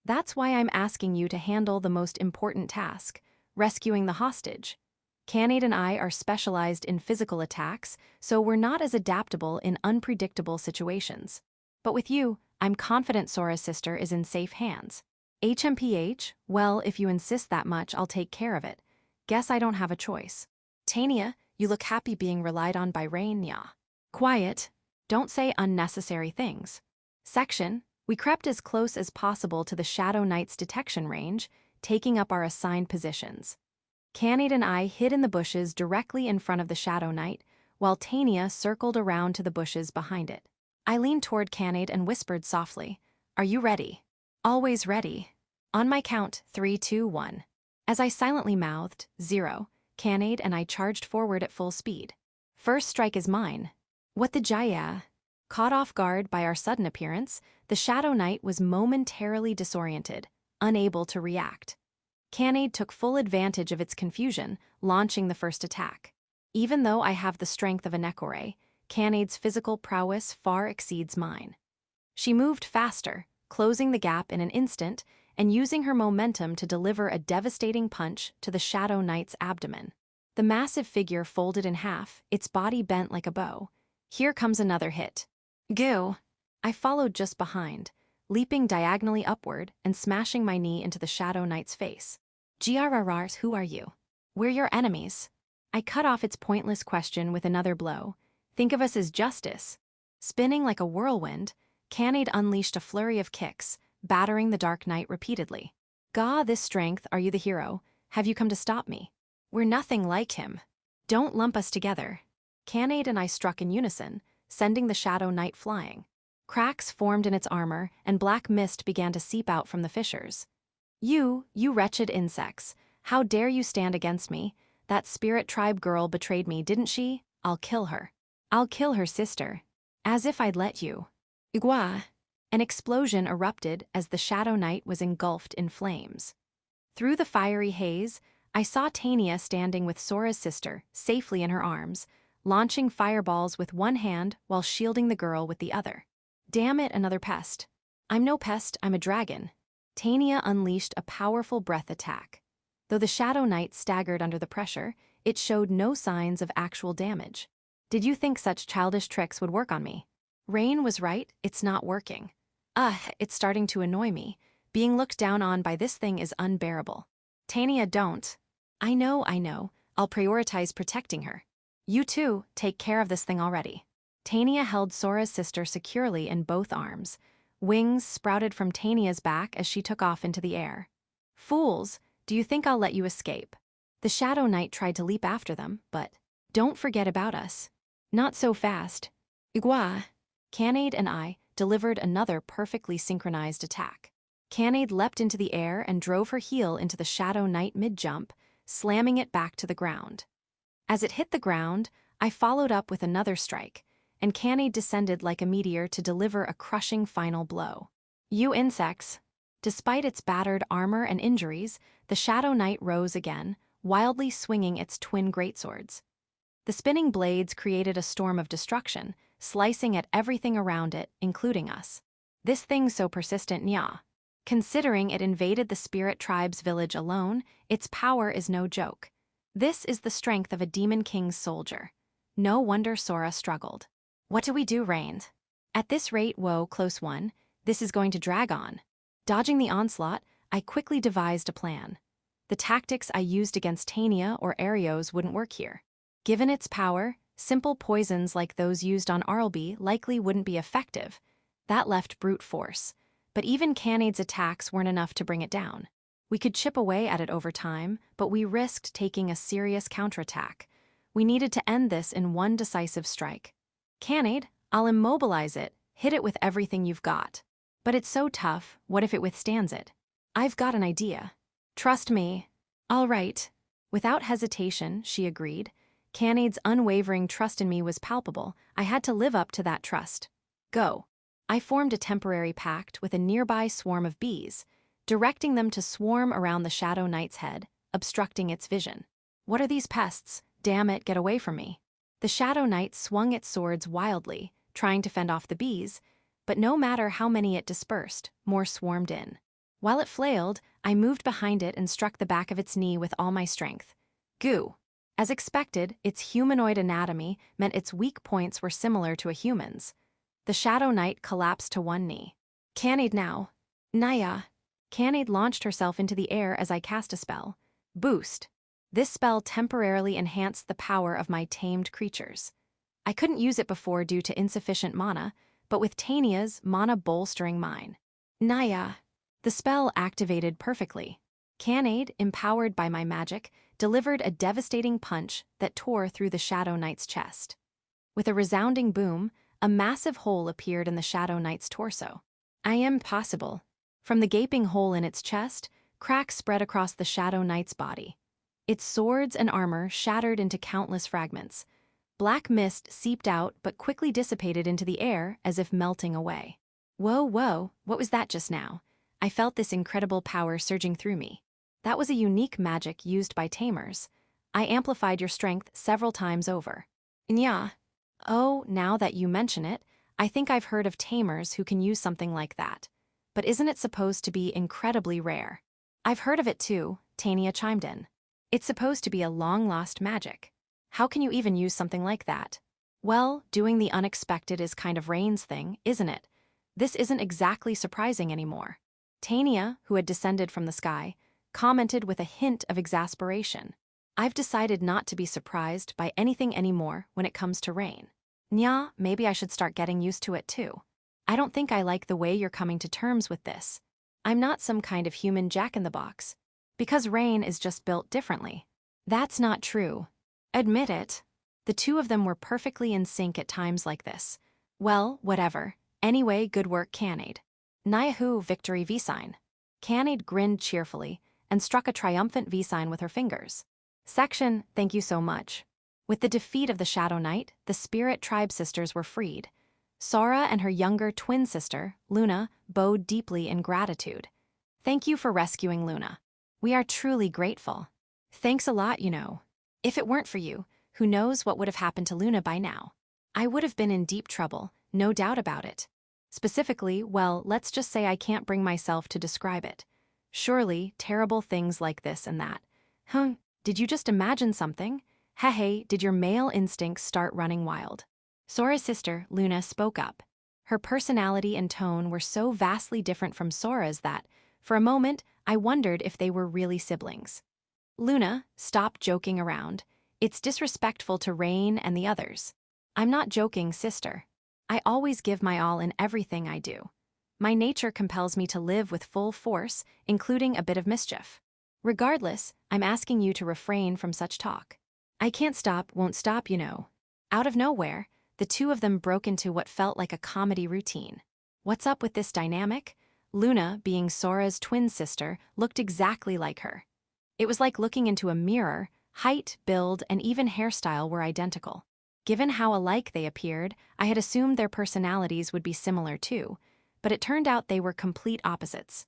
That's why I'm asking you to handle the most important task, rescuing the hostage. Canade and I are specialized in physical attacks, so we're not as adaptable in unpredictable situations. But with you, I'm confident Sora's sister is in safe hands. HMPH, well, if you insist that much, I'll take care of it. Guess I don't have a choice. Tania, you look happy being relied on by Rain, Nya. Quiet. Don't say unnecessary things. Section, we crept as close as possible to the Shadow Knight's detection range, taking up our assigned positions. Canade and I hid in the bushes directly in front of the Shadow Knight, while Tania circled around to the bushes behind it. I leaned toward Canade and whispered softly, "Are you ready?" "Always ready." On my count, 3, 2, 1. As I silently mouthed, 0, Canade and I charged forward at full speed. "First strike is mine." What the jaya? Caught off guard by our sudden appearance, the Shadow Knight was momentarily disoriented, unable to react. Canade took full advantage of its confusion, launching the first attack. Even though I have the strength of a Nekore, Canade's physical prowess far exceeds mine. She moved faster, closing the gap in an instant and using her momentum to deliver a devastating punch to the Shadow Knight's abdomen. The massive figure folded in half, its body bent like a bow. Here comes another hit. Goo! I followed just behind, leaping diagonally upward and smashing my knee into the Shadow Knight's face. "Grrrs, who are you?" "We're your enemies." I cut off its pointless question with another blow. "Think of us as justice." Spinning like a whirlwind, Canade unleashed a flurry of kicks, battering the Dark Knight repeatedly. "Gah, this strength, are you the hero? Have you come to stop me?" "We're nothing like him." "Don't lump us together." Canade and I struck in unison, sending the Shadow Knight flying. Cracks formed in its armor, and black mist began to seep out from the fissures. You wretched insects, how dare you stand against me? That spirit tribe girl betrayed me, didn't she? I'll kill her. I'll kill her sister. As if I'd let you." Igwa! An explosion erupted as the Shadow Knight was engulfed in flames. Through the fiery haze, I saw Tania standing with Sora's sister, safely in her arms, launching fireballs with one hand while shielding the girl with the other. "Damn it, another pest." "I'm no pest, I'm a dragon." Tania unleashed a powerful breath attack. Though the Shadow Knight staggered under the pressure, it showed no signs of actual damage. "Did you think such childish tricks would work on me?" Rain was right, it's not working. It's starting to annoy me. Being looked down on by this thing is unbearable. "Tania, don't." I know. I'll prioritize protecting her." "You too, take care of this thing already." Tania held Sora's sister securely in both arms. Wings sprouted from Tania's back as she took off into the air. "Fools, do you think I'll let you escape?" The Shadow Knight tried to leap after them, but, "Don't forget about us." "Not so fast." Igwa! Canade and I delivered another perfectly synchronized attack. Canade leapt into the air and drove her heel into the Shadow Knight mid-jump, slamming it back to the ground. As it hit the ground, I followed up with another strike, and Canade descended like a meteor to deliver a crushing final blow. "You insects." Despite its battered armor and injuries, the Shadow Knight rose again, wildly swinging its twin greatswords. The spinning blades created a storm of destruction, slicing at everything around it, including us. "This thing's so persistent, nya." Considering it invaded the Spirit Tribe's village alone, its power is no joke. This is the strength of a Demon King's soldier. No wonder Sora struggled. "What do we do, Rain?" "At this rate, whoa, close one, this is going to drag on." Dodging the onslaught, I quickly devised a plan. The tactics I used against Tania or Arios wouldn't work here. Given its power, simple poisons like those used on Arlby likely wouldn't be effective. That left brute force. But even Canade's attacks weren't enough to bring it down. We could chip away at it over time, but we risked taking a serious counterattack. We needed to end this in one decisive strike. "Canade, I'll immobilize it, hit it with everything you've got." "But it's so tough, what if it withstands it?" "I've got an idea." "Trust me." "All right." Without hesitation, she agreed. Canade's unwavering trust in me was palpable. I had to live up to that trust. "Go." I formed a temporary pact with a nearby swarm of bees, directing them to swarm around the Shadow Knight's head, obstructing its vision. "What are these pests? Damn it, get away from me." The Shadow Knight swung its swords wildly, trying to fend off the bees, but no matter how many it dispersed, more swarmed in. While it flailed, I moved behind it and struck the back of its knee with all my strength. Goo! As expected, its humanoid anatomy meant its weak points were similar to a human's. The Shadow Knight collapsed to one knee. "Canade now." "Naya." Canade launched herself into the air as I cast a spell. Boost. This spell temporarily enhanced the power of my tamed creatures. I couldn't use it before due to insufficient mana, but with Tania's, mana bolstering mine. "Naya." The spell activated perfectly. Canade, empowered by my magic, delivered a devastating punch that tore through the Shadow Knight's chest. With a resounding boom, a massive hole appeared in the Shadow Knight's torso. I am possible. From the gaping hole in its chest, cracks spread across the Shadow Knight's body. Its swords and armor shattered into countless fragments. Black mist seeped out but quickly dissipated into the air as if melting away. Whoa, whoa, what was that just now? I felt this incredible power surging through me. That was a unique magic used by tamers. I amplified your strength several times over. Nya. Oh, now that you mention it, I think I've heard of tamers who can use something like that. But isn't it supposed to be incredibly rare? I've heard of it too, Tania chimed in. It's supposed to be a long-lost magic. How can you even use something like that? Well, doing the unexpected is kind of Rain's thing, isn't it? This isn't exactly surprising anymore. Tania, who had descended from the sky, commented with a hint of exasperation. I've decided not to be surprised by anything anymore when it comes to Rain. Nya, maybe I should start getting used to it too. I don't think I like the way you're coming to terms with this. I'm not some kind of human jack-in-the-box. Because Rain is just built differently. That's not true. Admit it. The two of them were perfectly in sync at times like this. Well, whatever. Anyway, good work, Canade. Nyahu, victory V-sign. Canade grinned cheerfully and struck a triumphant V-sign with her fingers. Section, thank you so much. With the defeat of the Shadow Knight, the Spirit Tribe sisters were freed. Sora and her younger twin sister, Luna, bowed deeply in gratitude. Thank you for rescuing Luna. We are truly grateful. Thanks a lot, you know. If it weren't for you, who knows what would have happened to Luna by now? I would have been in deep trouble, no doubt about it. Specifically, well, let's just say I can't bring myself to describe it. Surely, terrible things like this and that. Did you just imagine something? Hey, did your male instincts start running wild? Sora's sister, Luna, spoke up. Her personality and tone were so vastly different from Sora's that, for a moment, I wondered if they were really siblings. Luna, stop joking around. It's disrespectful to Rain and the others. I'm not joking, sister. I always give my all in everything I do. My nature compels me to live with full force, including a bit of mischief. Regardless, I'm asking you to refrain from such talk. I can't stop, won't stop, you know. Out of nowhere, the two of them broke into what felt like a comedy routine. What's up with this dynamic? Luna, being Sora's twin sister, looked exactly like her. It was like looking into a mirror. Height, build, and even hairstyle were identical. Given how alike they appeared, I had assumed their personalities would be similar too, but it turned out they were complete opposites.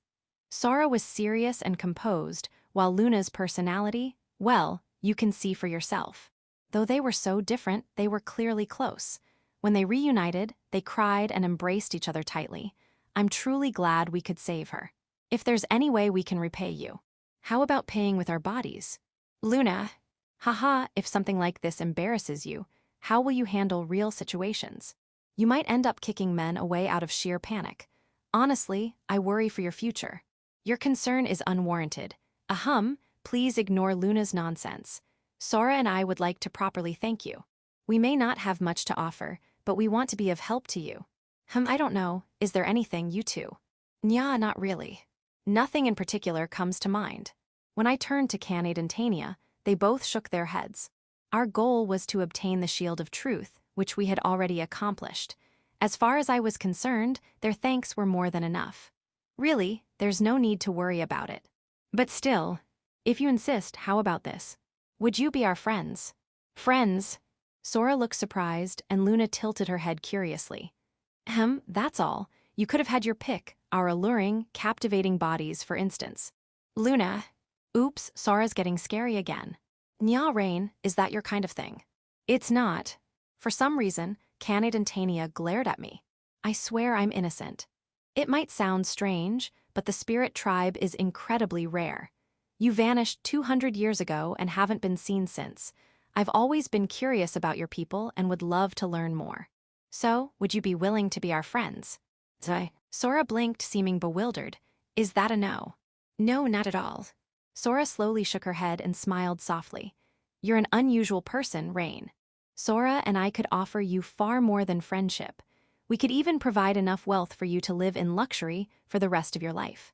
Sora was serious and composed, while Luna's personality, well, you can see for yourself. Though they were so different, they were clearly close. When they reunited, they cried and embraced each other tightly. I'm truly glad we could save her. If there's any way we can repay you. How about paying with our bodies? Luna, haha, if something like this embarrasses you, how will you handle real situations? You might end up kicking men away out of sheer panic. Honestly, I worry for your future. Your concern is unwarranted. Please ignore Luna's nonsense. Sora and I would like to properly thank you. We may not have much to offer, but we want to be of help to you. I don't know, is there anything, you two? Nya, not really. Nothing in particular comes to mind. When I turned to Canade and Tania, they both shook their heads. Our goal was to obtain the Shield of Truth, which we had already accomplished. As far as I was concerned, their thanks were more than enough. Really, there's no need to worry about it. But still, if you insist, how about this? Would you be our friends? Friends? Sora looked surprised, and Luna tilted her head curiously. That's all. You could have had your pick, our alluring, captivating bodies, for instance. Luna. Oops, Sora's getting scary again. Nya, Rain, is that your kind of thing? It's not. For some reason, Canade and Tania glared at me. I swear I'm innocent. It might sound strange, but the Spirit Tribe is incredibly rare. You vanished 200 years ago and haven't been seen since. I've always been curious about your people and would love to learn more. So, would you be willing to be our friends? Sora blinked, seeming bewildered. Is that a no? No, not at all. Sora slowly shook her head and smiled softly. You're an unusual person, Rain. Sora and I could offer you far more than friendship. We could even provide enough wealth for you to live in luxury for the rest of your life.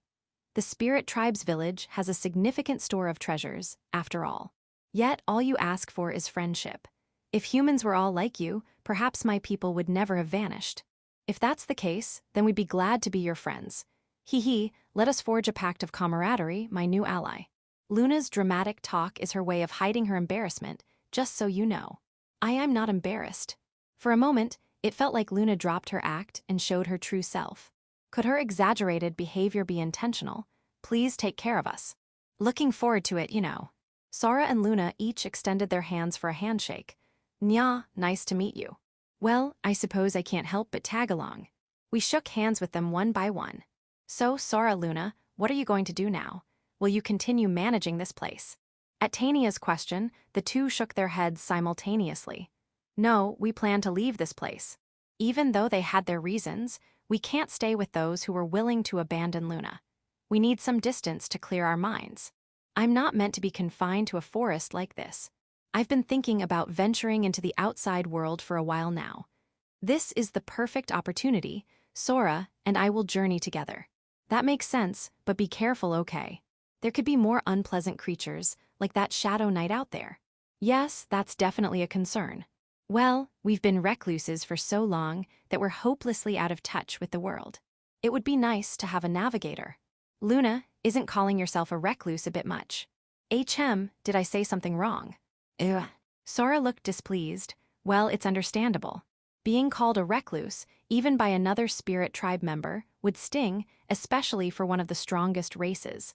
The Spirit Tribe's village has a significant store of treasures, after all. Yet all you ask for is friendship. If humans were all like you, perhaps my people would never have vanished. If that's the case, then we'd be glad to be your friends. Hee hee, let us forge a pact of camaraderie, my new ally. Luna's dramatic talk is her way of hiding her embarrassment, just so you know. I am not embarrassed. For a moment, it felt like Luna dropped her act and showed her true self. Could her exaggerated behavior be intentional? Please take care of us. Looking forward to it, you know. Sora and Luna each extended their hands for a handshake. Nya, nice to meet you. Well, I suppose I can't help but tag along. We shook hands with them one by one. So, Sora, Luna, what are you going to do now? Will you continue managing this place? At Tania's question, the two shook their heads simultaneously. No, we plan to leave this place. Even though they had their reasons, we can't stay with those who were willing to abandon Luna. We need some distance to clear our minds. I'm not meant to be confined to a forest like this. I've been thinking about venturing into the outside world for a while now. This is the perfect opportunity. Sora and I will journey together. That makes sense, but be careful, okay? There could be more unpleasant creatures, like that shadow knight out there. Yes, that's definitely a concern. Well, we've been recluses for so long that we're hopelessly out of touch with the world. It would be nice to have a navigator. Luna, isn't calling yourself a recluse a bit much? Did I say something wrong? Ugh. Sora looked displeased. Well, it's understandable. Being called a recluse, even by another spirit tribe member, would sting, especially for one of the strongest races.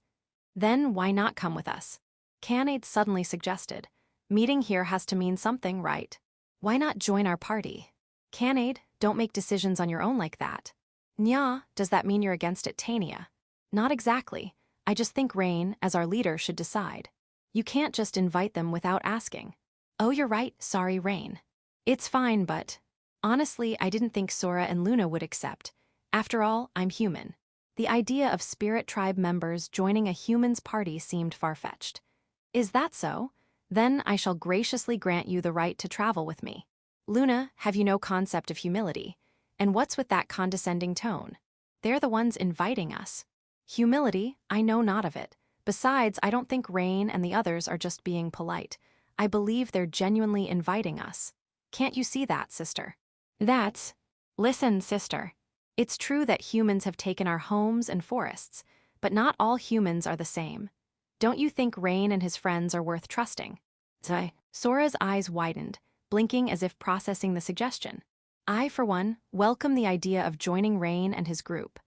Then why not come with us? Canade suddenly suggested. Meeting here has to mean something, right? Why not join our party? Canade, don't make decisions on your own like that. Nya, does that mean you're against it, Tania? Not exactly. I just think Rain, as our leader, should decide. You can't just invite them without asking. Oh, you're right, sorry, Rain. It's fine, but... Honestly, I didn't think Sora and Luna would accept. After all, I'm human. The idea of spirit tribe members joining a human's party seemed far-fetched. Is that so? Then I shall graciously grant you the right to travel with me. Luna, have you no concept of humility? And what's with that condescending tone? They're the ones inviting us. Humility, I know not of it. Besides, I don't think Rain and the others are just being polite. I believe they're genuinely inviting us. Can't you see that, sister? Listen, sister. It's true that humans have taken our homes and forests, but not all humans are the same. Don't you think Rain and his friends are worth trusting? Sora's eyes widened, blinking as if processing the suggestion. I, for one, welcome the idea of joining Rain and his group.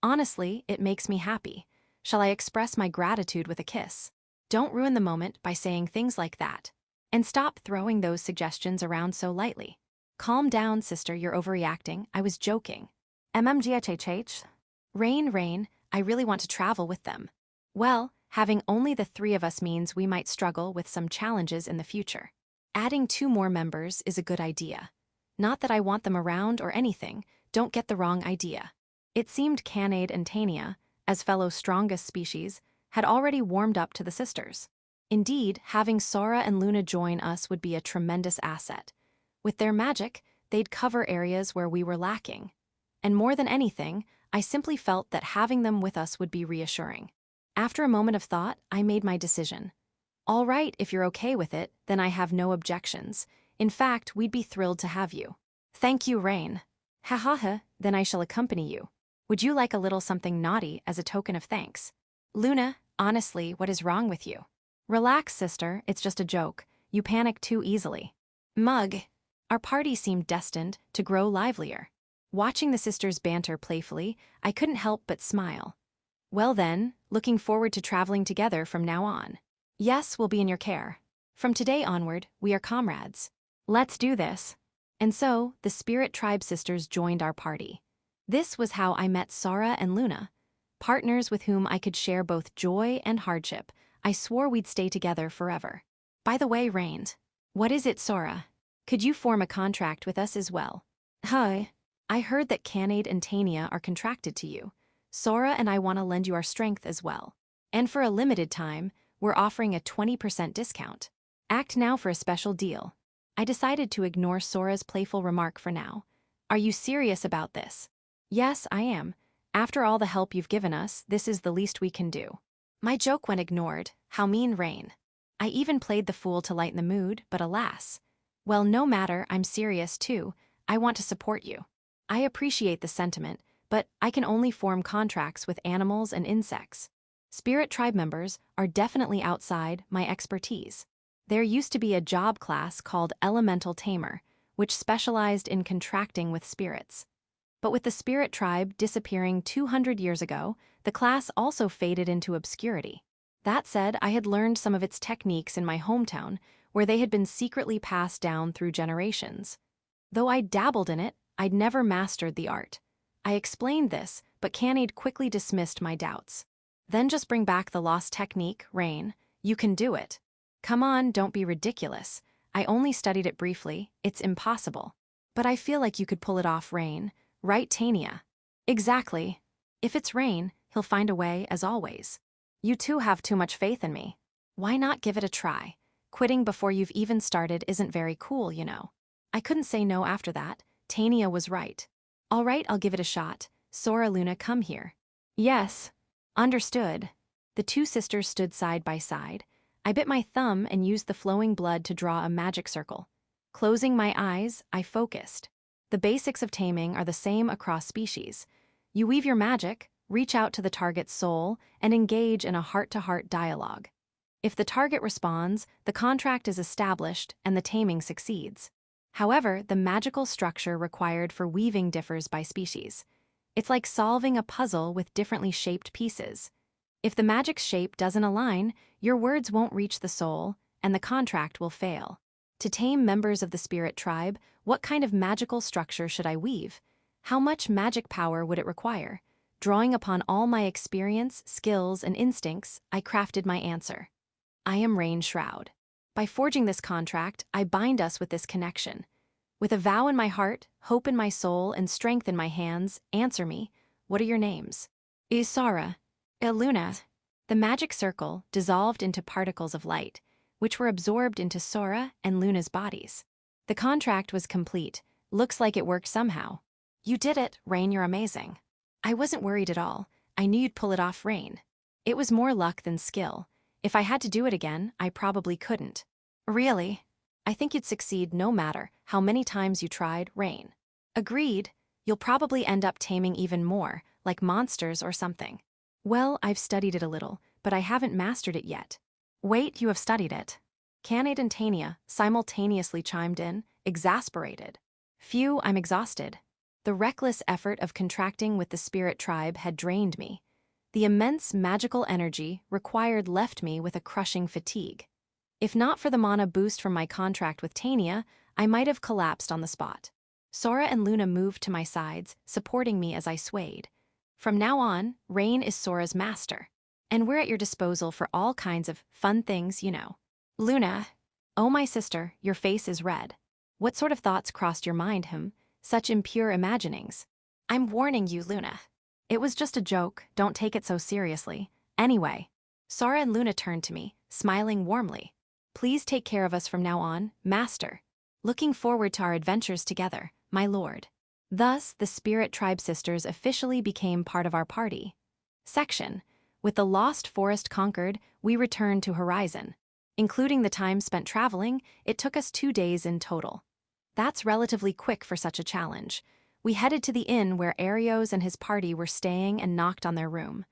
Honestly, it makes me happy. Shall I express my gratitude with a kiss? Don't ruin the moment by saying things like that. And stop throwing those suggestions around so lightly. Calm down, sister, you're overreacting. I was joking. Rain, I really want to travel with them. Well, having only the three of us means we might struggle with some challenges in the future. Adding 2 more members is a good idea. Not that I want them around or anything, don't get the wrong idea. It seemed Canade and Tania, as fellow strongest species, had already warmed up to the sisters. Indeed, having Sora and Luna join us would be a tremendous asset. With their magic, they'd cover areas where we were lacking. And more than anything, I simply felt that having them with us would be reassuring. After a moment of thought, I made my decision. All right, if you're okay with it, then I have no objections. In fact, we'd be thrilled to have you. Thank you, Rain. Then I shall accompany you. Would you like a little something naughty as a token of thanks? Luna, honestly, what is wrong with you? Relax, sister, it's just a joke. You panic too easily. Mug. Our party seemed destined to grow livelier. Watching the sisters banter playfully, I couldn't help but smile. Well then, looking forward to traveling together from now on. Yes, we'll be in your care. From today onward, we are comrades. Let's do this. And so, the Spirit Tribe sisters joined our party. This was how I met Sora and Luna, partners with whom I could share both joy and hardship. I swore we'd stay together forever. By the way, Rain, what is it, Sora? Could you form a contract with us as well? Hi. I heard that Canade and Tania are contracted to you. Sora and I want to lend you our strength as well. And for a limited time, we're offering a 20% discount. Act now for a special deal. I decided to ignore Sora's playful remark for now. Are you serious about this? Yes, I am. After all the help you've given us, this is the least we can do. My joke went ignored. How mean, Rain. I even played the fool to lighten the mood, but alas. Well, no matter, I'm serious too. I want to support you. I appreciate the sentiment, but I can only form contracts with animals and insects. Spirit tribe members are definitely outside my expertise. There used to be a job class called Elemental Tamer, which specialized in contracting with spirits. But with the spirit tribe disappearing 200 years ago, the class also faded into obscurity. That said, I had learned some of its techniques in my hometown, where they had been secretly passed down through generations. Though I dabbled in it, I'd never mastered the art. I explained this, but Canade quickly dismissed my doubts. Then just bring back the lost technique, Rain. You can do it. Come on, don't be ridiculous. I only studied it briefly, it's impossible. But I feel like you could pull it off, Rain. Right, Tania? Exactly. If it's Rain, he'll find a way, as always. You two have too much faith in me. Why not give it a try? Quitting before you've even started isn't very cool, you know. I couldn't say no after that. Tania was right. All right, I'll give it a shot. Sora, Luna, come here. Yes. Understood. The two sisters stood side by side. I bit my thumb and used the flowing blood to draw a magic circle. Closing my eyes, I focused. The basics of taming are the same across species. You weave your magic, reach out to the target's soul, and engage in a heart-to-heart dialogue. If the target responds, the contract is established and the taming succeeds. However, the magical structure required for weaving differs by species. It's like solving a puzzle with differently shaped pieces. If the magic's shape doesn't align, your words won't reach the soul, and the contract will fail. To tame members of the spirit tribe, what kind of magical structure should I weave? How much magic power would it require? Drawing upon all my experience, skills, and instincts, I crafted my answer. I am Rain Shroud. By forging this contract, I bind us with this connection. With a vow in my heart, hope in my soul, and strength in my hands, answer me. What are your names? Sora. Luna. The magic circle dissolved into particles of light, which were absorbed into Sora and Luna's bodies. The contract was complete. Looks like it worked somehow. You did it, Rain, you're amazing. I wasn't worried at all. I knew you'd pull it off, Rain. It was more luck than skill. If I had to do it again, I probably couldn't. Really? I think you'd succeed no matter how many times you tried, Rain. Agreed. You'll probably end up taming even more, like monsters or something. Well, I've studied it a little, but I haven't mastered it yet. Wait, you have studied it? Canade and Tania simultaneously chimed in, exasperated. Phew, I'm exhausted. The reckless effort of contracting with the spirit tribe had drained me. The immense magical energy required left me with a crushing fatigue. If not for the mana boost from my contract with Tania, I might have collapsed on the spot. Sora and Luna moved to my sides, supporting me as I swayed. From now on, Rain is Sora's master. And we're at your disposal for all kinds of fun things, you know. Luna. Oh, my sister, your face is red. What sort of thoughts crossed your mind, Such impure imaginings. I'm warning you, Luna. It was just a joke, don't take it so seriously. Anyway. Sora and Luna turned to me, smiling warmly. Please take care of us from now on, Master. Looking forward to our adventures together, my lord. Thus, the Spirit Tribe sisters officially became part of our party. Section. With the Lost Forest conquered, we returned to Horizon. Including the time spent traveling, it took us 2 days in total. That's relatively quick for such a challenge. We headed to the inn where Arios and his party were staying and knocked on their room.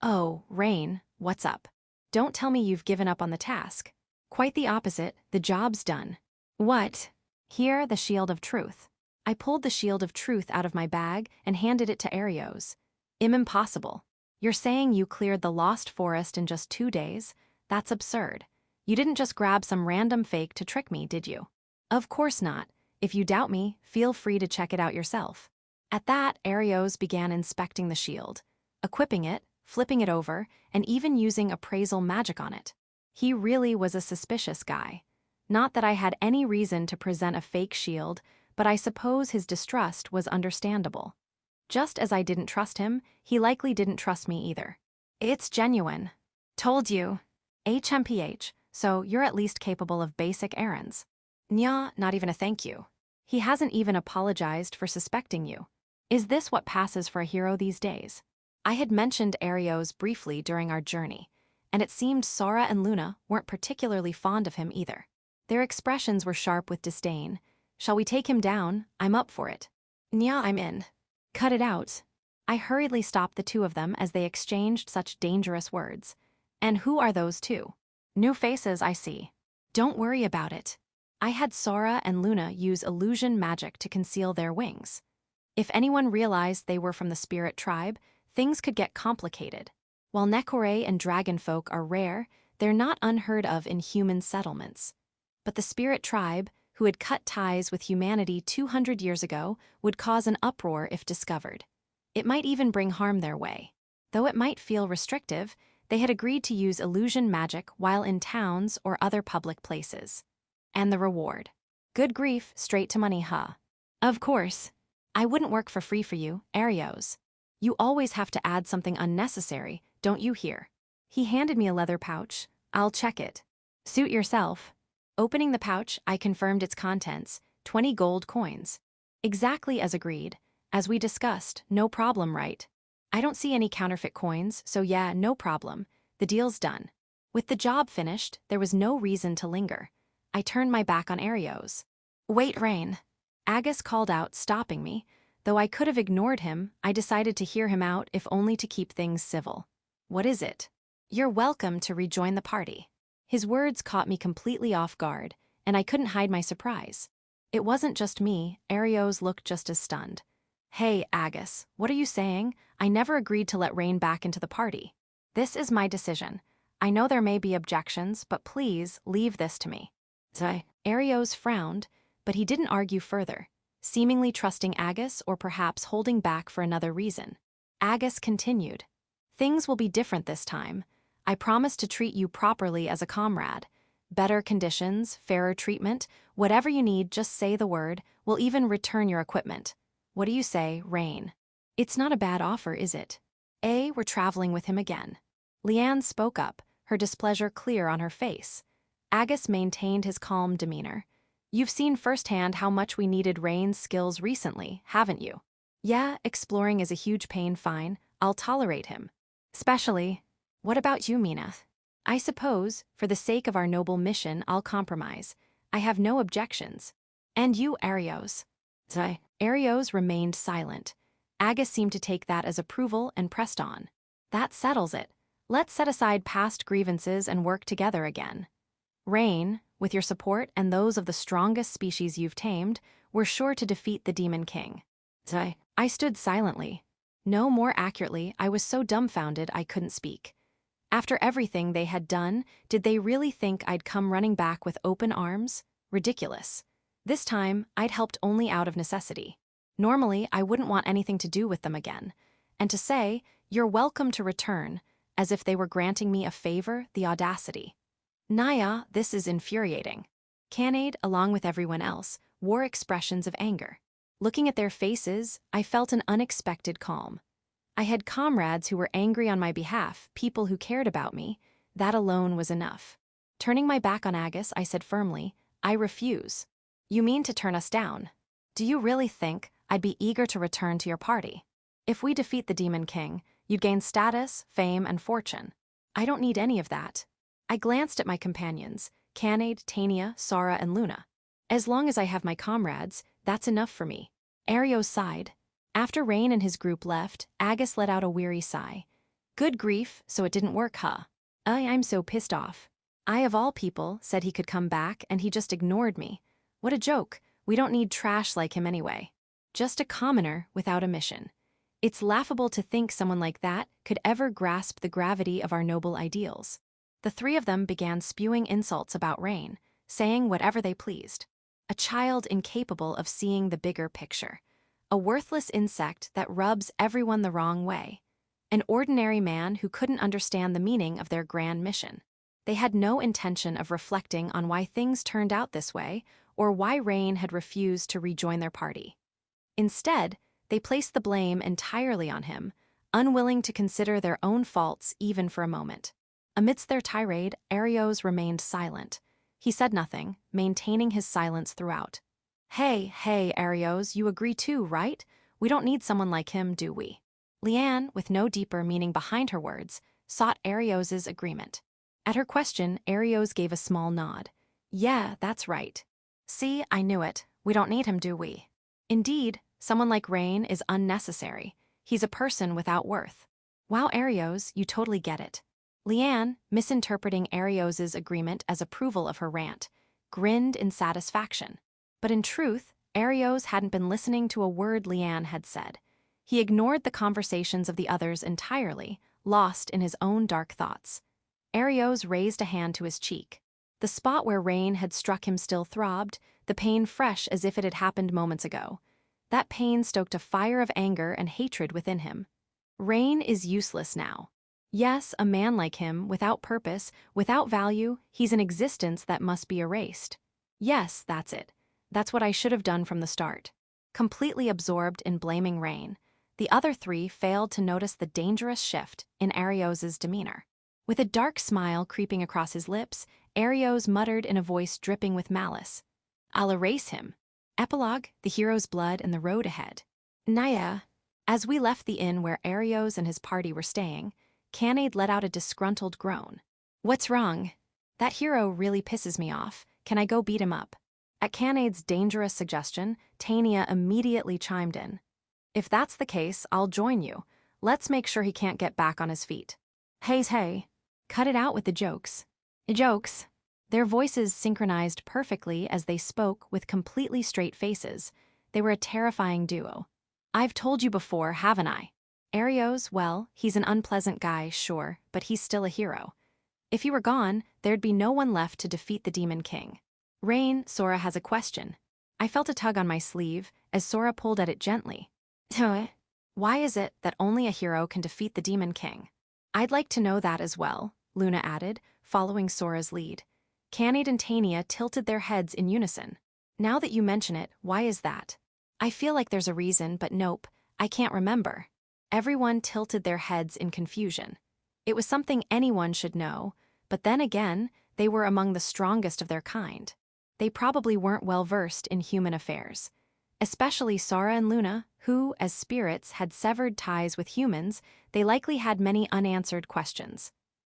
Oh, Rain, what's up? Don't tell me you've given up on the task. Quite the opposite, the job's done. What? Here, the Shield of Truth. I pulled the Shield of Truth out of my bag and handed it to Arios. Impossible. You're saying you cleared the Lost Forest in just 2 days? That's absurd. You didn't just grab some random fake to trick me, did you? Of course not. If you doubt me, feel free to check it out yourself. At that, Arios began inspecting the shield, equipping it, flipping it over, and even using appraisal magic on it. He really was a suspicious guy. Not that I had any reason to present a fake shield, but I suppose his distrust was understandable. Just as I didn't trust him, he likely didn't trust me either. It's genuine. Told you. HMPH, so you're at least capable of basic errands. Nya, not even a thank you. He hasn't even apologized for suspecting you. Is this what passes for a hero these days? I had mentioned Arios briefly during our journey, and it seemed Sora and Luna weren't particularly fond of him either. Their expressions were sharp with disdain. Shall we take him down? I'm up for it. Nya, I'm in. Cut it out. I hurriedly stopped the two of them as they exchanged such dangerous words. And who are those two? New faces, I see. Don't worry about it. I had Sora and Luna use illusion magic to conceal their wings. If anyone realized they were from the spirit tribe, things could get complicated. While Nekore and dragonfolk are rare, they're not unheard of in human settlements. But the spirit tribe, who had cut ties with humanity 200 years ago, would cause an uproar if discovered. It might even bring harm their way. Though it might feel restrictive, they had agreed to use illusion magic while in towns or other public places. And the reward. Good grief, straight to money, huh? Of course. I wouldn't work for free for you, Arios. You always have to add something unnecessary, don't you hear? He handed me a leather pouch. I'll check it. Suit yourself. Opening the pouch, I confirmed its contents, 20 gold coins. Exactly as agreed. As we discussed, no problem, right? I don't see any counterfeit coins, so yeah, no problem. The deal's done. With the job finished, there was no reason to linger. I turned my back on Arios. Wait, Rain. Agus called out, stopping me. Though I could have ignored him, I decided to hear him out if only to keep things civil. What is it? You're welcome to rejoin the party. His words caught me completely off guard, and I couldn't hide my surprise. It wasn't just me, Arios looked just as stunned. Hey, Agus, what are you saying? I never agreed to let Rain back into the party. This is my decision. I know there may be objections, but please leave this to me. Arios frowned, but he didn't argue further, seemingly trusting Agus or perhaps holding back for another reason. Agus continued. Things will be different this time. I promise to treat you properly as a comrade. Better conditions, fairer treatment, whatever you need, just say the word. We'll even return your equipment. What do you say, Rain? It's not a bad offer, is it? We're traveling with him again. Leanne spoke up, her displeasure clear on her face. Agus maintained his calm demeanor. You've seen firsthand how much we needed Rain's skills recently, haven't you? Yeah, exploring is a huge pain, fine. I'll tolerate him. Especially, what about you, Mina? I suppose, for the sake of our noble mission, I'll compromise. I have no objections. And you, Arios. Arios remained silent. Agus seemed to take that as approval and pressed on. That settles it. Let's set aside past grievances and work together again. Rain, with your support and those of the strongest species you've tamed, we're sure to defeat the Demon King. I stood silently. No, more accurately, I was so dumbfounded I couldn't speak. After everything they had done, did they really think I'd come running back with open arms? Ridiculous. This time, I'd helped only out of necessity. Normally, I wouldn't want anything to do with them again. And to say, you're welcome to return, as if they were granting me a favor, the audacity. Naya, this is infuriating. Canade, along with everyone else, wore expressions of anger. Looking at their faces, I felt an unexpected calm. I had comrades who were angry on my behalf, people who cared about me. That alone was enough. Turning my back on Agus, I said firmly, I refuse. You mean to turn us down? Do you really think I'd be eager to return to your party? If we defeat the Demon King, you'd gain status, fame, and fortune. I don't need any of that. I glanced at my companions, Canade, Tania, Sora, and Luna. As long as I have my comrades, that's enough for me. Arios sighed. After Rain and his group left, Agus let out a weary sigh. Good grief, so it didn't work, huh? I'm so pissed off. I, of all people, said he could come back, and he just ignored me. What a joke. We don't need trash like him anyway. Just a commoner without a mission. It's laughable to think someone like that could ever grasp the gravity of our noble ideals. The three of them began spewing insults about Rain, saying whatever they pleased. A child incapable of seeing the bigger picture. A worthless insect that rubs everyone the wrong way. An ordinary man who couldn't understand the meaning of their grand mission. They had no intention of reflecting on why things turned out this way or why Rain had refused to rejoin their party. Instead, they placed the blame entirely on him, unwilling to consider their own faults even for a moment. Amidst their tirade, Arios remained silent. He said nothing, maintaining his silence throughout. Hey, Arios, you agree too, right? We don't need someone like him, do we? Leanne, with no deeper meaning behind her words, sought Arios's agreement. At her question, Arios gave a small nod. Yeah, that's right. See, I knew it. We don't need him, do we? Indeed, someone like Rain is unnecessary. He's a person without worth. Wow, Arios, you totally get it. Leanne, misinterpreting Arios's agreement as approval of her rant, grinned in satisfaction. But in truth, Arios hadn't been listening to a word Leanne had said. He ignored the conversations of the others entirely, lost in his own dark thoughts. Arios raised a hand to his cheek. The spot where Rain had struck him still throbbed, the pain fresh as if it had happened moments ago. That pain stoked a fire of anger and hatred within him. Rain is useless now. Yes, a man like him, without purpose, without value, he's an existence that must be erased. Yes, that's it. That's what I should have done from the start. Completely absorbed in blaming Rain, the other three failed to notice the dangerous shift in Arios's demeanor. With a dark smile creeping across his lips, Arios muttered in a voice dripping with malice. I'll erase him. Epilogue, the hero's blood and the road ahead. Tania. As we left the inn where Arios and his party were staying, Canade let out a disgruntled groan. What's wrong? That hero really pisses me off. Can I go beat him up? At Canade's dangerous suggestion, Tania immediately chimed in. If that's the case, I'll join you. Let's make sure he can't get back on his feet. Hey. Cut it out with the jokes. Jokes. Their voices synchronized perfectly as they spoke with completely straight faces. They were a terrifying duo. I've told you before, haven't I? Arios, well, he's an unpleasant guy, sure, but he's still a hero. If he were gone, there'd be no one left to defeat the Demon King. Rain, Sora has a question. I felt a tug on my sleeve as Sora pulled at it gently. Why is it that only a hero can defeat the Demon King? I'd like to know that as well, Luna added, following Sora's lead. Canade and Tania tilted their heads in unison. Now that you mention it, why is that? I feel like there's a reason, but nope, I can't remember. Everyone tilted their heads in confusion. It was something anyone should know, but then again, they were among the strongest of their kind. They probably weren't well versed in human affairs. Especially Sora and Luna, who, as spirits, had severed ties with humans, they likely had many unanswered questions.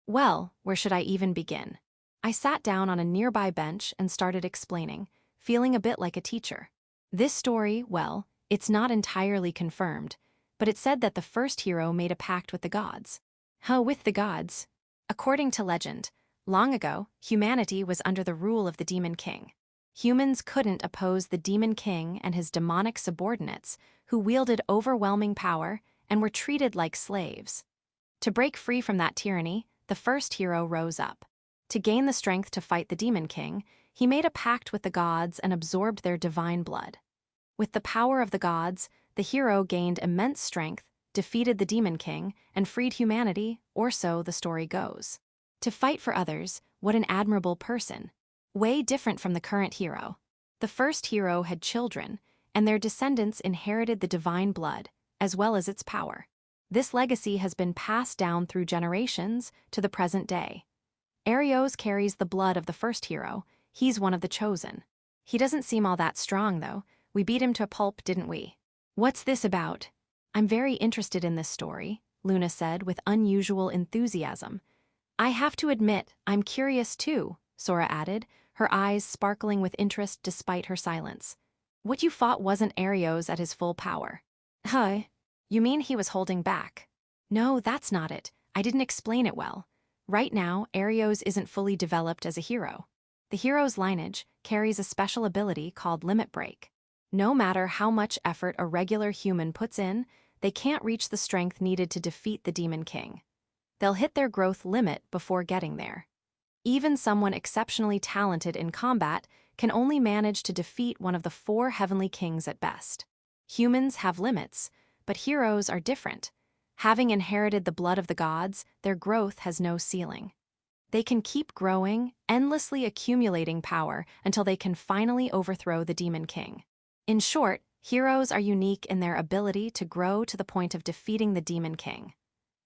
Well, where should I even begin? I sat down on a nearby bench and started explaining, feeling a bit like a teacher. This story, well, it's not entirely confirmed, but it said that the first hero made a pact with the gods. How with the gods? According to legend, long ago, humanity was under the rule of the Demon King. Humans couldn't oppose the Demon King and his demonic subordinates, who wielded overwhelming power and were treated like slaves. To break free from that tyranny, the first hero rose up. To gain the strength to fight the Demon King, he made a pact with the gods and absorbed their divine blood. With the power of the gods, the hero gained immense strength, defeated the Demon King, and freed humanity, or so the story goes. To fight for others, what an admirable person. Way different from the current hero. The first hero had children, and their descendants inherited the divine blood, as well as its power. This legacy has been passed down through generations to the present day. Arios carries the blood of the first hero. He's one of the chosen. He doesn't seem all that strong, though. We beat him to a pulp, didn't we? What's this about? I'm very interested in this story, Luna said with unusual enthusiasm. I have to admit, I'm curious too, Sora added, her eyes sparkling with interest despite her silence. What you fought wasn't Arios at his full power. Huh? You mean he was holding back? No, that's not it. I didn't explain it well. Right now, Arios isn't fully developed as a hero. The hero's lineage carries a special ability called Limit Break. No matter how much effort a regular human puts in, they can't reach the strength needed to defeat the Demon King. They'll hit their growth limit before getting there. Even someone exceptionally talented in combat can only manage to defeat one of the 4 heavenly kings at best. Humans have limits, but heroes are different. Having inherited the blood of the gods, their growth has no ceiling. They can keep growing, endlessly accumulating power until they can finally overthrow the Demon King. In short, heroes are unique in their ability to grow to the point of defeating the Demon King.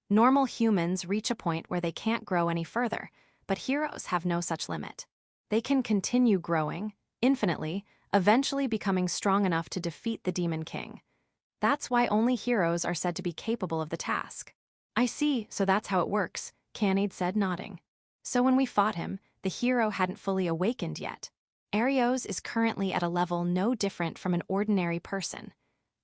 Normal humans reach a point where they can't grow any further, but heroes have no such limit. They can continue growing, infinitely, eventually becoming strong enough to defeat the Demon King. That's why only heroes are said to be capable of the task. I see, so that's how it works, Canade said, nodding. So when we fought him, the hero hadn't fully awakened yet. Arios is currently at a level no different from an ordinary person.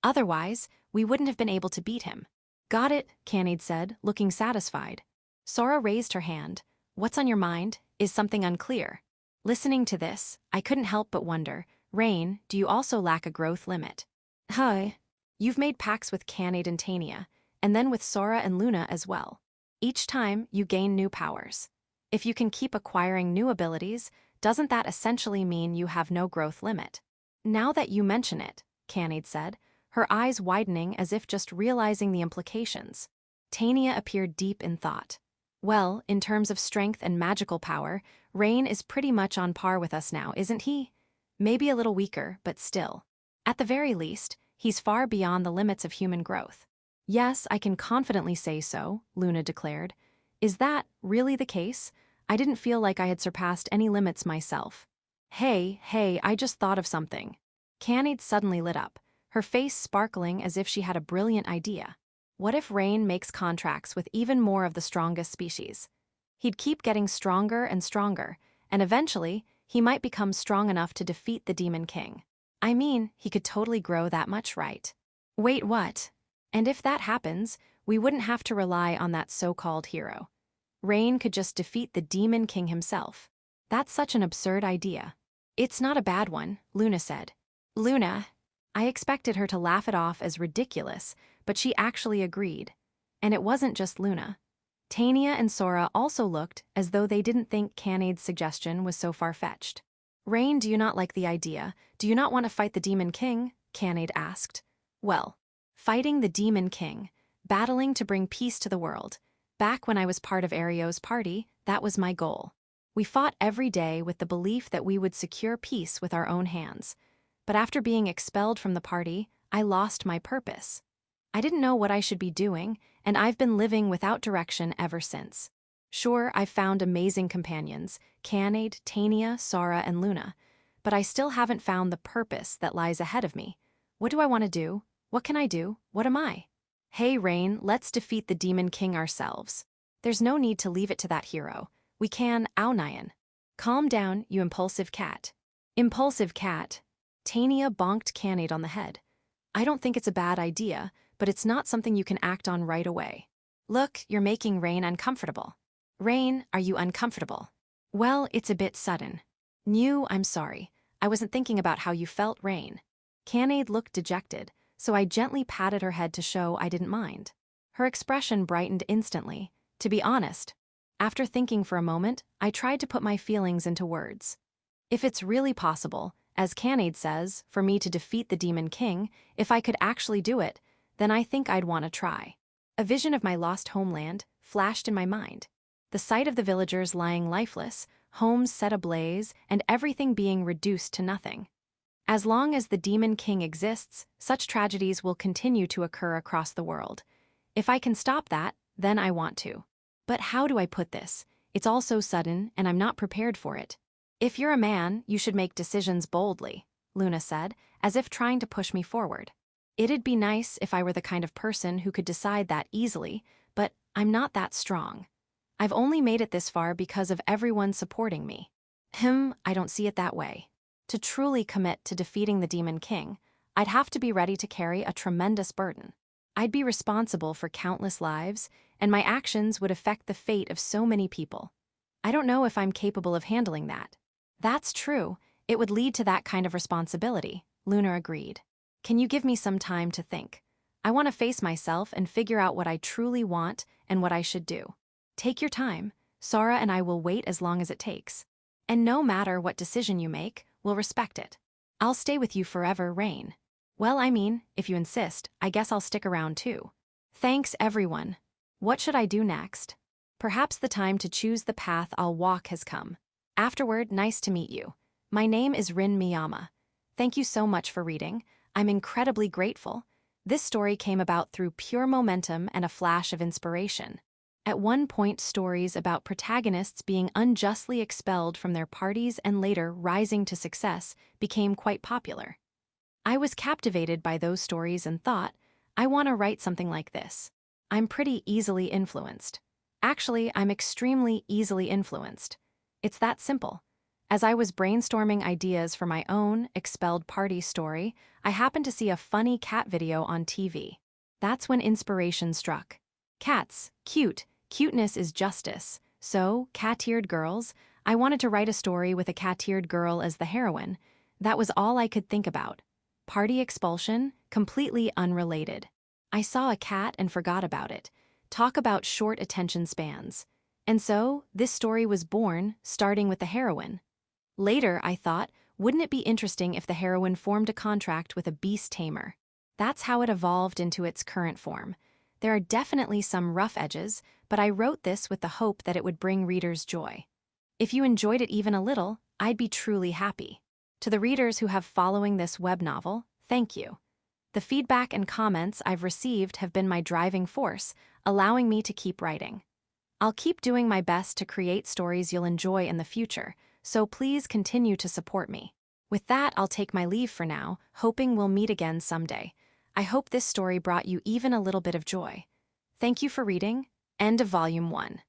Otherwise, we wouldn't have been able to beat him. Got it, Canade said, looking satisfied. Sora raised her hand. What's on your mind? Is something unclear? Listening to this, I couldn't help but wonder, Rain, do you also lack a growth limit? Hi. You've made pacts with Canade and Tania, and then with Sora and Luna as well. Each time, you gain new powers. If you can keep acquiring new abilities, doesn't that essentially mean you have no growth limit? Now that you mention it, Canade said, her eyes widening as if just realizing the implications. Tania appeared deep in thought. Well, in terms of strength and magical power, Rain is pretty much on par with us now, isn't he? Maybe a little weaker, but still. At the very least, he's far beyond the limits of human growth. Yes, I can confidently say so, Luna declared. Is that really the case? I didn't feel like I had surpassed any limits myself. Hey, I just thought of something. Canade suddenly lit up, her face sparkling as if she had a brilliant idea. What if Rain makes contracts with even more of the strongest species? He'd keep getting stronger and stronger, and eventually, he might become strong enough to defeat the Demon King. I mean, he could totally grow that much, right? Wait, what? And if that happens, we wouldn't have to rely on that so-called hero. Rain could just defeat the Demon King himself. That's such an absurd idea. It's not a bad one, Luna said. Luna. I expected her to laugh it off as ridiculous, but she actually agreed. And it wasn't just Luna. Tania and Sora also looked as though they didn't think Canade's suggestion was so far-fetched. Rain, do you not like the idea? Do you not want to fight the Demon King? Canade asked. Well, fighting the Demon King, battling to bring peace to the world. Back when I was part of Arios' party, that was my goal. We fought every day with the belief that we would secure peace with our own hands. But after being expelled from the party, I lost my purpose. I didn't know what I should be doing, and I've been living without direction ever since. Sure, I've found amazing companions, Canade, Tania, Sora, and Luna, but I still haven't found the purpose that lies ahead of me. What do I want to do? What can I do? What am I? Hey, Rain, let's defeat the Demon King ourselves. There's no need to leave it to that hero. We can, Aunian. Calm down, you impulsive cat. Impulsive cat. Tania bonked Canade on the head. I don't think it's a bad idea, but it's not something you can act on right away. Look, you're making Rain uncomfortable. Rain, are you uncomfortable? Well, it's a bit sudden. I'm sorry. I wasn't thinking about how you felt, Rain. Canade looked dejected, so I gently patted her head to show I didn't mind. Her expression brightened instantly. To be honest, after thinking for a moment, I tried to put my feelings into words. If it's really possible, as Canade says, for me to defeat the Demon King, if I could actually do it, then I think I'd want to try. A vision of my lost homeland flashed in my mind. The sight of the villagers lying lifeless, homes set ablaze, and everything being reduced to nothing. As long as the Demon King exists, such tragedies will continue to occur across the world. If I can stop that, then I want to. But how do I put this? It's all so sudden, and I'm not prepared for it. If you're a man, you should make decisions boldly, Luna said, as if trying to push me forward. It'd be nice if I were the kind of person who could decide that easily, but I'm not that strong. I've only made it this far because of everyone supporting me. I don't see it that way. To truly commit to defeating the Demon King, I'd have to be ready to carry a tremendous burden. I'd be responsible for countless lives, and my actions would affect the fate of so many people. I don't know if I'm capable of handling that. That's true. It would lead to that kind of responsibility, Luna agreed. Can you give me some time to think? I want to face myself and figure out what I truly want and what I should do. Take your time. Sora and I will wait as long as it takes. And no matter what decision you make, we'll respect it. I'll stay with you forever, Rain. Well, I mean, if you insist, I guess I'll stick around too. Thanks, everyone. What should I do next? Perhaps the time to choose the path I'll walk has come. Afterward, nice to meet you. My name is Rin Miyama. Thank you so much for reading. I'm incredibly grateful. This story came about through pure momentum and a flash of inspiration. At one point, stories about protagonists being unjustly expelled from their parties and later rising to success became quite popular. I was captivated by those stories and thought, I want to write something like this. I'm pretty easily influenced. Actually, I'm extremely easily influenced. It's that simple. As I was brainstorming ideas for my own Expelled party story, I happened to see a funny cat video on TV. That's when inspiration struck. Cats, cute, cuteness is justice. So, cat-eared girls, I wanted to write a story with a cat-eared girl as the heroine. That was all I could think about. Party expulsion, completely unrelated. I saw a cat and forgot about it. Talk about short attention spans. And so, this story was born, starting with the heroine. Later, I thought, wouldn't it be interesting if the heroine formed a contract with a beast tamer? That's how it evolved into its current form. There are definitely some rough edges, but I wrote this with the hope that it would bring readers joy. If you enjoyed it even a little, I'd be truly happy. To the readers who have following this web novel, thank you. The feedback and comments I've received have been my driving force, allowing me to keep writing. I'll keep doing my best to create stories you'll enjoy in the future, so please continue to support me. With that, I'll take my leave for now, hoping we'll meet again someday. I hope this story brought you even a little bit of joy. Thank you for reading. End of Volume 1.